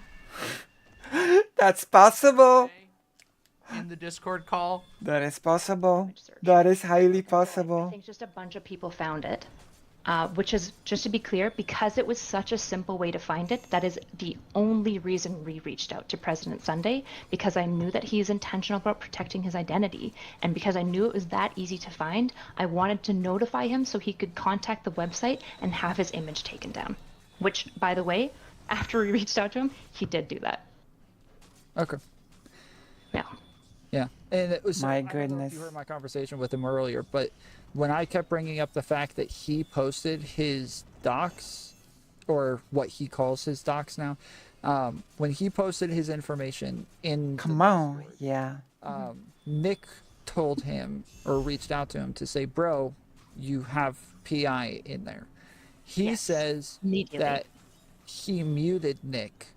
That's possible. In the Discord call? That is possible. That is highly I possible. think just a bunch of people found it. Which is, just to be clear, because it was such a simple way to find it, that is the only reason we reached out to President Sunday, because I knew that he's intentional about protecting his identity. And because I knew it was that easy to find, I wanted to notify him so he could contact the website and have his image taken down. Which, by the way, after we reached out to him, he did do that. Okay. Yeah. Yeah, and it was. My I don't know if goodness. you heard my conversation with him earlier, but when I kept bringing up the fact that he posted his docs, or what he calls his docs now, when he posted his information in. Come on, yeah. Nick told him or reached out to him to say, "Bro, you have PI in there." He says that he muted Nick.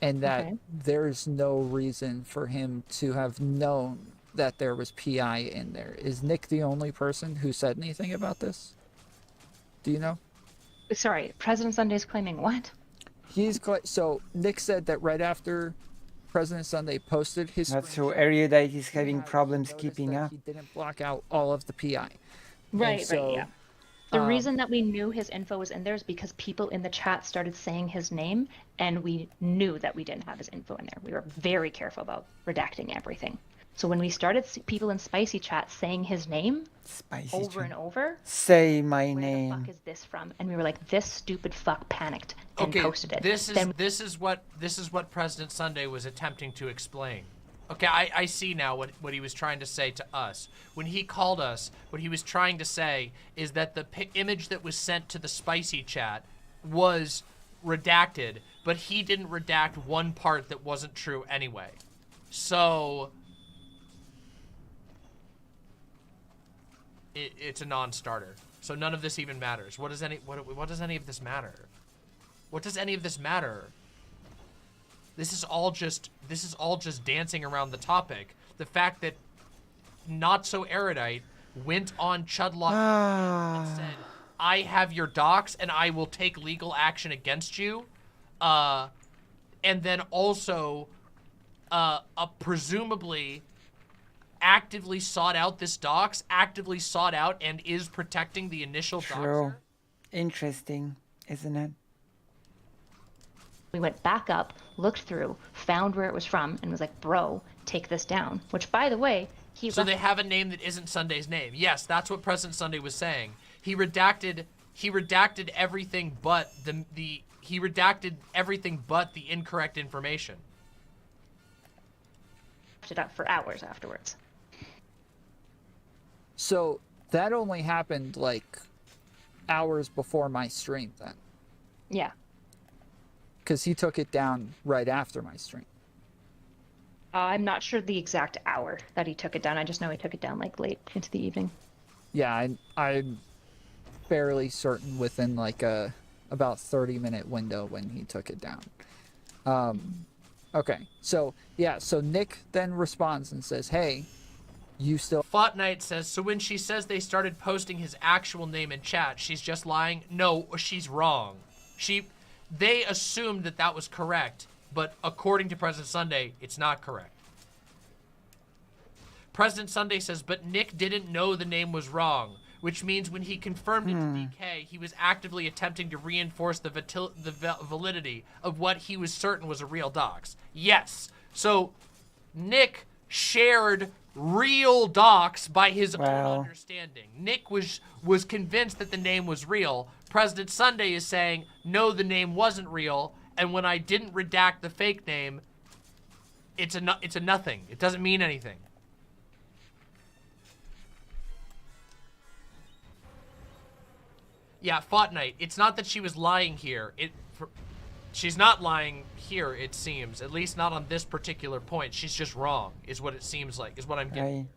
And that there's no reason for him to have known that there was PI in there. Is Nick the only person who said anything about this? Do you know? Sorry, President Sunday's claiming what? So Nick said that right after President Sunday posted his. That's so Erudite is having problems keeping up. He didn't block out all of the PI. Right, yeah. The reason that we knew his info was in there is because people in the chat started saying his name, and we knew that we didn't have his info in there. We were very careful about redacting everything. So when we started people in Spicy Chat saying his name over and over, say my where name. the fuck is this from? And we were like, this stupid fuck panicked and posted it. This is what President Sunday was attempting to explain. Okay, I see now what he was trying to say to us. When he called us, what he was trying to say is that the image that was sent to the Spicy Chat was redacted, but he didn't redact one part that wasn't true anyway. So it's a non-starter. So none of this even matters. What does any of this matter? What does any of this matter? This is all just dancing around the topic. The fact that Not So Erudite went on Chudlock and said, I have your docs and I will take legal action against you. And then also, presumably actively sought out this docs, actively sought out and is protecting the initial True. doxer. Interesting, isn't it? We went back up, looked through, found where it was from, and was like, bro, take this down. Which, by the way, So they have a name that isn't Sunday's name. Yes, that's what President Sunday was saying. He redacted everything but he redacted everything but the incorrect information. It up for hours afterwards. So that only happened like hours before my stream then. Yeah. Because he took it down right after my stream. I'm not sure the exact hour that he took it down. I just know he took it down like late into the evening. Yeah, I'm fairly certain within like a about 30-minute window when he took it down. Okay, so yeah, so Nick then responds and says, "Hey, you still..." Fought Knight says, so when she says they started posting his actual name in chat, she's just lying? No, she's wrong. They assumed that that was correct, but according to President Sunday, it's not correct. President Sunday says, but Nick didn't know the name was wrong, which means when he confirmed it to DK, he was actively attempting to reinforce the validity of what he was certain was a real dox. Yes. So Nick shared real docs by his own understanding. Nick was convinced that the name was real. President Sunday is saying, no, the name wasn't real, and when I didn't redact the fake name, it's a nothing. It doesn't mean anything. Yeah, Fought Knight. It's not that she was lying here. She's not lying here, it seems. At least not on this particular point. She's just wrong, is what it seems like, is what I'm getting.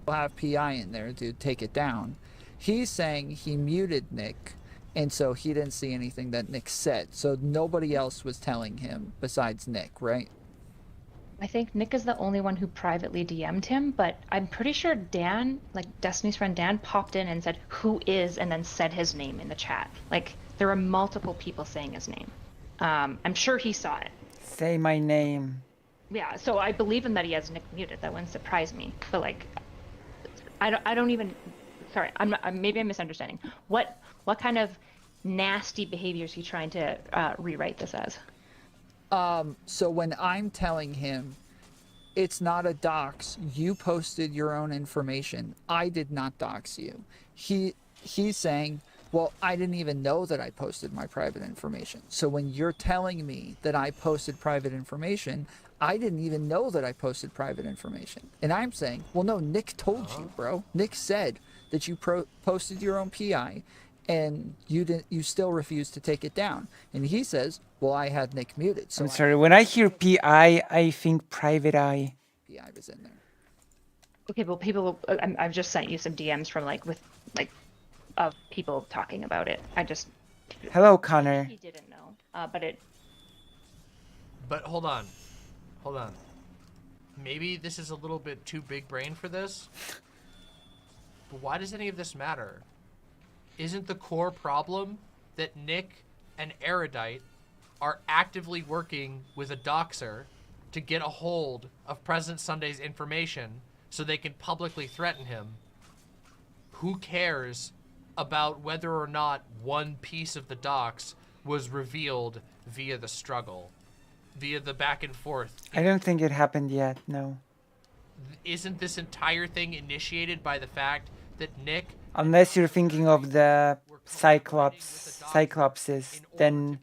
We'll have PI in there to take it down. He's saying he muted Nick, and so he didn't see anything that Nick said. So nobody else was telling him besides Nick, right? I think Nick is the only one who privately DM'd him, but I'm pretty sure Dan, like Destiny's friend Dan, popped in and said, who is, and then said his name in the chat. Like, there were multiple people saying his name. I'm sure he saw it. Say my name. Yeah, so I believe him that he has Nick muted. That wouldn't surprise me. But like, I don't even. Sorry, maybe I'm misunderstanding. What kind of nasty behavior is he trying to rewrite this as? So when I'm telling him it's not a dox, you posted your own information, I did not dox you. He's saying, well, I didn't even know that I posted my private information. So when you're telling me that I posted private information, I didn't even know that I posted private information. And I'm saying, well, no, Nick told you, bro. Nick said that you posted your own PI and you still refused to take it down. And he says, well, I had Nick muted. So I'm sorry, when I hear PI, I think private eye. PI was in there. Okay, well, people, I've just sent you some DMs from of people talking about it. Hello, Connor. He didn't know, But hold on. Maybe this is a little bit too big brain for this. But why does any of this matter? Isn't the core problem that Nick and Erudite are actively working with a doxer to get a hold of President Sunday's information so they can publicly threaten him? Who cares about whether or not one piece of the docs was revealed via the struggle, via the back and forth? I don't think it happened yet, no. Isn't this entire thing initiated by the fact that Nick... Unless you're thinking of the Cyclopses, then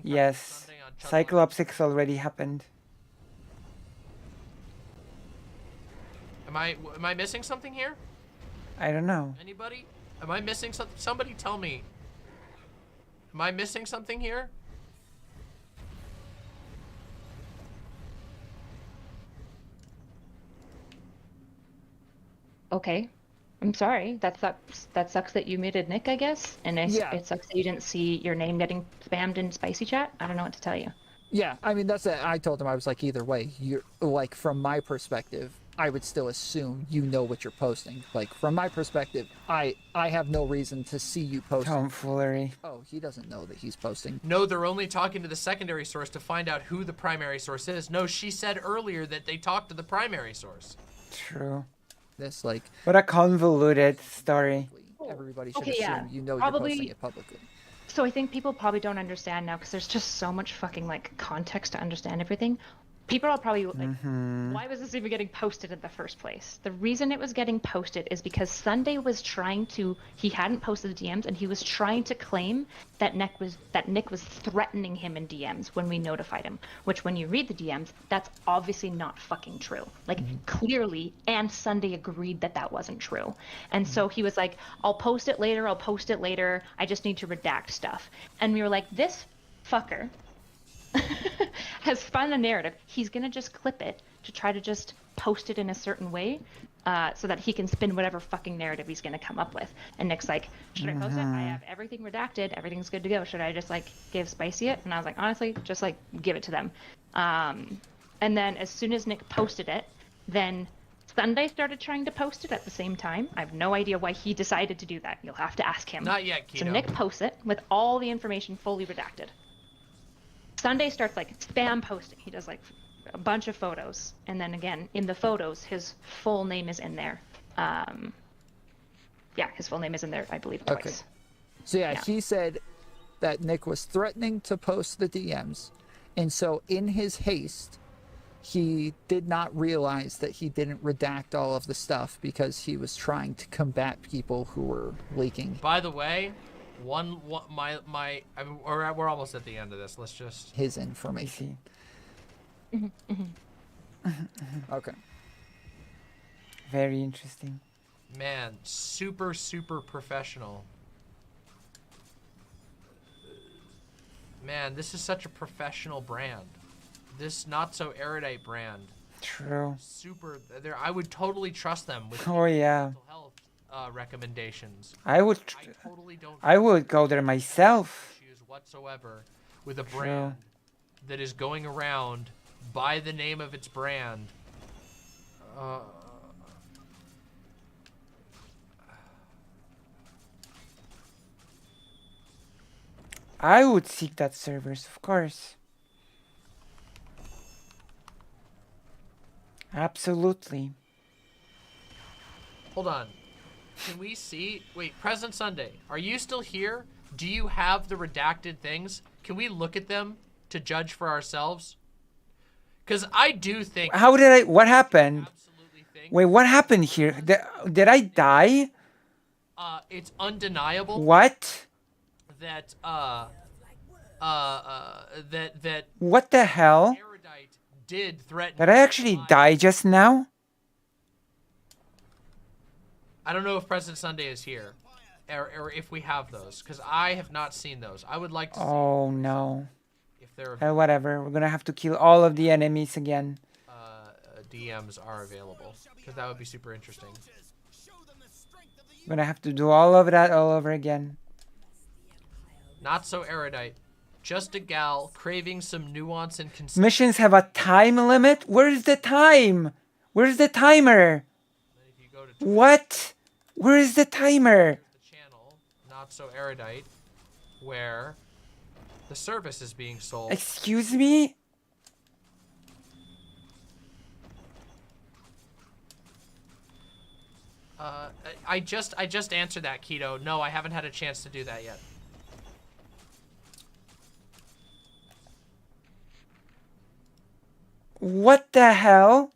yes, Cyclopses already happened. Am I missing something here? I don't know. Anybody? Am I missing something? Somebody tell me. Am I missing something here? Okay. I'm sorry. That sucks. That sucks that you muted Nick, I guess. And it sucks that you didn't see your name getting spammed in spicy chat. I don't know what to tell you. Yeah, I mean, that's it. I told him, I was like, either way, you're like, from my perspective, I would still assume you know what you're posting. Like, from my perspective, I have no reason to see you posting. Tomfoolery. Oh, he doesn't know that he's posting. No, they're only talking to the secondary source to find out who the primary source is. No, she said earlier that they talked to the primary source. True. This, like... What a convoluted story. Everybody should Okay, assume yeah. you know Probably- you're posting it publicly. So I think people probably don't understand now because there's just so much fucking like context to understand everything. People are probably like, why was this even getting posted in the first place? The reason it was getting posted is because Sunday was trying to, he hadn't posted the DMs and he was trying to claim that Nick was threatening him in DMs when we notified him, which when you read the DMs, that's obviously not fucking true. Like clearly, and Sunday agreed that that wasn't true. And so he was like, I'll post it later, I just need to redact stuff. And we were like, this fucker has spun a narrative. He's gonna just clip it to try to just post it in a certain way, so that he can spin whatever fucking narrative he's gonna come up with. And Nick's like, should I post it? I have everything redacted. Everything's good to go. Should I just like give Spicy it? And I was like, honestly, just like give it to them. And then as soon as Nick posted it, then Sunday started trying to post it at the same time. I have no idea why he decided to do that. You'll have to ask him. Not yet, Keto. So Nick posts it with all the information fully redacted. Sunday starts like spam posting. He does like a bunch of photos, and then again in the photos, his full name is in there. Yeah, his full name is in there, I believe, twice. Okay. So yeah, he said that Nick was threatening to post the DMs, and so in his haste, he did not realize that he didn't redact all of the stuff because he was trying to combat people who were leaking. By the way, I mean, we're almost at the end of this. Let's just his information. Okay. Very interesting. Man, super professional. Man, this is such a professional brand. This not so erudite brand. True. Super. I would totally trust them with Oh yeah. mental health recommendations. I would. Totally don't. I would go there myself. Issues whatsoever with a brand that is going around by the name of its brand. I would seek that servers, of course. Absolutely. Hold on. Can we see? Wait, Present Sunday, are you still here? Do you have the redacted things? Can we look at them to judge for ourselves? Because I do think... How did I... What happened? Wait, what happened here? Did I die? It's undeniable. What? That, that... What the hell? Did threaten... Did I actually die just now? I don't know if President Sunday is here, or if we have those, because I have not seen those. I would like to see. Oh no. If they're whatever. We're gonna have to kill all of the enemies again. DMs are available, because that would be super interesting. We're gonna have to do all of that all over again. Not so erudite. Just a gal craving some nuance and consistency. Missions have a time limit? Where's the time? Where's the timer? What? Where is the timer? The channel, Not So Erudite, where the service is being sold. Excuse me? I just answered that, Keto. No, I haven't had a chance to do that yet. What the hell?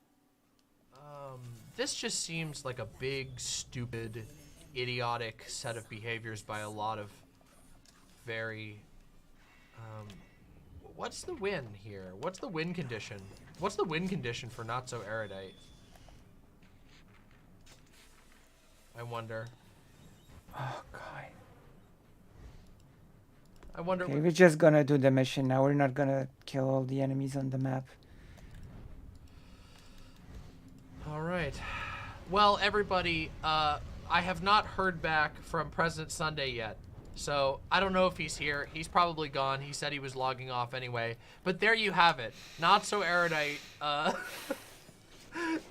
This just seems like a big, stupid, idiotic set of behaviors by a lot of very... what's the win here? What's the win condition? What's the win condition for Not So Erudite? I wonder. Oh, God. I wonder... Okay, we're just gonna do the mission now. We're not gonna kill all the enemies on the map. All right. Well, everybody, I have not heard back from President Sunday yet. So I don't know if he's here. He's probably gone. He said he was logging off anyway. But there you have it. Not So Erudite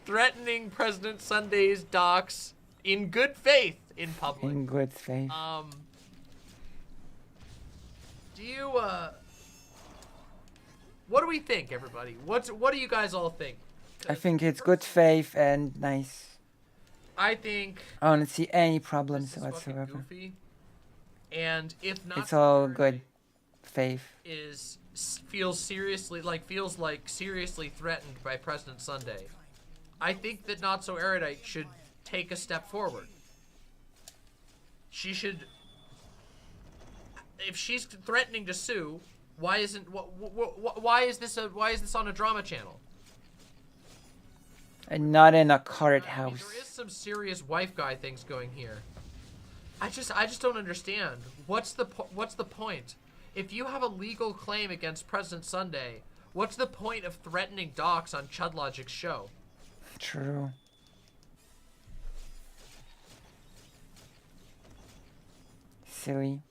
threatening President Sunday's docs in good faith in public. In good faith. Do you what do we think, everybody? What do you guys all think? I think it's good faith and nice. I think I don't see any problems this is fucking whatsoever. goofy. And if not, It's all good faith. Feels like seriously threatened by President Sunday. I think that Not So Erudite should take a step forward. She should. If she's threatening to sue, why is this on a drama channel? And not in a cart house. I mean, there is some serious wife guy things going here. I just don't understand. What's the point? If you have a legal claim against President Sunday, what's the point of threatening docs on Chudlogic's show? True. Silly.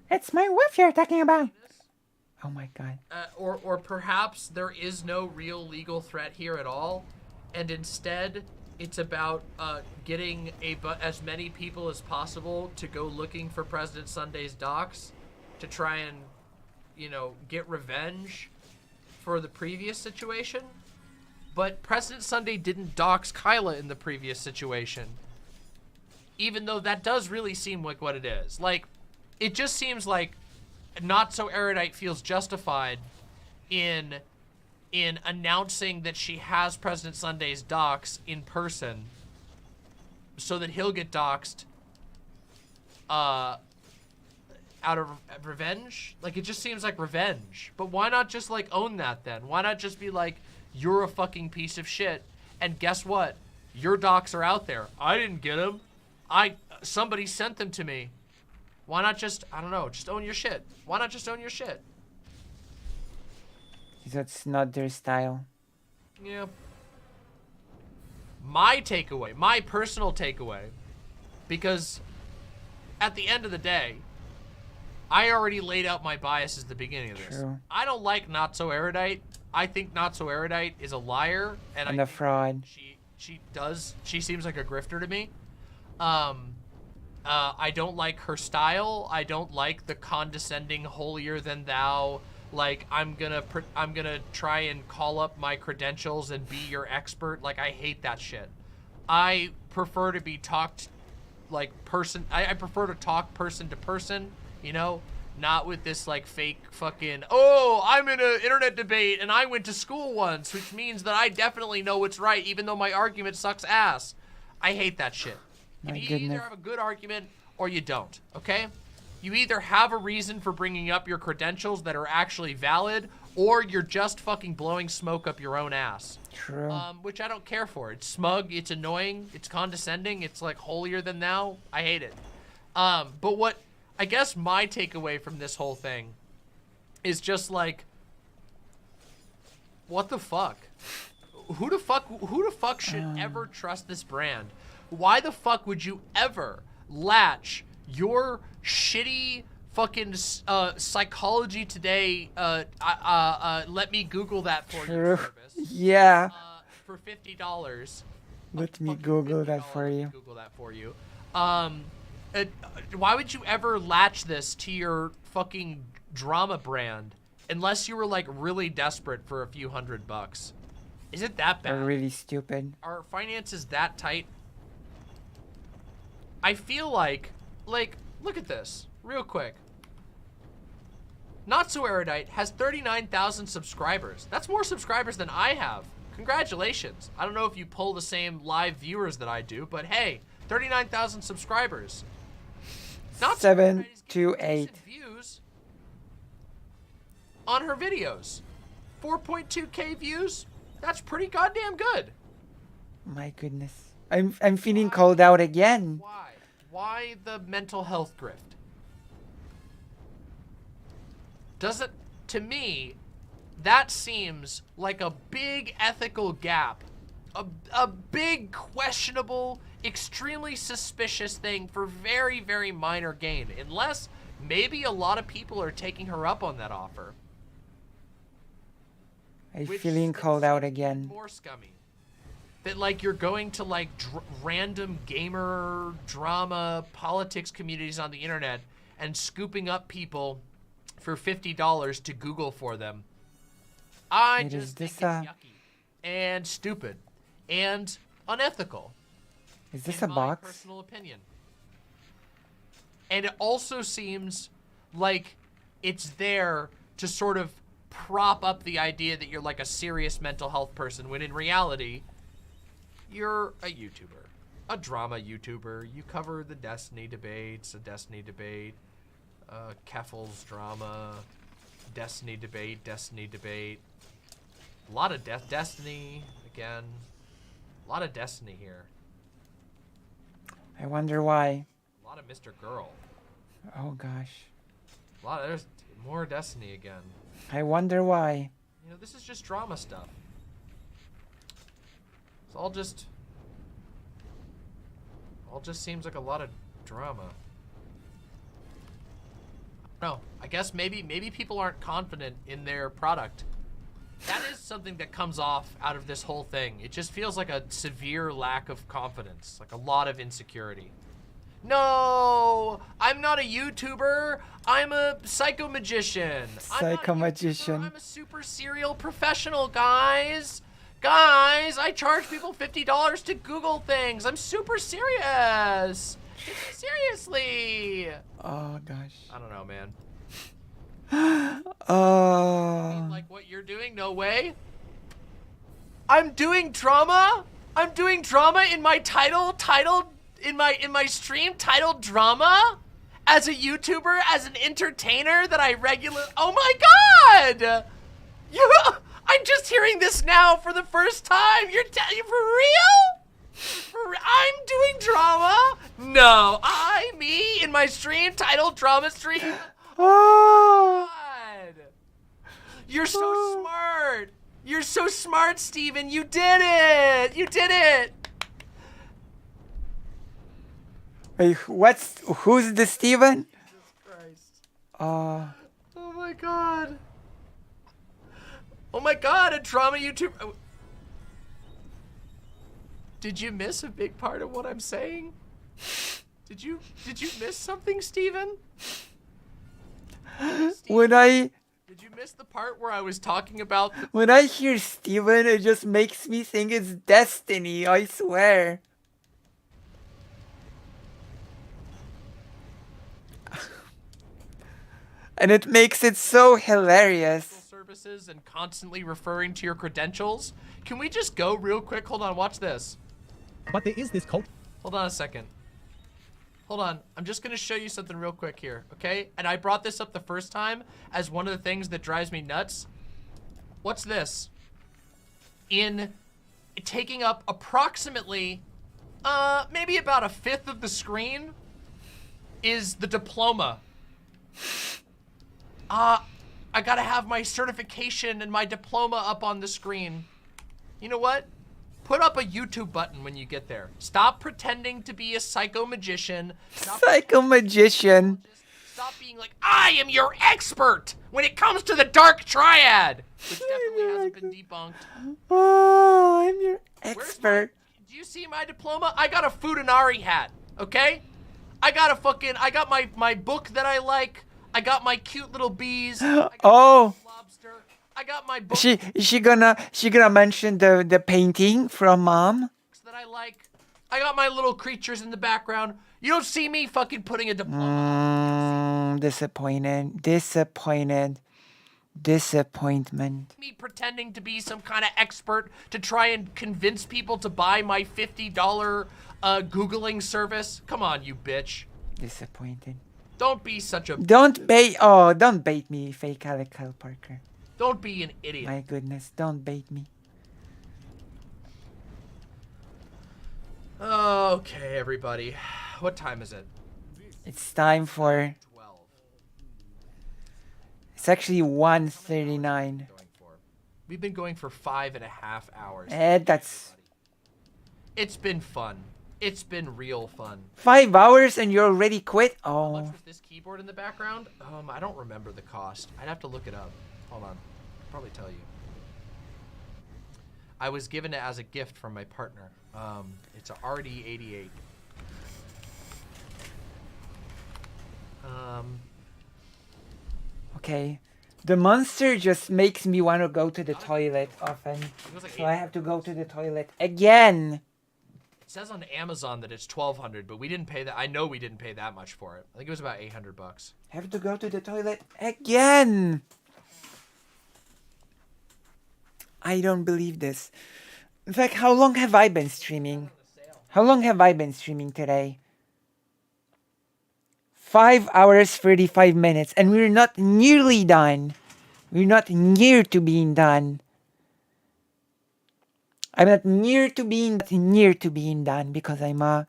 It's my wife you're talking about. Oh my god. Or perhaps there is no real legal threat here at all, and instead it's about getting as many people as possible to go looking for President Sunday's docs to try and, get revenge for the previous situation. But President Sunday didn't dox Kyla in the previous situation, even though that does really seem like what it is. Like, it just seems like Not So Erudite feels justified in announcing that she has President Sunday's docs in person so that he'll get doxed out of revenge. Like, it just seems like revenge. But why not just, like, own that then? Why not just be like, you're a fucking piece of shit, and guess what? Your docs are out there. I didn't get them. Somebody sent them to me. Why not just, I don't know, just own your shit? Why not just own your shit? That's not their style. Yeah. My takeaway, my personal takeaway, because at the end of the day, I already laid out my biases at the beginning of this. True. I don't like Not So Erudite. I think Not So Erudite is a liar. And a fraud. She seems like a grifter to me. I don't like her style. I don't like the condescending, holier than thou. Like, I'm gonna try and call up my credentials and be your expert. Like, I hate that shit. I prefer to be talked like person. I prefer to talk person to person. Not with this like fake fucking. Oh, I'm in an internet debate and I went to school once, which means that I definitely know what's right, even though my argument sucks ass. I hate that shit. You either have a good argument or you don't, okay? You either have a reason for bringing up your credentials that are actually valid, or you're just fucking blowing smoke up your own ass. True. Which I don't care for. It's smug, it's annoying, it's condescending, it's like holier than thou. I hate it. But what I guess my takeaway from this whole thing is just like, what the fuck? Who the fuck should ever trust this brand? Why the fuck would you ever latch your shitty fucking Psychology Today let me Google that for you service? Yeah. For $50. Let me Google that for you. Google that for you. Why would you ever latch this to your fucking drama brand unless you were like really desperate for a few $100? Is it that bad? They're really stupid. Are finances that tight? I feel like, look at this, real quick. Not So Erudite has 39,000 subscribers. That's more subscribers than I have. Congratulations. I don't know if you pull the same live viewers that I do, but hey, 39,000 subscribers. Not 7 to 8 views on her videos. 4.2k views. That's pretty goddamn good. My goodness. I'm feeling called out again. Why the mental health grift? Doesn't, to me, that seems like a big ethical gap. A big questionable, extremely suspicious thing for very, very minor gain. Unless maybe a lot of people are taking her up on that offer. I'm Which feeling called out again. More scummy. That like you're going to like random gamer drama politics communities on the internet and scooping up people for $50 to Google for them. I Wait, just think is it's this yucky and stupid and unethical. Is this in a my box? personal opinion. And it also seems like it's there to sort of prop up the idea that you're like a serious mental health person, when in reality, you're a YouTuber, a drama YouTuber. You cover the Destiny debates, a Destiny debate, Keffel's drama, Destiny debate. A lot of Destiny, again. A lot of Destiny here. I wonder why. A lot of Mr. Girl. Oh gosh. There's more Destiny again. I wonder why. You know, this is just drama stuff. It's all just seems like a lot of drama. No, I guess maybe people aren't confident in their product. That is something that comes off out of this whole thing. It just feels like a severe lack of confidence, like a lot of insecurity. No, I'm not a YouTuber. I'm a psycho magician. Psycho magician. I'm a super serial professional, guys. Guys, I charge people $50 to Google things. I'm super serious. Seriously. Oh gosh. I don't know, man. Oh. I mean, like what you're doing? No way. I'm doing drama. I'm doing drama in my in my stream titled drama as a YouTuber, as an entertainer that I Oh my god! I'm just hearing this now for the first time. You're for real? I'm doing drama? No, me in my stream titled drama stream. Oh god. You're so smart. You're so smart, Steven. You did it. You did it. Wait, who's the Steven? Jesus Christ. Oh my god. Oh my god, a drama YouTuber. Did you miss a big part of what I'm saying? Did you miss something, Steven? Did you miss the part where I was talking about when I hear Steven, it just makes me think it's Destiny, I swear. And it makes it so hilarious. Services and constantly referring to your credentials? Can we just go real quick? Hold on, watch this. But there is this cult. Hold on a second. Hold on. I'm just going to show you something real quick here, okay? And I brought this up the first time as one of the things that drives me nuts. What's this? In taking up approximately, maybe about a fifth of the screen is the diploma. I gotta have my certification and my diploma up on the screen. You know what? Put up a YouTube button when you get there. Stop pretending to be a psycho magician. Psycho magician. Stop being like, I am your expert when it comes to the Dark Triad, which definitely hasn't been debunked. Oh, I'm your expert. Do you see my diploma? I got a Futanari hat, okay? I got my book that I like. I got my cute little bees. Oh. Lobster. I got my book she gonna mention the painting from mom that I like. I got my little creatures in the background. You don't see me fucking putting a diploma. Disappointment. Me pretending to be some kind of expert to try and convince people to buy my $50 Googling service. Come on, you bitch. Disappointed. Don't be such a... Don't bait me, fake Alec Kyle Parker. Don't be an idiot. My goodness, don't bait me. Okay, everybody. What time is it? It's time for... 12. It's actually 1:39. We've been going for 5.5 hours. That's... It's been fun. It's been real fun. 5 hours and you already quit? How much Oh. was this keyboard in the background? I don't remember the cost. I'd have to look it up. Hold on. I'll probably tell you. I was given it as a gift from my partner. It's a RD88. Okay. The monster just makes me want to go to the toilet often. So I have to go to the toilet again. It says on Amazon that it's $1,200, but we didn't pay that. I know we didn't pay that much for it. I think it was about $800. Have to go to the toilet again. I don't believe this. In fact, how long have I been streaming? How long have I been streaming today? 5 hours, 35 minutes, and we're not nearly done. We're not near to being done. I'm not near to being done because I'm a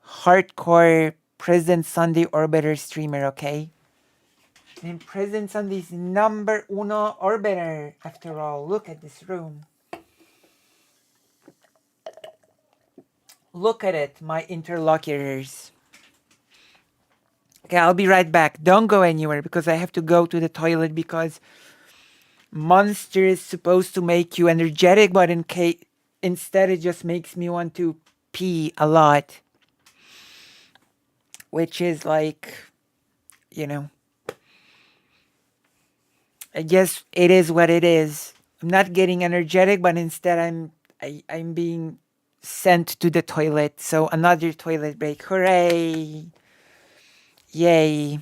hardcore President Sunday Orbiter streamer, okay? And President Sunday's number uno orbiter, after all. Look at this room. Look at it, my interlocutors. Okay, I'll be right back. Don't go anywhere because I have to go to the toilet because Monster is supposed to make you energetic, but instead it just makes me want to pee a lot. Which is like, you know, I guess it is what it is. I'm not getting energetic, but instead I'm being sent to the toilet. So another toilet break. Hooray! Yay!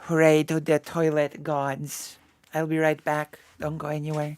Hooray to the toilet gods. I'll be right back. Don't go anywhere.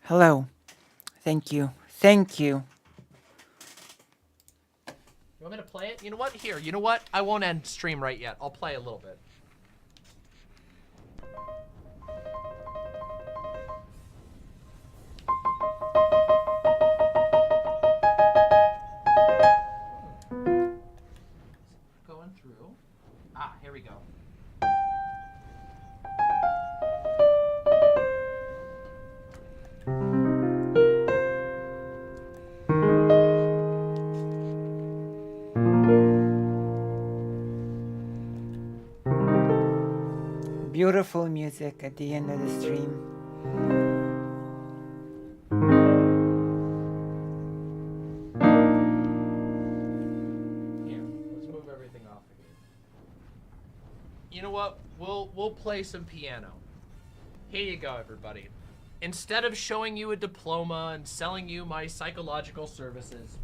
Hello. Thank you. Thank you. You want me to play it? You know what? Here, you know what? I won't end stream right yet. I'll play a little bit. Going through. Ah, here we go. beautiful music at the end of the stream. Here, let's move everything off of here. You know what? We'll play some piano. Here you go, everybody. Instead of showing you a diploma and selling you my psychological services,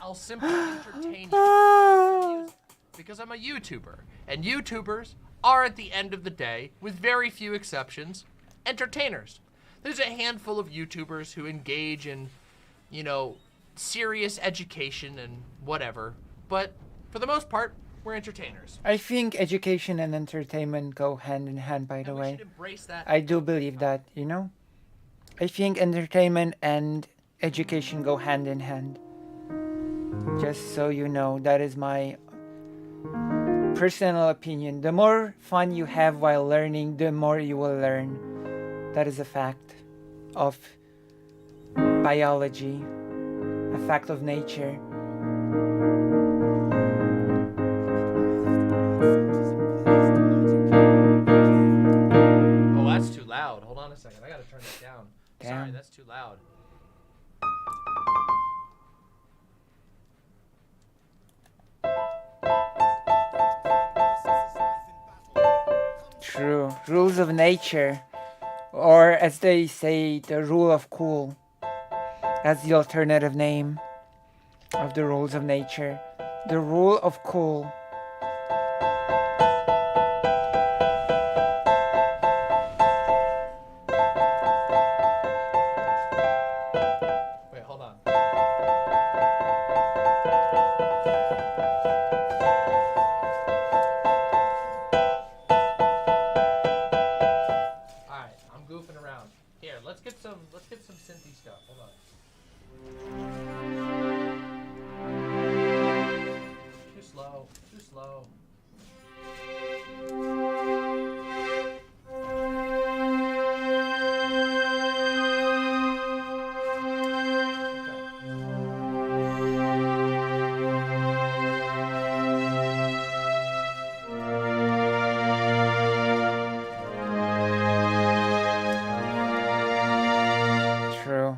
I'll simply entertain you because I'm a YouTuber, and YouTubers are, at the end of the day, with very few exceptions, entertainers. There's a handful of YouTubers who engage in, you know, serious education and whatever, but for the most part, we're entertainers. I think education and entertainment go hand in hand, by the way. Embrace that. I do believe that, you know? I think entertainment and education go hand in hand. Just so you know, that is my personal opinion. The more fun you have while learning, the more you will learn. That is a fact of biology, a fact of nature. Oh, that's too loud. Hold on a second. I gotta turn that down. Sorry, Damn. that's too loud. True. Rules of nature. Or as they say, the rule of cool. That's the alternative name of the rules of nature. The rule of cool. Wait, hold on. Alright, I'm goofing around. Here, let's get some synthy stuff. Hold on. Too slow. Too slow. True.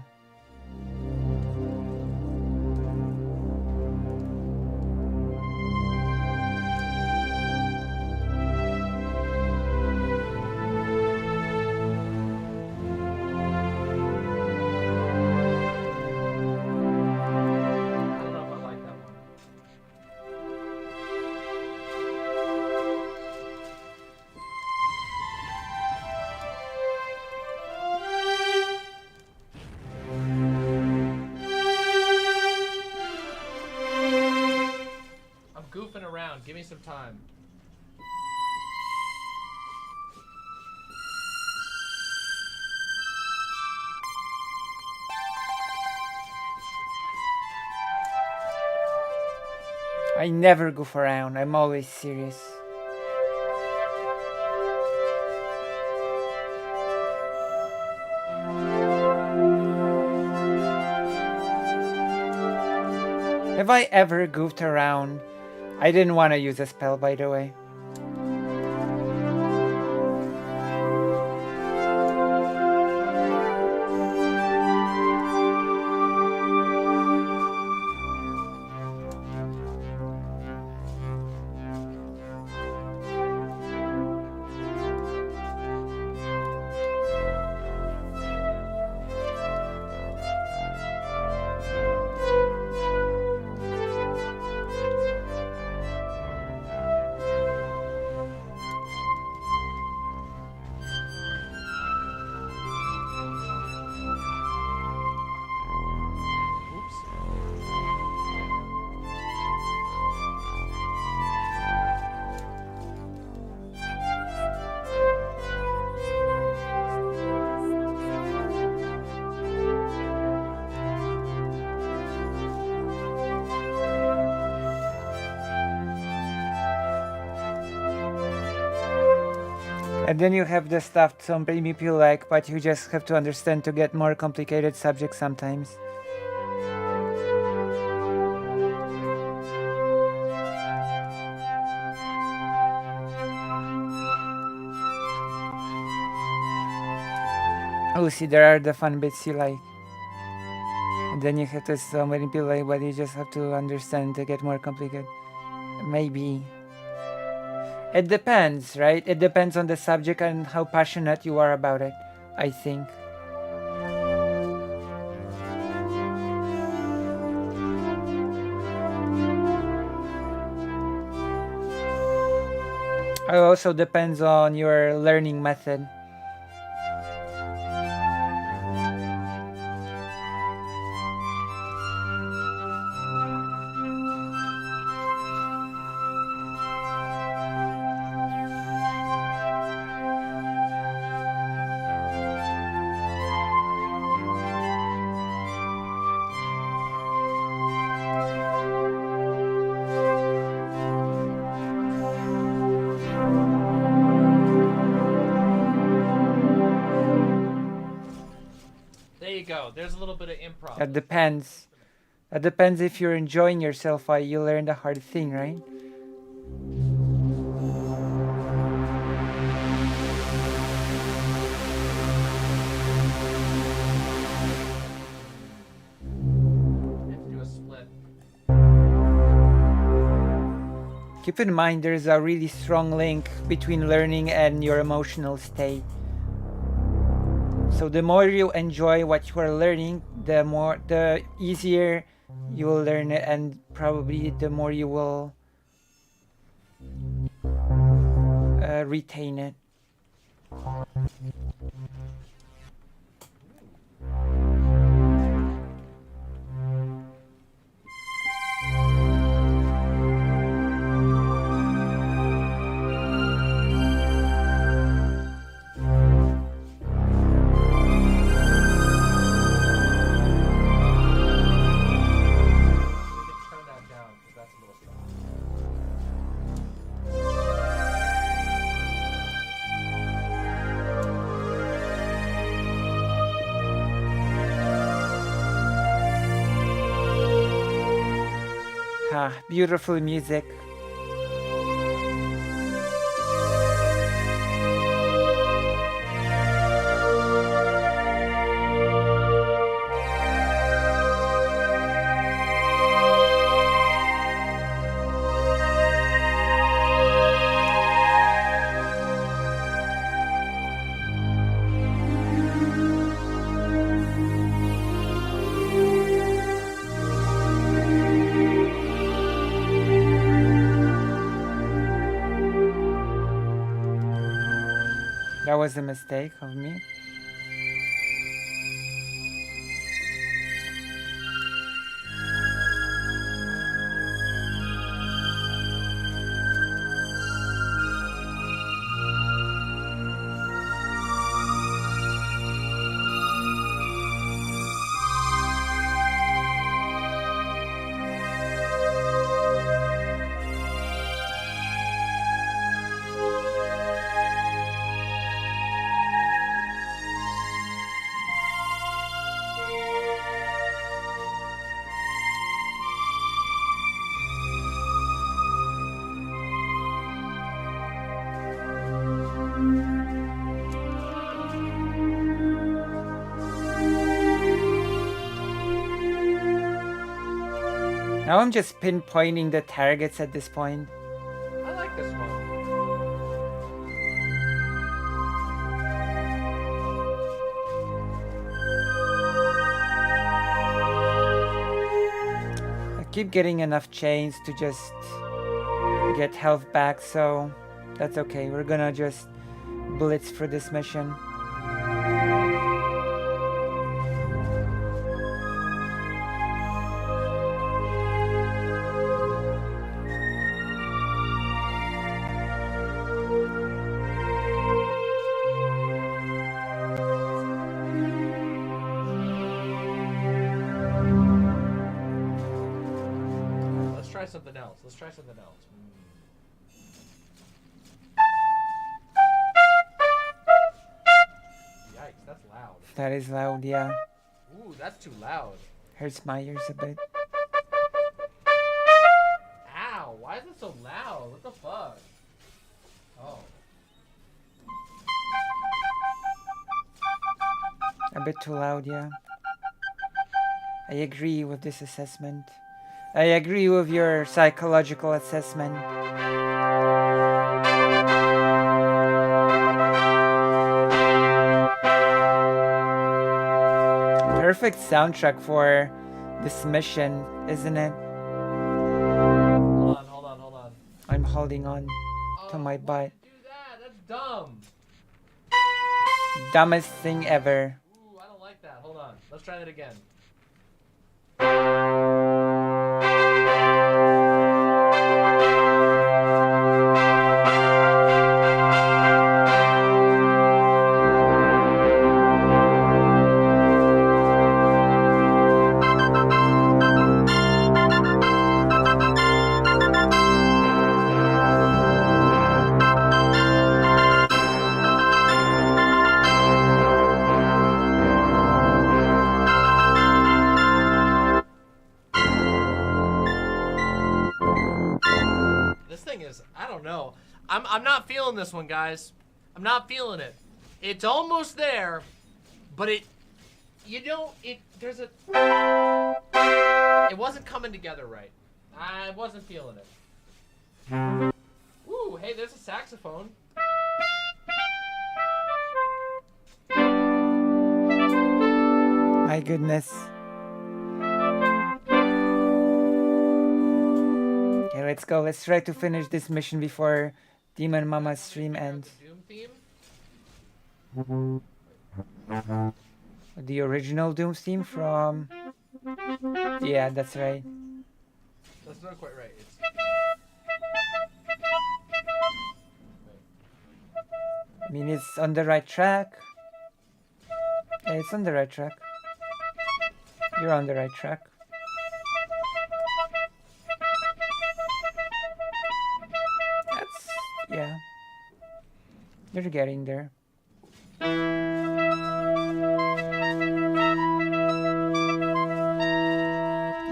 I don't know if I like that one. I'm goofing around. Give me some time. I never goof around. I'm always serious. Have I ever goofed around? I didn't want to use a spell, by the way. And then you have the stuff some people like, but you just have to understand to get more complicated subjects sometimes. Oh, see, there are the fun bits you like. And then you have to so manipulate, but you just have to understand to get more complicated. Maybe. It depends, right? It depends on the subject and how passionate you are about it, I think. It also depends on your learning method. There you go. There's a little bit of improv. That depends. That depends if you're enjoying yourself while you learn the hard thing, right? Do a split. Keep in mind there's a really strong link between learning and your emotional state. So the more you enjoy what you are learning, the easier you will learn it, and probably the more you will retain it. Turn that down because that's a little soft. Ah, beautiful music. That was a mistake of me. Now I'm just pinpointing the targets at this point. I like this one. I keep getting enough chains to just get health back, so that's okay. We're gonna just blitz for this mission. Let's try something else. Let's try something else. Yikes, that's loud. That is loud, yeah. Ooh, that's too loud. Hurts my ears a bit. Ow, why is it so loud? What the fuck? Oh. A bit too loud, yeah. I agree with this assessment. I agree with your psychological assessment. Perfect soundtrack for this mission, isn't it? Hold on. I'm holding on to my butt. Do that. That's dumb. Dumbest thing ever. Ooh, I don't like that. Hold on. Let's try that again. This thing is, I don't know. I'm not feeling this one, guys. I'm not feeling it. It's almost there, but there's a, it wasn't coming together right. I wasn't feeling it. Ooh, hey, there's a saxophone. My goodness. Okay, let's go. Let's try to finish this mission before Demon Mama's stream ends. Doom theme? The original Doom theme from... Yeah, that's right. That's not quite right. It's... I mean, it's on the right track. Yeah, it's on the right track. You're on the right track. That's... yeah. You're getting there.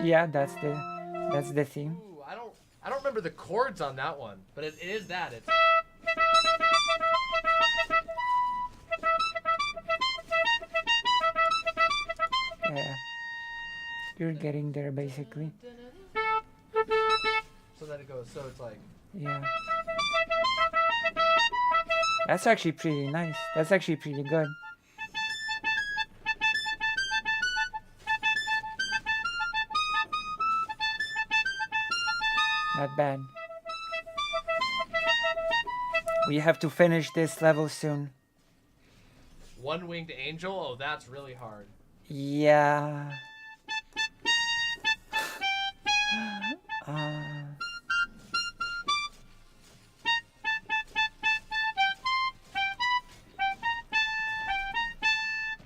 Yeah, that's the theme. Ooh, I don't remember the chords on that one, but it is that. It's... Yeah. You're getting there, basically. So then it goes, so it's like... Yeah. That's actually pretty nice. That's actually pretty good. Not bad. We have to finish this level soon. One-winged angel? Oh, that's really hard. Yeah.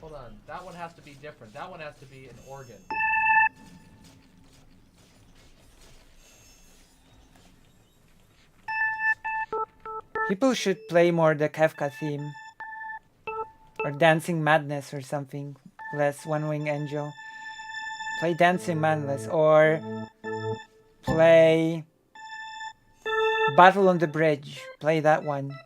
Hold on, that one has to be different. That one has to be an organ. People should play more the Kafka theme. Or Dancing Madness or something. Less One Wing Angel. Play Dancing Madness or play Battle on the Bridge. Play that one.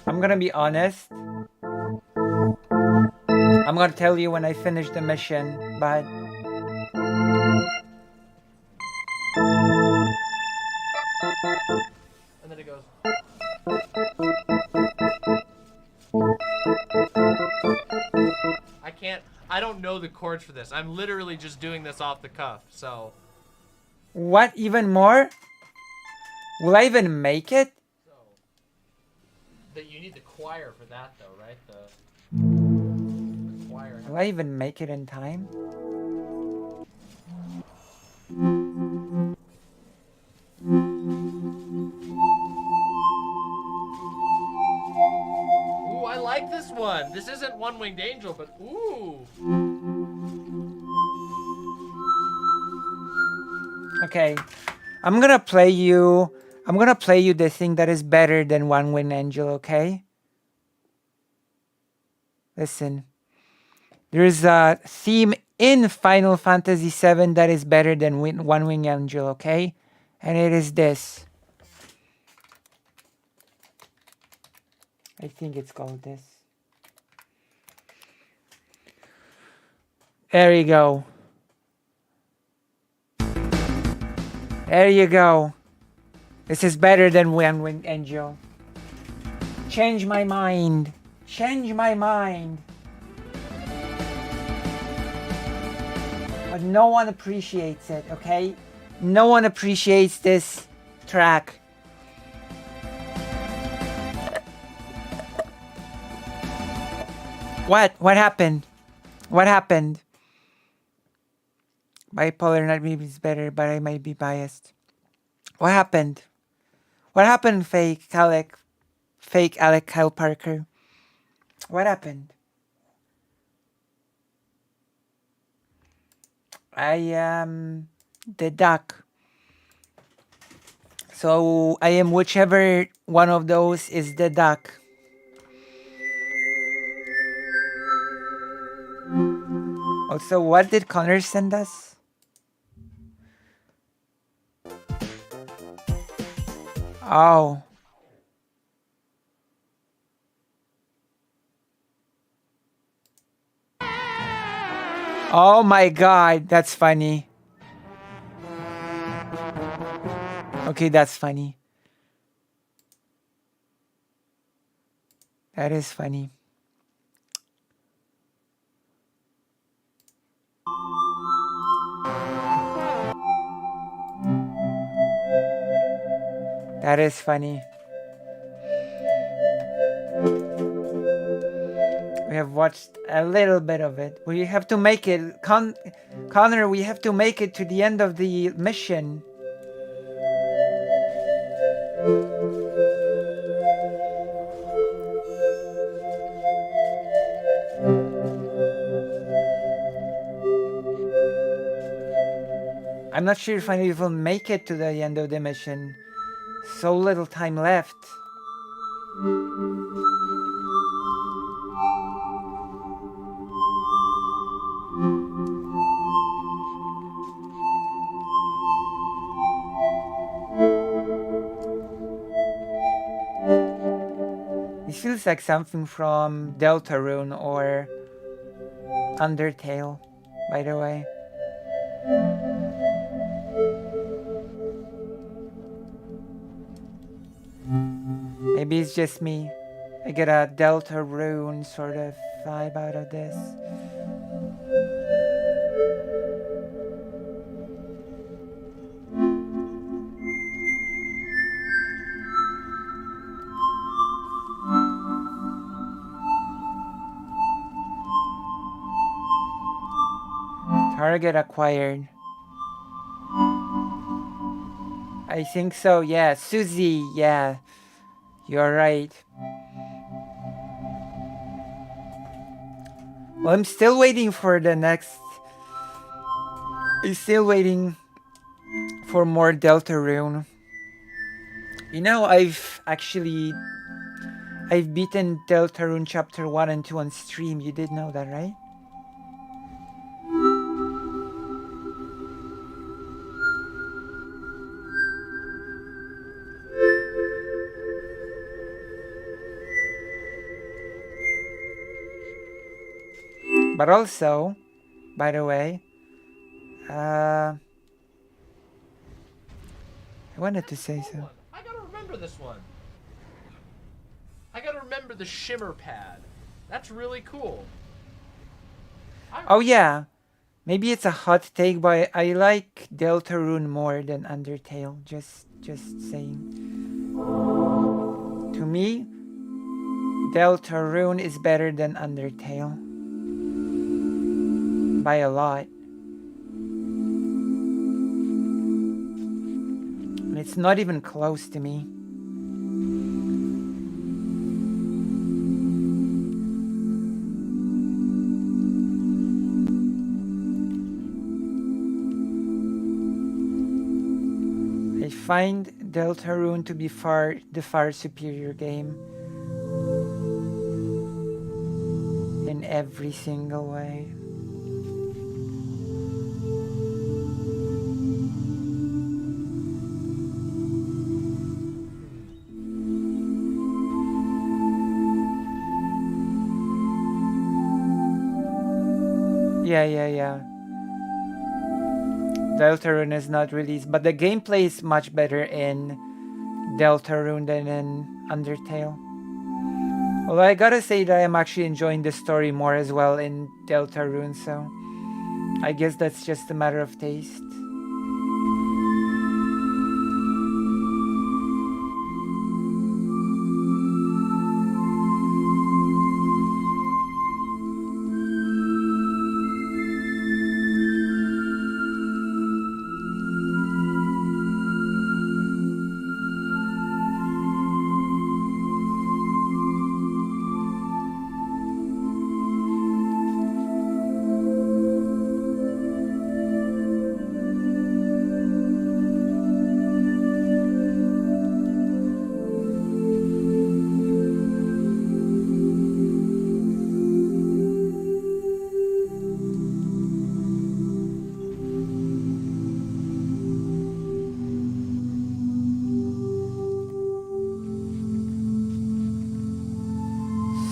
I'm gonna be honest. I'm gonna tell you when I finish the mission, but And then it goes... I don't know the chords for this. I'm literally just doing this off the cuff, so... what? Even more? Will I even make it? That you need the choir for that, though, right? The choir. Will I even make it in time? Ooh, I like this one. This isn't One-Winged Angel, but ooh. Okay, I'm gonna play you the thing that is better than One Winged Angel, okay? Listen. There's a theme in Final Fantasy VII that is better than One Winged Angel, okay? And it is this. I think it's called this. There you go. There you go. This is better than One Winged Angel. Change my mind. Change my mind. But no one appreciates it, okay? No one appreciates this track. What? What happened? What happened? Bipolar not maybe is better, but I might be biased. What happened? What happened, fake Alec Kyle Parker? What happened? I am the duck. So I am whichever one of those is the duck. Also, what did Connor send us? Oh. Oh my god, that's funny. Okay, that's funny. That is funny. That is funny. We have watched a little bit of it. We have to make it. Connor, we have to make it to the end of the mission. I'm not sure if I will make it to the end of the mission. So little time left. It feels like something from Deltarune or Undertale, by the way. Maybe it's just me. I get a Deltarune sort of vibe out of this. Target acquired. I think so, yeah. Susie, yeah. You're right. Well, I'm still waiting for the next... I'm still waiting for more Deltarune. You know, I've beaten Deltarune Chapter 1 and 2 on stream. You did know that, right? But also, by the way, I wanted to say so. I gotta remember this one. I gotta remember the shimmer pad. That's really cool. Oh yeah, maybe it's a hot take, but I like Deltarune more than Undertale. Just saying. To me, Deltarune is better than Undertale. By a lot. And it's not even close to me. find Deltarune to be the far superior game in every single way. Yeah. Deltarune is not released, but the gameplay is much better in Deltarune than in Undertale. Although I gotta say that I'm actually enjoying the story more as well in Deltarune, so I guess that's just a matter of taste.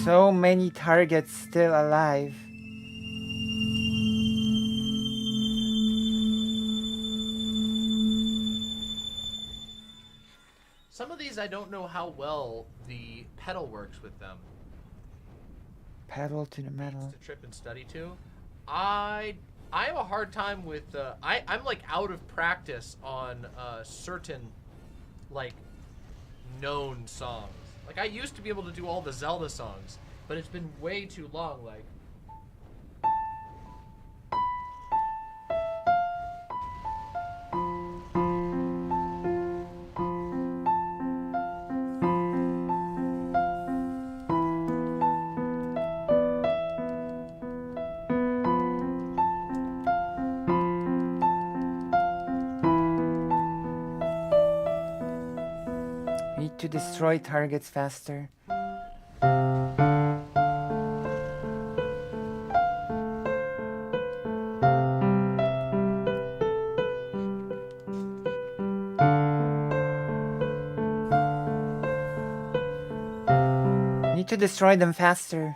So many targets still alive. Some of these I don't know how well the pedal works with them. Pedal to the metal. To trip and study to. I have a hard time with I'm like out of practice on certain like known songs. Like I used to be able to do all the Zelda songs, but it's been way too long. Like Need to destroy targets faster. Need to destroy them faster.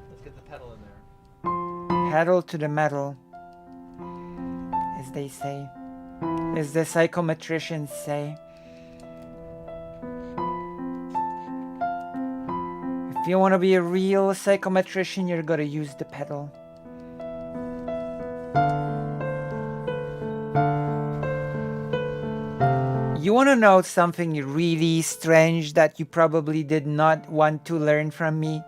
let's get the pedal in there. Pedal to the metal, as they say. As the psychometricians say. If you want to be a real psychometrician, you're gonna use the pedal. You want to know something really strange that you probably did not want to learn from me?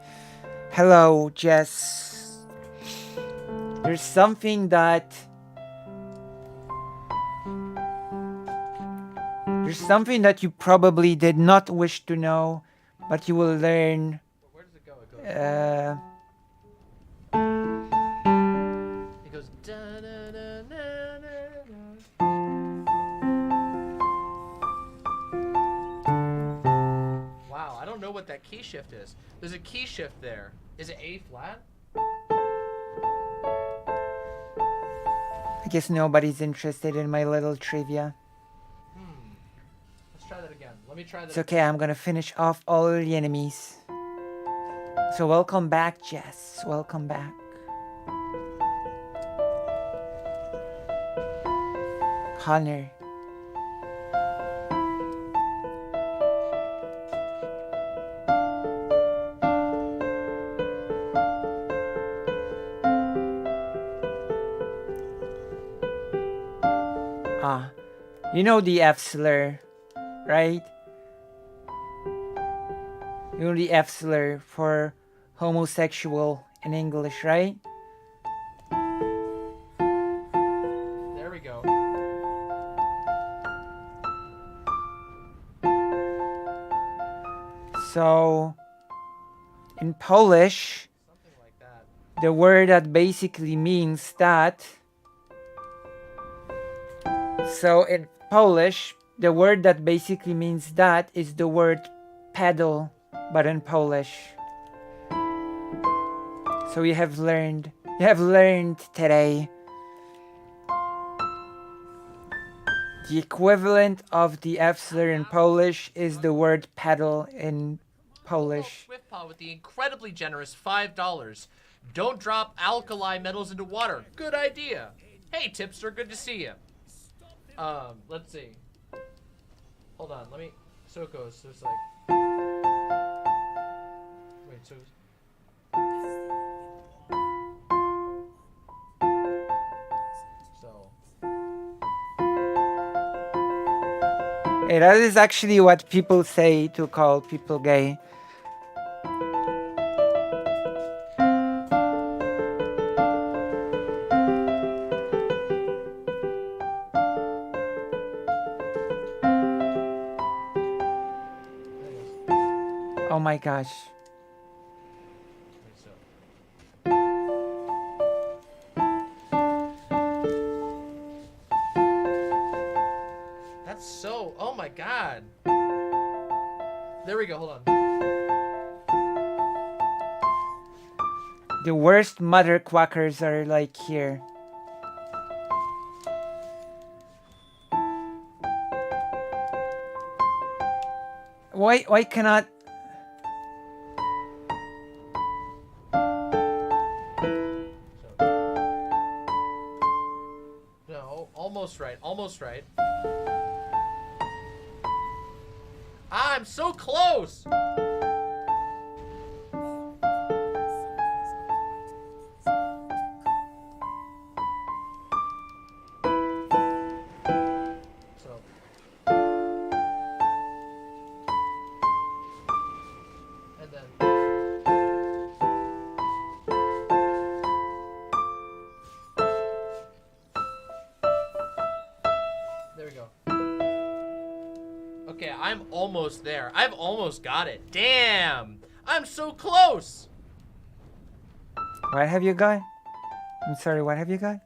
Hello, Jess. There's something that you probably did not wish to know, but you will learn. Where does it go? It goes da, da, da, da, da, da. Wow, I don't know what that key shift is. There's a key shift there. Is it A flat? I guess nobody's interested in my little trivia. Let's try that again. Let me try that. It's okay, I'm gonna finish off all the enemies. So welcome back, Jess. Welcome back. Connor. You know the F slur, right? You know the F slur for homosexual in English, right? There we go. So, in Polish, the word that basically means that So in Polish, the word that basically means that is the word pedal, but in Polish. So you have learned today the equivalent of the F slur in Polish is the word pedal in Polish. Swiftpaw with the incredibly generous $5. Don't drop alkali metals into water. Good idea. Hey, tipster, good to see you. Let's see. Hold on, let me. So it goes. So it's like. Wait, so. Hey, that is actually what people say to call people gay. Oh my gosh. That's so. Oh my god. There we go. Hold on. The worst mother quackers are like here. Why cannot... No, almost right. Almost right. I'm so close! And then... There we go. Okay, I'm almost there. I've almost got it. Damn! I'm so close! What have you got? I'm sorry, what have you got?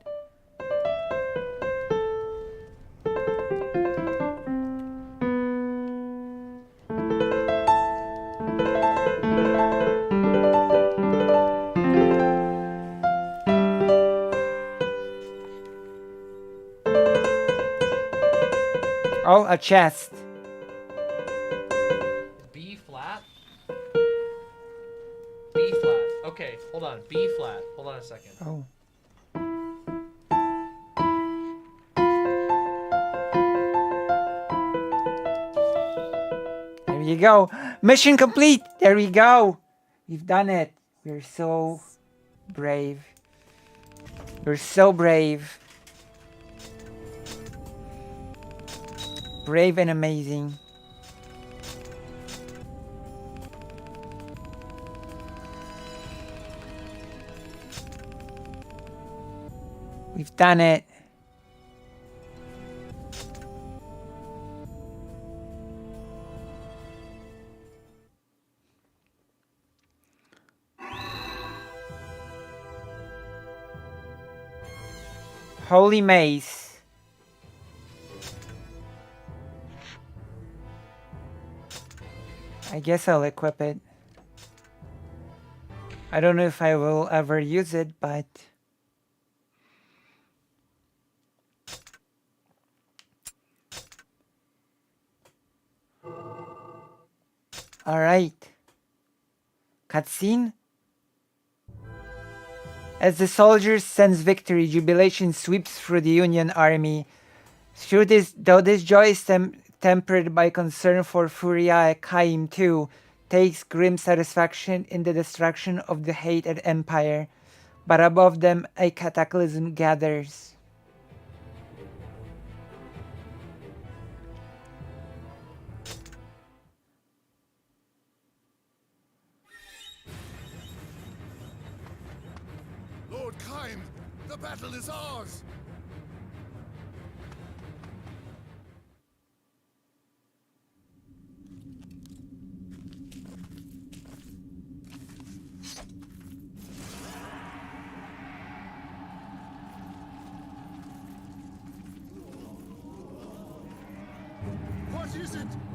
Oh, a chest. B flat? B flat. Okay, hold on. B flat. Hold on a second. Oh. There you go. Mission complete. There we go. We've done it. We're so brave. We're so brave. Brave and amazing. We've done it. Holy Mace. I guess I'll equip it. I don't know if I will ever use it, but... Alright. Cutscene? As the soldiers sense victory, jubilation sweeps through the Union army. Though this joy is tempered by concern for Furia, Kaim too takes grim satisfaction in the destruction of the hated empire. But above them, a cataclysm gathers. Lord Kaim, the battle is ours!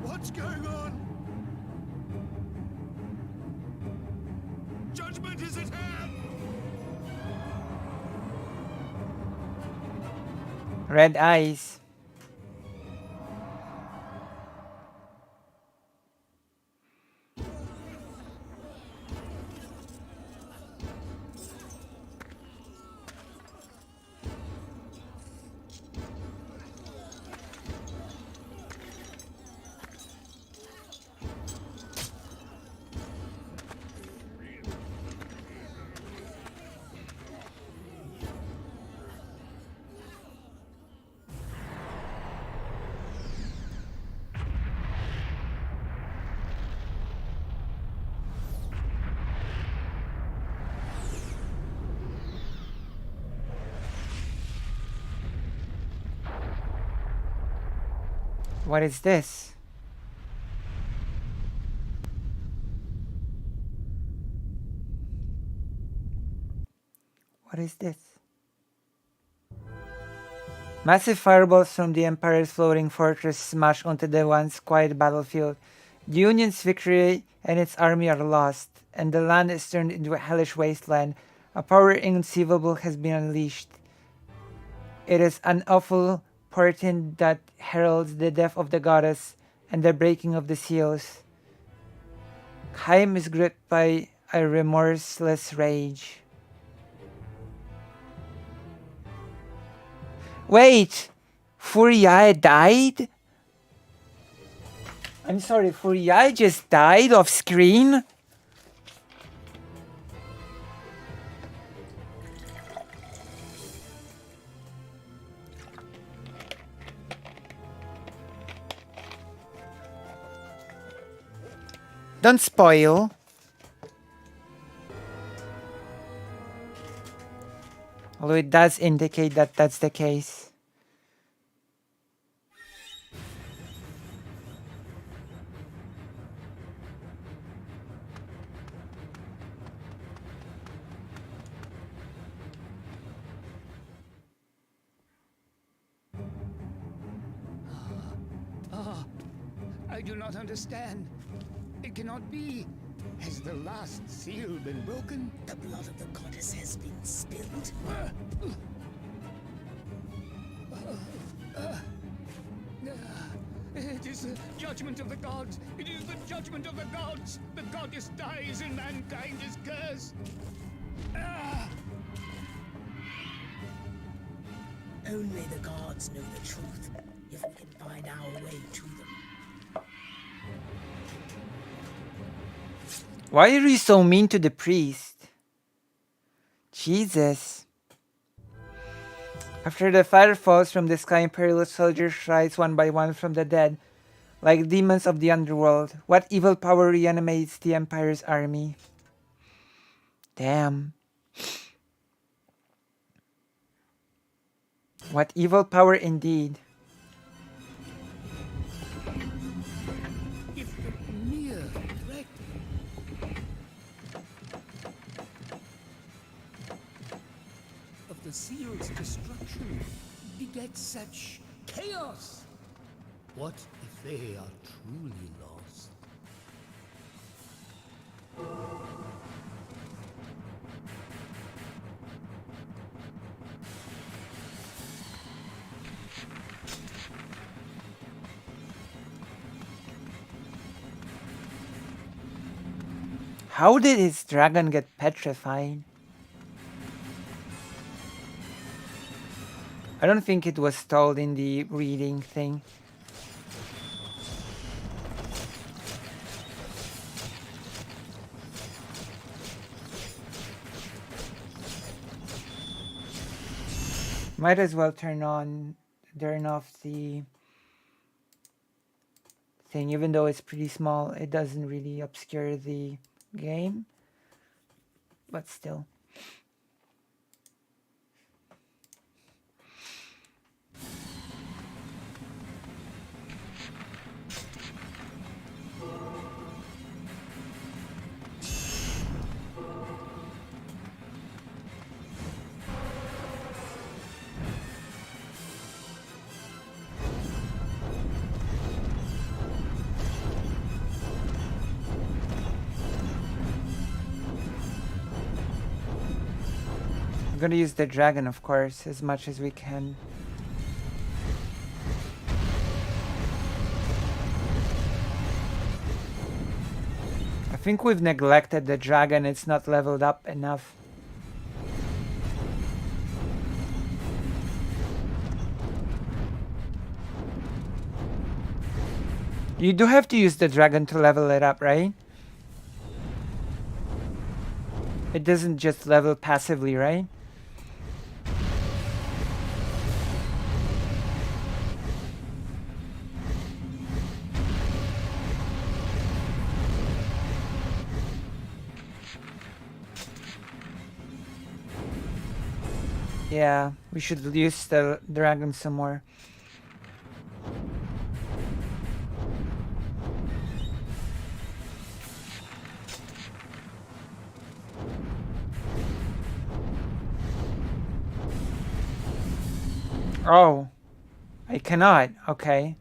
What's going on? Judgment is at hand! Red eyes. What is this? What is this? Massive fireballs from the Empire's floating fortress smash onto the once quiet battlefield. The Union's victory and its army are lost, and the land is turned into a hellish wasteland. A power inconceivable has been unleashed. It is an awful portent that heralds the death of the goddess and the breaking of the seals. Chaim is gripped by a remorseless rage. Wait! Furiae died? I'm sorry, Furiae just died off screen? Don't spoil. Although it does indicate that that's the case. I do not understand. It cannot be. Has the last seal been broken? The blood of the goddess has been spilled. It is the judgment of the gods. It is the judgment of the gods. The goddess dies and mankind is cursed. Only the gods know the truth, if we can find our way to them. Why are you so mean to the priest? Jesus. After the fire falls from the sky, Imperial soldiers rise one by one from the dead, like demons of the underworld. What evil power reanimates the Empire's army? Damn. What evil power indeed. If the mere threat of the seal's destruction begets such chaos, what if they are truly lost? How did his dragon get petrified? I don't think it was told in the reading thing. Might as well turn off the thing, even though it's pretty small. It doesn't really obscure the game, but still. gonna use the dragon, of course, as much as we can. I think we've neglected the dragon. It's not leveled up enough. You do have to use the dragon to level it up, right? It doesn't just level passively, right? Yeah, we should use the dragon some more. Oh, I cannot. Okay.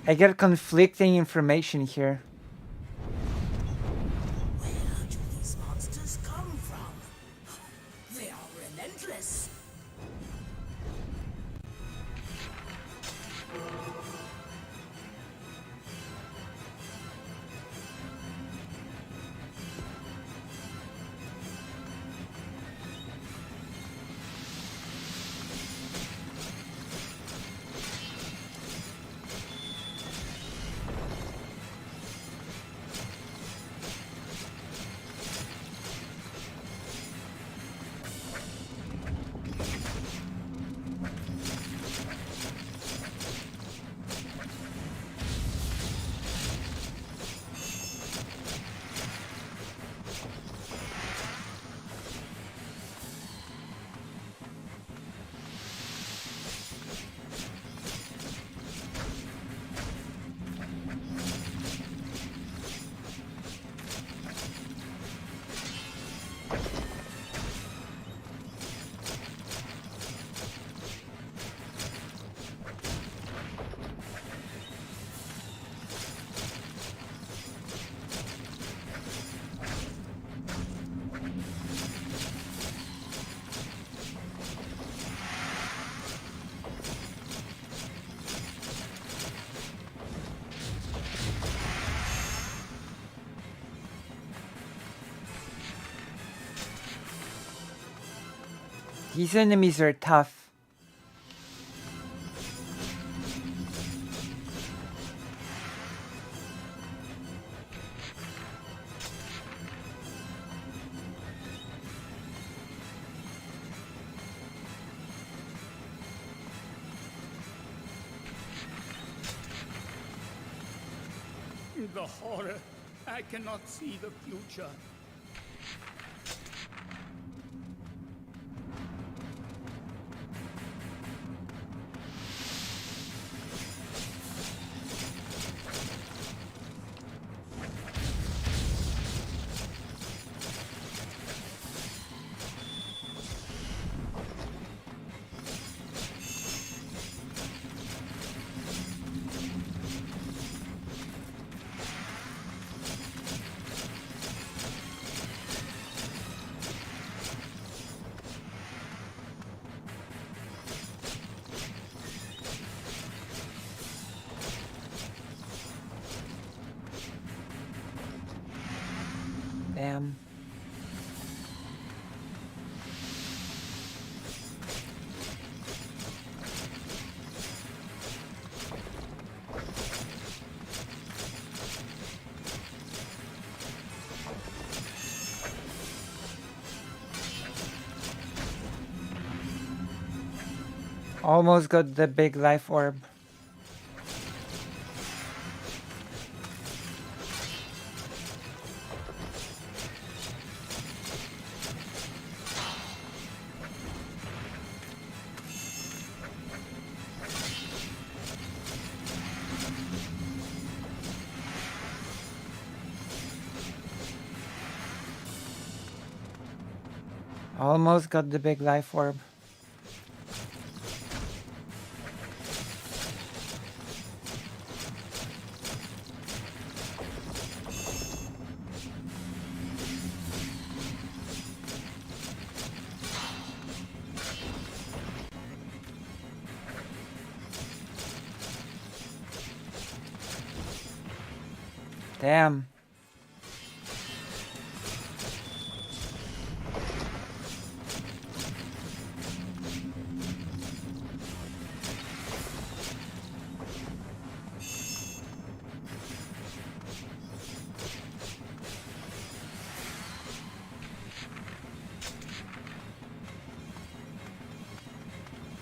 I get conflicting information here. Where do these monsters come from? They are relentless. These enemies are tough. The horror. I cannot see the future. Damn. Almost got the big life orb. Almost got the big life orb. Damn.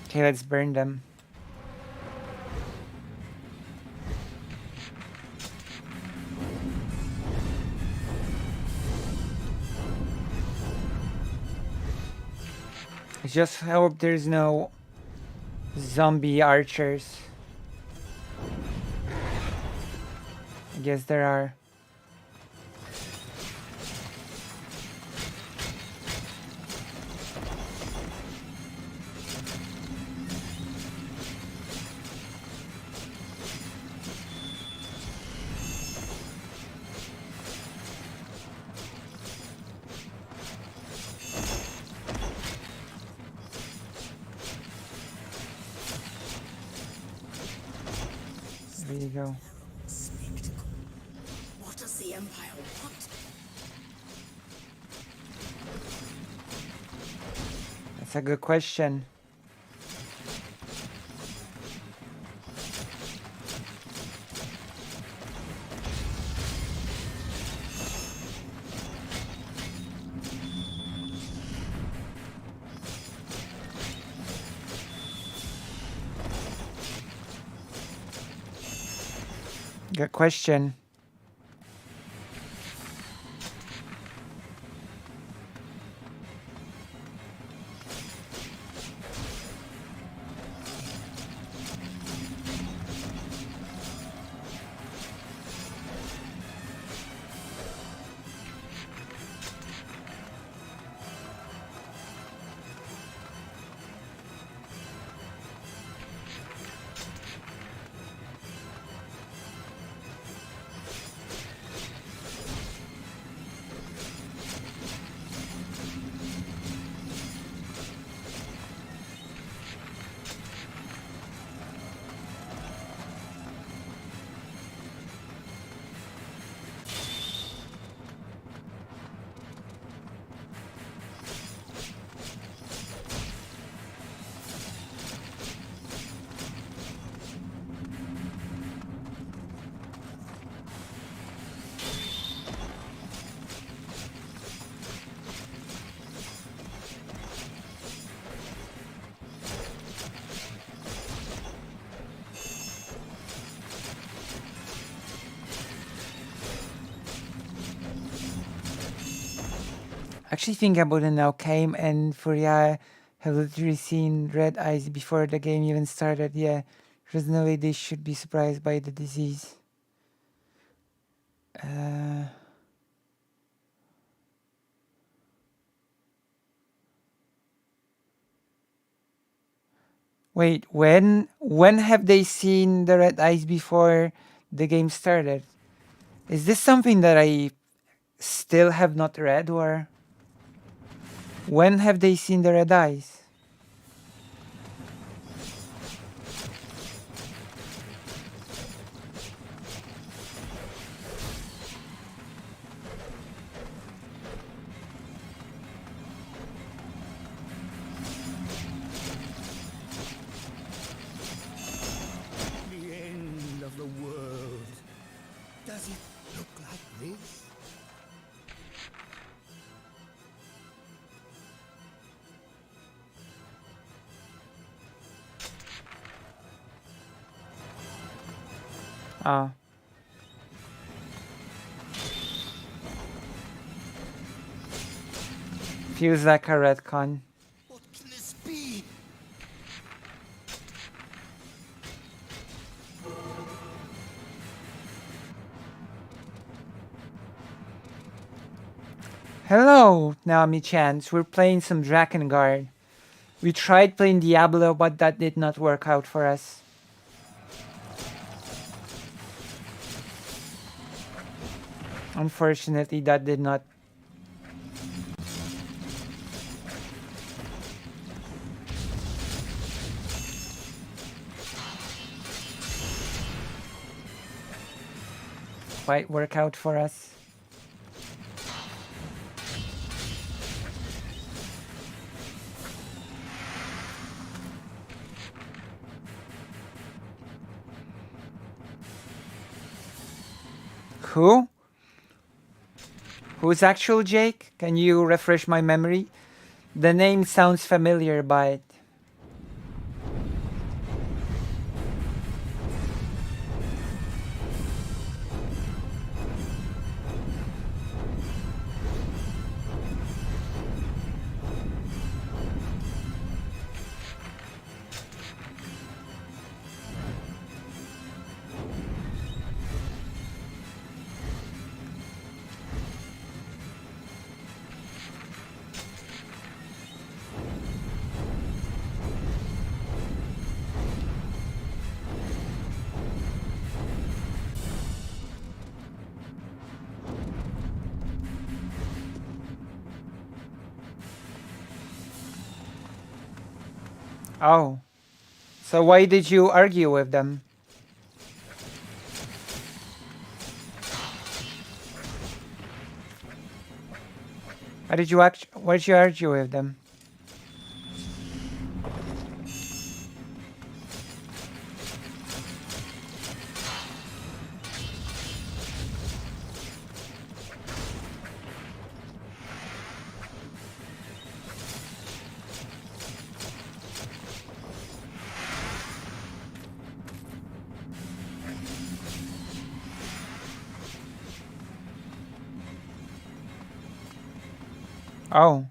Okay, let's burn them. I just hope there's no zombie archers. I guess there are. There you go. Spectacle. What does the Empire want? That's a good question. Good question. Actually thinking about it now, Kame and Furia have literally seen red eyes before the game even started. Yeah, there's no way they should be surprised by the disease. Wait, when have they seen the red eyes before the game started? Is this something that I still have not read, or when have they seen the red eyes? The end of the world. Does it look like this? Ah. Feels like a retcon. What can this be? Hello, Naomi Chance. We're playing some Drakengard. We tried playing Diablo, but that did not work out for us. Unfortunately, that did not. quite work out for us. Who? Who's actual Jake? Can you refresh my memory? The name sounds familiar, but... Oh. So why did you argue with them? Why did you argue with them? Oh.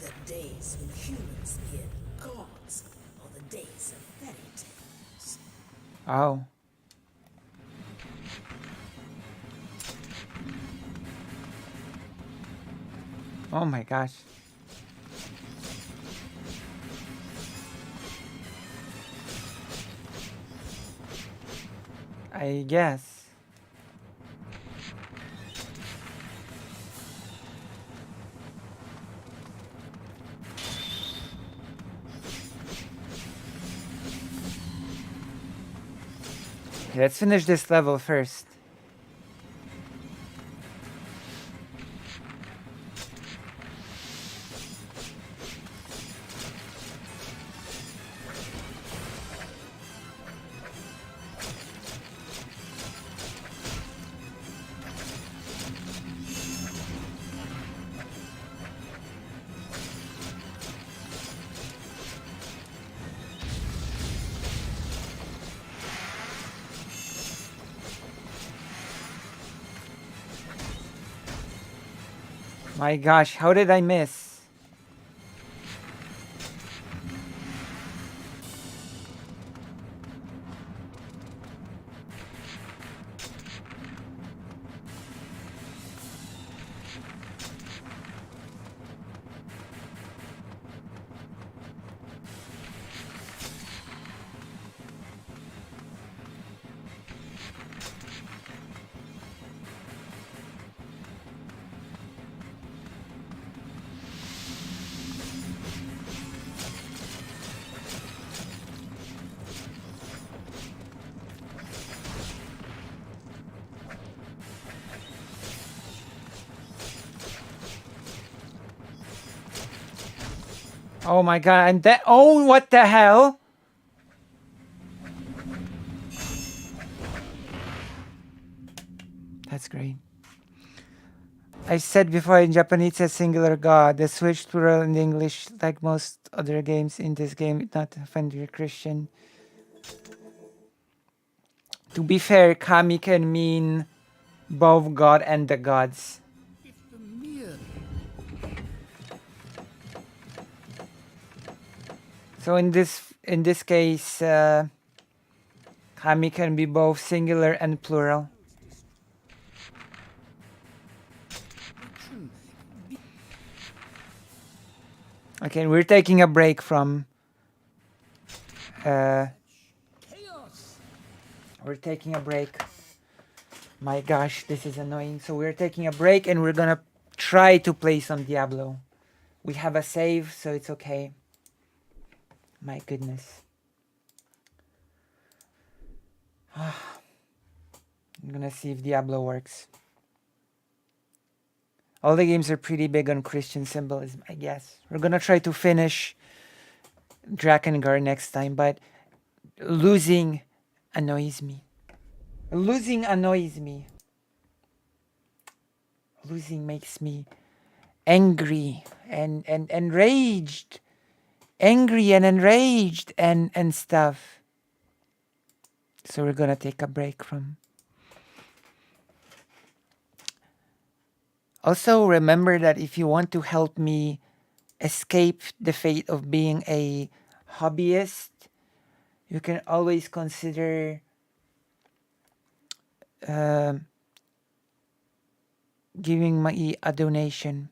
The days when humans feared gods, or the days of fairy tales. Oh. Oh my gosh. I guess. Let's finish this level first. My gosh, how did I miss? Oh my god, I'm dead. Oh, what the hell? That's great. I said before in Japanese a singular god. The switch plural in English, like most other games in this game, not offend your Christian. To be fair, kami can mean both God and the gods. The mere So in this case, kami can be both singular and plural. Okay, we're taking a break from. We're taking a break. My gosh, this is annoying. So we're taking a break and we're gonna try to play some Diablo. We have a save, so it's okay. My goodness. I'm gonna see if Diablo works. All the games are pretty big on Christian symbolism, I guess. We're gonna try to finish Drakengard next time, but losing annoys me. Losing annoys me. Losing makes me angry and enraged. Angry and enraged and stuff. So we're gonna take a break from. Also, remember that if you want to help me escape the fate of being a hobbyist, you can always consider giving me a donation.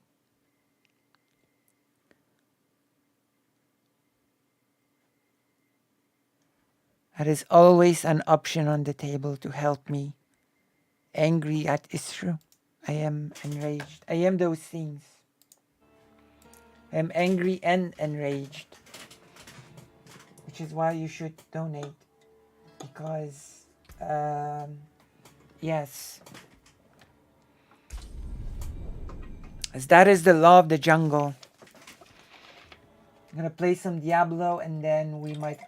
That is always an option on the table to help me. Angry at is true. I am enraged. I am those things. I am angry and enraged. Which is why you should donate. Because, yes. As that is the law of the jungle. I'm gonna play some Diablo and then we might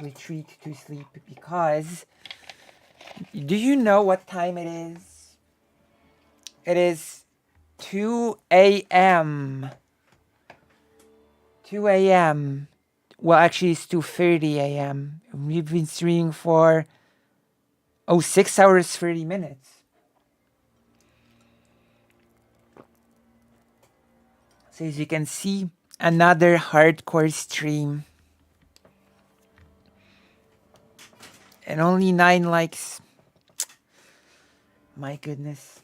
retreat to sleep because do you know what time it is? It is 2 a.m. 2 a.m. Well, actually, it's 2:30 a.m. We've been streaming for 6 hours 30 minutes. So as you can see, another hardcore stream. And only 9 likes. My goodness.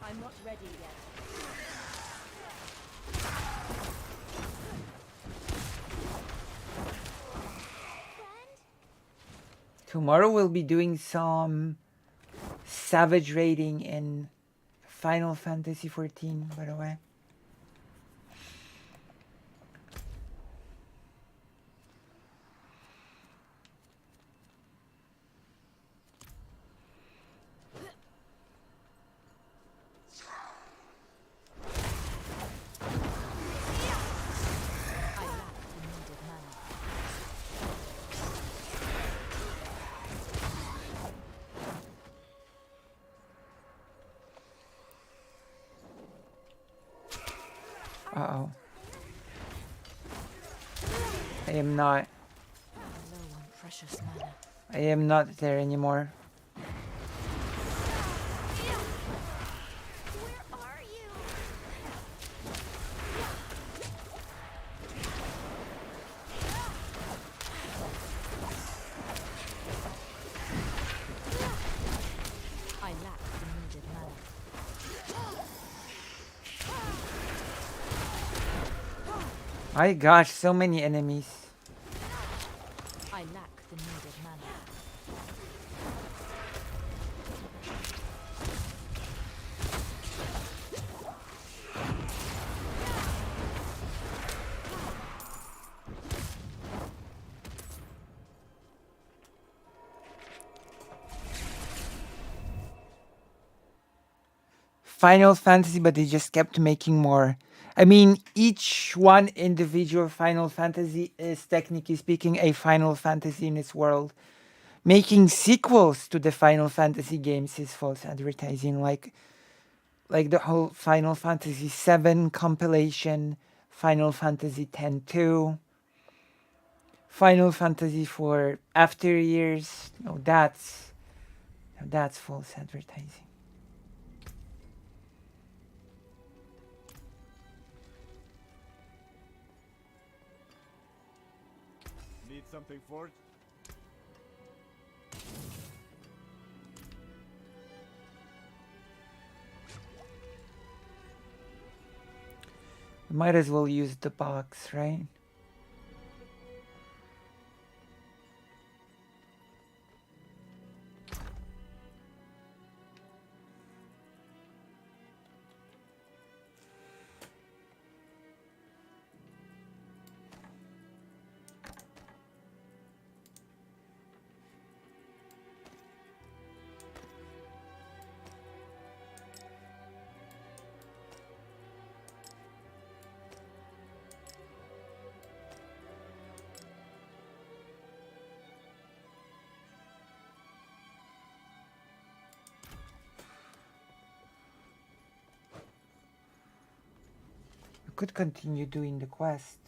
I'm not ready yet. Tomorrow we'll be doing some savage raiding in Final Fantasy XIV, by the way. Uh-oh. I am not. I am not there anymore. I lack the needed mana. My gosh, so many enemies. I lack the needed mana. Final Fantasy, but they just kept making more. I mean, each one individual Final Fantasy is technically speaking a Final Fantasy in its world. Making sequels to the Final Fantasy games is false advertising, like the whole Final Fantasy VII compilation, Final Fantasy X-2. Final Fantasy for after years. No, that's false advertising. Need something forged? We might as well use the box, right? Could continue doing the quest.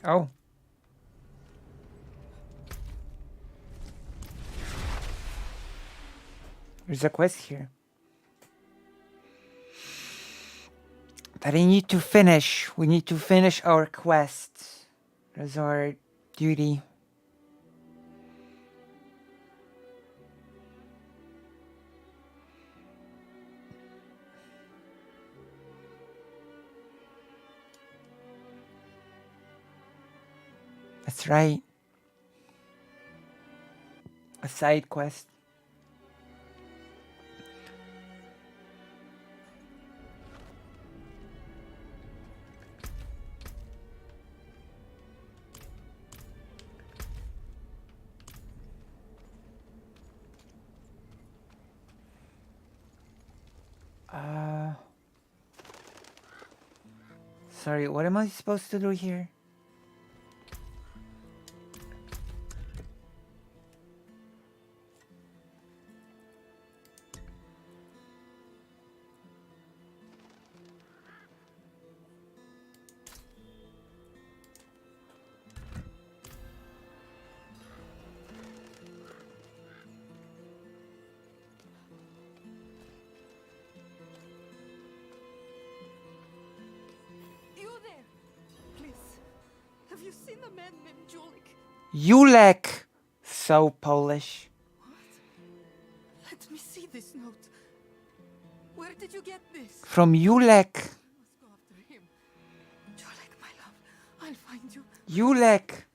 Oh. There's a quest here that I need to finish. We need to finish our quest. That's our duty. That's right. A side quest. Sorry, what am I supposed to do here? Julek! So Polish. Let me see this note. Where did you get this? From Julek. Go after him. Julek, my love, I'll find you. Julek.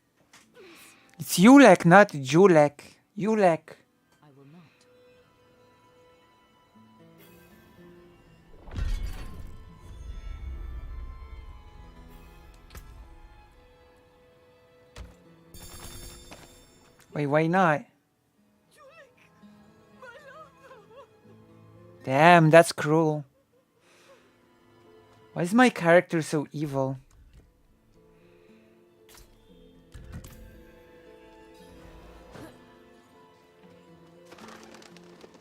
It's Julek, not Julek. Julek. I will not. Wait, why not? Damn, that's cruel. Why is my character so evil?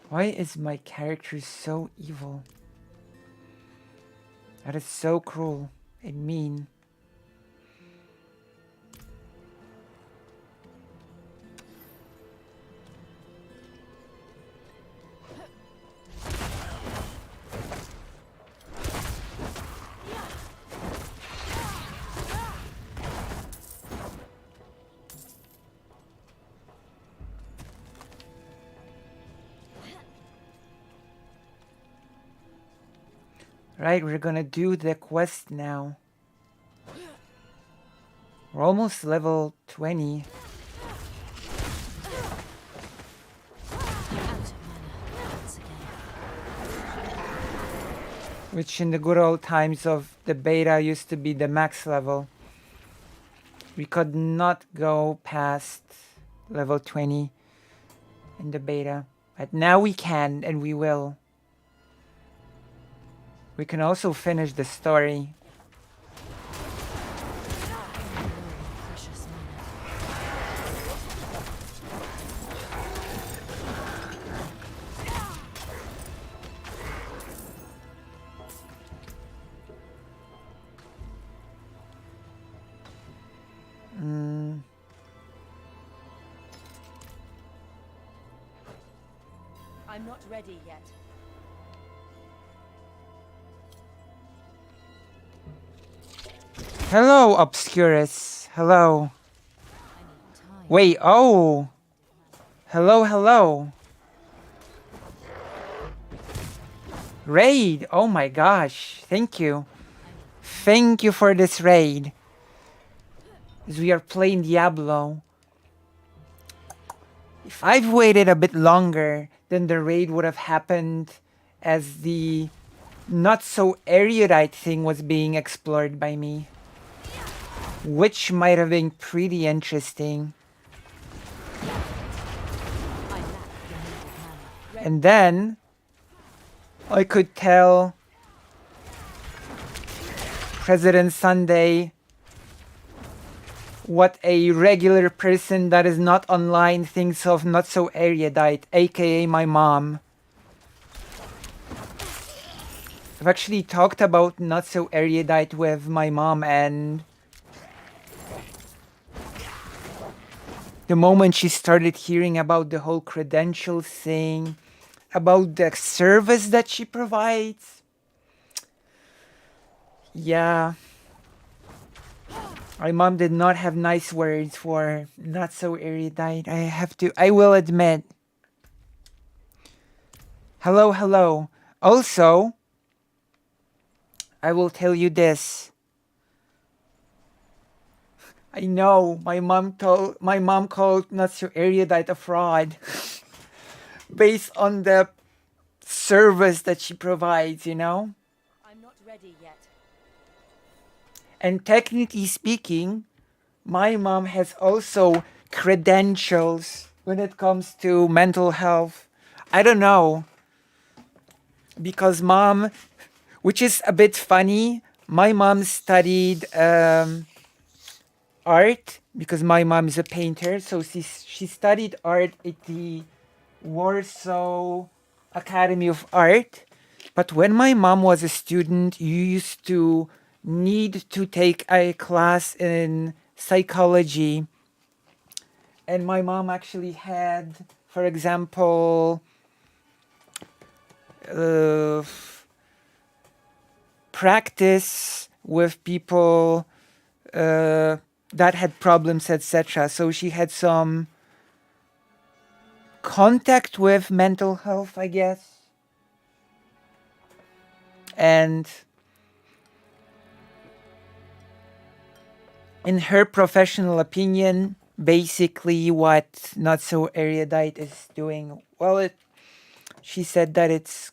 Why is my character so evil? That is so cruel and mean. Right, we're gonna do the quest now. We're almost level 20. Which in the good old times of the beta used to be the max level. We could not go past level 20 in the beta. But now we can, and we will. We can also finish the story. Precious mana. I'm not ready yet. Hello, Obscurus. Hello. Wait, oh. Hello, hello. Raid. Oh my gosh. Thank you. Thank you for this raid. As we are playing Diablo. If I've waited a bit longer, then the raid would have happened as the not so erudite thing was being explored by me. Which might have been pretty interesting. And then I could tell President Sunday what a regular person that is not online thinks of not so erudite, aka my mom. I've actually talked about not so erudite with my mom, and the moment she started hearing about the whole credentials thing, about the service that she provides, yeah, my mom did not have nice words for not so erudite. I will admit. Hello, hello. Also, I will tell you this. I know my mom called not so erudite a fraud based on the service that she provides, you know? I'm not ready yet. And technically speaking, my mom has also credentials when it comes to mental health. I don't know. Because mom, which is a bit funny, my mom studied art, because my mom is a painter, so she studied art at the Warsaw Academy of Art. But when my mom was a student, you used to need to take a class in psychology. And my mom actually had, for example, practice with people that had problems, etc. So she had some contact with mental health, I guess. And in her professional opinion, basically what Not So Erudite is doing, well, she said that it's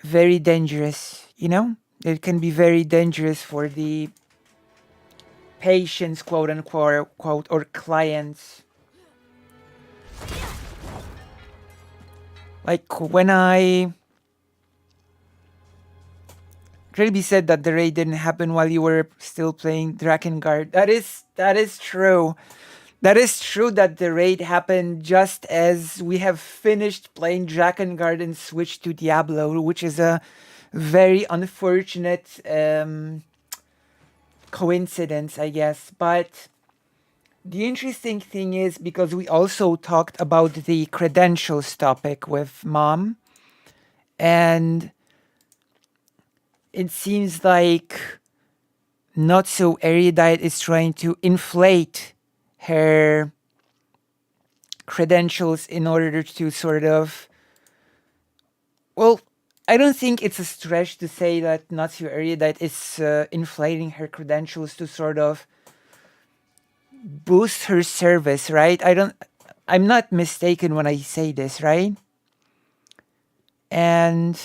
very dangerous, you know? It can be very dangerous for the patients, quote unquote, or clients. Like when Kirby said that the raid didn't happen while you were still playing Drakengard. That is true. That is true that the raid happened just as we have finished playing Drakengard and switched to Diablo, which is a very unfortunate coincidence, I guess. But the interesting thing is, because we also talked about the credentials topic with Mom, and it seems like Not So Erudite is trying to inflate her credentials in order to sort of, well, I don't think it's a stretch to say that Not So Erudite is inflating her credentials to sort of boost her service, right? I'm not mistaken when I say this, right? And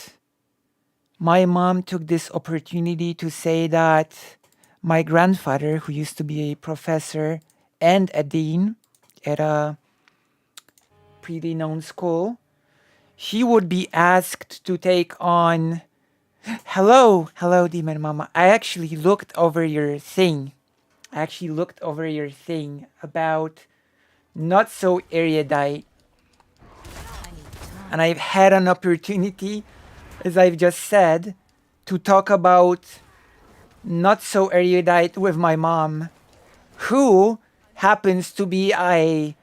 my mom took this opportunity to say that my grandfather, who used to be a professor and a dean at a pretty known school, he would be asked to take on... Hello, Demon Mama. I actually looked over your thing. About Not So Erudite. And I've had an opportunity, as I've just said, to talk about Not So Erudite with my mom, who happens to be a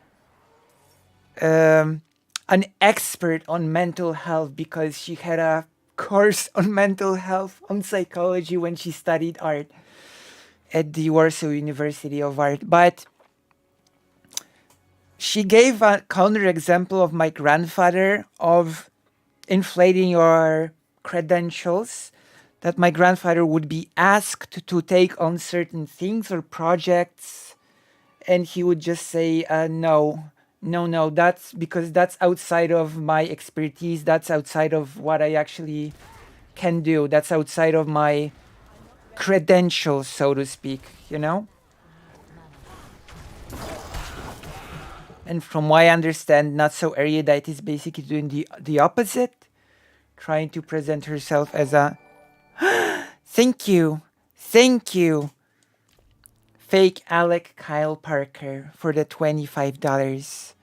an expert on mental health because she had a course on mental health, on psychology when she studied art at the Warsaw University of Art. But she gave a counterexample of my grandfather of inflating your credentials, that my grandfather would be asked to take on certain things or projects, and he would just say, no, that's because that's outside of my expertise, that's outside of what I actually can do, that's outside of my credentials, so to speak, you know? And from what I understand, Not So Erudite is basically doing the opposite, trying to present herself as a thank you, fake Alec Kyle Parker for the $25.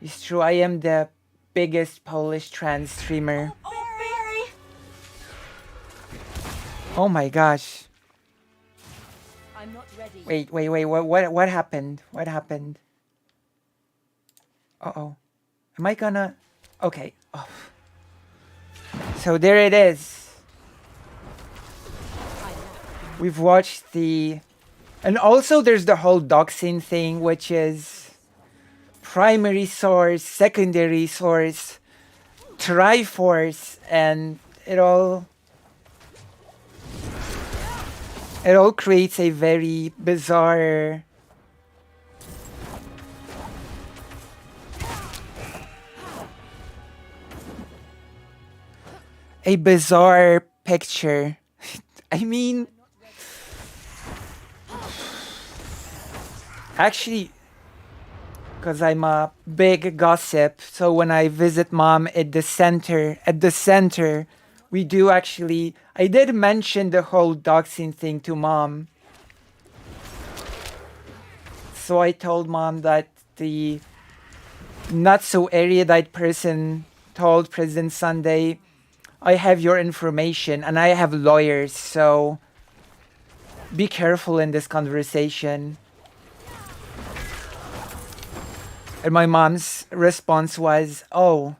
It's true, I am the biggest Polish trans streamer. Oh my gosh. I'm not ready. Wait, what happened? What happened? Uh-oh. Am I gonna... Okay. Oh. So there it is. We've watched the... And also there's the whole doxing thing, which is primary source, secondary source, Triforce, and it all creates a very bizarre picture. I mean, actually, because I'm a big gossip, so when I visit mom at the center, we do actually, I did mention the whole doxing thing to mom. So I told mom that the not so erudite person told President Sunday, I have your information and I have lawyers, so be careful in this conversation. And my mom's response was, oh,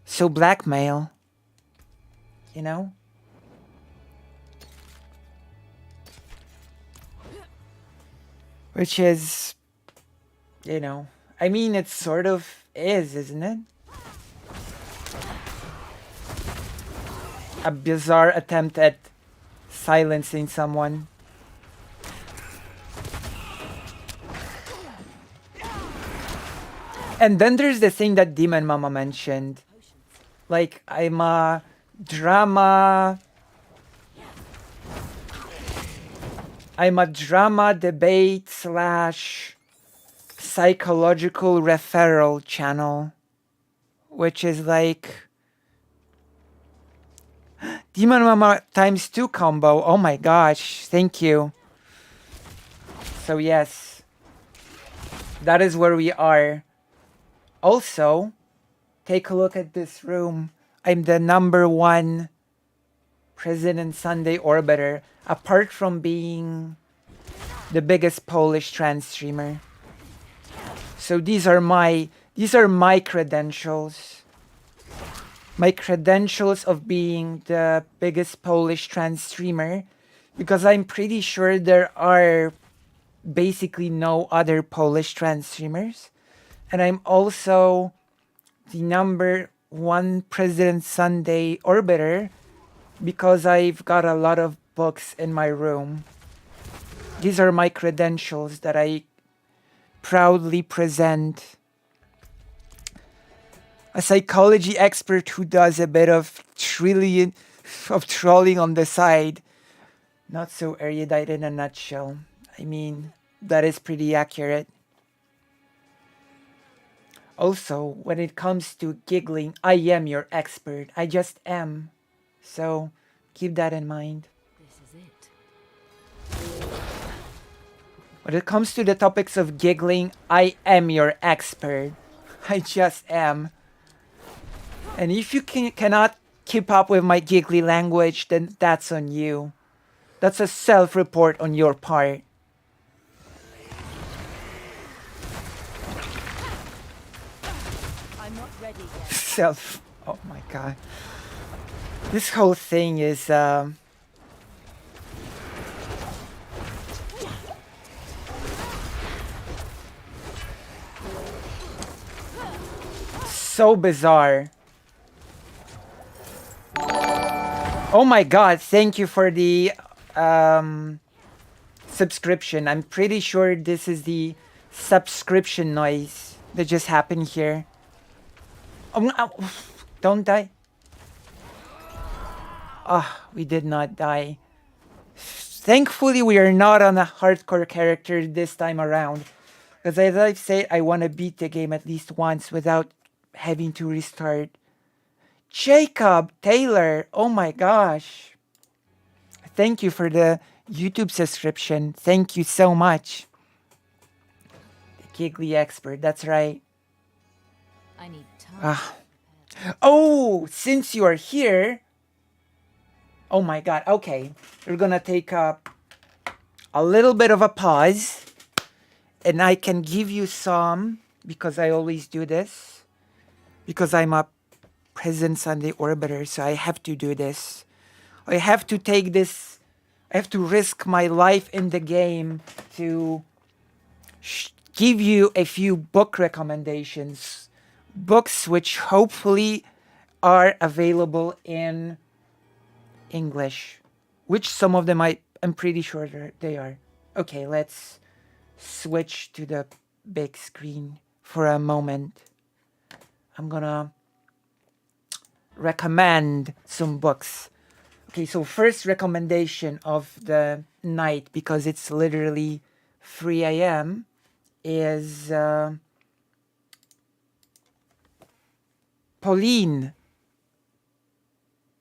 so blackmail, you know? Which is, you know, I mean, it sort of is, isn't it? A bizarre attempt at silencing someone. And then there's the thing that Demon Mama mentioned. Like, I'm a drama debate / psychological referral channel. Which is like... Demon Mama ×2 combo. Oh my gosh. Thank you. So yes. That is where we are. Also, take a look at this room. I'm the #1 President Sunday orbiter, apart from being the biggest Polish trans streamer. So these are my credentials. My credentials of being the biggest Polish trans streamer, because I'm pretty sure there are basically no other Polish trans streamers. And I'm also the #1 President Sunday orbiter because I've got a lot of books in my room. These are my credentials that I proudly present. A psychology expert who does a bit of trolling on the side. Not so erudite in a nutshell. I mean, that is pretty accurate. Also, when it comes to giggling, I am your expert. I just am. So, keep that in mind. This is it. When it comes to the topics of giggling, I am your expert. I just am. And if you cannot keep up with my giggly language, then that's on you. That's a self-report on your part. I'm I'm not ready yet. Self. Oh my god. This whole thing is so bizarre. Oh my god, thank you for the subscription. I'm pretty sure this is the subscription noise that just happened here. Oh, don't die. Ah, we did not die. Thankfully, we are not on a hardcore character this time around. Because as I've said, I want to beat the game at least once without having to restart. Jacob Taylor, oh my gosh. Thank you for the YouTube subscription. Thank you so much. The Giggly Expert, that's right. I need time. Oh, since you are here. Oh my god, okay. We're gonna take a little bit of a pause. And I can give you some, because I always do this. Because I'm a presence on the orbiter, so I have to do this. I have to take this. I have to risk my life in the game to give you a few book recommendations. Books which hopefully are available in English. Which some of them I'm pretty sure they are. Okay, let's switch to the big screen for a moment. I'm gonna recommend some books. Okay, so first recommendation of the night, because it's literally 3 a.m., is Pauline.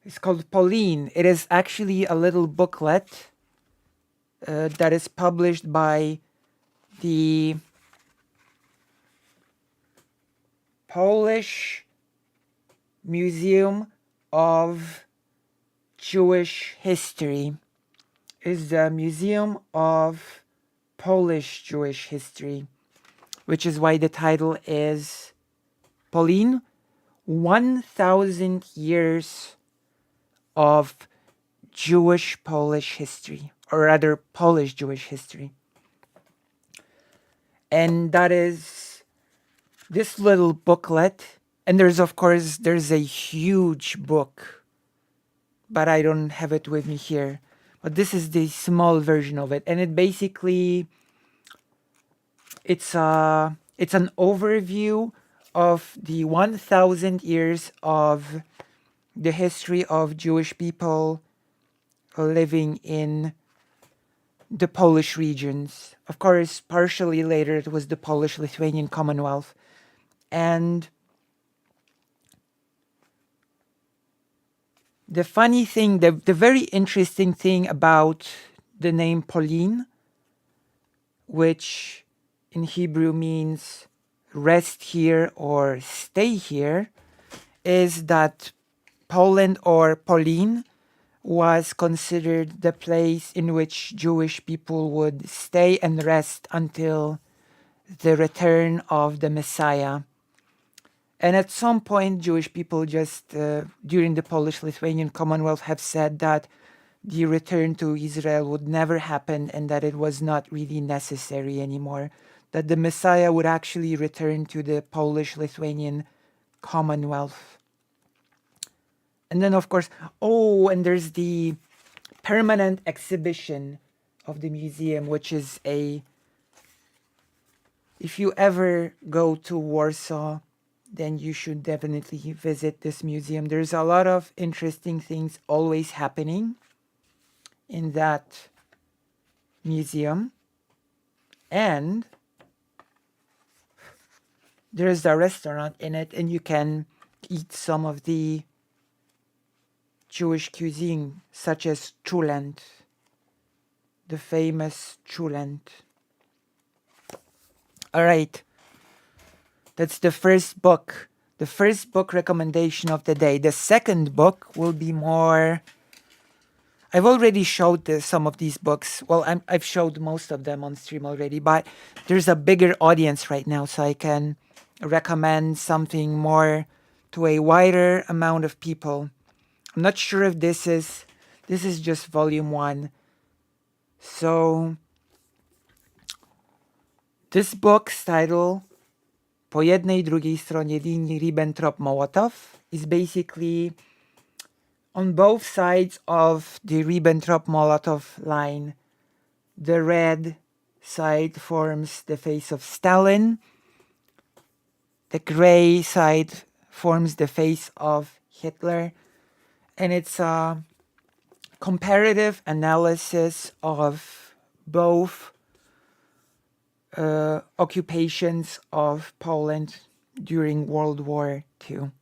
It's called Pauline. It is actually a little booklet that is published by the Polish Museum of Jewish History. Is the Museum of Polish Jewish History, which is why the title is Pauline, 1,000 Years of Jewish Polish History, or rather Polish Jewish History. And that is this little booklet. And there's a huge book, but I don't have it with me here. But this is the small version of it. And it basically, it's an overview of the 1,000 years of the history of Jewish people living in the Polish regions. Of course, partially later it was the Polish-Lithuanian Commonwealth. And the funny thing, the very interesting thing about the name Pauline, which in Hebrew means rest here or stay here, is that Poland, or Pauline, was considered the place in which Jewish people would stay and rest until the return of the Messiah. And at some point, Jewish people just, during the Polish-Lithuanian Commonwealth, have said that the return to Israel would never happen and that it was not really necessary anymore. That the Messiah would actually return to the Polish-Lithuanian Commonwealth. And then, of course, and there's the permanent exhibition of the museum, which is if you ever go to Warsaw, then you should definitely visit this museum. There's a lot of interesting things always happening in that museum. And there's a restaurant in it, and you can eat some of the Jewish cuisine, such as chulent, the famous chulent. All right. That's the first book recommendation of the day. The second book will be more... I've already showed some of these books. Well, I've showed most of them on stream already, but there's a bigger audience right now, so I can recommend something more to a wider amount of people. I'm not sure if this is just volume 1. So this book's title, Po jednej drugiej stronie linii Ribbentrop-Molotov, is basically on both sides of the Ribbentrop-Molotov line. The red side forms the face of Stalin. The gray side forms the face of Hitler. And it's a comparative analysis of both occupations of Poland during World War II.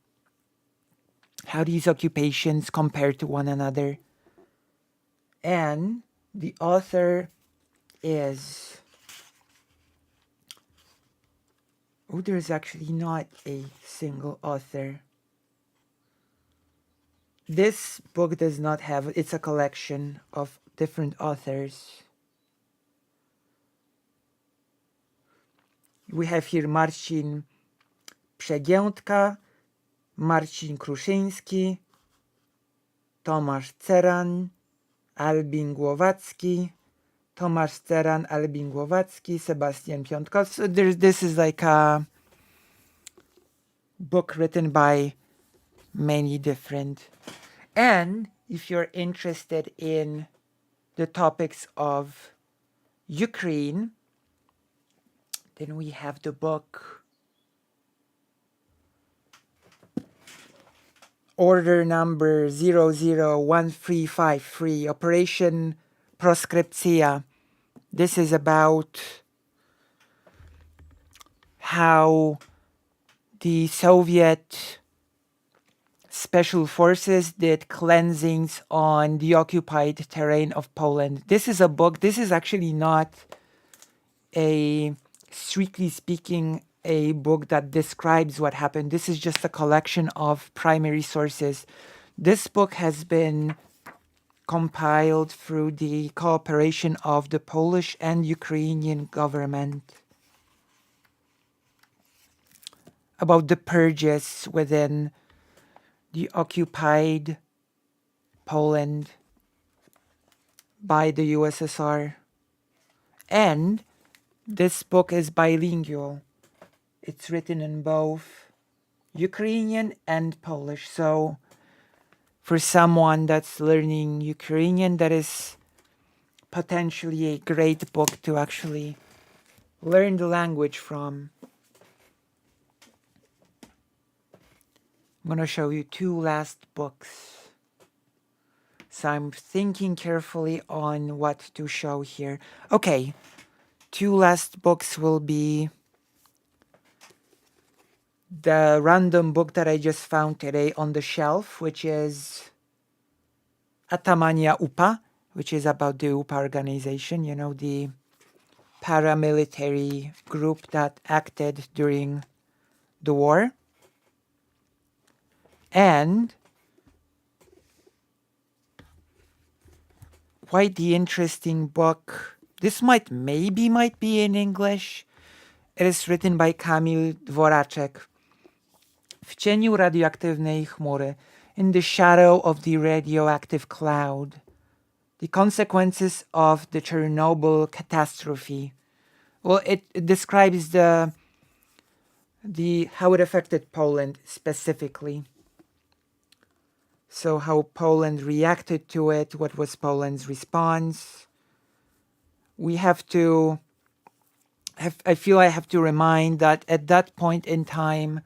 How these occupations compare to one another. And the author is... Oh, there's actually not a single author. This book does not have... It's a collection of different authors. We have here Marcin Przegiętka, Marcin Kruszyński, Tomasz Ceran, Albin Głowacki, Tomasz Ceran, Albin Głowacki, Sebastian Piątkowski. So this is like a book written by many different. And if you're interested in the topics of Ukraine, then we have the book Order number 001353, Operation Proscripcja. This is about how the Soviet special forces did cleansings on the occupied terrain of Poland. This is a book, this is actually not a, strictly speaking, a book that describes what happened. This is just a collection of primary sources. This book has been compiled through the cooperation of the Polish and Ukrainian government about the purges within the occupied Poland by the USSR. And this book is bilingual. It's written in both Ukrainian and Polish. So for someone that's learning Ukrainian, that is potentially a great book to actually learn the language from. I'm going to show you 2 last books. So I'm thinking carefully on what to show here. Okay, 2 last books will be the random book that I just found today on the shelf, which is Atamania UPA, which is about the UPA organization, you know, the paramilitary group that acted during the war. And quite the interesting book. This might be in English. It is written by Kamil Dworaczek. W cieniu radioaktywnej chmury, in the shadow of the radioactive cloud, the consequences of the Chernobyl catastrophe. Well, it describes the how it affected Poland specifically. So how Poland reacted to it, what was Poland's response. I feel I have to remind that at that point in time,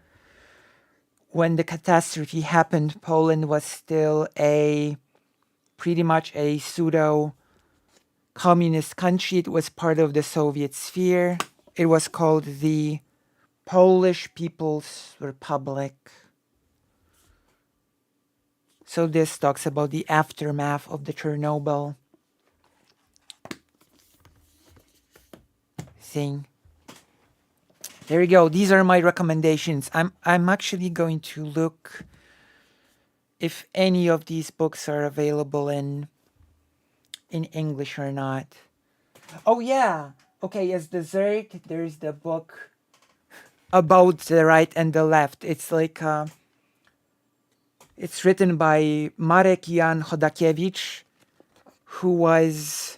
when the catastrophe happened, Poland was still pretty much a pseudo-communist country. It was part of the Soviet sphere. It was called the Polish People's Republic. So this talks about the aftermath of the Chernobyl thing. There you go. These are my recommendations. I'm actually going to look if any of these books are available in English or not. Oh yeah. Okay, as dessert, there's the book about the right and the left. It's like it's written by Marek Jan Chodakiewicz, who was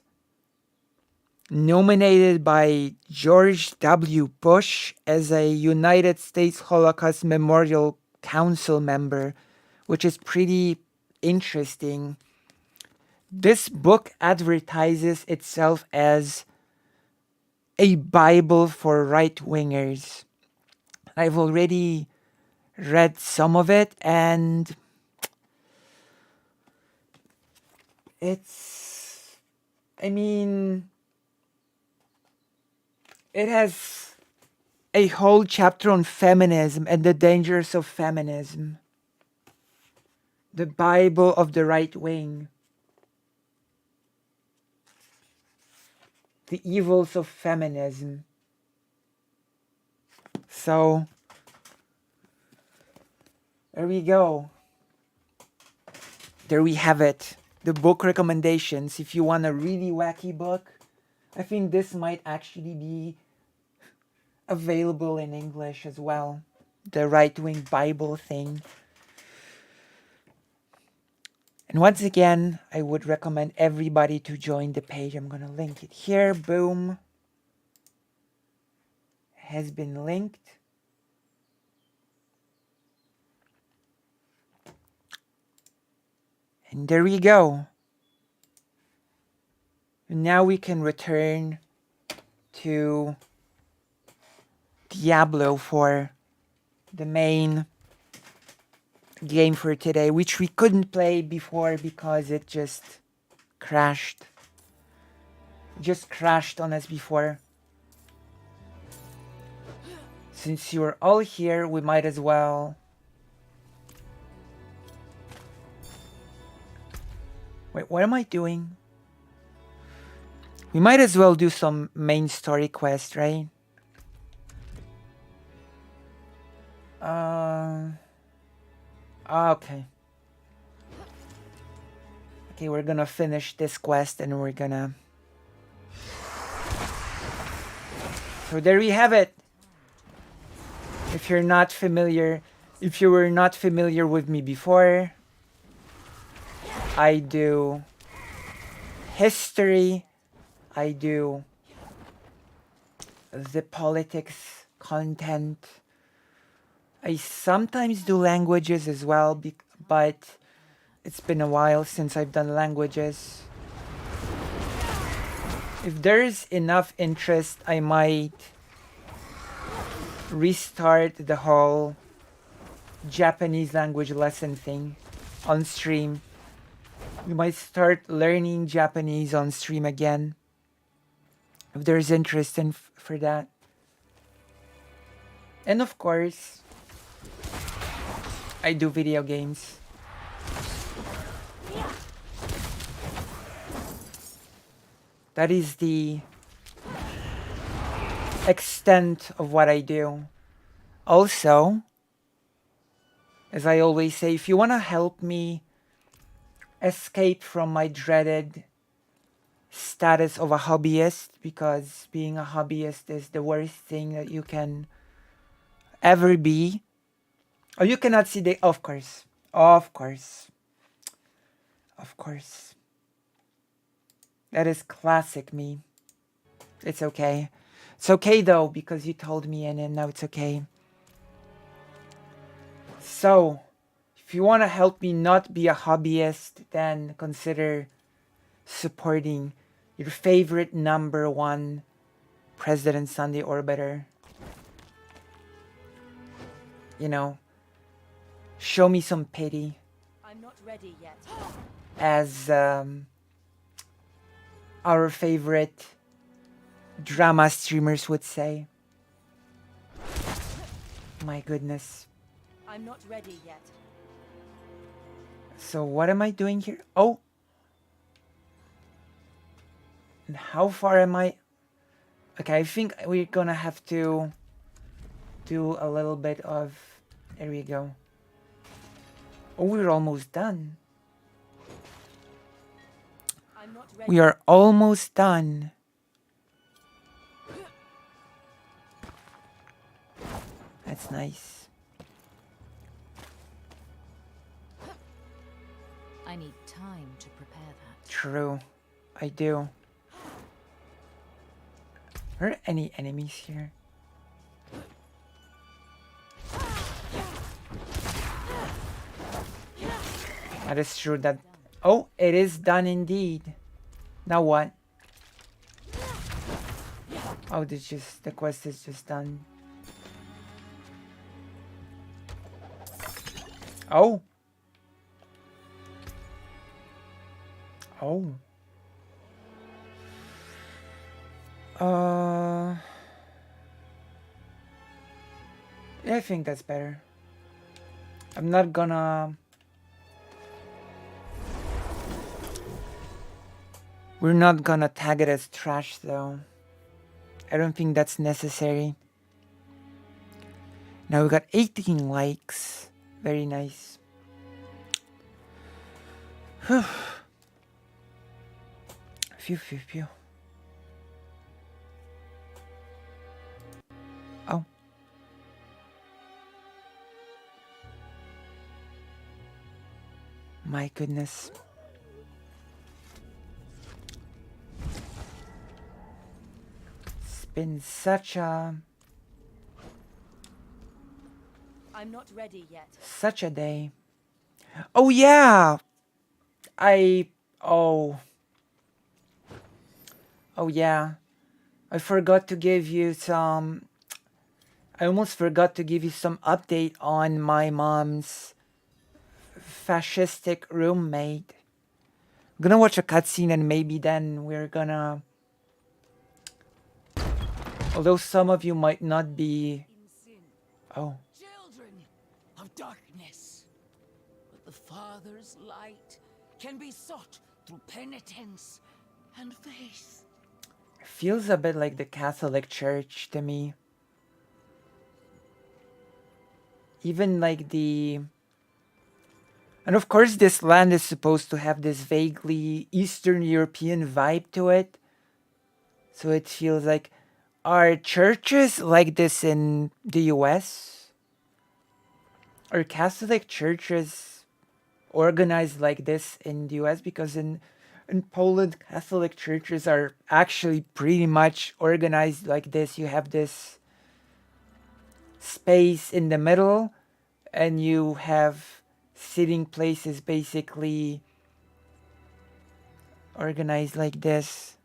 nominated by George W. Bush as a United States Holocaust Memorial Council member, which is pretty interesting. This book advertises itself as a Bible for right-wingers. I've already read some of it, and it's, I mean, it has a whole chapter on feminism and the dangers of feminism. The Bible of the right wing. The evils of feminism. So, there we go. There we have it. The book recommendations. If you want a really wacky book, I think this might actually be available in English as well. The right-wing Bible thing. And once again, I would recommend everybody to join the page. I'm going to link it here. Boom. Has been linked. And there we go. Now we can return to Diablo for the main game for today, which we couldn't play before because it just crashed. It just crashed on us before. Since you're all here, we might as well. Wait, what am I doing? We might as well do some main story quest, right? Okay. Okay, we're gonna finish this quest and we're gonna... So there we have it. If you're not familiar, if you were not familiar with me before, I do history, I do the politics content. I sometimes do languages as well, but it's been a while since I've done languages. If there's enough interest, I might restart the whole Japanese language lesson thing on stream. We might start learning Japanese on stream again, if there's interest for that. And of course, I do video games. That is the extent of what I do. Also, as I always say, if you want to help me escape from my dreaded status of a hobbyist, because being a hobbyist is the worst thing that you can ever be. Oh, you cannot see the... Of course. Of course. Of course. That is classic me. It's okay. It's okay though, because you told me and now it's okay. So, if you want to help me not be a hobbyist, then consider supporting your favorite #1 President Sunday Orbiter. You know, show me some pity. I'm not ready yet. As our favorite drama streamers would say. My goodness. I'm not ready yet. So what am I doing here? Oh. And how far am I? Okay, I think we're gonna have to do a little bit of... There we go. Oh, we're almost done. We are almost done. That's nice. I need time to prepare that. True. I do. Are there any enemies here? That is true that... Oh, it is done indeed. Now what? Oh, the quest is just done. Oh. Oh. Yeah, I think that's better. I'm not gonna... We're not gonna tag it as trash though. I don't think that's necessary. Now we got 18 likes. Very nice. Phew. Phew. Oh. My goodness. It's been such a... I'm not ready yet. Such a day. Oh yeah! Oh yeah. I forgot to give you some... I almost forgot to give you some update on my mom's fascistic roommate. I'm gonna watch a cutscene and maybe then we're gonna... Although some of you might not be... Oh. Children of darkness. But the Father's light can be sought through penitence and faith. It feels a bit like the Catholic Church to me. Even like the... And of course this land is supposed to have this vaguely Eastern European vibe to it. So it feels like... Are churches like this in the US? Are Catholic churches organized like this in the US? Because in Poland, Catholic churches are actually pretty much organized like this. You have this space in the middle and you have sitting places basically organized like this.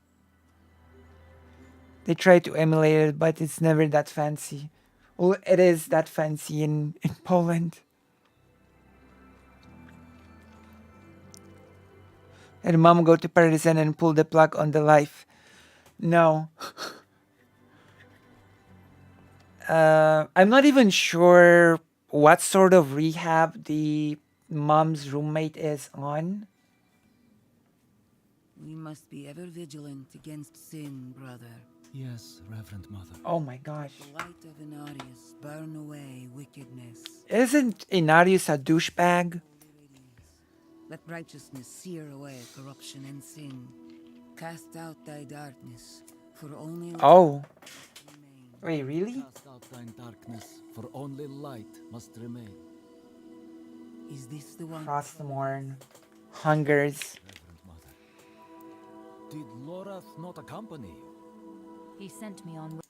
They try to emulate it, but it's never that fancy. Well, it is that fancy in Poland. And mom go to Partisan and pull the plug on the life. No. I'm not even sure what sort of rehab the mom's roommate is on. We must be ever vigilant against sin, brother. Yes, Reverend Mother. Oh my gosh. The light of Inarius burn away wickedness. Isn't Inarius a douchebag? Let righteousness sear away corruption and sin. Cast out thy darkness, for only... Oh. Wait, really? Cast out thine darkness, for only light must remain. Is this the one? Frostmourne. Hungers. Reverend Mother. Did Lorath not accompany you? He sent me on.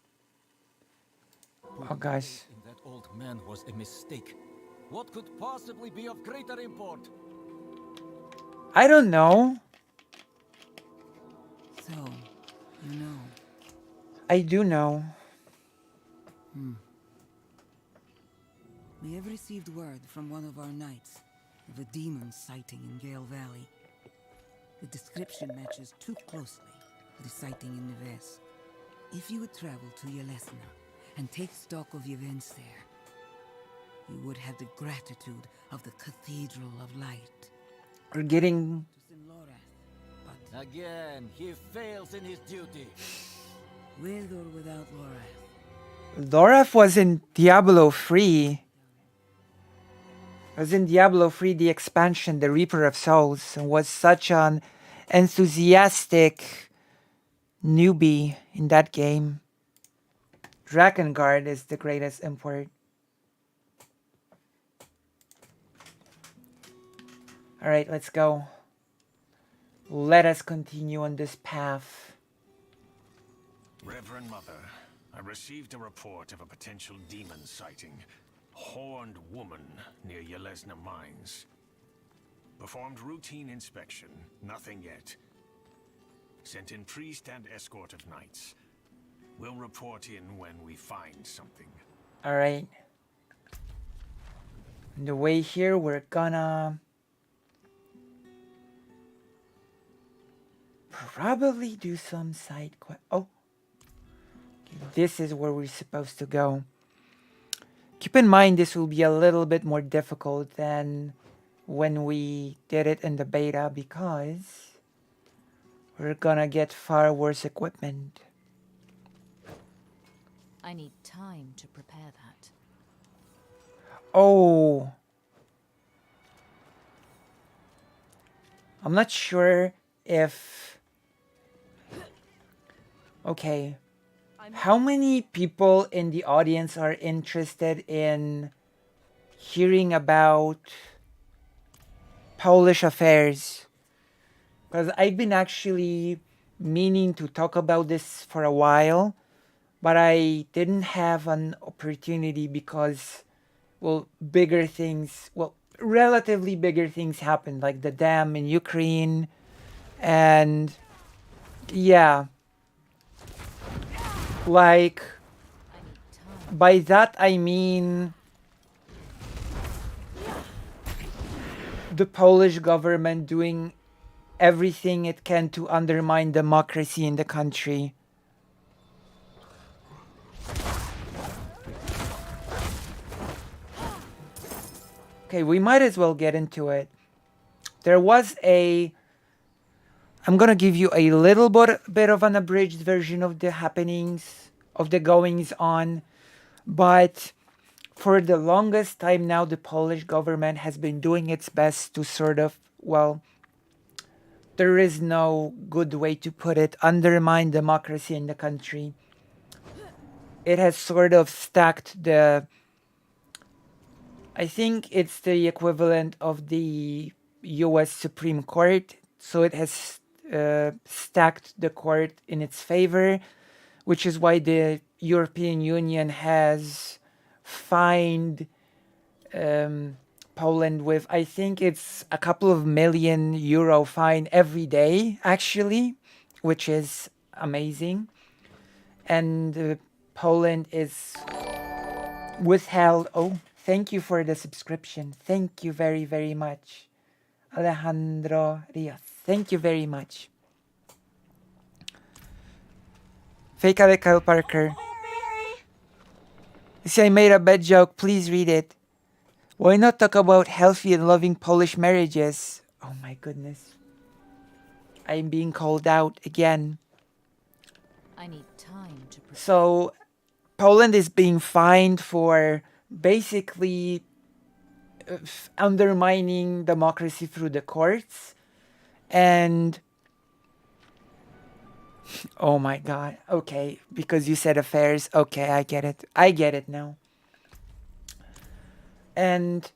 Oh gosh. In that old man was a mistake. What could possibly be of greater import? I don't know. So, you know. I do know. We have received word from one of our knights of a demon sighting in Gale Valley. The description matches too closely with the sighting in Neves. If you would travel to Yelesna and take stock of the events there, you would have the gratitude of the Cathedral of Light. We're getting... Again, he fails in his duty. With or without Lorath. Lorath was in Diablo 3. Was in Diablo 3 the expansion, the Reaper of Souls, and was such an enthusiastic newbie in that game. Drakengard is the greatest import. Alright, let's go. Let us continue on this path. Reverend Mother, I received a report of a potential demon sighting. Horned woman near Yelesna Mines. Performed routine inspection. Nothing yet. Sent in priest and escort of knights. We'll report in when we find something. Alright. On the way here, we're gonna probably do some side quest. Oh. Okay, this is where we're supposed to go. Keep in mind this will be a little bit more difficult than when we did it in the beta because we're gonna get far worse equipment. I need time to prepare that. Oh. I'm not sure if... Okay. How many people in the audience are interested in hearing about Polish affairs? Because I've been actually meaning to talk about this for a while, but I didn't have an opportunity because, well, bigger things, well, relatively bigger things happened, like the dam in Ukraine, and yeah. Like, by that I mean the Polish government doing everything it can to undermine democracy in the country. Okay, we might as well get into it. There was a... I'm gonna give you a little bit of an abridged version of the happenings, of the goings on, but for the longest time now, the Polish government has been doing its best to sort of, well, there is no good way to put it, undermine democracy in the country. It has sort of stacked the... I think it's the equivalent of the US Supreme Court, so it has stacked the court in its favor, which is why the European Union has fined Poland with, I think it's a couple of million euro fine every day, actually, which is amazing. And Poland is withheld. Oh, thank you for the subscription. Thank you very, very much. Alejandro Rios. Thank you very much. Fake Kyle Parker. You see, I made a bad joke. Please read it. Why not talk about healthy and loving Polish marriages? Oh my goodness. I'm being called out again. I need time to prepare. So, Poland is being fined for basically undermining democracy through the courts. And oh my god, okay, because you said affairs, okay, I get it. I get it now. And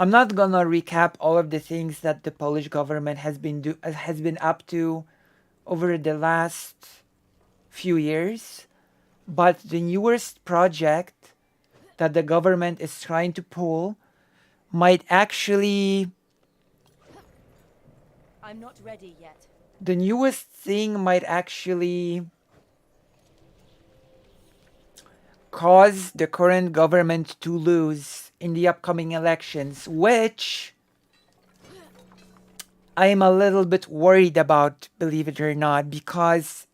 I'm not gonna recap all of the things that the Polish government has been up to over the last few years, but the newest project that the government is trying to pull might actually... I'm not ready yet. The newest thing might actually cause the current government to lose in the upcoming elections, which I am a little bit worried about, believe it or not, because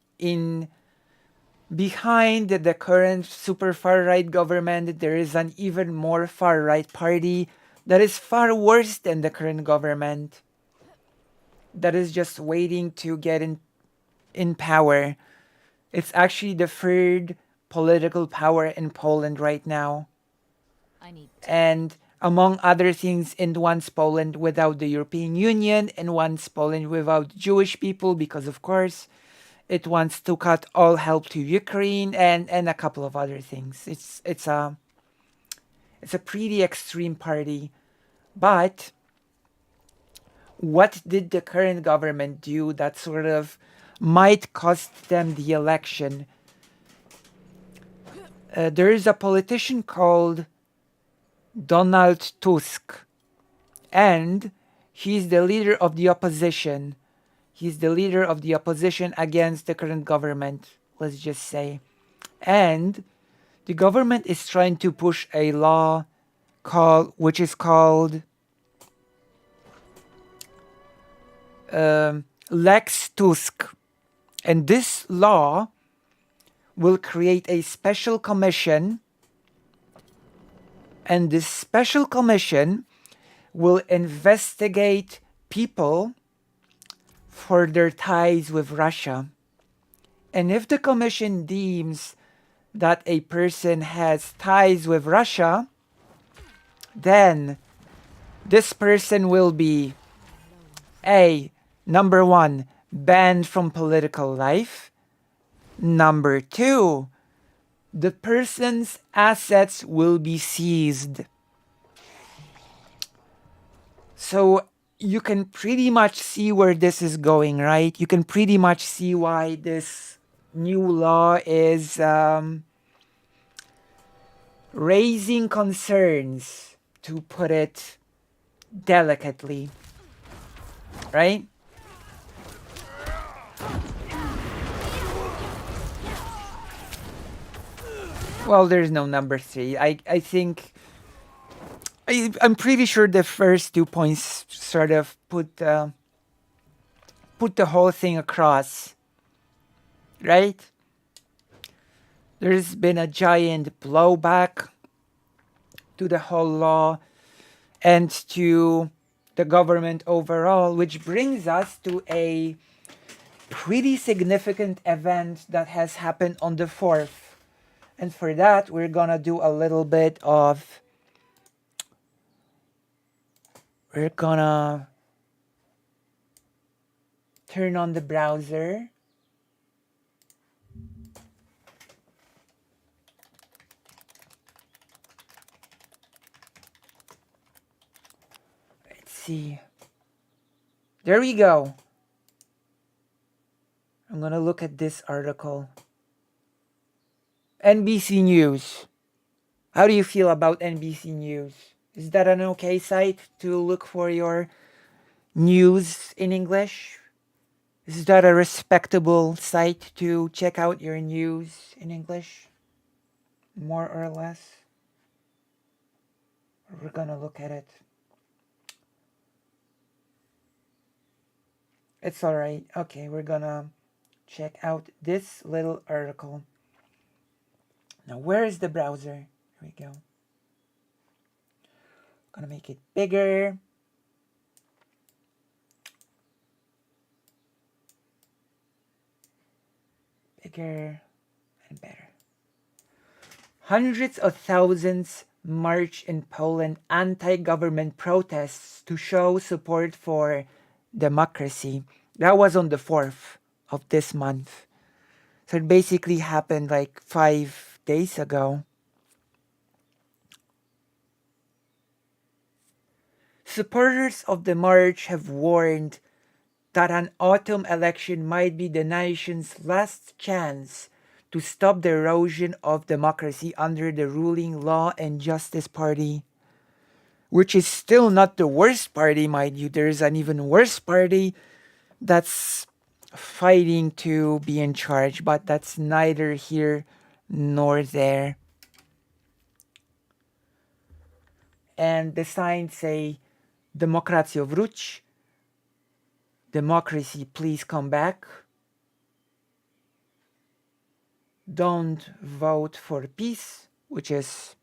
behind the current super far-right government, there is an even more far-right party that is far worse than the current government, that is just waiting to get in power. It's actually the third political power in Poland right now. And among other things, it wants Poland without the European Union, and wants Poland without Jewish people, because of course it wants to cut all help to Ukraine and a couple of other things. It's a pretty extreme party. But what did the current government do that sort of might cost them the election? There is a politician called Donald Tusk, and he's the leader of the opposition. He's the leader of the opposition against the current government, let's just say. And the government is trying to push a law which is called Lex Tusk. And this law will create a special commission, and this special commission will investigate people for their ties with Russia. And if the commission deems that a person has ties with Russia, then this person will be number one, banned from political life. Number two, the person's assets will be seized. So you can pretty much see where this is going, right? You can pretty much see why this new law is raising concerns, to put it delicately, right? Well, there's no number 3. I think I'm pretty sure the first 2 points sort of put the whole thing across, right? There's been a giant blowback to the whole law and to the government overall, which brings us to a pretty significant event that has happened on the 4th. And for that, we're gonna do a little bit of... We're gonna turn on the browser. Let's see. There we go. I'm gonna look at this article. NBC News. How do you feel about NBC News? Is that an okay site to look for your news in English? Is that a respectable site to check out your news in English? More or less? We're gonna look at it. It's alright. Okay, we're gonna check out this little article. Now, where is the browser? Here we go. Gonna make it bigger. Bigger and better. Hundreds of thousands march in Poland anti-government protests to show support for democracy. That was on the 4th of this month. So it basically happened like 5 days ago. Supporters of the march have warned that an autumn election might be the nation's last chance to stop the erosion of democracy under the ruling Law and Justice Party, which is still not the worst party, mind you. There's an even worse party that's fighting to be in charge, but that's neither here nor there. And the signs say, Demokracja wróć, democracy please come back, don't vote for peace, which is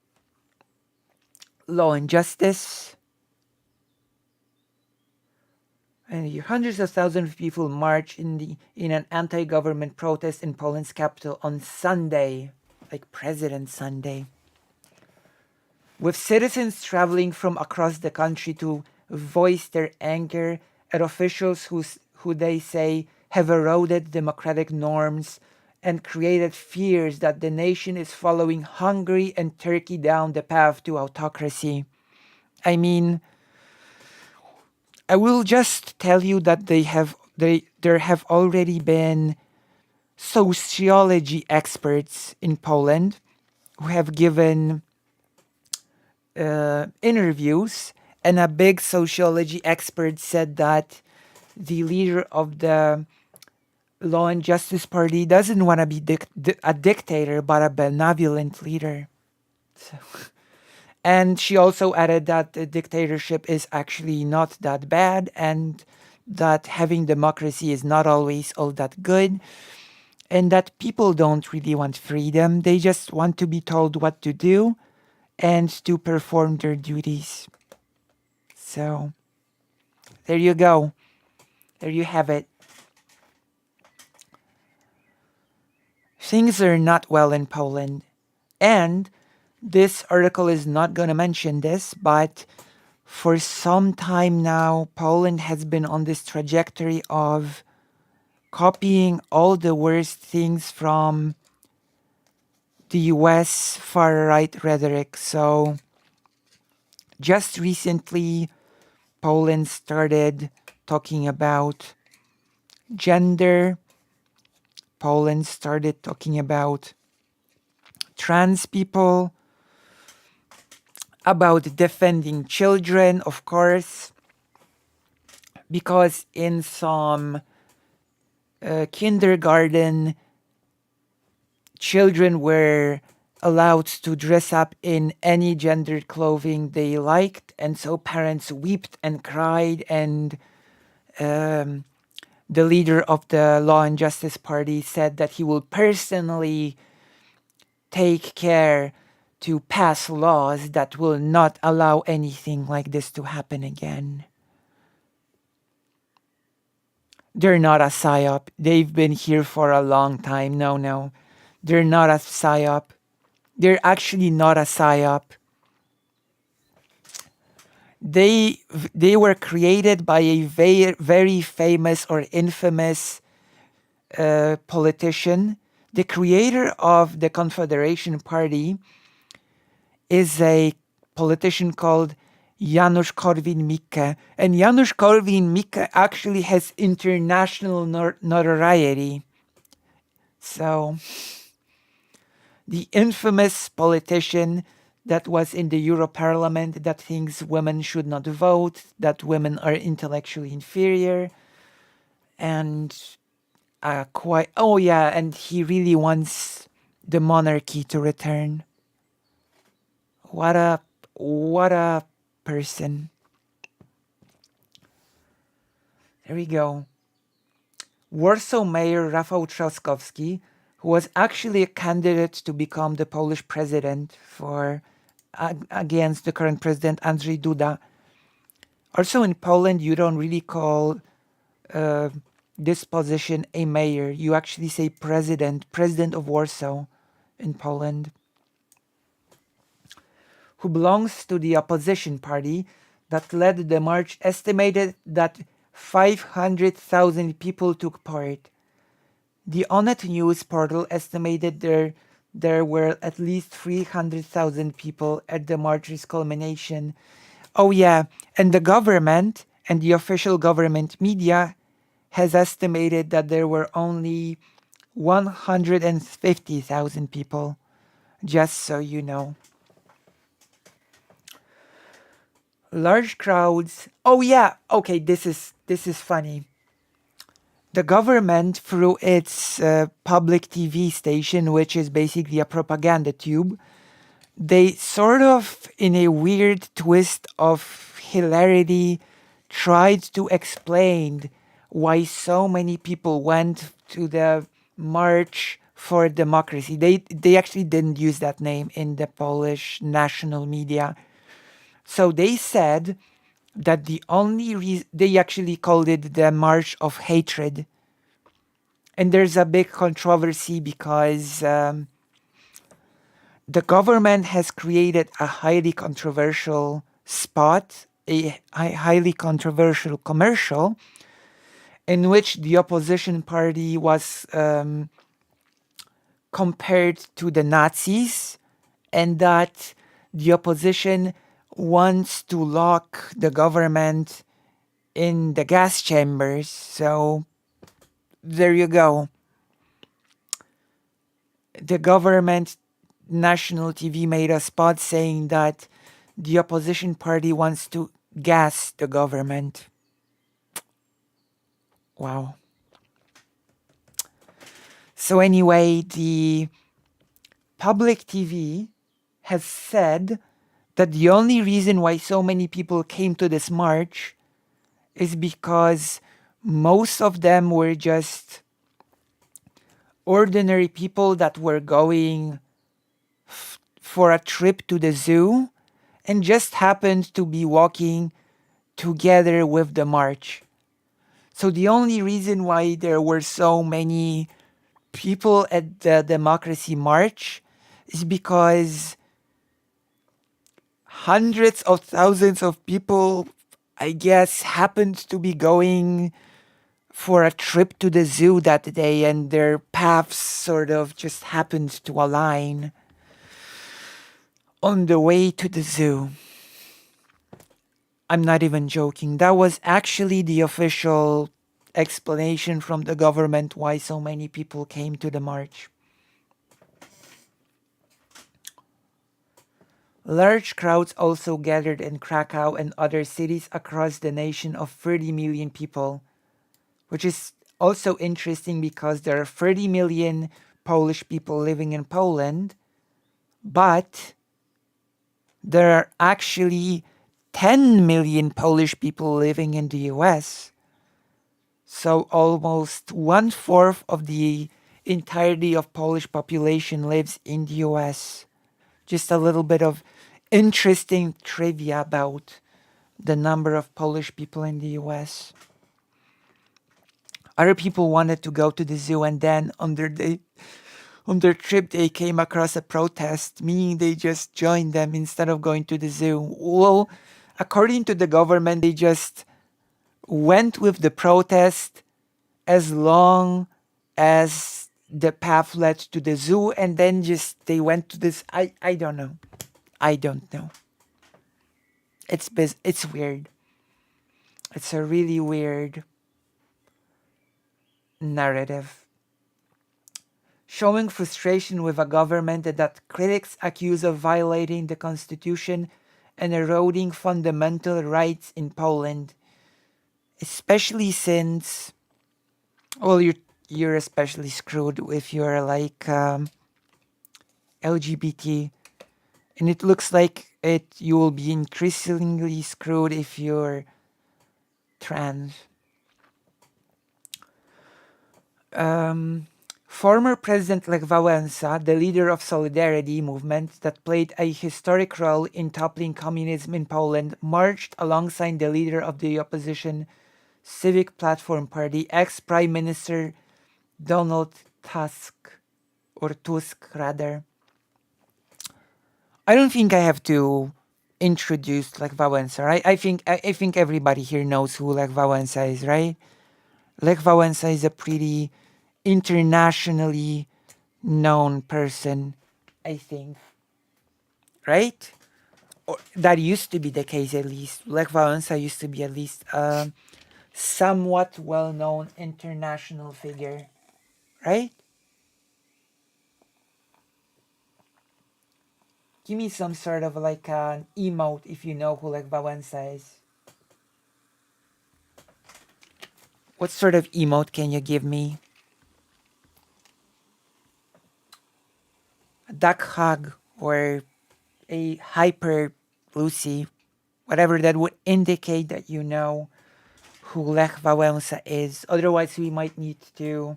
law and justice. And hundreds of thousands of people march in an anti-government protest in Poland's capital on Sunday, like President Sunday, with citizens traveling from across the country to voice their anger at officials who they say have eroded democratic norms and created fears that the nation is following Hungary and Turkey down the path to autocracy. I mean, I will just tell you that there have already been sociology experts in Poland who have given interviews, and a big sociology expert said that the leader of the Law and Justice Party doesn't want to be a dictator, but a benevolent leader. So, and she also added that the dictatorship is actually not that bad, and that having democracy is not always all that good, and that people don't really want freedom. They just want to be told what to do and to perform their duties. So, there you go. There you have it. Things are not well in Poland. And this article is not going to mention this, but for some time now, Poland has been on this trajectory of copying all the worst things from the US far-right rhetoric. So just recently, Poland started talking about gender. Poland started talking about trans people, about defending children, of course, because in some kindergarten, children were allowed to dress up in any gendered clothing they liked, and so parents wept and cried, and the leader of the Law and Justice Party said that he will personally take care to pass laws that will not allow anything like this to happen again. They're not a PSYOP. They've been here for a long time. No. They're not a PSYOP. They're actually not a PSYOP. They were created by a very famous or infamous politician. The creator of the Confederation Party is a politician called Janusz Korwin-Mikke. And Janusz Korwin-Mikke actually has international notoriety. So, the infamous politician that was in the Europarliament that thinks women should not vote, that women are intellectually inferior, and and he really wants the monarchy to return. What a person. There we go. Warsaw Mayor Rafał Trzaskowski, who was actually a candidate to become the Polish president against the current president Andrzej Duda. Also in Poland, you don't really call this position a mayor. You actually say president of Warsaw in Poland, who belongs to the opposition party that led the march, estimated that 500,000 people took part. The Onet News portal estimated there were at least 300,000 people at the march's culmination. Oh yeah, and the government and the official government media has estimated that there were only 150,000 people, just so you know. Large crowds. Oh yeah, okay, this is funny. The government, through its public TV station, which is basically a propaganda tube, they sort of, in a weird twist of hilarity, tried to explain why so many people went to the March for Democracy. They actually didn't use that name in the Polish national media. So they said that the only reason, they actually called it the March of Hatred. And there's a big controversy because the government has created a highly controversial spot, a highly controversial commercial, in which the opposition party was compared to the Nazis, and that the opposition wants to lock the government in the gas chambers. So there you go. The government national TV made a spot saying that the opposition party wants to gas the government. Wow. So anyway, the public TV has said that the only reason why so many people came to this march is because most of them were just ordinary people that were going for a trip to the zoo and just happened to be walking together with the march. So the only reason why there were so many people at the Democracy March is because hundreds of thousands of people, I guess, happened to be going for a trip to the zoo that day, and their paths sort of just happened to align on the way to the zoo. I'm not even joking. That was actually the official explanation from the government why so many people came to the march. Large crowds also gathered in Krakow and other cities across the nation of 30 million people, which is also interesting because there are 30 million Polish people living in Poland, but there are actually 10 million Polish people living in the US. So almost 1/4 of the entirety of Polish population lives in the US. Just a little bit of interesting trivia about the number of Polish people in the US. Other people wanted to go to the zoo, and then on their trip they came across a protest, meaning they just joined them instead of going to the zoo. Well, according to the government, they just went with the protest as long as the path led to the zoo, and then just they went to this. I don't know. I don't know. It's weird. It's a really weird narrative. Showing frustration with a government that critics accuse of violating the constitution and eroding fundamental rights in Poland, especially since, well, you're especially screwed if you're like LGBT, and it looks like you will be increasingly screwed if you're trans. Former President Lech Wałęsa, the leader of Solidarity movement that played a historic role in toppling communism in Poland, marched alongside the leader of the opposition Civic Platform Party, ex-Prime Minister Donald Tusk, or Tusk rather. I don't think I have to introduce Lech Wałęsa, right? I think everybody here knows who Lech Wałęsa is, right? Lech Wałęsa is a pretty internationally known person, I think. Right? Or that used to be the case, at least. Lech Wałęsa used to be at least a somewhat well-known international figure. Right? Give me some sort of like an emote if you know who Lech Wałęsa is. What sort of emote can you give me? A duck hug or a hyper Lucy, whatever that would indicate that you know who Lech Wałęsa is. Otherwise, we might need to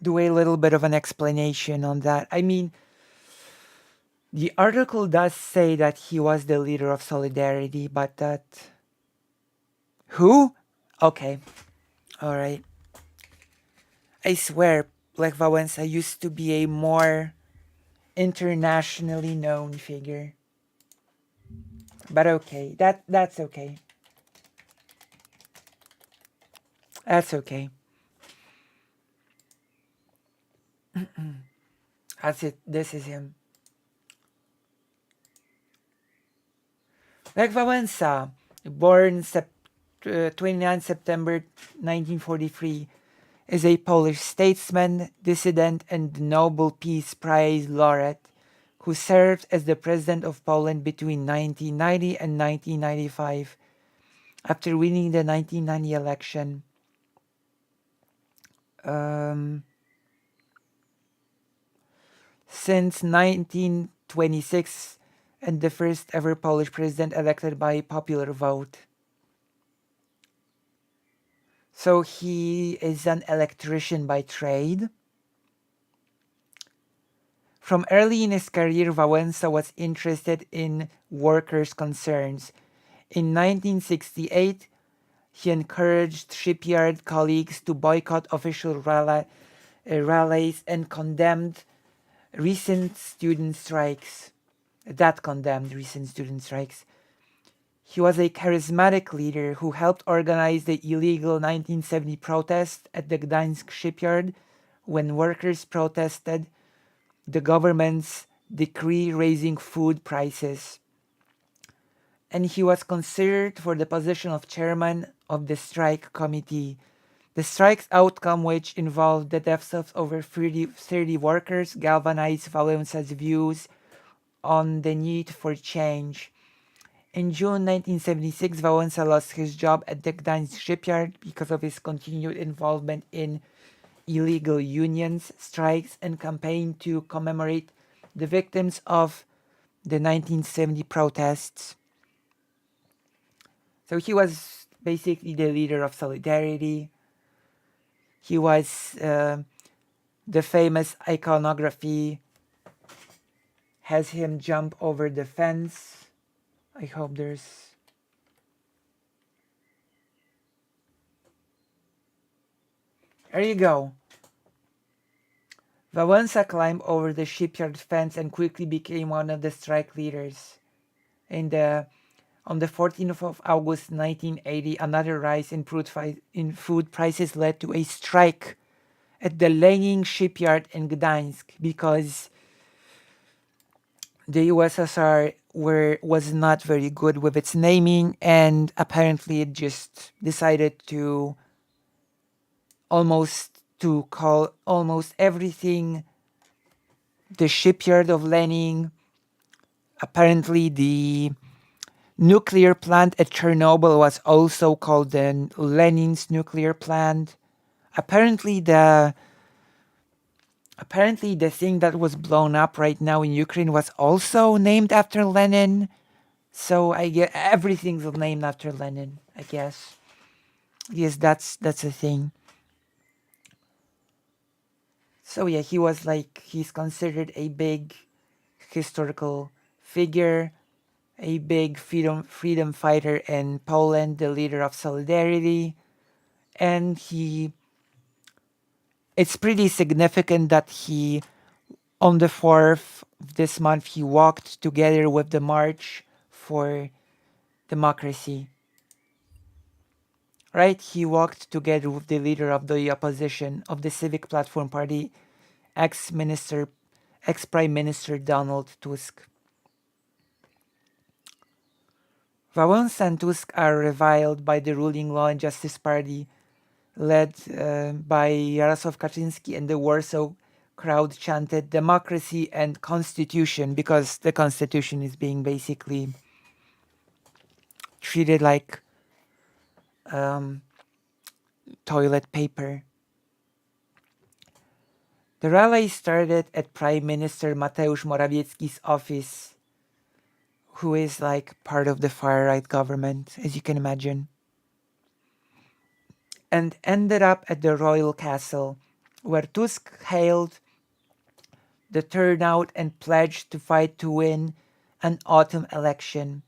do a little bit of an explanation on that. I mean, the article does say that he was the leader of Solidarity, but that... Who? Okay. Alright. I swear, Lech Wałęsa used to be a more internationally known figure. But okay, that's okay. That's okay. That's it. This is him. Lech Wałęsa born 29 September 1943, is a Polish statesman, dissident, and Nobel Peace Prize laureate who served as the president of Poland between 1990 and 1995. After winning the 1990 election, since 1926, and the first ever Polish president elected by popular vote. So he is an electrician by trade. From early in his career, Wałęsa was interested in workers' concerns. In 1968, he encouraged shipyard colleagues to boycott official rallies and condemned recent student strikes. He was a charismatic leader who helped organize the illegal 1970 protest at the Gdańsk shipyard when workers protested the government's decree raising food prices. And he was considered for the position of chairman of the strike committee. The strike's outcome, which involved the deaths of over 30 workers, galvanized Wałęsa's views on the need for change. In June 1976, Wałęsa lost his job at the Gdańsk shipyard because of his continued involvement in illegal unions, strikes, and campaign to commemorate the victims of the 1970 protests. So he was basically the leader of Solidarity. He was the famous iconography has him jump over the fence. I hope there's... There you go. Wałęsa climbed over the shipyard fence and quickly became one of the strike leaders. On the 14th of August 1980, another rise in food prices led to a strike at the Lenin shipyard in Gdańsk because the USSR was not very good with its naming, and apparently it just decided to call almost everything the shipyard of Lenin. Apparently the nuclear plant at Chernobyl was also called the Lenin's nuclear plant. Apparently the thing that was blown up right now in Ukraine was also named after Lenin. So I guess everything's named after Lenin, I guess. Yes, that's a thing. So yeah, he's considered a big historical figure, a big freedom fighter in Poland, the leader of Solidarity, and it's pretty significant that on the 4th of this month, he walked together with the March for Democracy. Right? He walked together with the leader of the opposition of the Civic Platform Party, ex-Prime Minister Donald Tusk. Wałęsa and Tusk are reviled by the ruling Law and Justice Party, led by Jarosław Kaczynski, and the Warsaw crowd chanted democracy and constitution because the constitution is being basically treated like toilet paper. The rally started at Prime Minister Mateusz Morawiecki's office, who is like part of the far-right government, as you can imagine, and ended up at the Royal Castle, where Tusk hailed the turnout and pledged to fight to win an autumn election.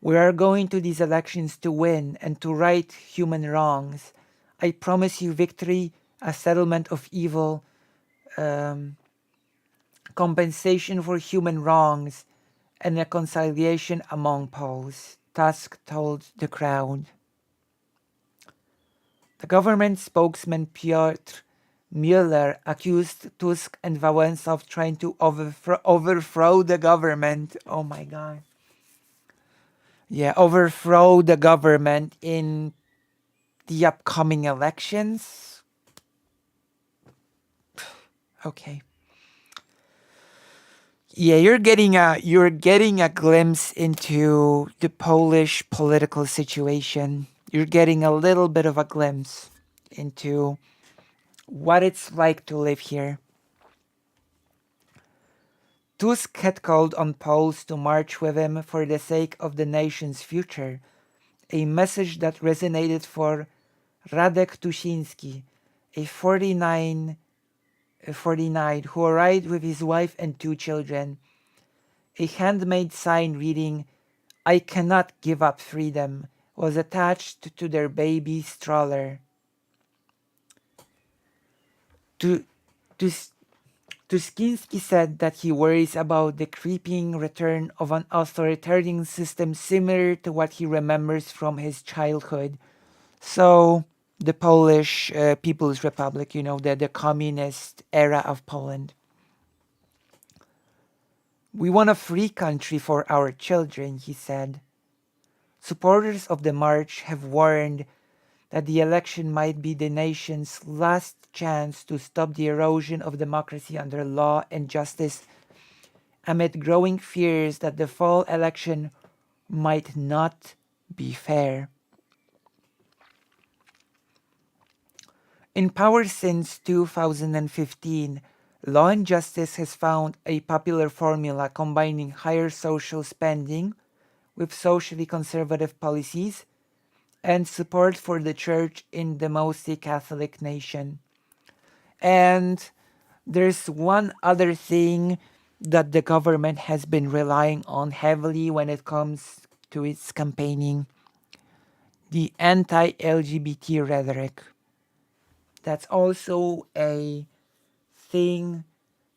We are going to these elections to win and to right human wrongs. I promise you victory, a settlement of evil, compensation for human wrongs, and reconciliation among Poles, Tusk told the crowd. The government spokesman Piotr Müller accused Tusk and Wałęsa of trying to overthrow the government. Oh my God. overthrow the government in the upcoming elections. Okay. Yeah, you're getting a glimpse into the Polish political situation. You're getting a little bit of a glimpse into what it's like to live here. Tusk had called on Poles to march with him for the sake of the nation's future, a message that resonated for Radek Tusiński, a 49 who arrived with his wife and 2 children. A handmade sign reading, "I cannot give up freedom," was attached to their baby stroller. Tuschinski said that he worries about the creeping return of an authoritarian system similar to what he remembers from his childhood. So, the Polish People's Republic, the communist era of Poland. "We want a free country for our children," he said. Supporters of the march have warned that the election might be the nation's last chance to stop the erosion of democracy under law and justice, amid growing fears that the fall election might not be fair. In power since 2015, Law and Justice has found a popular formula combining higher social spending with socially conservative policies and support for the church in the mostly Catholic nation. And there's one other thing that the government has been relying on heavily when it comes to its campaigning: the anti-LGBT rhetoric. That's also a thing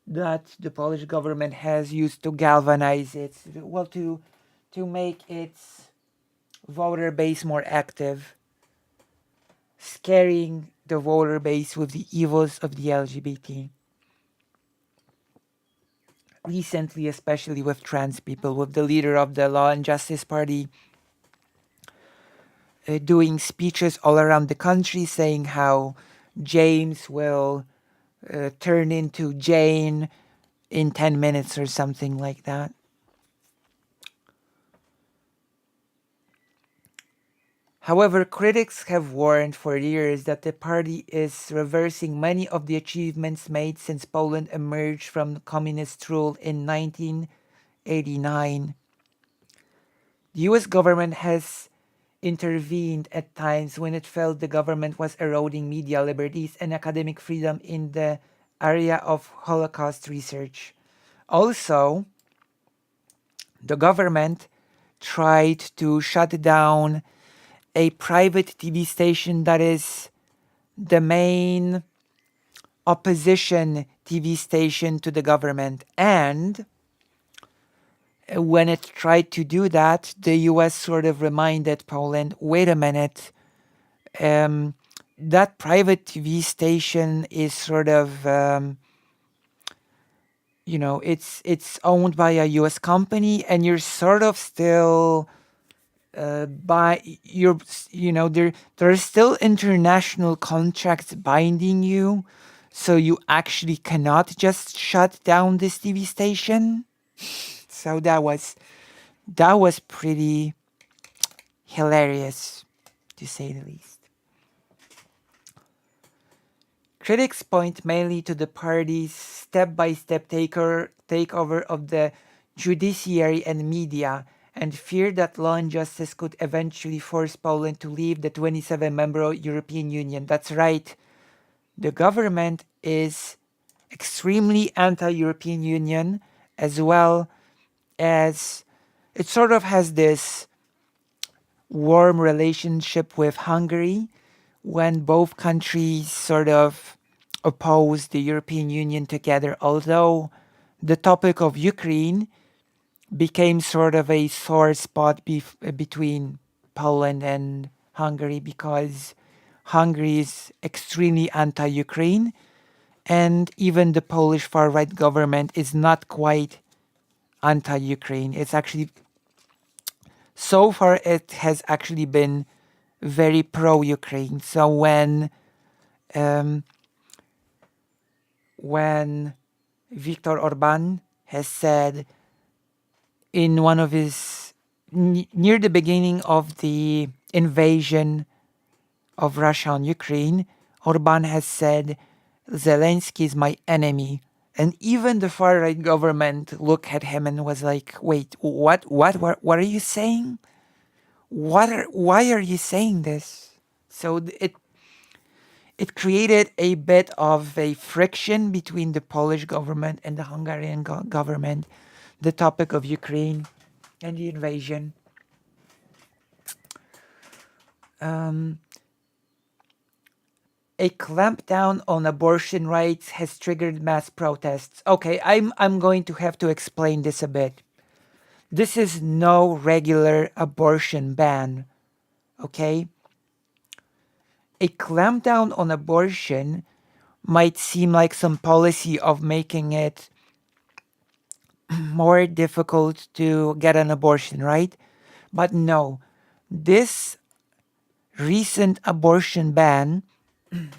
that the Polish government has used to galvanize to make its voter base more active, scaring the voter base with the evils of the LGBT. Recently, especially with trans people, with the leader of the Law and Justice Party doing speeches all around the country saying how James will turn into Jane in 10 minutes or something like that. However, critics have warned for years that the party is reversing many of the achievements made since Poland emerged from communist rule in 1989. The US government has intervened at times when it felt the government was eroding media liberties and academic freedom in the area of Holocaust research. Also, the government tried to shut down a private TV station that is the main opposition TV station to the government. And when it tried to do that, the US sort of reminded Poland, wait a minute, that private TV station is sort of, it's owned by a US company, and you're sort of still there are still international contracts binding you, so you actually cannot just shut down this TV station. So that was pretty hilarious, to say the least. Critics point mainly to the party's step-by-step takeover of the judiciary and media, and fear that Law and Justice could eventually force Poland to leave the 27-member European Union. That's right. The government is extremely anti-European Union, as well as it sort of has this warm relationship with Hungary when both countries sort of oppose the European Union together, although the topic of Ukraine became sort of a sore spot between Poland and Hungary, because Hungary is extremely anti-Ukraine, and even the Polish far-right government is not quite anti-Ukraine. It's actually so far it has actually been very pro-Ukraine. So when Viktor Orban has said in one of his near the beginning of the invasion of Russia on Ukraine, Orban has said Zelensky is my enemy. And even the far right government looked at him and was like, wait, what are you saying? Why are you saying this? So it created a bit of a friction between the Polish government and the Hungarian government, the topic of Ukraine and the invasion. A clampdown on abortion rights has triggered mass protests. Okay, I'm going to have to explain this a bit. This is no regular abortion ban, okay? A clampdown on abortion might seem like some policy of making it more difficult to get an abortion, right? But no, this recent abortion ban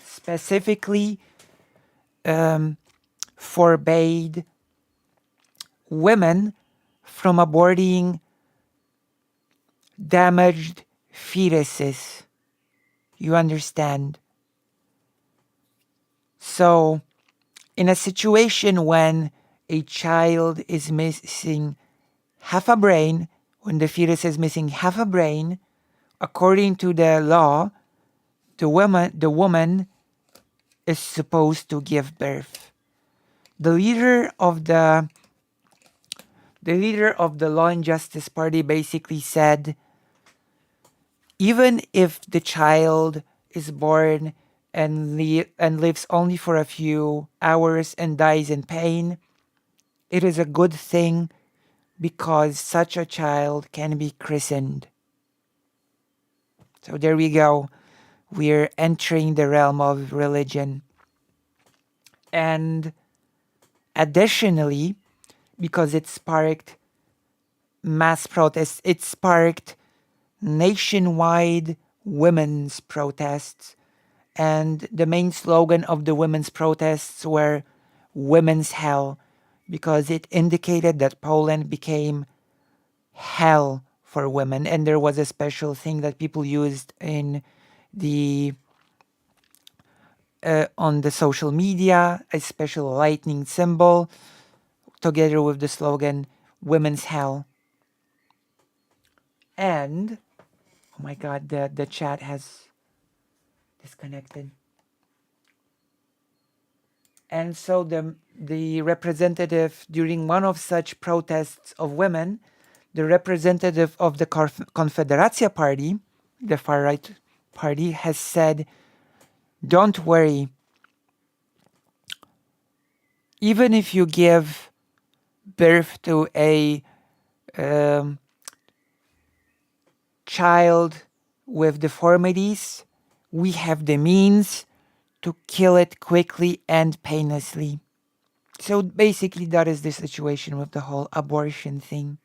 specifically forbade women from aborting damaged fetuses. You understand? So, in a situation when a child is missing half a brain, when the fetus is missing half a brain, according to the law, the woman is supposed to give birth. The leader of the Law and Justice Party basically said, even if the child is born and lives only for a few hours and dies in pain, it is a good thing because such a child can be christened. So there we go. We're entering the realm of religion. And additionally, because it sparked mass protests, it sparked nationwide women's protests. And the main slogan of the women's protests were "Women's Hell," because it indicated that Poland became hell for women. And there was a special thing that people used in the on the social media, a special lightning symbol, together with the slogan "Women's Hell." And oh my god, the chat has disconnected. And so the representative during one of such protests of women, the representative of the Konfederacja party, the far right party, has said, don't worry, even if you give birth to a child with deformities, we have the means to kill it quickly and painlessly. So basically that is the situation with the whole abortion thing.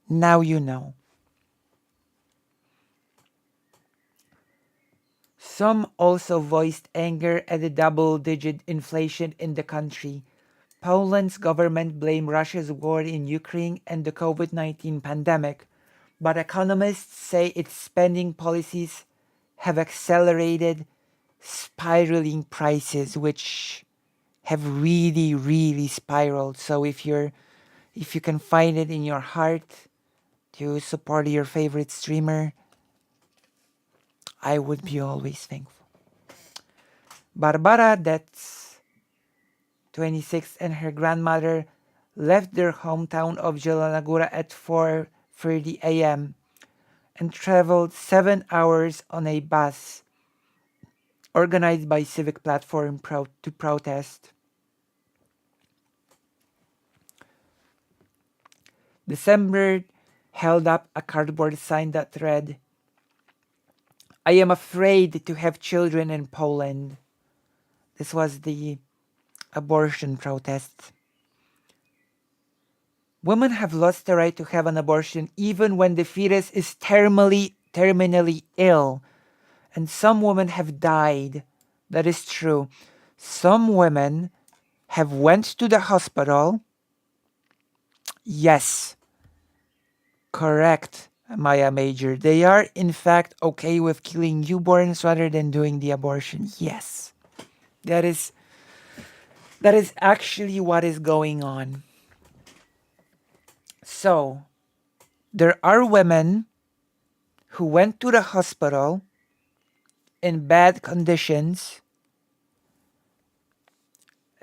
Now you know. Some also voiced anger at the double-digit inflation in the country. Poland's government blamed Russia's war in Ukraine and the COVID-19 pandemic, but economists say its spending policies have accelerated spiraling prices, which have really, really spiraled. So if you can find it in your heart to support your favorite streamer, I would be always thankful. Barbara, that's 26, and her grandmother left their hometown of Zielona Góra at 4:30 a.m. and traveled 7 hours on a bus organized by Civic Platform to protest. December held up a cardboard sign that read, "I am afraid to have children in Poland." This was the abortion protest. Women have lost the right to have an abortion even when the fetus is terminally ill. And some women have died. That is true. Some women have went to the hospital. Yes. Correct, Maya Major. They are in fact okay with killing newborns rather than doing the abortion. Yes. That is actually what is going on. So, there are women who went to the hospital in bad conditions.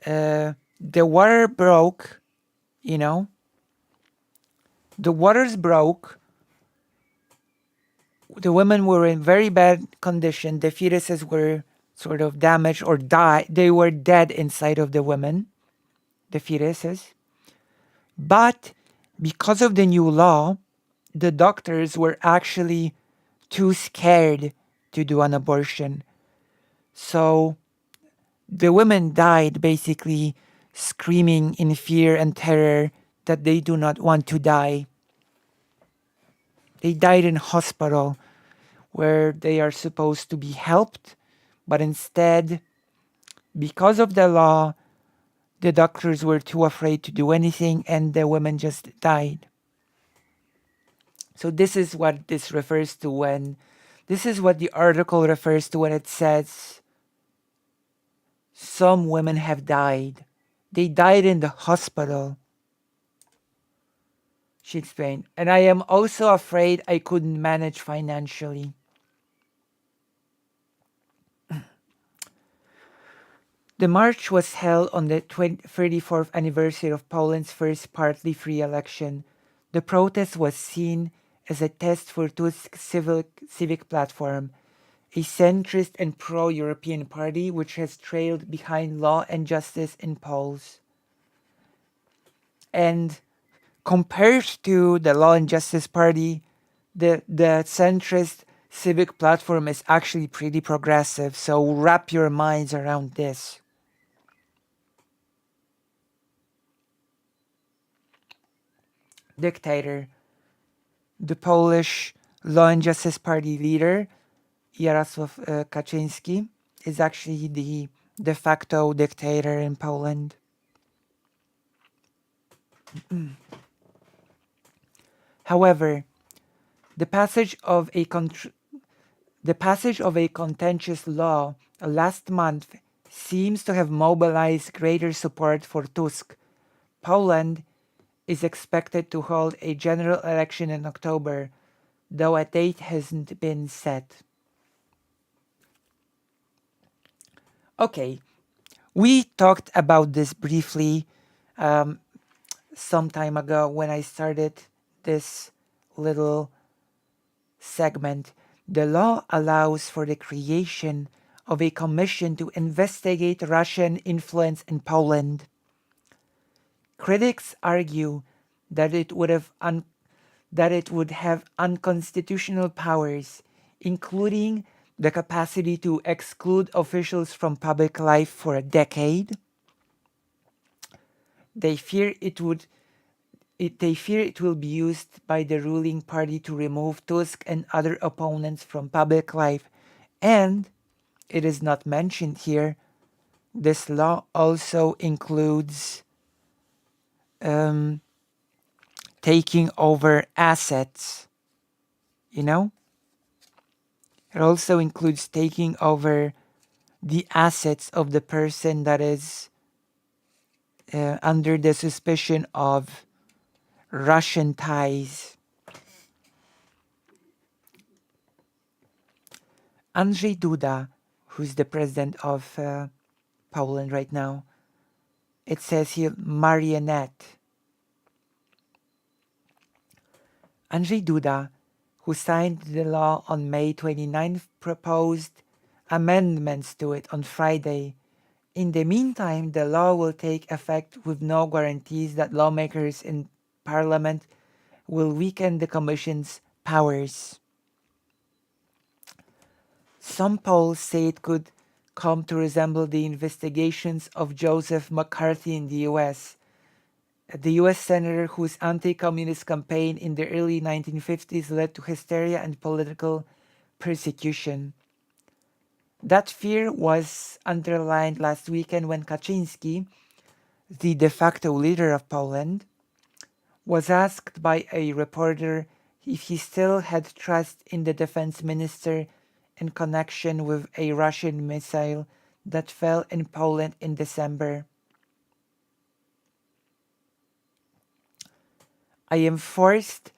The water broke, you know. The waters broke. The women were in very bad condition. The fetuses were sort of damaged or died. They were dead inside of the women, the fetuses. But because of the new law, the doctors were actually too scared to do an abortion. So the women died basically screaming in fear and terror that they do not want to die. They died in hospital where they are supposed to be helped, but instead, because of the law, the doctors were too afraid to do anything and the women just died. So this is what this refers to when, this is what the article refers to when it says some women have died. They died in the hospital, she explained. And I am also afraid I couldn't manage financially. The march was held on the 34th anniversary of Poland's first partly free election. The protest was seen as a test for Tusk's civic platform, a centrist and pro-European party which has trailed behind Law and Justice in polls. And compared to the Law and Justice Party, the centrist civic platform is actually pretty progressive, so wrap your minds around this. Dictator. The Polish Law and Justice Party leader, Jarosław Kaczyński, is actually the de facto dictator in Poland. However, the passage of a contentious law last month seems to have mobilized greater support for Tusk. Poland is expected to hold a general election in October, though a date hasn't been set. Okay, we talked about this briefly some time ago when I started this little segment. The law allows for the creation of a commission to investigate Russian influence in Poland. Critics argue that it would have unconstitutional powers, including the capacity to exclude officials from public life for a decade. They fear it will be used by the ruling party to remove Tusk and other opponents from public life. And it is not mentioned here, this law also includes taking over assets, you know? It also includes taking over the assets of the person that is under the suspicion of Russian ties. Andrzej Duda, who's the president of Poland right now, it says here marionette. Andrzej Duda, who signed the law on May 29th, proposed amendments to it on Friday. In the meantime, the law will take effect with no guarantees that lawmakers in Parliament will weaken the Commission's powers. Some polls say it could come to resemble the investigations of Joseph McCarthy in the US. the US senator whose anti-communist campaign in the early 1950s led to hysteria and political persecution. That fear was underlined last weekend when Kaczynski, the de facto leader of Poland, was asked by a reporter if he still had trust in the defense minister in connection with a Russian missile that fell in Poland in December. I am forced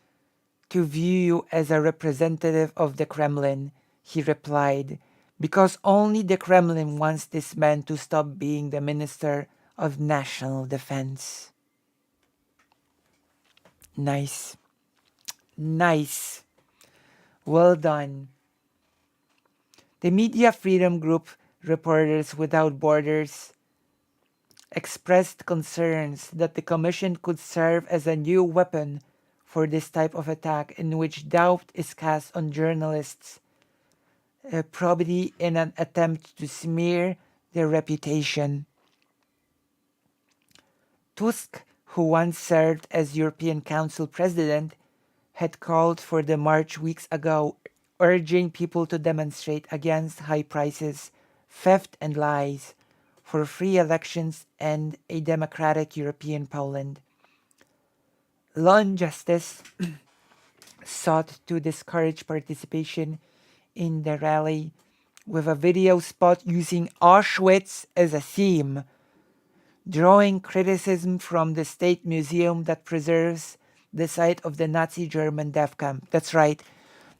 to view you as a representative of the Kremlin, he replied, because only the Kremlin wants this man to stop being the Minister of National Defense. Nice. Nice. Well done. The media freedom group Reporters Without Borders expressed concerns that the commission could serve as a new weapon for this type of attack in which doubt is cast on journalists, probably in an attempt to smear their reputation. Tusk, who once served as European Council president, had called for the march weeks ago, urging people to demonstrate against high prices, theft and lies, for free elections and a democratic European Poland. Law and Justice sought to discourage participation in the rally with a video spot using Auschwitz as a theme, drawing criticism from the state museum that preserves the site of the Nazi German death camp. That's right.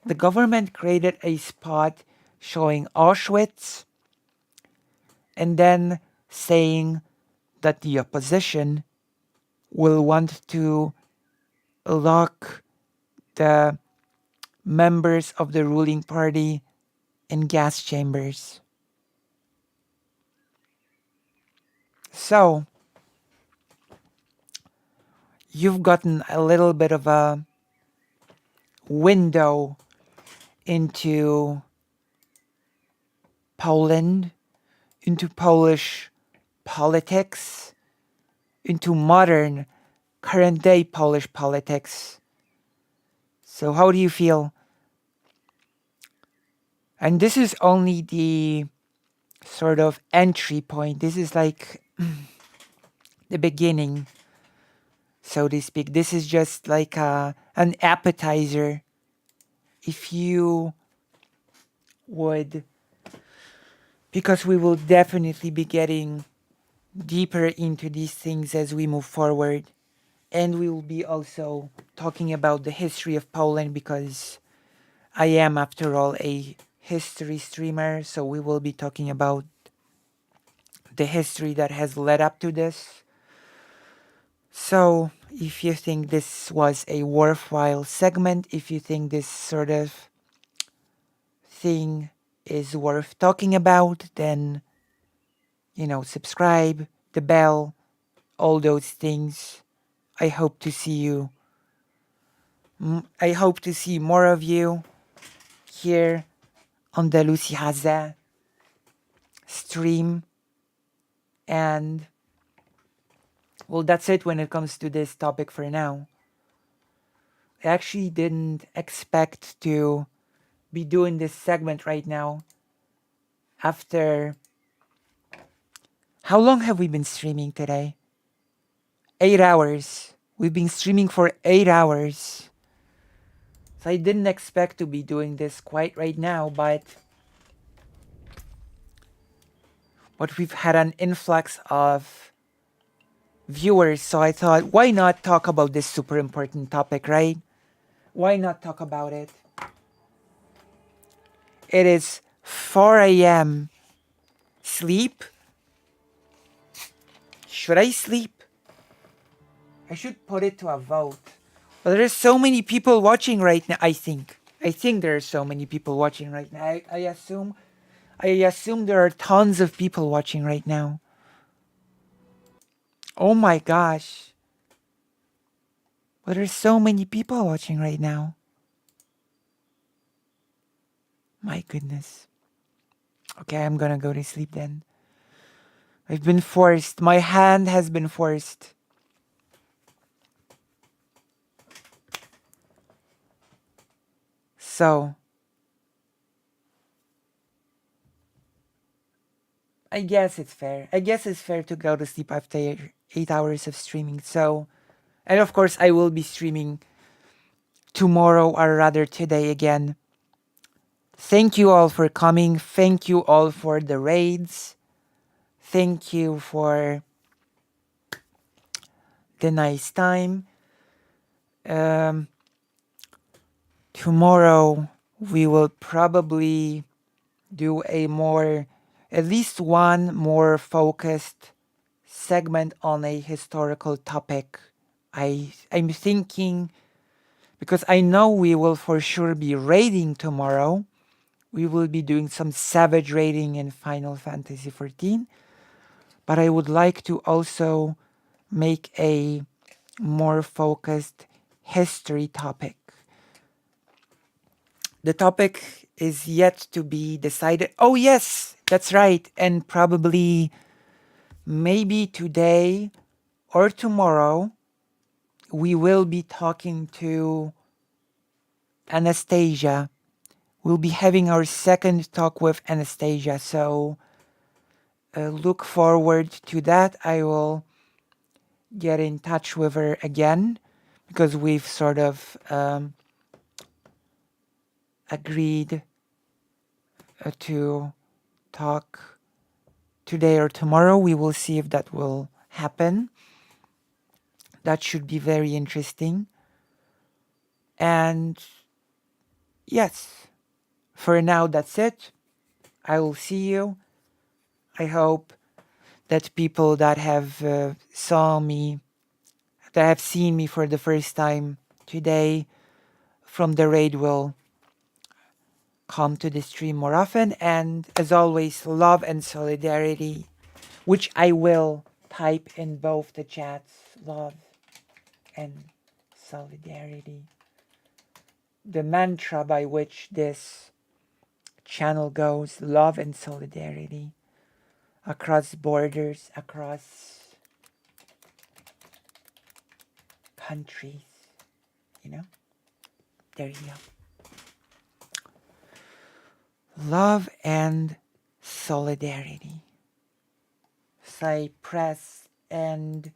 The government created a spot showing Auschwitz and then saying that the opposition will want to lock the members of the ruling party in gas chambers. So, you've gotten a little bit of a window into Poland, into Polish politics, into modern, current day Polish politics. So how do you feel? And this is only the sort of entry point. This is like the beginning, so to speak. This is just like an appetizer. If you would, because we will definitely be getting deeper into these things as we move forward. And we will be also talking about the history of Poland because I am, after all, a history streamer. So we will be talking about the history that has led up to this. So if you think this was a worthwhile segment, if you think this sort of thing is worth talking about, then, subscribe, the bell, all those things. I hope to see you. I hope to see more of you here on the Lucy Haza stream. And, well, that's it when it comes to this topic for now. I actually didn't expect to be doing this segment right now. After... How long have we been streaming today? 8 hours. We've been streaming for 8 hours. So I didn't expect to be doing this quite right now, but we've had an influx of viewers, so I thought, why not talk about this super important topic, right? Why not talk about it? It is 4 a.m. Sleep? Should I sleep? I should put it to a vote. But there's so many people watching right now, I think. there are so many people watching right now. I assume there are tons of people watching right now. Oh my gosh. But there's so many people watching right now. My goodness. Okay, I'm gonna go to sleep then. I've been forced. My hand has been forced. So I guess it's fair. I guess it's fair to go to sleep after 8 hours of streaming. So, and of course, I will be streaming tomorrow, or rather today again. Thank you all for coming. Thank you all for the raids. Thank you for the nice time. Tomorrow we will probably do at least one more focused segment on a historical topic. I'm thinking, because I know we will for sure be raiding tomorrow. We will be doing some savage raiding in Final Fantasy XIV. But I would like to also make a more focused history topic. The topic is yet to be decided. Oh yes, that's right. And probably maybe today or tomorrow, we will be talking to Anastasia. We'll be having our second talk with Anastasia. So look forward to that. I will get in touch with her again because we've sort of agreed to talk today or tomorrow. We will see if that will happen. That should be very interesting. And yes, for now, that's it. I will see you. I hope that people that have that have seen me for the first time today from the raid will come to the stream more often. And as always, love and solidarity, which I will type in both the chats. Love and solidarity. The mantra by which this channel goes, love and solidarity, across borders, across countries, there you go. Love and solidarity. So I press end